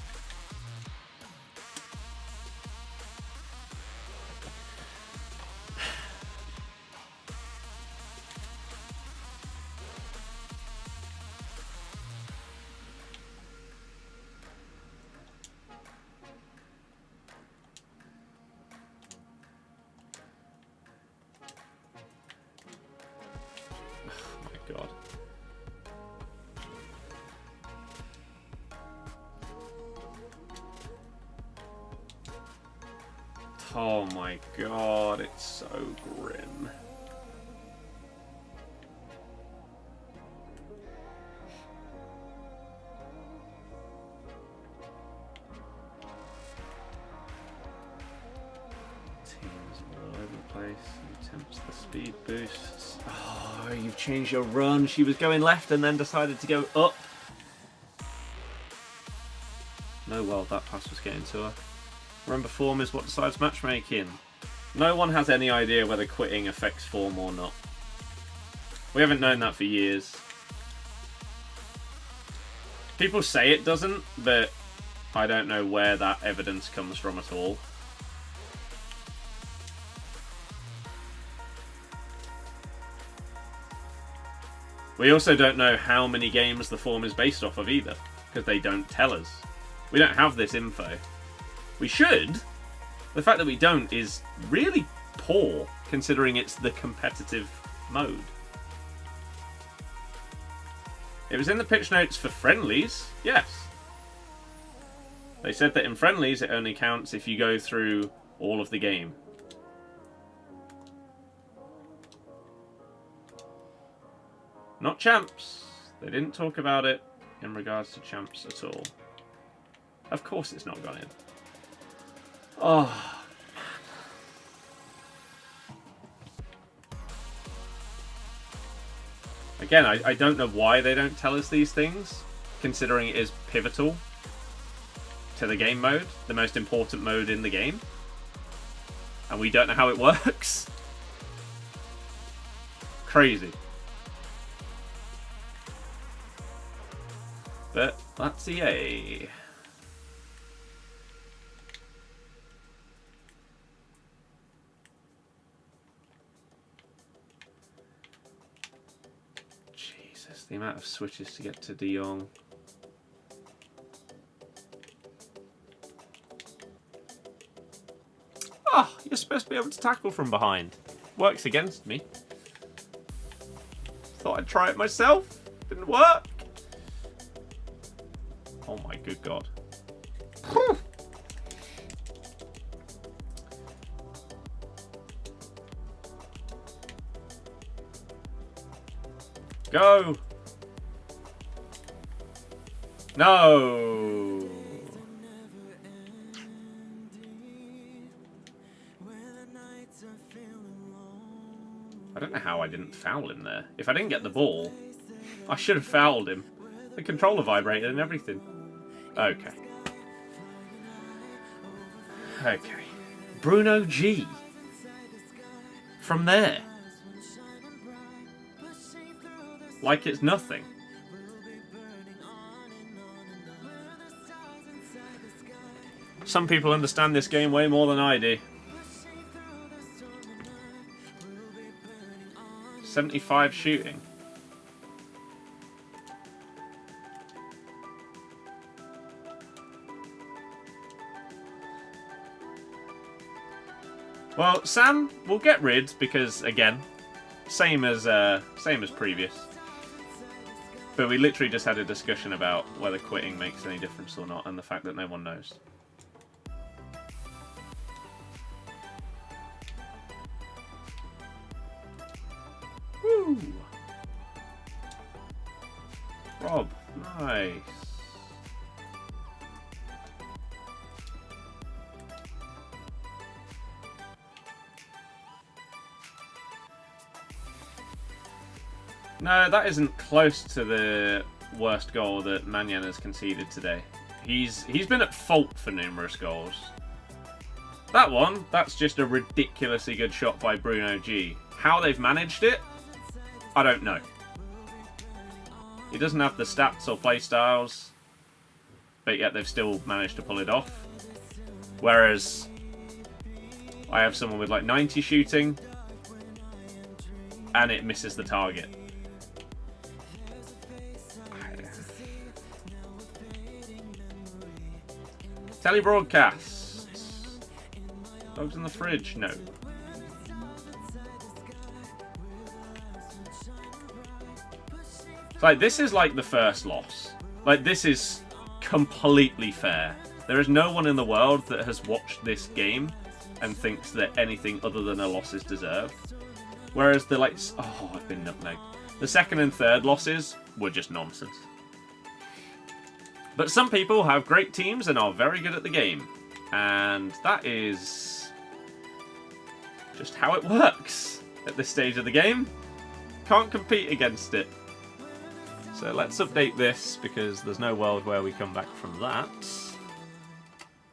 God. Oh my God, it's so grim. Teams all over the place. Attempts the speed boosts. Oh, you've changed your run. She was going left and then decided to go up. No, well, that pass was getting to her. Remember, form is what decides matchmaking. No one has any idea whether quitting affects form or not. We haven't known that for years. People say it doesn't, but I don't know where that evidence comes from at all. We also don't know how many games the form is based off of either, because they don't tell us. We don't have this info. We should. The fact that we don't is really poor, considering it's the competitive mode. It was in the pitch notes for friendlies, yes. They said that in friendlies it only counts if you go through all of the game. Not champs. They didn't talk about it in regards to champs at all. Of course it's not gone in. Oh. Again, I don't know why they don't tell us these things, considering it is pivotal to the game mode, the most important mode in the game. And we don't know how it works. Crazy. But that's EA. Jesus, the amount of switches to get to De Jong. Oh, you're supposed to be able to tackle from behind. Works against me. Thought I'd try it myself. Didn't work. Oh my good god. Go! No! I don't know how I didn't foul him there. If I didn't get the ball, I should have fouled him. The controller vibrated and everything. Okay. Okay. Bruno G. From there. Like it's nothing. Some people understand this game way more than I do. 75 shooting. Well, Sam, we'll get rid because again, same as previous. But we literally just had a discussion about whether quitting makes any difference or not, and the fact that no one knows. Woo! Rob, nice. No, that isn't close to the worst goal that Mannion has conceded today. He's been at fault for numerous goals. That one, that's just a ridiculously good shot by Bruno G. How they've managed it, I don't know. He doesn't have the stats or play styles, but yet they've still managed to pull it off. Whereas I have someone with like 90 shooting, and it misses the target. Telebroadcast. Dogs in the fridge? No. It's like, this is like the first loss. Like, this is completely fair. There is no one in the world that has watched this game and thinks that anything other than a loss is deserved. Whereas the like, oh, I've been nutmegged. The second and third losses were just nonsense. But some people have great teams and are very good at the game. And that is just how it works at this stage of the game. Can't compete against it. So let's update this, because there's no world where we come back from that.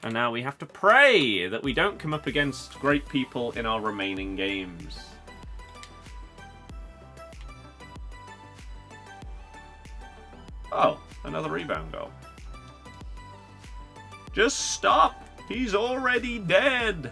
And now we have to pray that we don't come up against great people in our remaining games. Oh, another rebound goal. Just stop! He's already dead!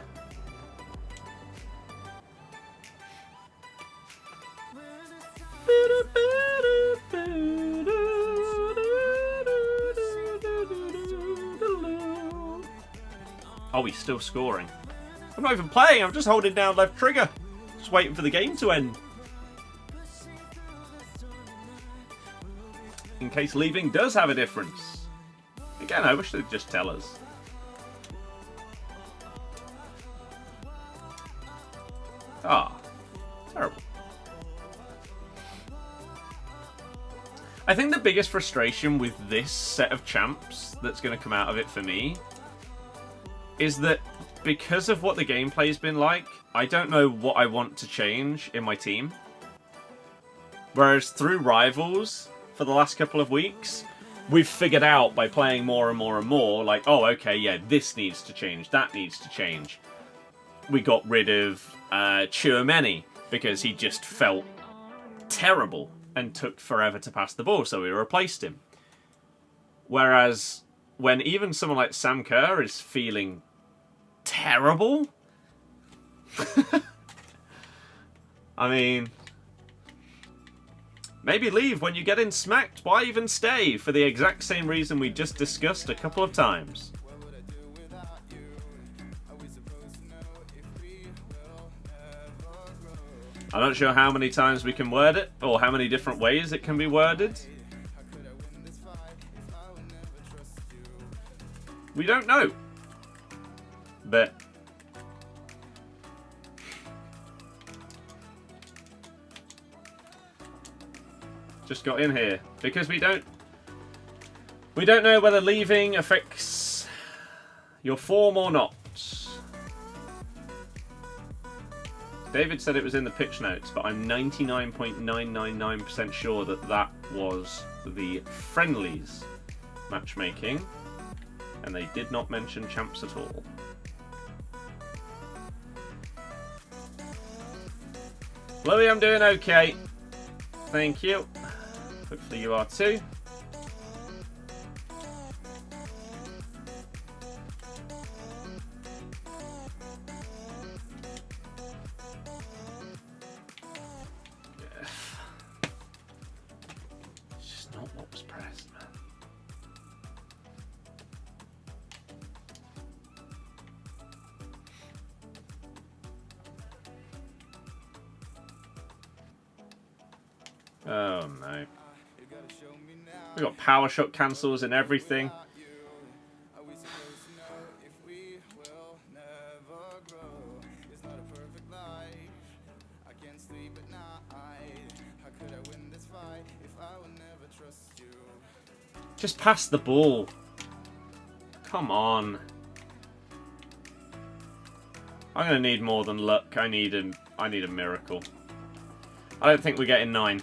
Oh, he's still scoring. I'm not even playing. I'm just holding down left trigger. Just waiting for the game to end. In case leaving does have a difference. Again, I wish they'd just tell us. Ah, terrible. I think the biggest frustration with this set of champs that's going to come out of it for me is that because of what the gameplay's been like, I don't know what I want to change in my team. Whereas through Rivals, for the last couple of weeks, we've figured out by playing more and more and more, like, oh, okay, yeah, this needs to change, that needs to change. We got rid of Tchouaméni because he just felt terrible and took forever to pass the ball, so we replaced him. Whereas when even someone like Sam Kerr is feeling terrible, I mean, maybe leave when you get in smacked. Why even stay for the exact same reason we just discussed a couple of times? I'm not sure how many times we can word it, or how many different ways it can be worded. We don't know. But just got in here because we don't know whether leaving affects your form or not. David said it was in the pitch notes, but I'm 99.999% sure that that was the friendlies matchmaking, and they did not mention champs at all. Louis, I'm doing okay. Thank you. Hopefully you are too. It's just not what was pressed, man. Oh no. We got power shot cancels and everything. Just pass the ball. Come on. I'm gonna need more than luck. I need a miracle. I don't think we're getting 9.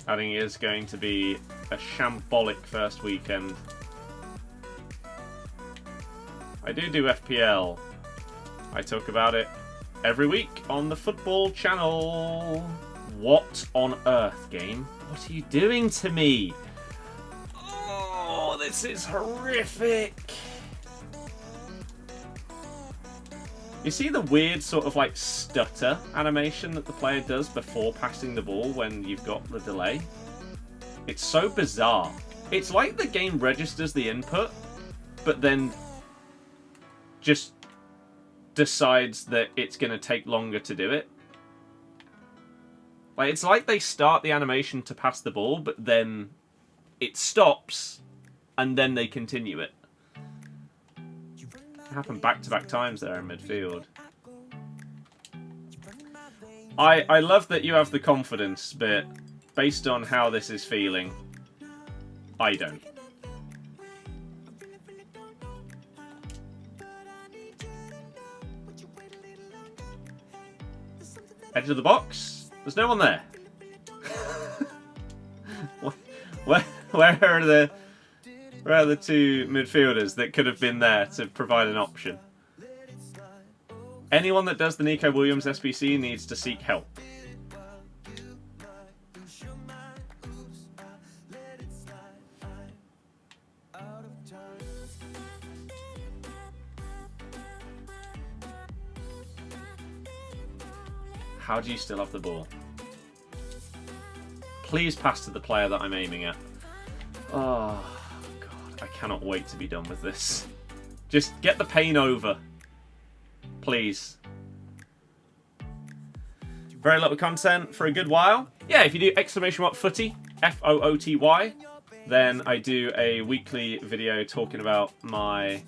I think it is going to be a shambolic first weekend. I do FPL. I talk about it every week on the football channel. What on earth, game? What are you doing to me? Oh, this is horrific. You see the weird sort of like stutter animation that the player does before passing the ball when you've got the delay? It's so bizarre. It's like the game registers the input, but then just decides that it's going to take longer to do it. Like, it's like they start the animation to pass the ball, but then it stops, and then they continue it. It happened back-to-back times there in midfield. I love that you have the confidence, but based on how this is feeling, I don't. Edge of the box? There's no one there. Where are the two midfielders that could have been there to provide an option? Anyone that does the Nico Williams SBC needs to seek help. How do you still have the ball? Please pass to the player that I'm aiming at. Oh, cannot wait to be done with this. Just get the pain over. Please. Very little content for a good while. Yeah, if you do !footy, F-O-O-T-Y, then I do a weekly video talking about my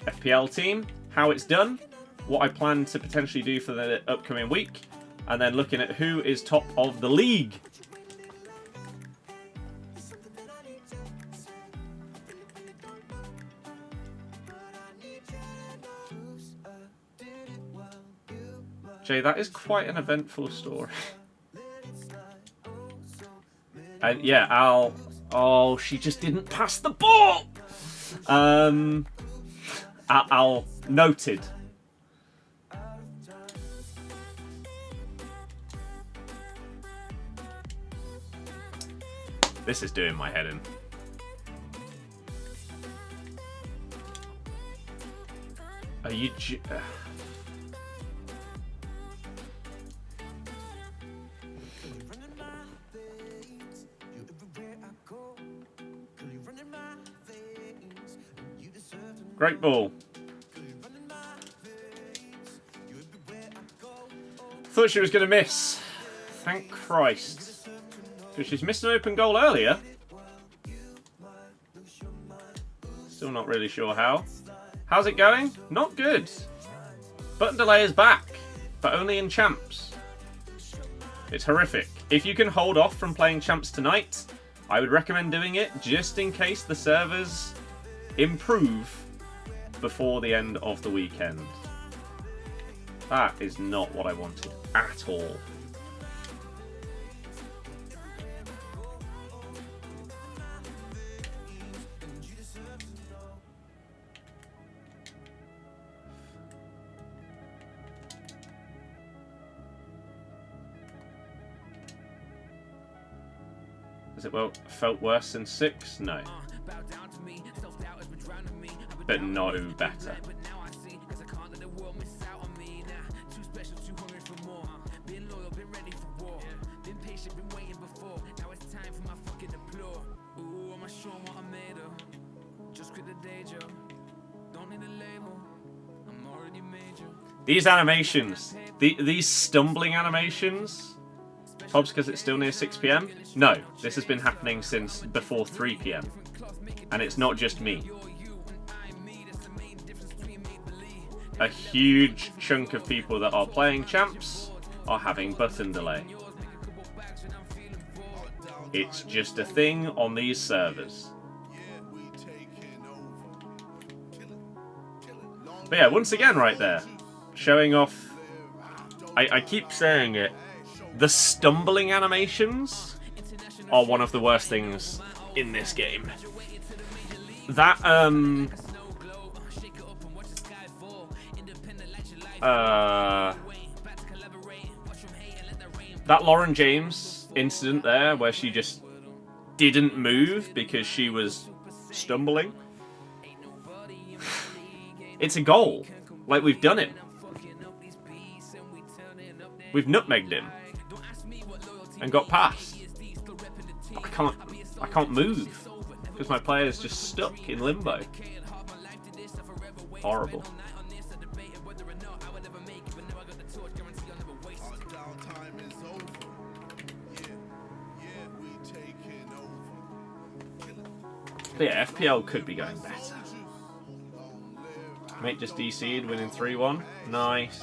FPL team, how it's done, what I plan to potentially do for the upcoming week, and then looking at who is top of the league. Jay, that is quite an eventful story. And yeah, Al... Oh, she just didn't pass the ball! Al noted. This is doing my head in. Are you... Great ball. Thought she was going to miss. Thank Christ. Because she's missed an open goal earlier. Still not really sure how. How's it going? Not good. Button delay is back, but only in Champs. It's horrific. If you can hold off from playing Champs tonight, I would recommend doing it just in case the servers improve before the end of the weekend. That is not what I wanted at all. Has it felt worse than 6? No. But no better. These animations, these stumbling animations, Tobbs, because it's still near 6 PM? No, this has been happening since before 3 PM. And it's not just me. A huge chunk of people that are playing Champs are having button delay. It's just a thing on these servers. But yeah, once again right there, showing off, I keep saying it, the stumbling animations are one of the worst things in this game. That, that Lauren James incident there, where she just didn't move because she was stumbling. It's a goal. Like, we've done it. We've nutmegged him and got past. But I can't move because my player's just stuck in limbo. Horrible. But yeah, FPL could be going better. Mate just DC'd, winning 3-1. Nice.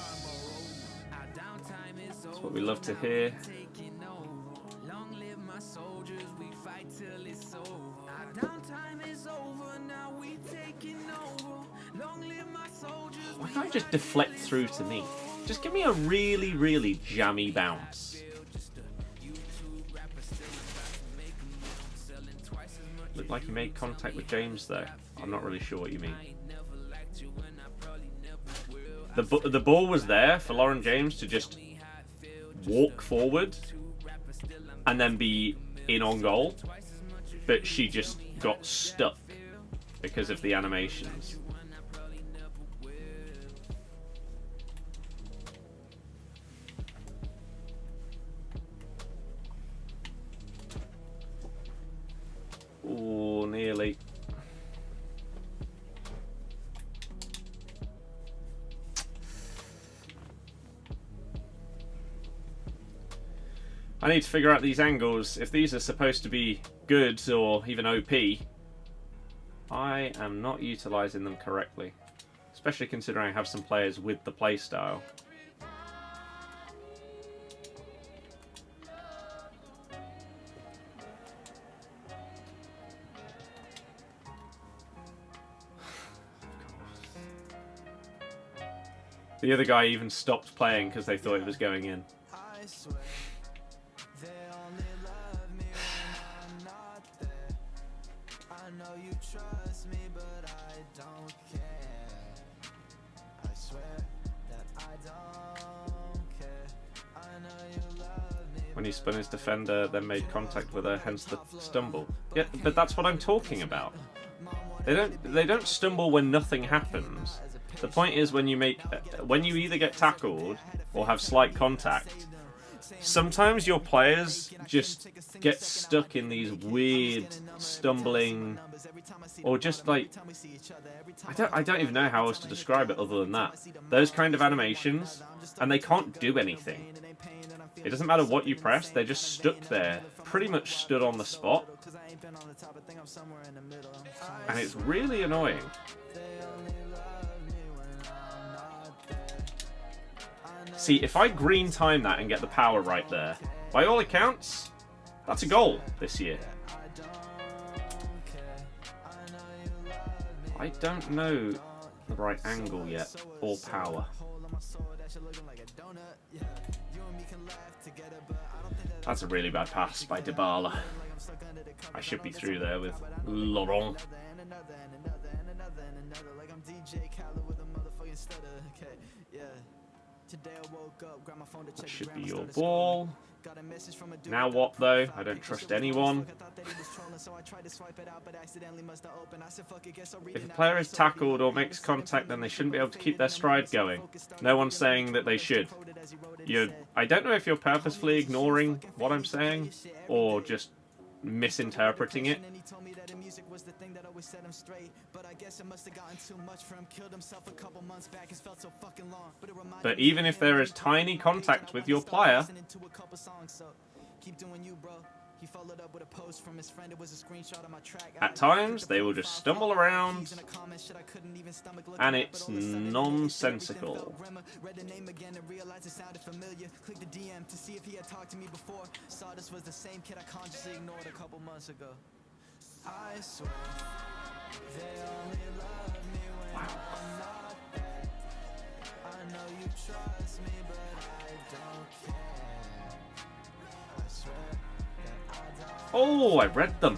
That's what we love to hear. Why can't I just deflect through to me? Just give me a really, really jammy bounce. Looked like you made contact with James though. I'm not really sure what you mean. The ball was there for Lauren James to just walk forward and then be in on goal, but she just got stuck because of the animations. Ooh, nearly. I need to figure out these angles. If these are supposed to be good or even OP, I am not utilising them correctly. Especially considering I have some players with the playstyle. The other guy even stopped playing because they thought it was going in. When he spun his defender, then made contact with her, hence the stumble. Yeah, but that's what I'm talking about. They don't stumble when nothing happens. The point is when you either get tackled or have slight contact, sometimes your players just get stuck in these weird stumbling, or just like, I don't even know how else to describe it other than that. Those kind of animations, and they can't do anything. It doesn't matter what you press, they're just stuck there, pretty much stood on the spot. And it's really annoying. See, if I green time that and get the power right there, by all accounts, that's a goal this year. I don't know the right angle yet, or power. That's a really bad pass by Dybala. I should be through there with Laurent. That should be your ball. Now what though? I don't trust anyone. If a player is tackled or makes contact, then they shouldn't be able to keep their stride going. No one's saying that they should. I don't know if you're purposefully ignoring what I'm saying or just misinterpreting it. But even if there is tiny contact with your player, at times they will just stumble around and it's nonsensical. Wow. Oh, I read them.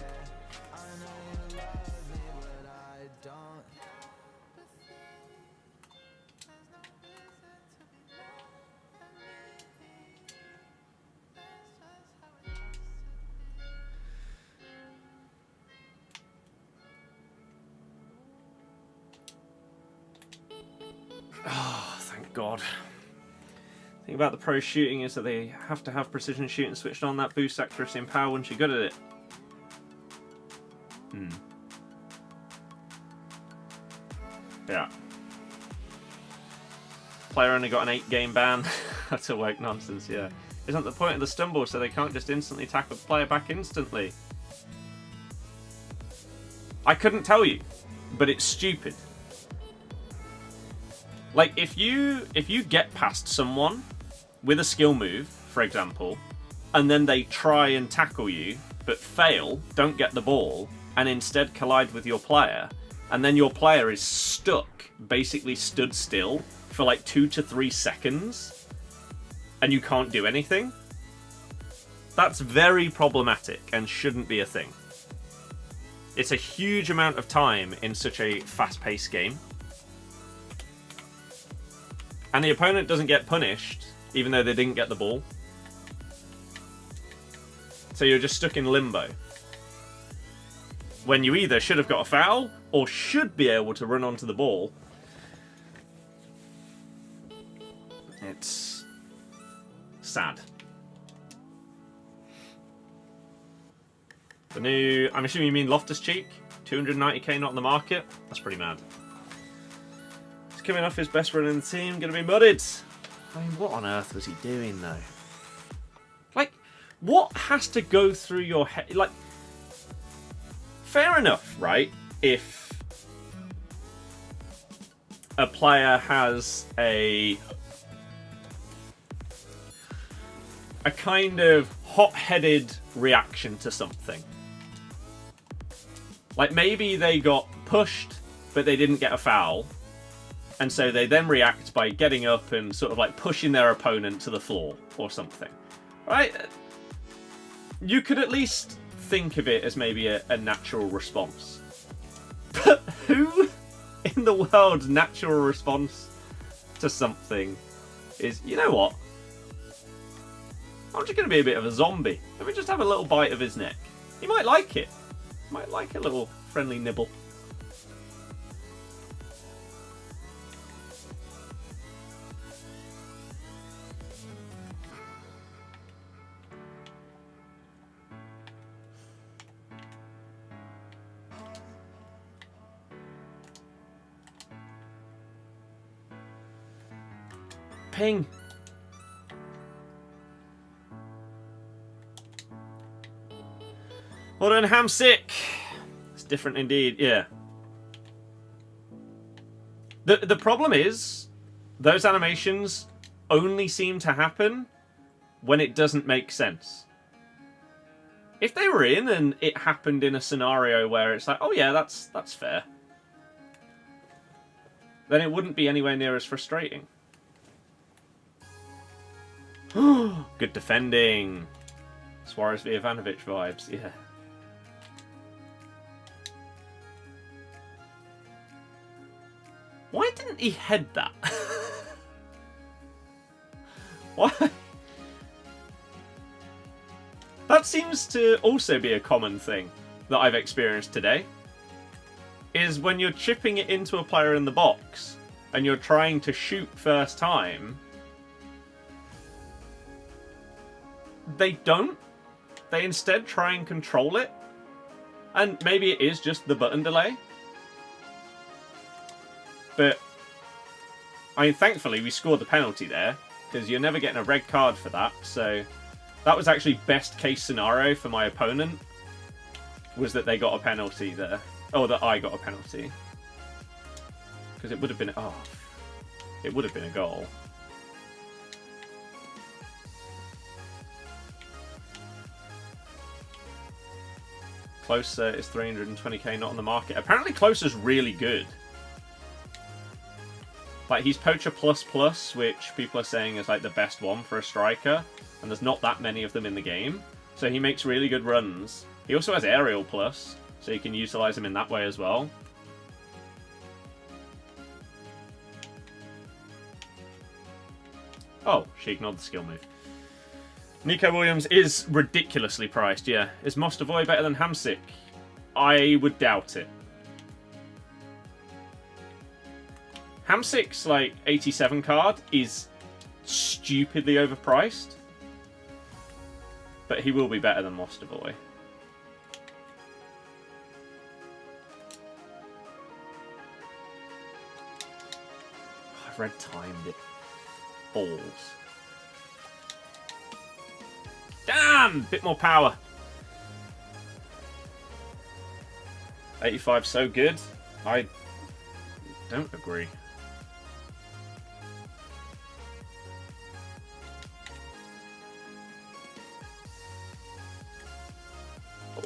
Oh, thank God. The thing about the pro shooting is that they have to have precision shooting switched on. That boosts accuracy and power once you're good at it. Yeah. Player only got an 8-game ban. That's a woke nonsense, yeah. Isn't the point of the stumble so they can't just instantly tackle the player back instantly? I couldn't tell you, but it's stupid. Like, if you get past someone with a skill move, for example, and then they try and tackle you, but fail, don't get the ball, and instead collide with your player, and then your player is stuck, basically stood still, for like 2 to 3 seconds, and you can't do anything, that's very problematic and shouldn't be a thing. It's a huge amount of time in such a fast-paced game. And the opponent doesn't get punished, even though they didn't get the ball. So you're just stuck in limbo. When you either should have got a foul, or should be able to run onto the ball. It's sad. The new, I'm assuming you mean Loftus-Cheek? 290k not on the market? That's pretty mad. Coming off his best run in the team, going to be mudded. I mean, what on earth was he doing, though? Like, What has to go through your head? Like, fair enough, right? If a player has a kind of hot-headed reaction to something. Like, maybe they got pushed, but they didn't get a foul. And so they then react by getting up and sort of like pushing their opponent to the floor or something. Right? You could at least think of it as maybe a natural response. But who in the world's natural response to something is, you know what? I'm just going to be a bit of a zombie. Let me just have a little bite of his neck. He might like it. Might like a little friendly nibble. Ping. Well done, Hamsick. It's different indeed, yeah. The problem is, those animations only seem to happen when it doesn't make sense. If they were in and it happened in a scenario where it's like, oh yeah, that's fair, then it wouldn't be anywhere near as frustrating. Good defending. Suarez v Ivanovic vibes, yeah. Why didn't he head that? Why? That seems to also be a common thing that I've experienced today. Is when you're chipping it into a player in the box and you're trying to shoot first time, they don't. They instead try and control it. And maybe it is just the button delay. But, I mean, thankfully we scored the penalty there, because you're never getting a red card for that. So, that was actually best case scenario for my opponent, was that they got a penalty there. Oh, that I got a penalty. Because it would have been, it would have been a goal. Closer is 320k, not on the market. Apparently Closer's really good. Like, he's Poacher ++, which people are saying is like the best one for a striker. And there's not that many of them in the game. So he makes really good runs. He also has Aerial Plus, so you can utilize him in that way as well. Oh, she ignored the skill move. Nico Williams is ridiculously priced, yeah. Is Mostovoy better than Hamsik? I would doubt it. Hamsik's, like, 87 card is stupidly overpriced. But he will be better than Mostovoy. I've red timed it. Balls. Damn! Bit more power. 85 so good. I don't agree.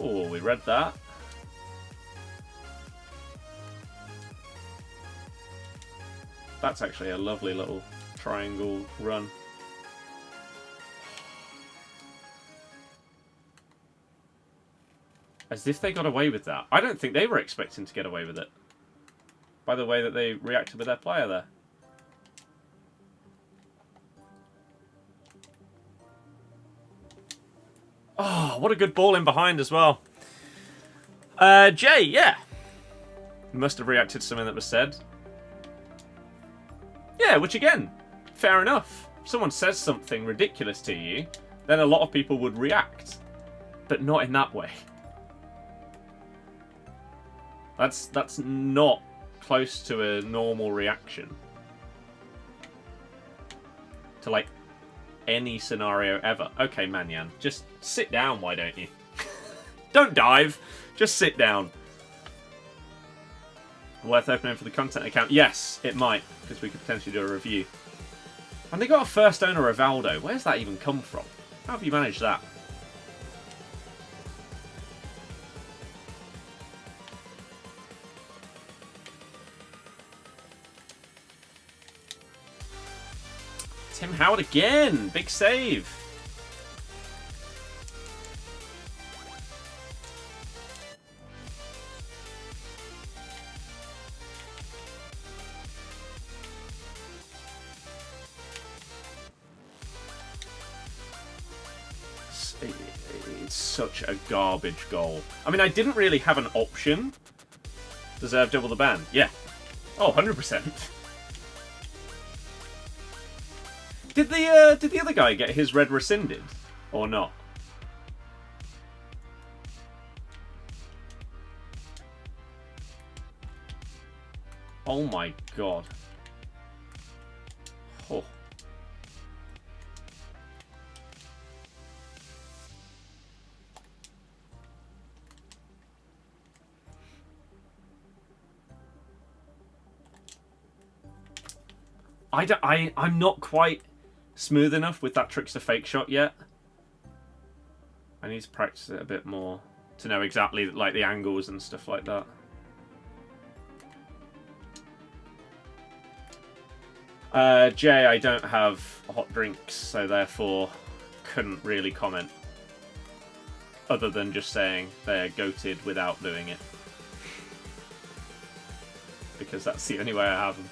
Oh, we read that. That's actually a lovely little triangle run. As if they got away with that. I don't think they were expecting to get away with it. By the way that they reacted with their player there. Oh, what a good ball in behind as well. Jay, yeah. Must have reacted to something that was said. Yeah, which again, fair enough. If someone says something ridiculous to you, then a lot of people would react. But not in that way. That's not close to a normal reaction. To, like, any scenario ever. Okay, Manyan, just sit down, why don't you? Don't dive, just sit down. Worth opening for the content account? Yes, it might, because we could potentially do a review. And they got a first owner, Rivaldo. Where's that even come from? How have you managed that? Tim Howard again! Big save! It's such a garbage goal. I mean, I didn't really have an option. Deserve double the ban. Yeah. Oh, 100%. Did the other guy get his red rescinded or not? Oh my god. Oh. I'm not quite smooth enough with that trickster fake shot yet. I need to practice it a bit more to know exactly like the angles and stuff like that. Jay, I don't have hot drinks, so therefore couldn't really comment. Other than just saying they're goated without doing it. Because that's the only way I have them.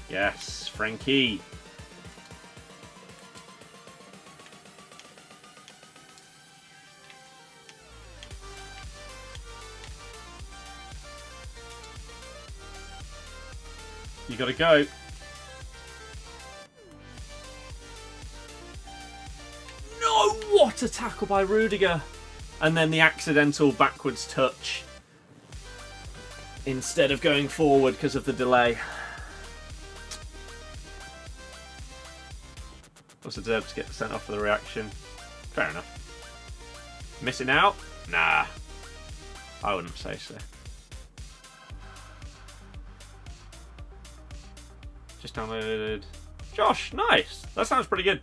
Yes, Frankie. You gotta go. No! What a tackle by Rudiger! And then the accidental backwards touch instead of going forward because of the delay. Also deserved to get sent off for the reaction. Fair enough. Missing out? Nah. I wouldn't say so. Just downloaded. Josh, nice. That sounds pretty good.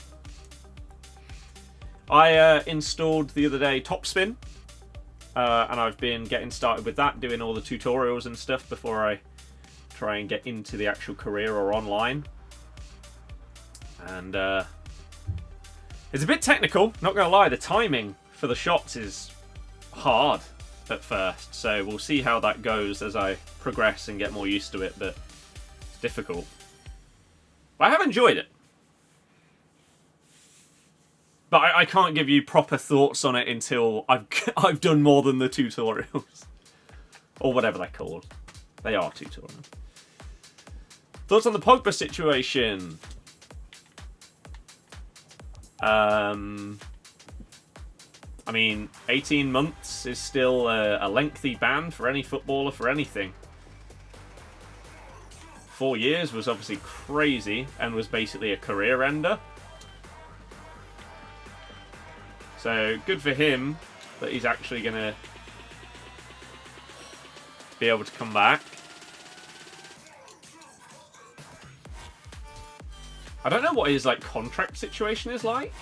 I installed the other day Topspin. And I've been getting started with that, doing all the tutorials and stuff before I try and get into the actual career or online. And it's a bit technical, not going to lie. The timing for the shots is hard at first. So we'll see how that goes as I progress and get more used to it. But it's difficult. But I have enjoyed it. But I can't give you proper thoughts on it until I've done more than the tutorials. Or whatever they're called. They are tutorials. Thoughts on the Pogba situation? I mean, 18 months is still a lengthy ban for any footballer for anything. 4 years was obviously crazy and was basically a career ender. So good for him that he's actually going to be able to come back. I don't know what his contract situation is like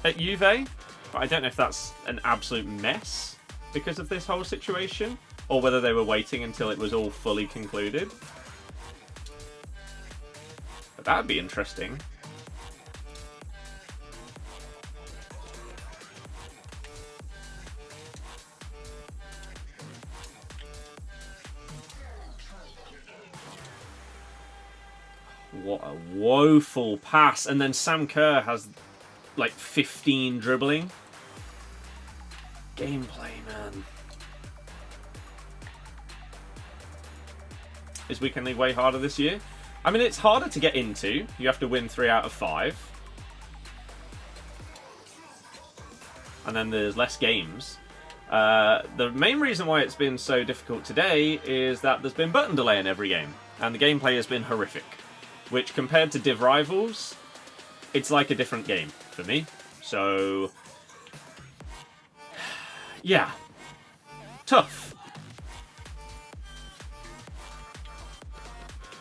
at Juve, but I don't know if that's an absolute mess because of this whole situation, or whether they were waiting until it was all fully concluded. But that would be interesting. What a woeful pass. And then Sam Kerr has 15 dribbling. Gameplay, man. Is Weekend League way harder this year? I mean, it's harder to get into. You have to win 3 out of 5. And then there's less games. The main reason why it's been so difficult today is that there's been button delay in every game. and the gameplay has been horrific. Which, compared to Div Rivals, it's like a different game for me. So, yeah. Tough.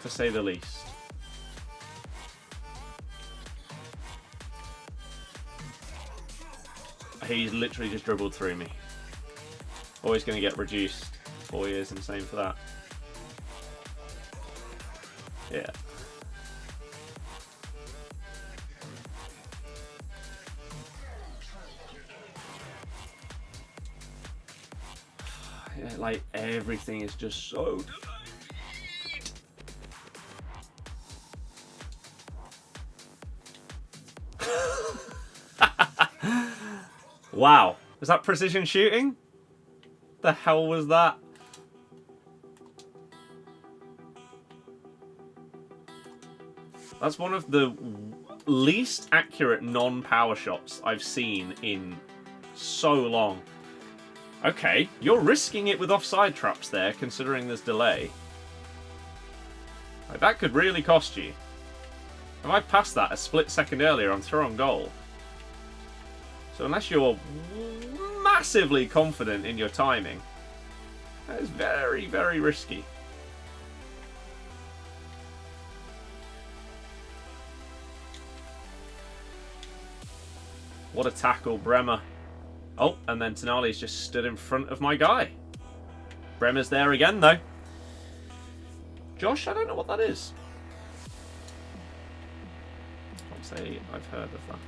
To say the least. He's literally just dribbled through me. Always going to get reduced. 4 years insane for that. Yeah. Yeah, like everything is just so delayed. Wow. Was that precision shooting? The hell was that? That's one of the least accurate non-power shots I've seen in so long. Okay, you're risking it with offside traps there, considering there's delay. Like, that could really cost you. If I passed that a split second earlier, I'm through on goal. So unless you're massively confident in your timing, that is very, very risky. What a tackle, Bremer. Oh, and then Tonali's just stood in front of my guy. Bremer's there again, though. Josh, I don't know what that is. I'd say I've heard of that.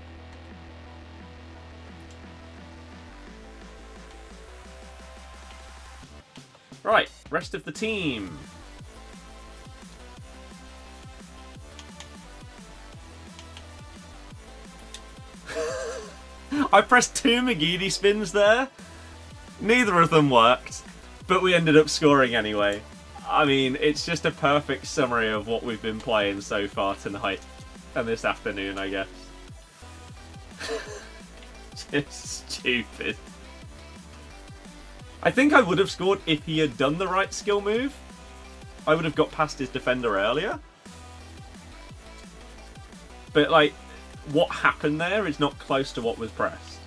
Right, rest of the team. I pressed 2 McGeady spins there. Neither of them worked, but we ended up scoring anyway. I mean, it's just a perfect summary of what we've been playing so far tonight and this afternoon, I guess. Just stupid. I think I would have scored if he had done the right skill move. I would have got past his defender earlier. But, like, what happened there is not close to what was pressed.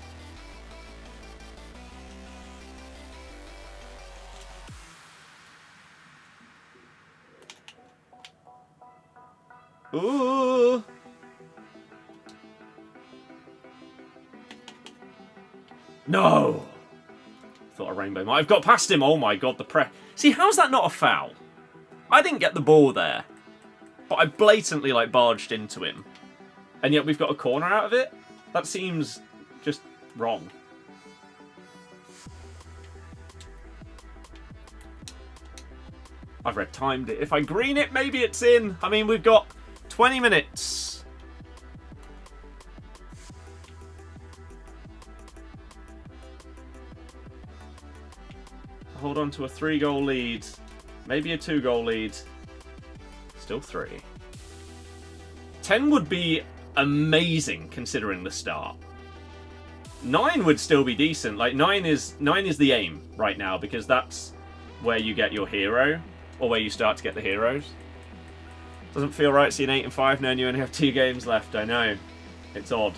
Ooh! No! Thought a rainbow might have got past him. Oh my god, the press. See, how's that not a foul? I didn't get the ball there, but I blatantly, like, barged into him. And yet we've got a corner out of it? That seems just wrong. I've red timed it. If I green it, maybe it's in. I mean, we've got 20 minutes. Hold on to a 3-goal lead. Maybe a 2-goal lead. Still 3. 10 would be amazing considering the start. 9 would still be decent. Like 9 is the aim right now because that's where you get your hero or where you start to get the heroes. Doesn't feel right seeing 8 and 5 knowing you only have 2 games left. I know. It's odd.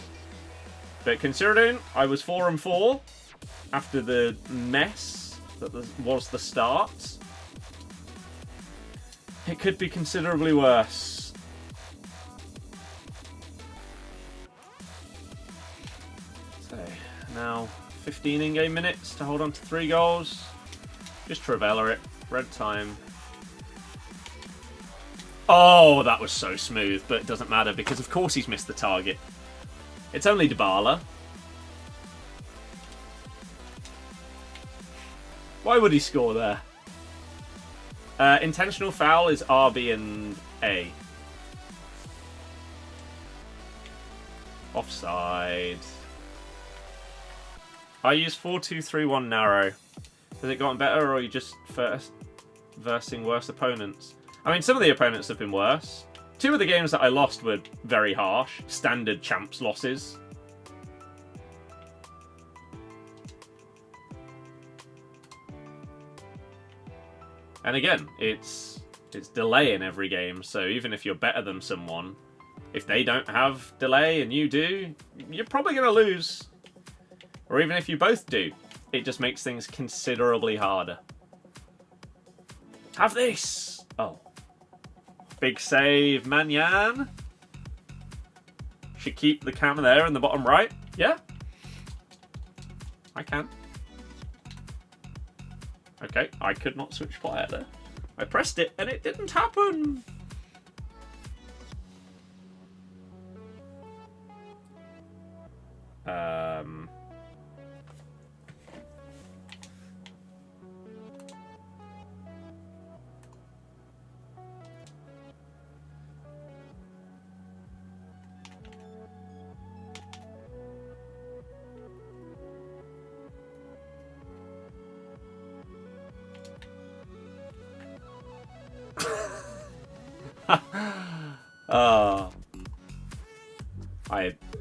But considering I was 4 and 4 after the mess that was the start, it could be considerably worse. So, now 15 in-game minutes to hold on to 3 goals. Just Travella it. Red time. Oh, that was so smooth, but it doesn't matter because of course he's missed the target. It's only Dybala. Why would he score there? Intentional foul is RB and A. Offside. I use 4-2-3-1 narrow. Has it gotten better, or are you just versing worse opponents? I mean, some of the opponents have been worse. 2 of the games that I lost were very harsh. Standard champs losses. And again, it's It's delay in every game, so even if you're better than someone, if they don't have delay and you do, you're probably going to lose. Or even if you both do, it just makes things considerably harder. Have this! Oh. Big save, Manyan. Should keep the camera there in the bottom right. Yeah? I can. Okay, I could not switch player there. I pressed it and it didn't happen.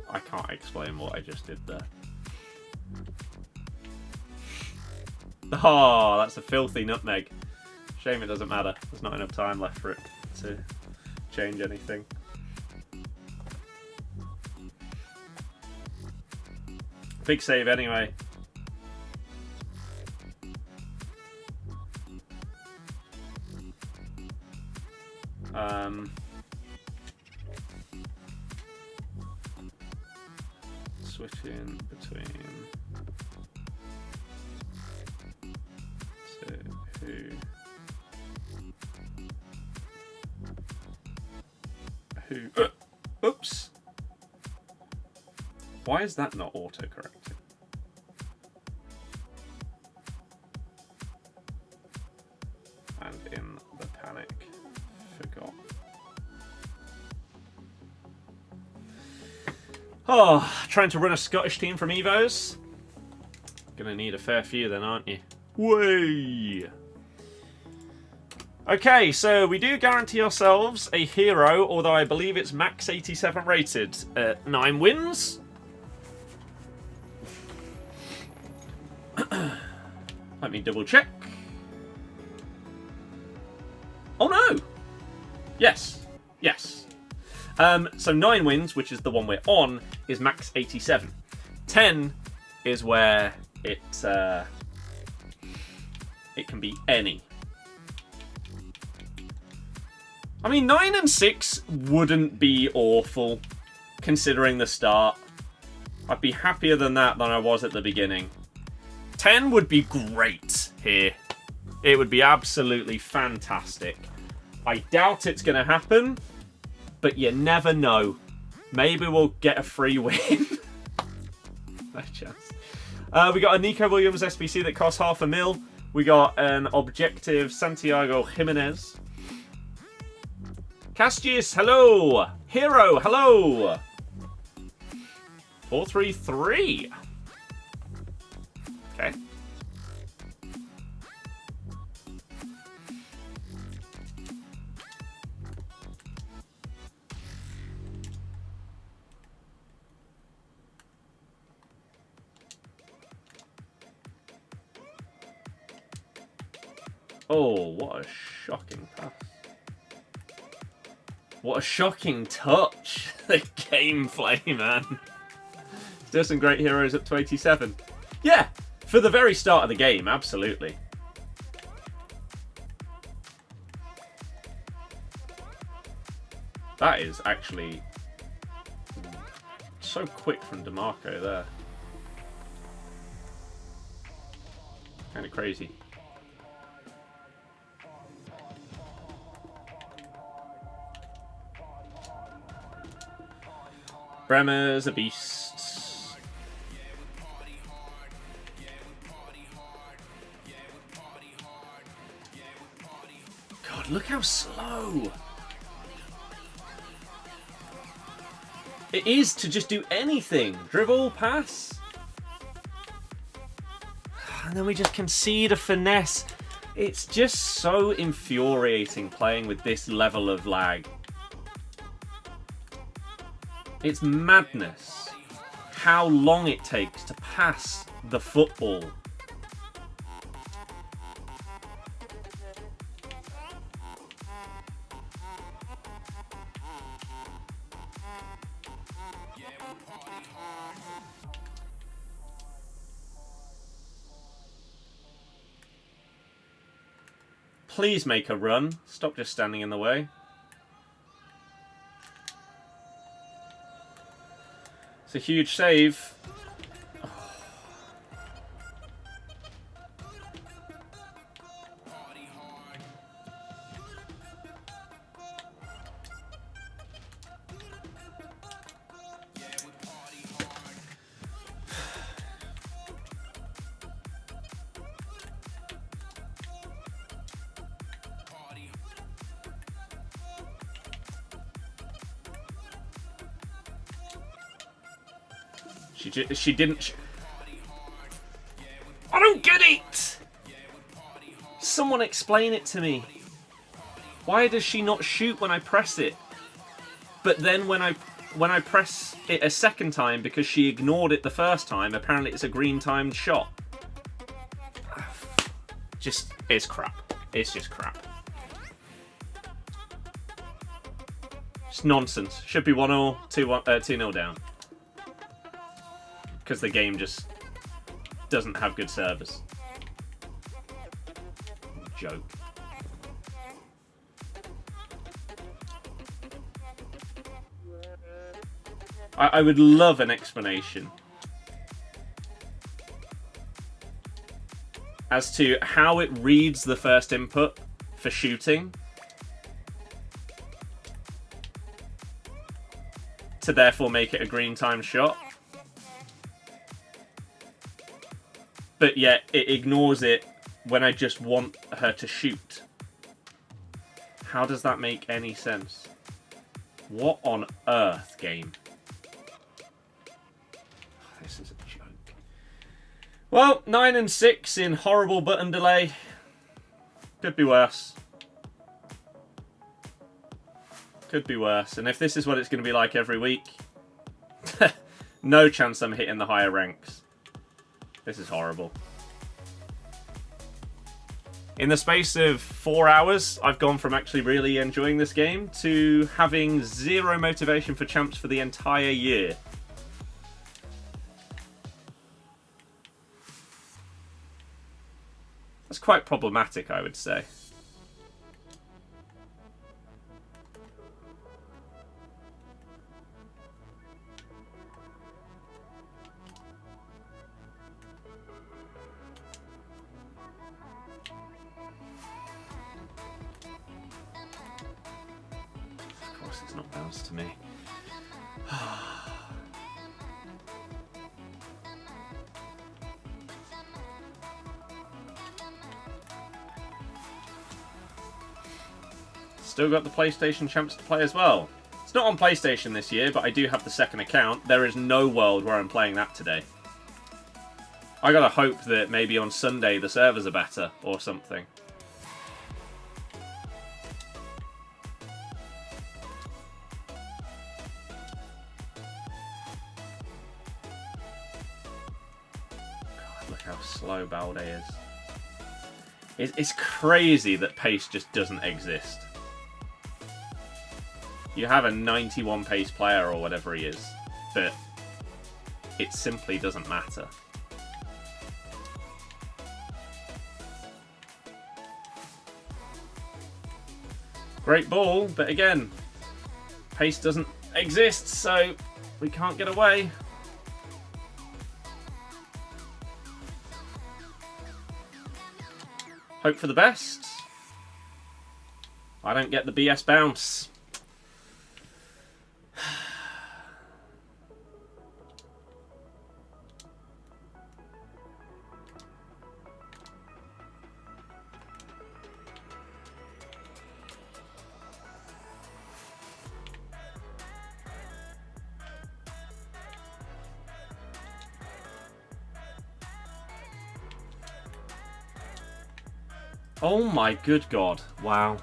I can't explain what I just did there. Oh, that's a filthy nutmeg. Shame it doesn't matter. There's not enough time left for it to change anything. Big save anyway. Switching between who oops. Why is that not auto-correcting? And in the panic, forgot. Oh, trying to run a Scottish team from Evos? Gonna need a fair few then, aren't you? Way! Okay, so we do guarantee ourselves a hero, although I believe it's max 87 rated. 9 wins. Let me double check. Oh no! Yes. Yes. So 9 wins, which is the one we're on, is max 87. 10 is where it can be any. I mean, 9 and 6 wouldn't be awful, considering the start. I'd be happier than that than I was at the beginning. 10 would be great here. It would be absolutely fantastic. I doubt it's going to happen, but you never know. Maybe we'll get a free win. No chance. We got a Nico Williams SBC that costs $500,000. We got an objective Santiago Jimenez. Castius, hello. Hero, hello. 433. Okay. Oh, what a shocking pass. What a shocking touch. The gameplay, man. Still some great heroes up to 87. Yeah, for the very start of the game, absolutely. That is actually so quick from DeMarco there. Kind of crazy. Bremer's a beast. God, look how slow it is to just do anything. Dribble, pass. And then we just concede a finesse. It's just so infuriating playing with this level of lag. It's madness how long it takes to pass the football. Please make a run. Stop just standing in the way. It's a huge save. She didn't. I don't get it! Someone explain it to me. Why does she not shoot when I press it? But then when I press it a second time, because she ignored it the first time, apparently it's a green timed shot. It's crap. It's just crap. It's nonsense. Should be 1-0, 2-0 down. Because the game just doesn't have good servers. Joke. I would love an explanation as to how it reads the first input for shooting to therefore make it a green time shot. But yet it ignores it when I just want her to shoot. How does that make any sense? What on earth, game? This is a joke. Well, 9 and 6 in horrible button delay. Could be worse. Could be worse. And if this is what it's going to be like every week, no chance I'm hitting the higher ranks. This is horrible. In the space of 4 hours, I've gone from actually really enjoying this game to having zero motivation for champs for the entire year. That's quite problematic, I would say. It's not bounced to me. Still got the PlayStation Champs to play as well. It's not on PlayStation this year, but I do have the second account. There is no world where I'm playing that today. I gotta hope that maybe on Sunday the servers are better or something. How slow Balde is. It's crazy that pace just doesn't exist. You have a 91 pace player or whatever he is, but it simply doesn't matter. Great ball, but again, pace doesn't exist, so we can't get away. Hope for the best. I don't get the BS bounce. Oh my good god. Wow.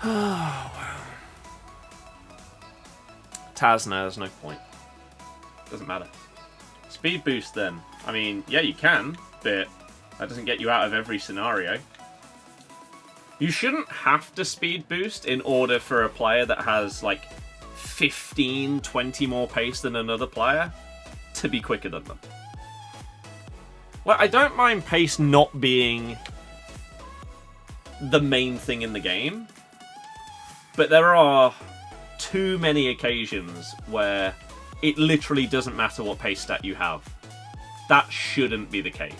Oh, wow. Taz, no, there's no point. Doesn't matter. Speed boost then. I mean, yeah, you can, but that doesn't get you out of every scenario. You shouldn't have to speed boost in order for a player that has, like, 15, 20 more pace than another player to be quicker than them. Like, I don't mind pace not being the main thing in the game, but there are too many occasions where it literally doesn't matter what pace stat you have. That shouldn't be the case.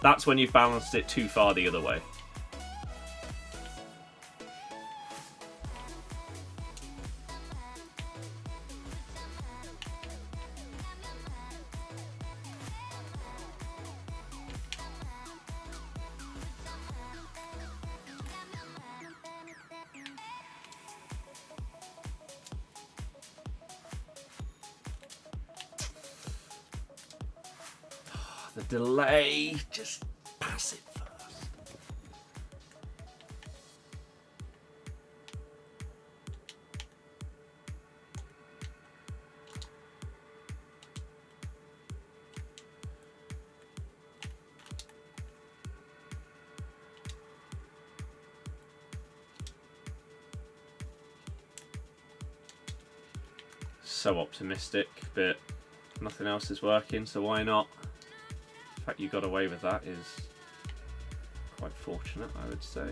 That's when you've balanced it too far the other way. The delay, just pass it first. So optimistic, but nothing else is working, so why not? The fact you got away with that is quite fortunate, I would say.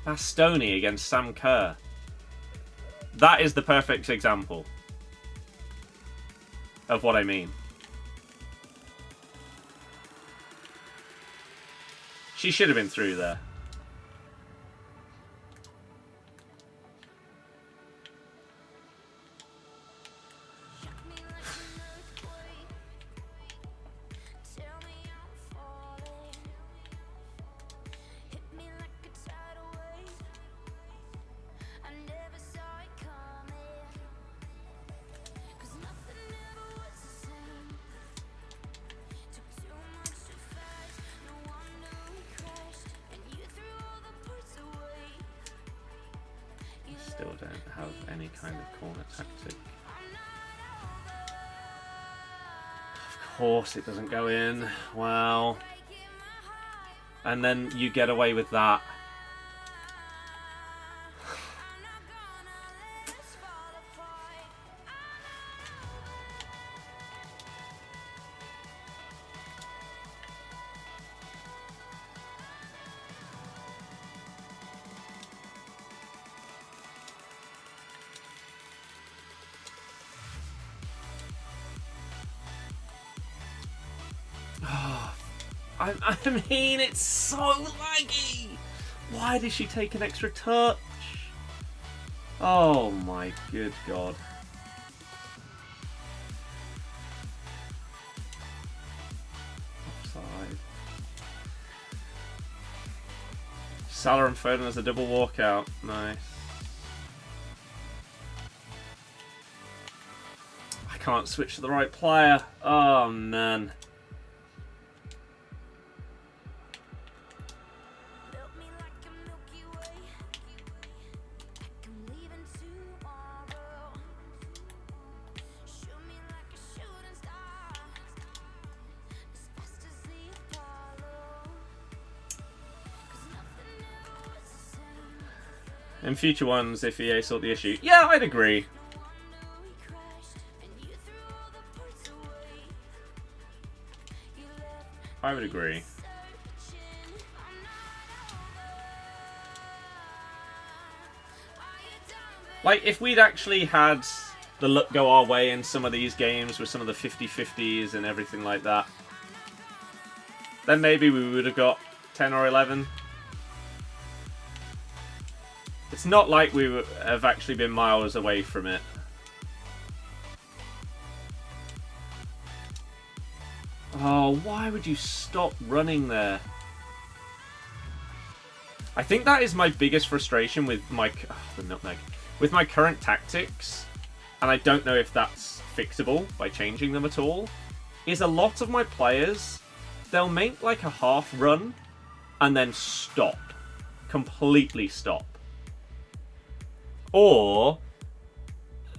Bastoni against Sam Kerr. That is the perfect example of what I mean. She should have been through there. Still don't have any kind of corner tactic. Of course it doesn't go in. Wow. And then you get away with that. I mean, it's so laggy. Why did she take an extra touch? Oh my good God. Offside. Salah and Foden as a double walkout. Nice. I can't switch to the right player. Oh man. In future ones, if EA sort the issue, yeah, I'd agree. I would agree. Like, if we'd actually had the luck go our way in some of these games with some of the 50-50s and everything like that, then maybe we would have got 10 or 11. It's not like we have actually been miles away from it. Oh, why would you stop running there? I think that is my biggest frustration with my the nutmeg with my current tactics, and I don't know if that's fixable by changing them at all. Is a lot of my players, they'll make like a half run and then stop, completely stop. Or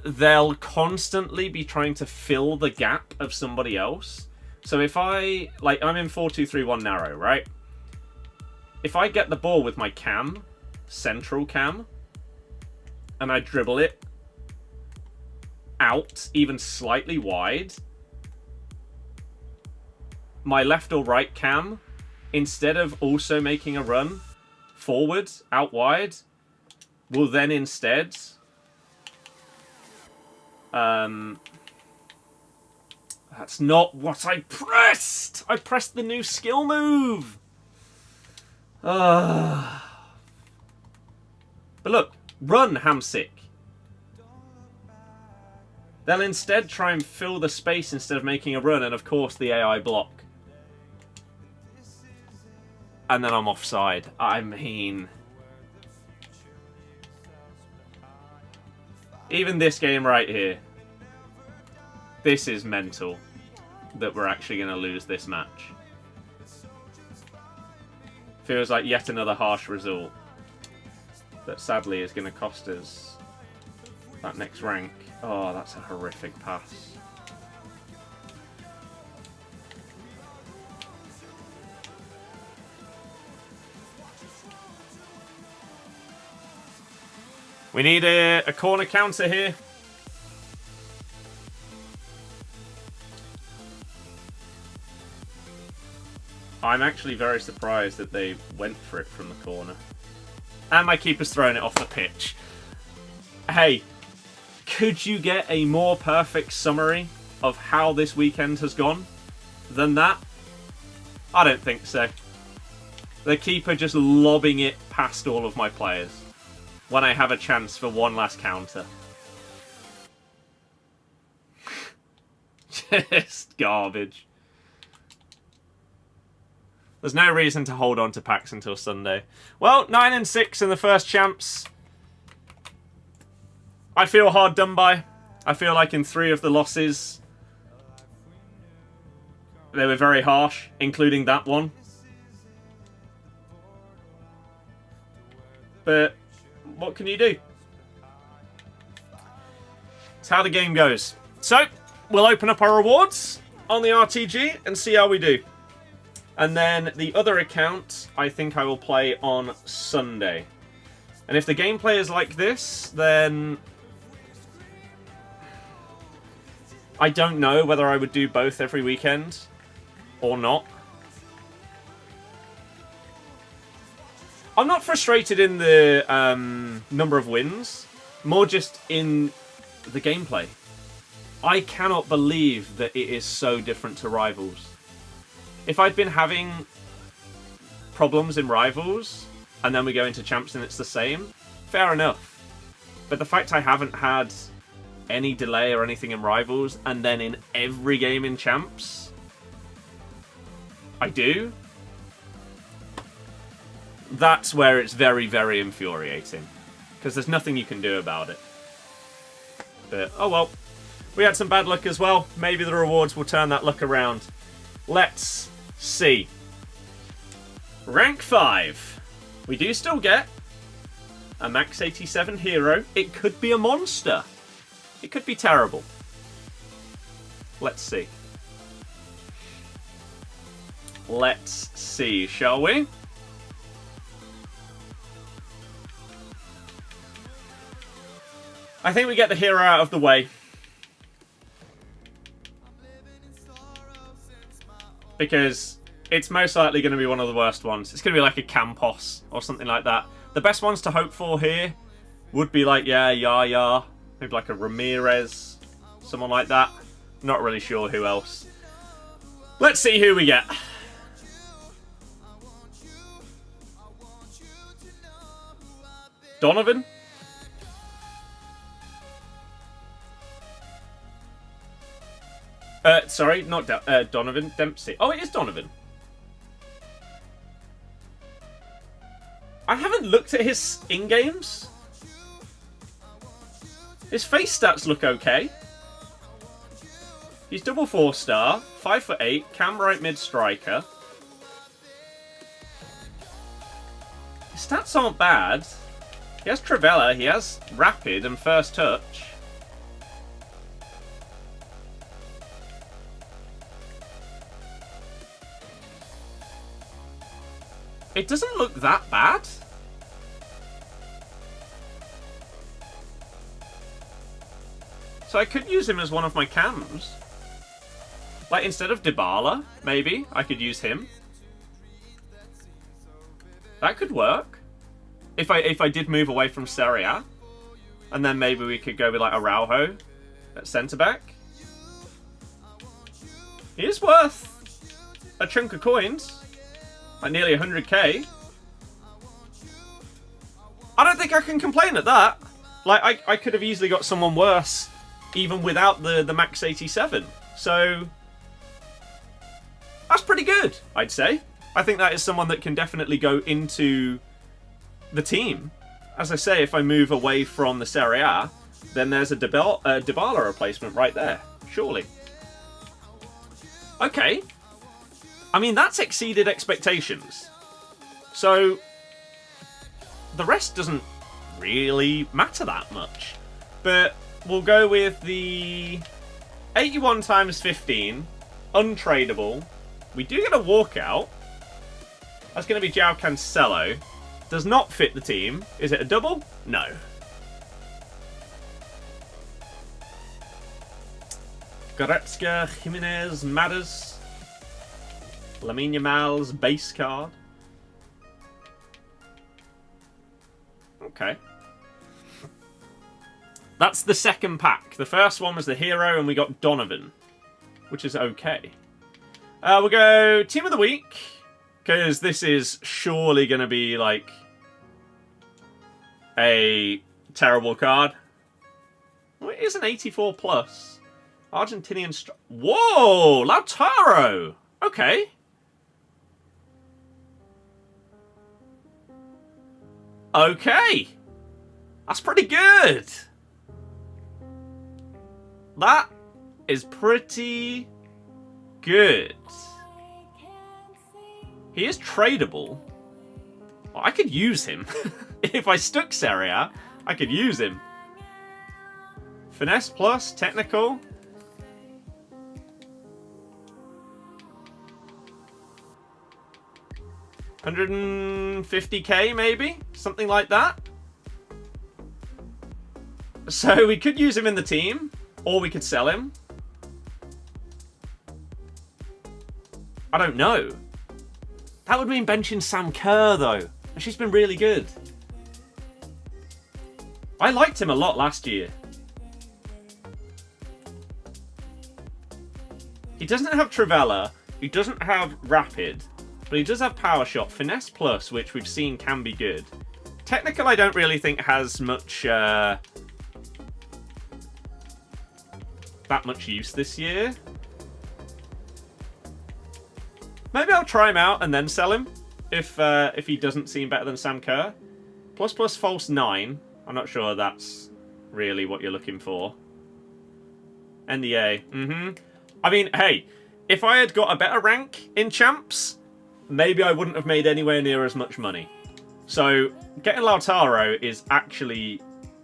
they'll constantly be trying to fill the gap of somebody else. So if I, like, I'm in 4-2-3-1 narrow, right? If I get the ball with my cam, central cam, and I dribble it out, even slightly wide, my left or right cam, instead of also making a run forward, out wide, will then instead... That's not what I pressed! I pressed the new skill move! But look, run, Hamsik. They'll instead try and fill the space instead of making a run, and of course the AI block. And then I'm offside. I mean... Even this game right here. This is mental that we're actually going to lose this match. Feels like yet another harsh result that sadly is going to cost us that next rank. Oh, that's a horrific pass. We need a corner counter here. I'm actually very surprised that they went for it from the corner. And my keeper's throwing it off the pitch. Hey, could you get a more perfect summary of how this weekend has gone than that? I don't think so. The keeper just lobbing it past all of my players when I have a chance for one last counter. Just garbage. There's no reason to hold on to packs until Sunday. Well, 9 and 6 in the first champs. I feel hard done by. I feel like in 3 of the losses, they were very harsh, including that one. But what can you do? It's how the game goes. So, we'll open up our rewards on the RTG and see how we do. And then the other account, I think I will play on Sunday. And if the gameplay is like this, then... I don't know whether I would do both every weekend or not. I'm not frustrated in the number of wins, more just in the gameplay. I cannot believe that it is so different to Rivals. If I'd been having problems in Rivals, and then we go into Champs and it's the same, fair enough. But the fact I haven't had any delay or anything in Rivals, and then in every game in Champs, I do, that's where it's very, very infuriating. Because there's nothing you can do about it. But, oh well. We had some bad luck as well. Maybe the rewards will turn that luck around. Let's see. Rank 5. We do still get a max 87 hero. It could be a monster. It could be terrible. Let's see. Let's see, shall we? I think we get the hero out of the way. Because it's most likely going to be one of the worst ones. It's going to be like a Campos or something like that. The best ones to hope for here would be like, yeah, Yaya. Maybe like a Ramirez. Someone like that. Not really sure who else. Let's see who we get. Donovan? Sorry, not Donovan. Dempsey. Oh, it is Donovan. I haven't looked at his in-games. His face stats look okay. He's double 4-star, 5'8", cam right mid striker. His stats aren't bad. He has Travella, he has Rapid and First Touch. It doesn't look that bad. So I could use him as one of my cams. Like, instead of Dybala, maybe, I could use him. That could work. If I did move away from Serie A. And then maybe we could go with, like, Araujo at centre-back. He is worth a chunk of coins. Like, nearly 100k. I don't think I can complain at that. Like, I could have easily got someone worse, even without the max 87. So, that's pretty good, I'd say. I think that is someone that can definitely go into the team. As I say, if I move away from the Serie A, then there's a Dybala replacement right there, surely. Okay. I mean, that's exceeded expectations. So, the rest doesn't really matter that much. But we'll go with the 81 times 15, untradeable. We do get a walkout. That's going to be João Cancelo. Does not fit the team. Is it a double? No. Goretzka, Jimenez, Madders. Lamine Yamal's base card. Okay. That's the second pack. The first one was the hero, and we got Donovan, which is okay. We'll go Team of the Week, because this is surely going to be, like, a terrible card. Well, it is an 84 plus. Argentinian... Whoa! Lautaro! Okay. Okay. That's pretty good. That is pretty good. He is tradable. Well, I could use him. If I stuck Serie A, I could use him. Finesse plus, technical. $150k maybe? Something like that. So we could use him in the team, or we could sell him. I don't know. That would mean benching Sam Kerr, though. And she's been really good. I liked him a lot last year. He doesn't have Trivela. He doesn't have Rapid. But he does have Power Shot. Finesse Plus, which we've seen can be good. Technical, I don't really think has much... that much use this year. Maybe I'll try him out and then sell him if he doesn't seem better than Sam Kerr. Plus false 9. I'm not sure that's really what you're looking for. NDA. I mean, hey, if I had got a better rank in Champs, maybe I wouldn't have made anywhere near as much money. So getting Lautaro is actually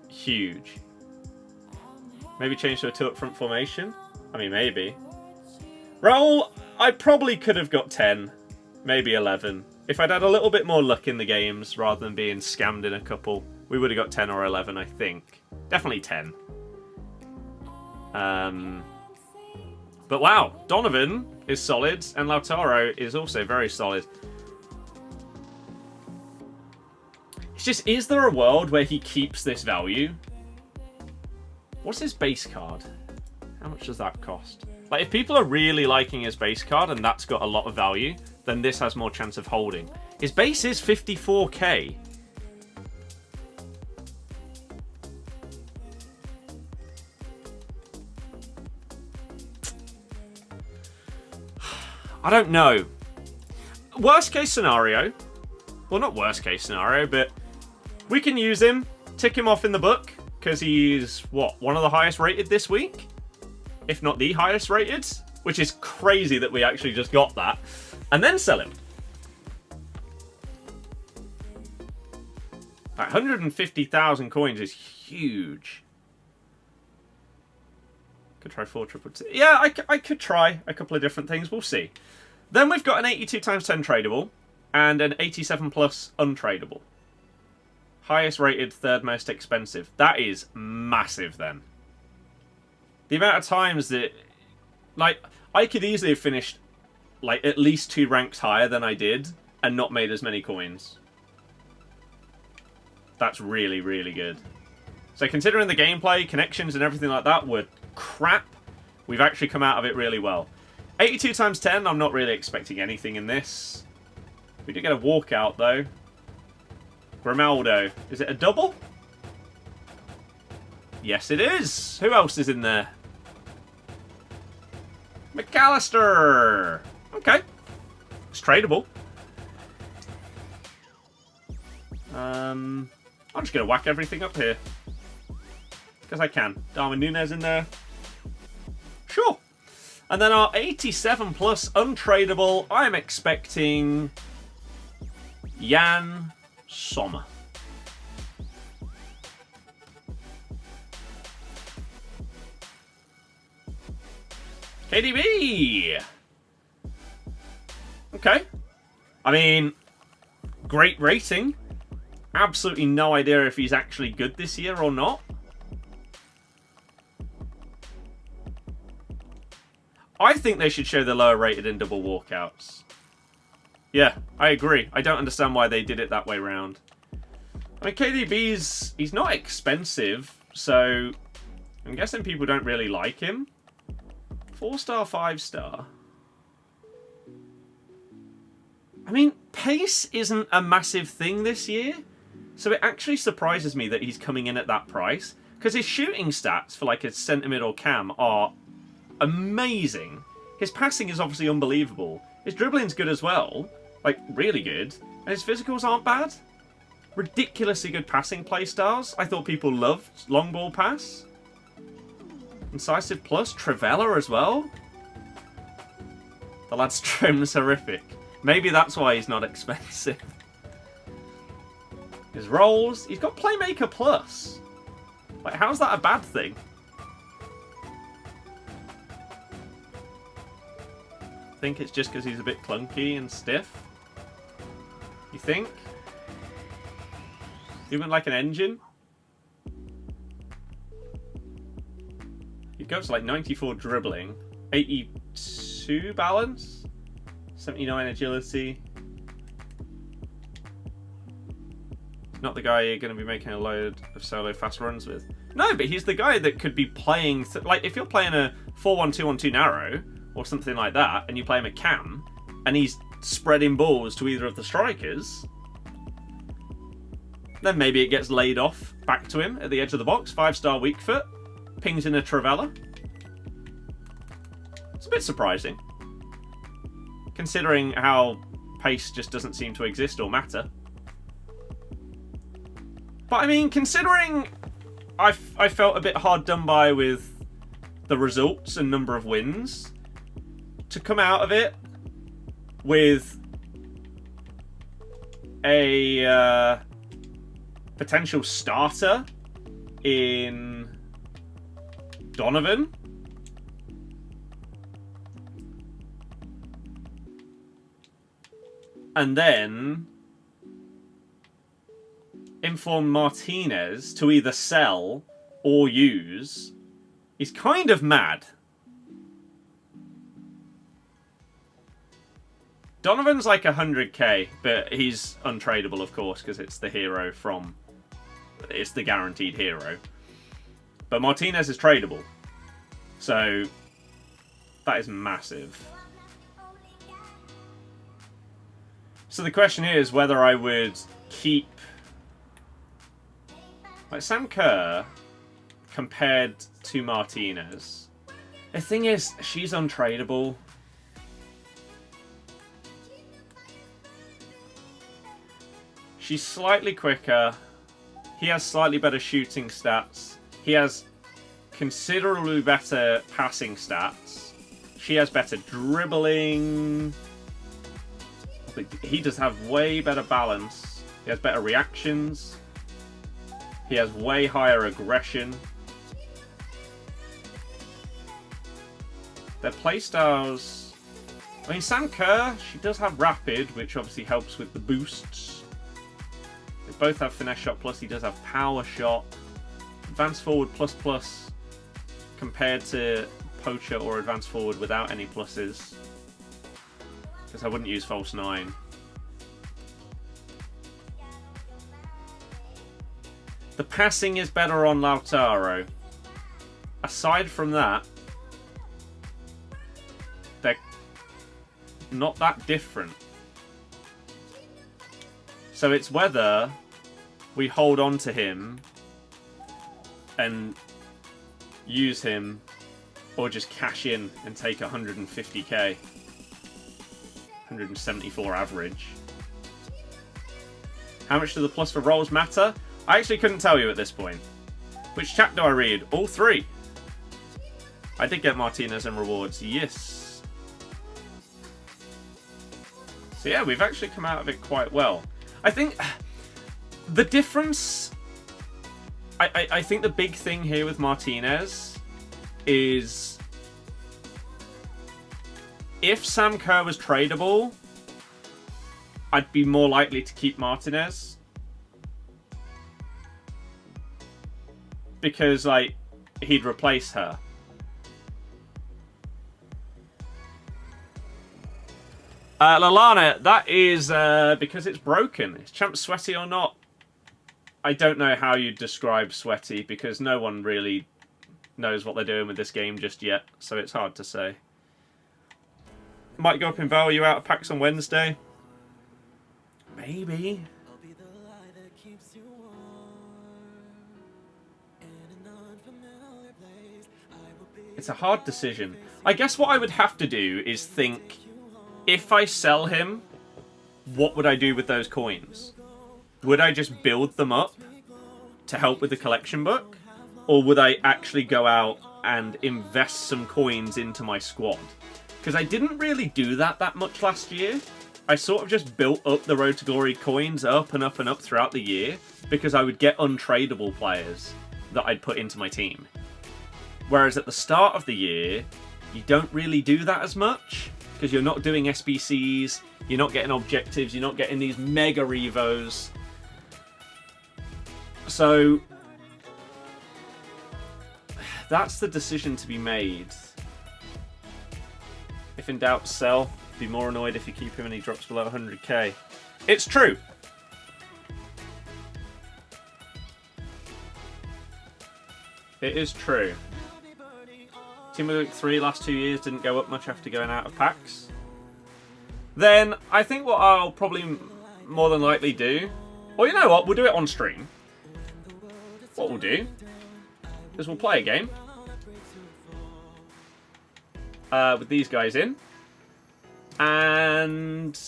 huge. Maybe change to a 2 up front formation? I mean, maybe. Raul, I probably could have got 10. Maybe 11. If I'd had a little bit more luck in the games, rather than being scammed in a couple, we would have got 10 or 11, I think. Definitely 10. But wow, Donovan is solid, and Lautaro is also very solid. It's just, is there a world where he keeps this value? What's his base card? How much does that cost? Like, if people are really liking his base card and that's got a lot of value, then this has more chance of holding. His base is 54k. I don't know. Worst case scenario. Well, not worst case scenario, but we can use him, tick him off in the book, because he's, what, one of the highest rated this week? If not the highest rated? Which is crazy that we actually just got that. And then sell him. 150,000 coins is huge. Could try 4 triple T. Yeah, I could try a couple of different things. We'll see. Then we've got an 82 times 10 tradable. and an 87 plus untradeable. Highest rated, third most expensive. That is massive then. The amount of times that, like, I could easily have finished like at least 2 ranks higher than I did and not made as many coins. That's really, really good. So considering the gameplay, connections and everything like that were crap, we've actually come out of it really well. 82 times 10, I'm not really expecting anything in this. We did get a walkout though. Grimaldo. Is it a double? Yes, it is. Who else is in there? McAllister. Okay. It's tradable. I'm just going to whack everything up here. Because I can. Darwin Núñez in there. Sure. And then our 87 plus untradeable, I'm expecting Jan Sommer. KDB! Okay. I mean, great rating. Absolutely no idea if he's actually good this year or not. I think they should show the lower rated in double walkouts. Yeah, I agree. I don't understand why they did it that way round. I mean, KDB's... he's not expensive, so I'm guessing people don't really like him. 4-star, 5-star. I mean, pace isn't a massive thing this year, so it actually surprises me that he's coming in at that price, because his shooting stats for like a centre mid or cam are amazing. His passing is obviously unbelievable. His dribbling's good as well, like really good, and his physicals aren't bad. Ridiculously good passing play styles. I thought people loved long ball pass. Incisive plus, Trivela as well. The lad's trim's horrific. Maybe that's why he's not expensive. His rolls, he's got Playmaker plus. Like, how's that a bad thing? I think it's just because he's a bit clunky and stiff. You think? Even like an engine? He goes to like 94 dribbling, 82 balance, 79 agility. Not the guy you're going to be making a load of solo fast runs with. No, but he's the guy that could be playing... like, if you're playing a 4-1-2-1-2 narrow, or something like that, and you play him at cam, and he's spreading balls to either of the strikers, then maybe it gets laid off back to him at the edge of the box. 5-star weak foot. Pings in a Trivela. It's a bit surprising, considering how pace just doesn't seem to exist or matter. But I mean, considering I felt a bit hard done by with the results and number of wins, to come out of it with a potential starter in Donovan, and then inform Martinez to either sell or use, is kind of mad. Donovan's like 100k, but he's untradeable, of course, because it's the hero from... it's the guaranteed hero. But Martinez is tradable. So, that is massive. So the question here is whether I would keep... like, Sam Kerr compared to Martinez. The thing is, she's untradeable. She's slightly quicker. He has slightly better shooting stats. He has considerably better passing stats. She has better dribbling. He does have way better balance. He has better reactions. He has way higher aggression. Their playstyles I mean, Sam Kerr, she does have rapid, which obviously helps with the boosts. They both have finesse shot plus, he does have power shot. Advanced forward plus plus compared to poacher or advanced forward without any pluses. Because I wouldn't use false 9. The passing is better on Lautaro. Aside from that, they're not that different. So it's whether we hold on to him and use him, or just cash in and take 150k. 174 average. How much do the plus for rolls matter? I actually couldn't tell you at this point. Which chat do I read? All 3. I did get Martinez and rewards, yes. So yeah, we've actually come out of it quite well. I think the difference... I think the big thing here with Martinez is if Sam Kerr was tradable, I'd be more likely to keep Martinez. Because, like, he'd replace her. Lalana, that is because it's broken. Is Champs sweaty or not? I don't know how you'd describe sweaty, because no one really knows what they're doing with this game just yet, so it's hard to say. Might go up in value out of packs on Wednesday. Maybe. It's a hard decision. I guess what I would have to do is think, if I sell him, what would I do with those coins? Would I just build them up to help with the collection book? Or would I actually go out and invest some coins into my squad? Because I didn't really do that much last year. I sort of just built up the Road to Glory coins up and up and up throughout the year, because I would get untradeable players that I'd put into my team. Whereas at the start of the year, you don't really do that as much, because you're not doing SBCs, you're not getting objectives, you're not getting these mega revos. So that's the decision to be made. If in doubt, sell. Be more annoyed if you keep him and he drops below 100k. It's true. It is true. Team of the Week 3 last 2 years didn't go up much after going out of packs. Then I think what I'll probably more than likely do, or you know what, we'll do it on stream. What we'll do is we'll play a game with these guys in, and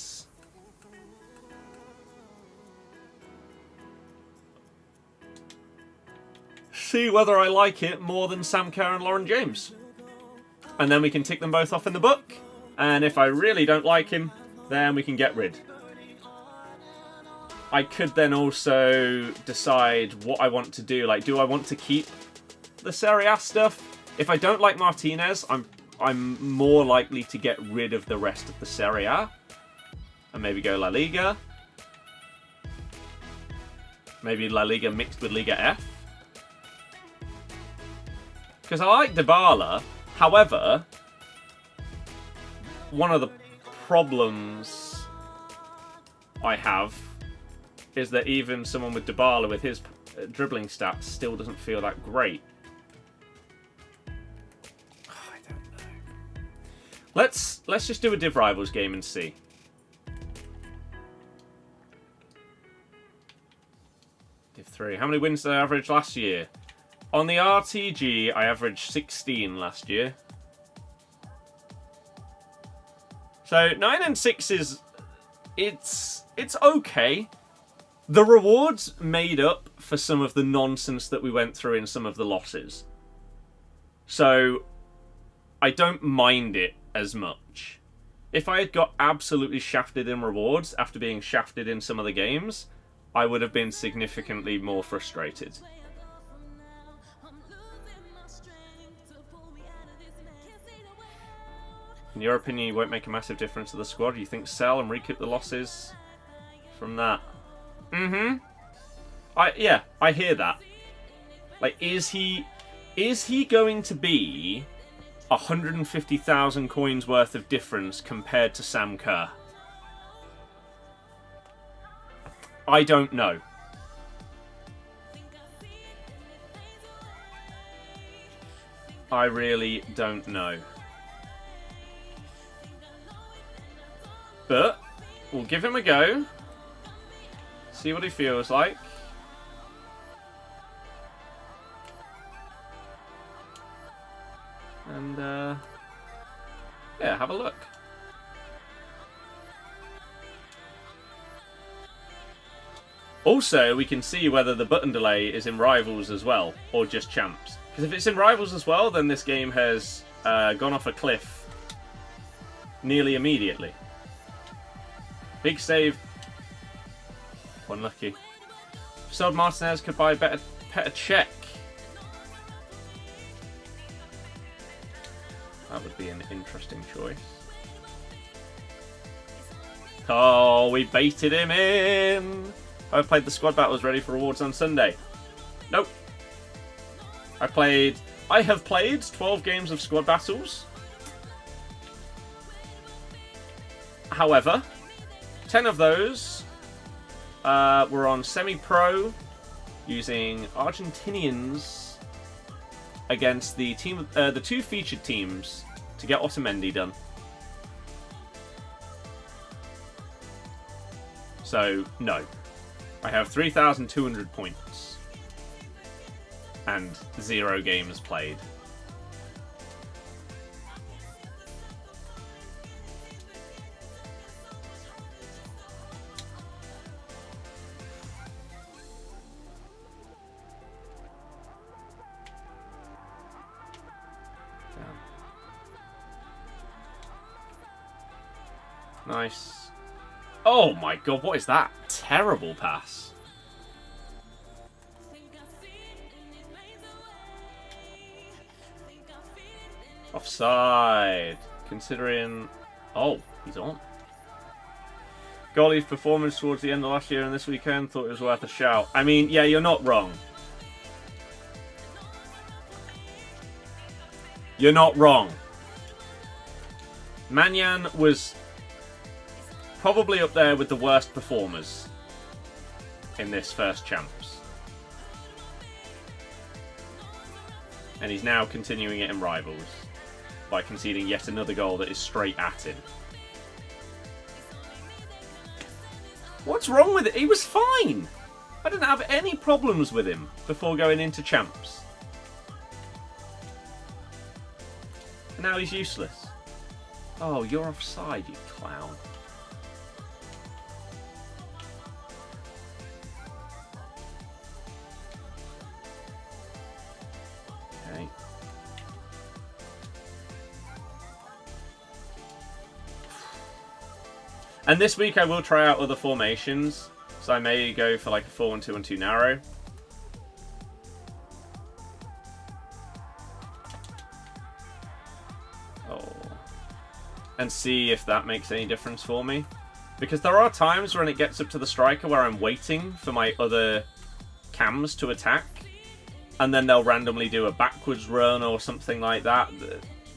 see whether I like it more than Sam Kerr and Lauren James. And then we can tick them both off in the book. And if I really don't like him, then we can get rid. I could then also decide what I want to do. Like, do I want to keep the Serie A stuff? If I don't like Martinez, I'm more likely to get rid of the rest of the Serie A. And maybe go La Liga. Maybe La Liga mixed with Liga F. Because I like Dybala. However, one of the problems I have is that even someone with Dybala with his dribbling stats still doesn't feel that great. Oh, I don't know. Let's just do a Div Rivals game and see. Div 3. How many wins did I average last year? On the RTG, I averaged 16 last year. So 9 and 6 is it's okay. The rewards made up for some of the nonsense that we went through in some of the losses. So I don't mind it as much. If I had got absolutely shafted in rewards after being shafted in some of the games, I would have been significantly more frustrated. In your opinion, you won't make a massive difference to the squad. You think sell and recoup the losses from that? Mm-hmm. Yeah, I hear that. Like, is he going to be 150,000 coins worth of difference compared to Sam Kerr? I don't know. I really don't know. But we'll give him a go. See what he feels like. And, yeah, have a look. Also, we can see whether the button delay is in Rivals as well, or just Champs. Because if it's in Rivals as well, then this game has gone off a cliff nearly immediately. Big save. Unlucky. Sold Martinez could buy better check. That would be an interesting choice. Oh, we baited him in. I played the squad battles ready for rewards on Sunday. Nope. I have played 12 games of squad battles. However, 10 of those were on semi-pro using Argentinians against the team, the two featured teams to get Osimhen done. So, no. I have 3,200 points. And 0 games played. Nice. Oh my god, what is that? Terrible pass. Offside. Considering... Oh, he's on. Goalie's performance towards the end of last year and this weekend, thought it was worth a shout. I mean, yeah, you're not wrong. You're not wrong. Manyan was probably up there with the worst performers in this first Champs. And he's now continuing it in Rivals by conceding yet another goal that is straight at him. What's wrong with it? He was fine. I didn't have any problems with him before going into Champs. And now he's useless. Oh, you're offside, you clown. Okay. And this week I will try out other formations. So I may go for like a 4-1-2-1-2 narrow. And see if that makes any difference for me. Because there are times when it gets up to the striker where I'm waiting for my other cams to attack. And then they'll randomly do a backwards run or something like that.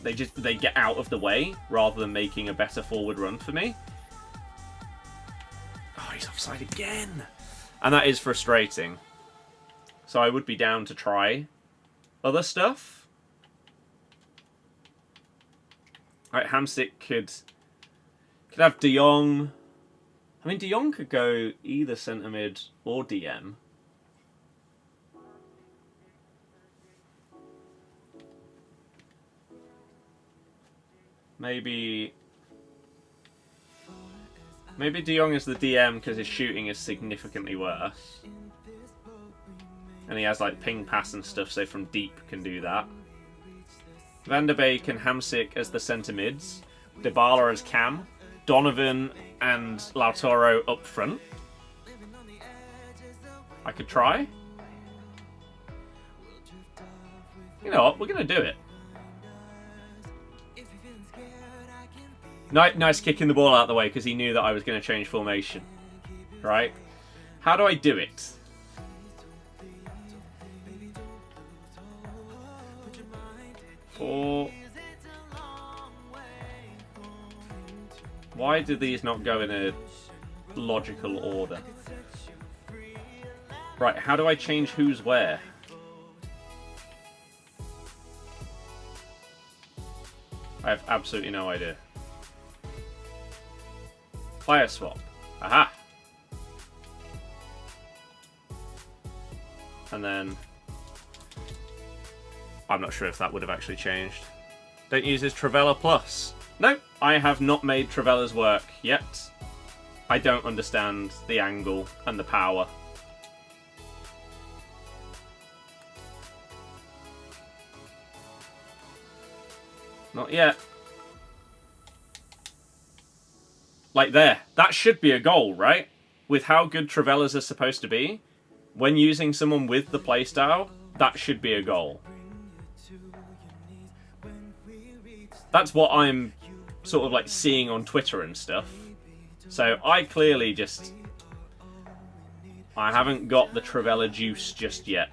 They get out of the way rather than making a better forward run for me. Oh, he's offside again. And that is frustrating. So I would be down to try other stuff. Right, Hamsik could have De Jong. I mean, De Jong could go either centre mid or DM. Maybe De Jong is the DM because his shooting is significantly worse. And he has like ping pass and stuff, so from deep can do that. Van der Beek and Hamsik as the centre mids, Dybala as cam, Donovan and Lautaro up front. I could try. You know what? We're going to do it. Nice kicking the ball out of the way because he knew that I was going to change formation. Right? How do I do it? Why do these not go in a logical order? Right, how do I change who's where? I have absolutely no idea. Player swap. Aha! And then... I'm not sure if that would have actually changed. Don't use his Trivela Plus. No, I have not made Trivella's work yet. I don't understand the angle and the power. Not yet. Like there. That should be a goal, right? With how good Trivelas are supposed to be, when using someone with the playstyle, that should be a goal. That's what I'm sort of like seeing on Twitter and stuff. So I clearly just... I haven't got the Trivela juice just yet.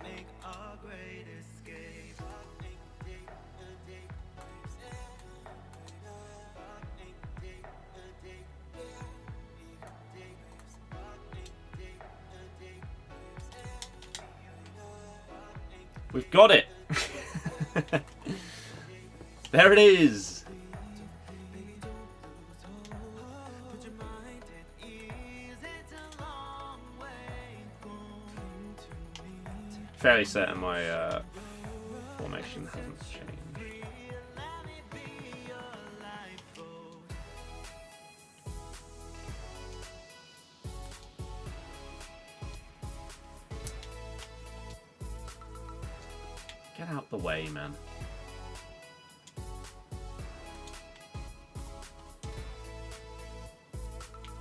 We've got it! There it is! Fairly certain my formation hasn't changed. Get out the way, man.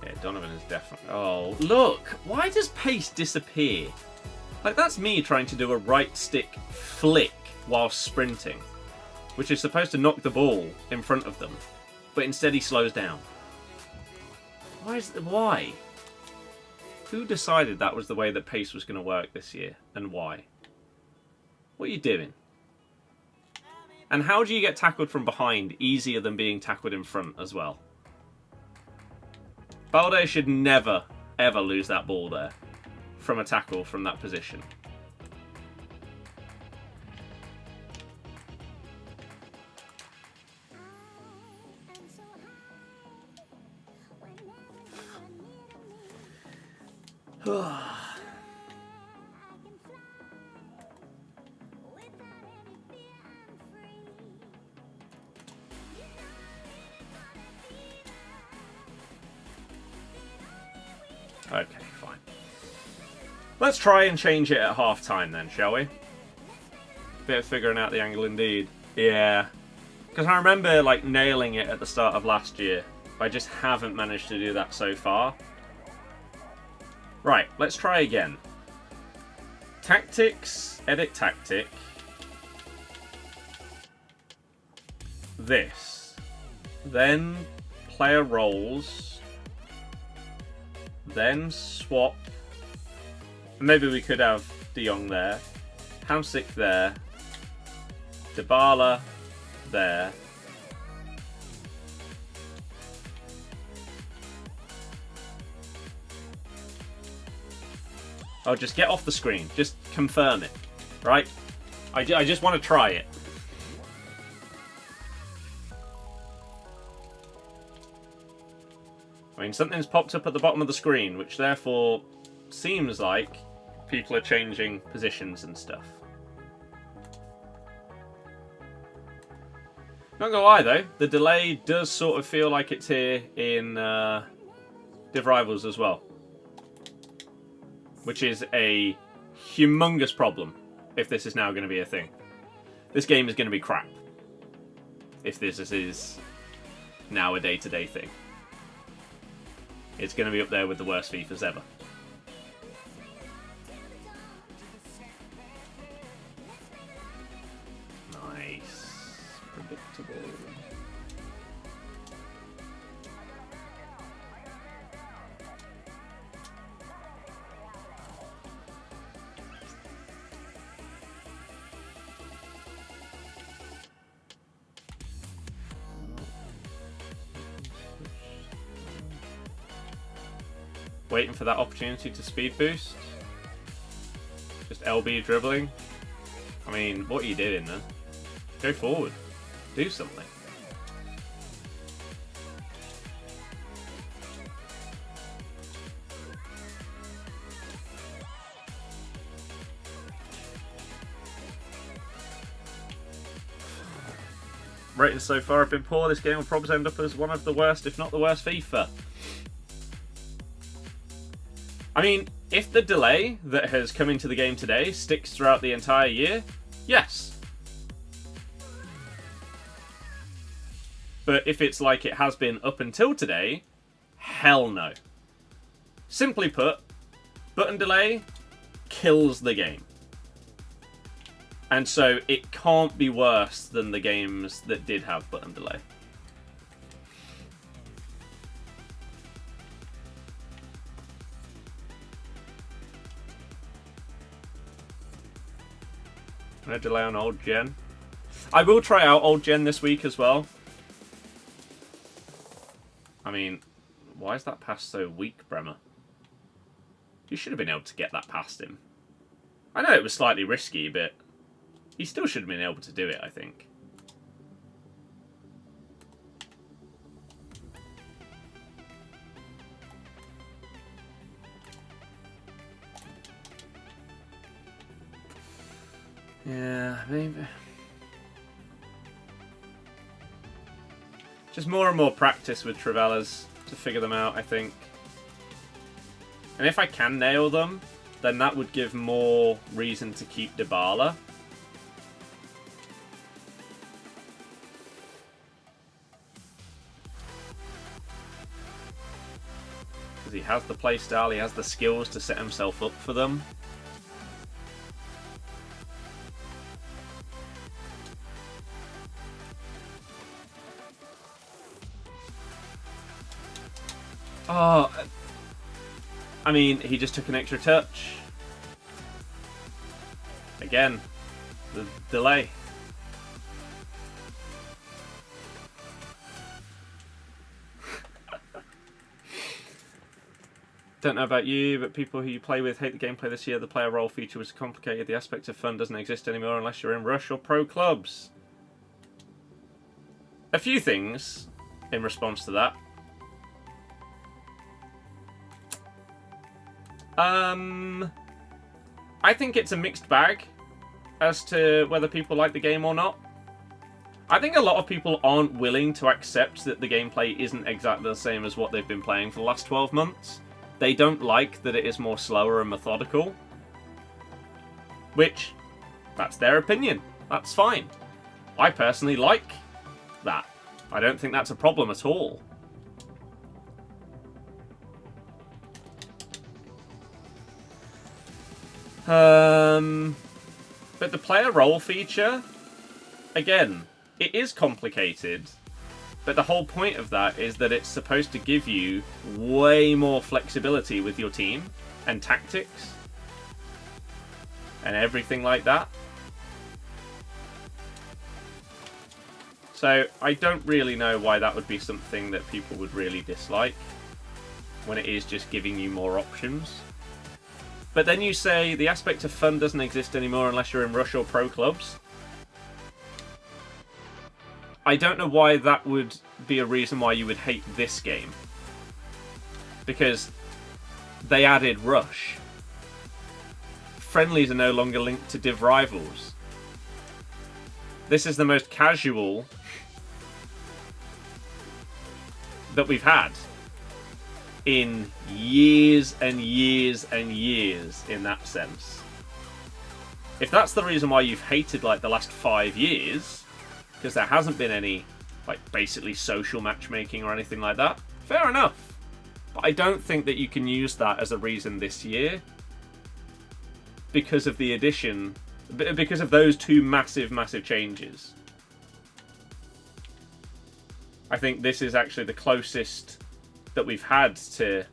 Yeah, Donovan is definitely... Oh, look! Why does pace disappear? Like, that's me trying to do a right stick flick while sprinting, which is supposed to knock the ball in front of them, but instead he slows down. Why? Who decided that was the way that pace was going to work this year, and why? What are you doing? And how do you get tackled from behind easier than being tackled in front as well? Balde should never, ever lose that ball there from a tackle from that position. Okay, fine. Let's try and change it at half time then, shall we? Bit of figuring out the angle indeed. Yeah. Because I remember like nailing it at the start of last year, but I just haven't managed to do that so far. Right, let's try again. Tactics, edit tactic. This. Then player roles. Then swap. Maybe we could have De Jong there. Hamsik there. Dybala there. Oh, just get off the screen. Just confirm it, right? I just want to try it. I mean, something's popped up at the bottom of the screen, which therefore seems like people are changing positions and stuff. Not gonna lie though, the delay does sort of feel like it's here in Div Rivals as well. Which is a humongous problem if this is now going to be a thing. This game is going to be crap if this is now a day-to-day thing. It's going to be up there with the worst FIFAs ever. Nice. Predictable. Waiting for that opportunity to speed boost. Just LB dribbling. I mean, what are you doing there? Go forward. Do something. Ratings so far have been poor. This game will probably end up as one of the worst, if not the worst, FIFA. I mean, if the delay that has come into the game today sticks throughout the entire year, yes. But if it's like it has been up until today, hell no. Simply put, button delay kills the game. And so it can't be worse than the games that did have button delay. No delay on old gen. I will try out old gen this week as well. I mean, why is that pass so weak, Bremer? You should have been able to get that past him. I know it was slightly risky, but he still should have been able to do it, I think. Yeah, maybe. Just more and more practice with Trailblazers to figure them out, I think. And if I can nail them, then that would give more reason to keep Dybala. Because he has the playstyle, he has the skills to set himself up for them. Oh, I mean, he just took an extra touch. Again, the delay. Don't know about you, but people who you play with hate the gameplay this year. The player role feature was complicated. The aspect of fun doesn't exist anymore unless you're in Rush or pro clubs. A few things in response to that. I think it's a mixed bag as to whether people like the game or not. I think a lot of people aren't willing to accept that the gameplay isn't exactly the same as what they've been playing for the last 12 months. They don't like that it is more slower and methodical. Which, that's their opinion. That's fine. I personally like that. I don't think that's a problem at all. But the player role feature, again, it is complicated, but the whole point of that is that it's supposed to give you way more flexibility with your team and tactics and everything like that. So I don't really know why that would be something that people would really dislike when it is just giving you more options. But then you say the aspect of fun doesn't exist anymore unless you're in Rush or pro clubs. I don't know why that would be a reason why you would hate this game. Because they added Rush. Friendlies are no longer linked to Div Rivals. This is the most casual that we've had in years and years and years in that sense. If that's the reason why you've hated like the last 5 years, because there hasn't been any like basically social matchmaking or anything like that, fair enough. But I don't think that you can use that as a reason this year because of the addition, because of those two massive changes. I think this is actually the closest that we've had to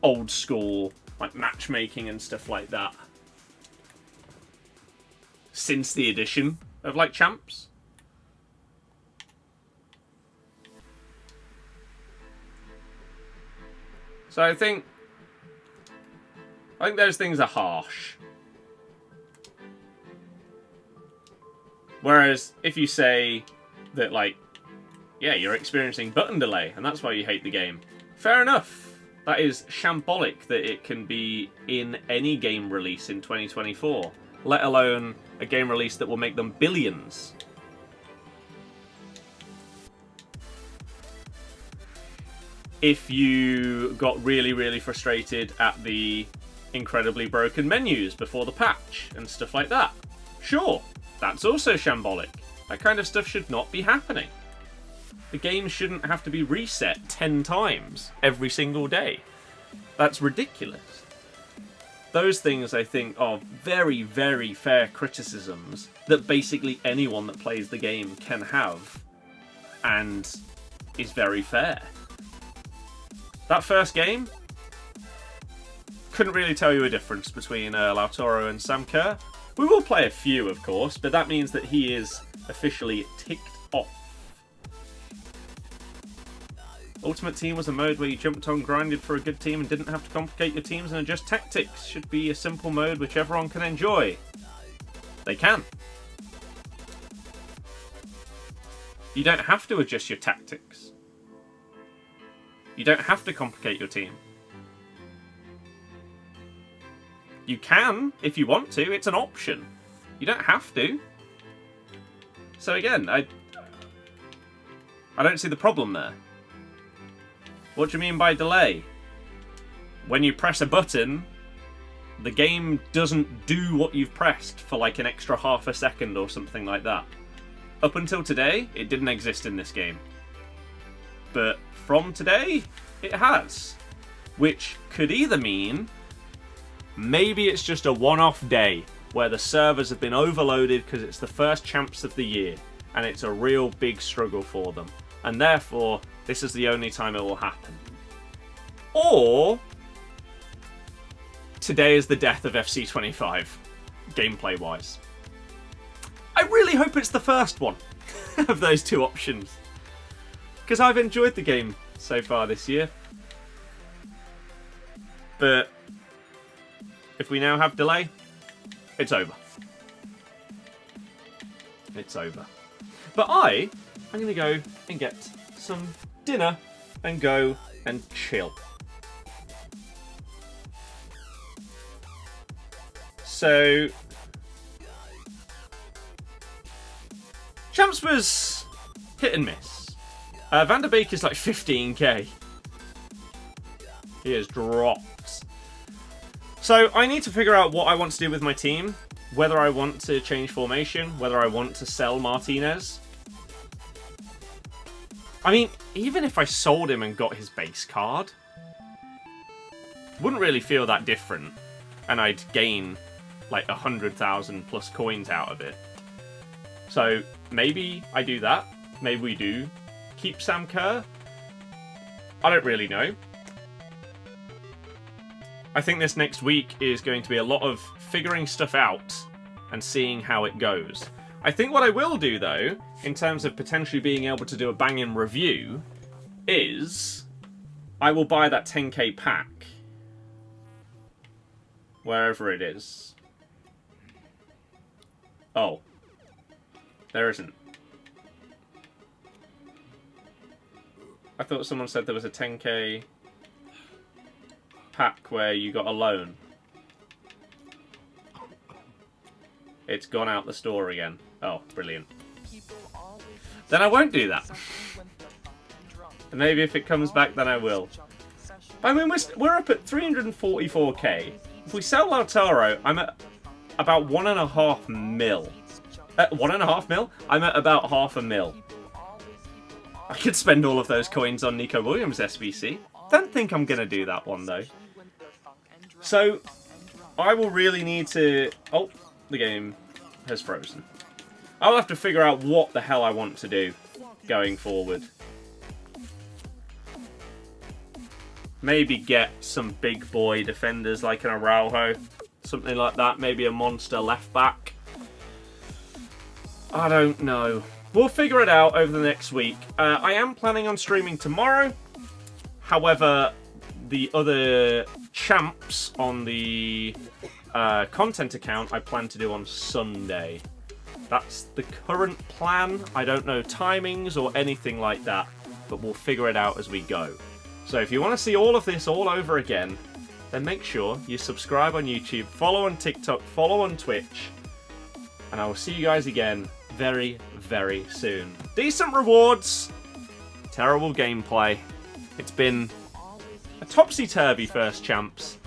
old school like matchmaking and stuff like that since the addition of like champs. So I think those things are harsh. Whereas if you say that, like, yeah, you're experiencing button delay and that's why you hate the game, fair enough. That is shambolic that it can be in any game release in 2024, let alone a game release that will make them billions. If you got really, really frustrated at the incredibly broken menus before the patch and stuff like that, sure, that's also shambolic. That kind of stuff should not be happening. The game shouldn't have to be reset 10 times every single day. That's ridiculous. Those things, I think, are very, very fair criticisms that basically anyone that plays the game can have, and is very fair. That first game, couldn't really tell you a difference between Lautaro and Sam Kerr. We will play a few, of course, but that means that he is officially ticked off. Ultimate Team was a mode where you jumped on, grinded for a good team, and didn't have to complicate your teams and adjust tactics. Should be a simple mode which everyone can enjoy. They can. You don't have to adjust your tactics. You don't have to complicate your team. You can, if you want to. It's an option. You don't have to. So again, I don't see the problem there. What do you mean by delay? When you press a button, the game doesn't do what you've pressed for like an extra half a second or something like that. Up until today, it didn't exist in this game. But from today, it has. Which could either mean maybe it's just a one-off day where the servers have been overloaded because it's the first champs of the year and it's a real big struggle for them. And therefore, this is the only time it will happen. Or today is the death of FC25, gameplay-wise. I really hope it's the first one of those two options, because I've enjoyed the game so far this year. But if we now have delay, it's over. It's over. But I'm going to go and get some dinner and go and chill. So, Champs was hit and miss. Van der Beek is like 15k. He has dropped. So I need to figure out what I want to do with my team. Whether I want to change formation, whether I want to sell Martinez. I mean, even if I sold him and got his base card, wouldn't really feel that different. And I'd gain like 100,000 plus coins out of it. So maybe I do that. Maybe we do keep Sam Kerr. I don't really know. I think this next week is going to be a lot of figuring stuff out and seeing how it goes. I think what I will do, though, in terms of potentially being able to do a banging review, is I will buy that 10k pack. Wherever it is. Oh. There isn't. I thought someone said there was a 10k pack where you got a loan. It's gone out the store again. Oh, brilliant. Then I won't do that. And maybe if it comes back, then I will. I mean, we're up at 344k. If we sell Lautaro, I'm at about 1.5 mil. 1.5 mil? I'm at about 0.5 mil. I could spend all of those coins on Nico Williams SBC. Don't think I'm going to do that one, though. So, I will really need to... Oh, the game has frozen. I'll have to figure out what the hell I want to do going forward. Maybe get some big boy defenders like an Araujo. Something like that. Maybe a monster left back. I don't know. We'll figure it out over the next week. I am planning on streaming tomorrow. However, the other champs on the content account I plan to do on Sunday. That's the current plan. I don't know timings or anything like that, but we'll figure it out as we go. So if you want to see all of this all over again, then make sure you subscribe on YouTube, follow on TikTok, follow on Twitch, and I will see you guys again very, very soon. Decent rewards, terrible gameplay. It's been a topsy-turvy first champs,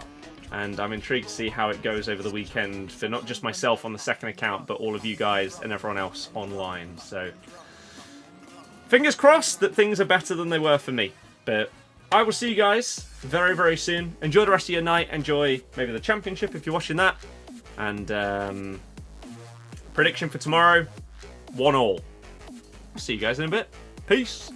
and I'm intrigued to see how it goes over the weekend for not just myself on the second account, but all of you guys and everyone else online. So, fingers crossed that things are better than they were for me. But I will see you guys very, very soon. Enjoy the rest of your night. Enjoy maybe the championship if you're watching that. And prediction for tomorrow, 1-1. See you guys in a bit. Peace.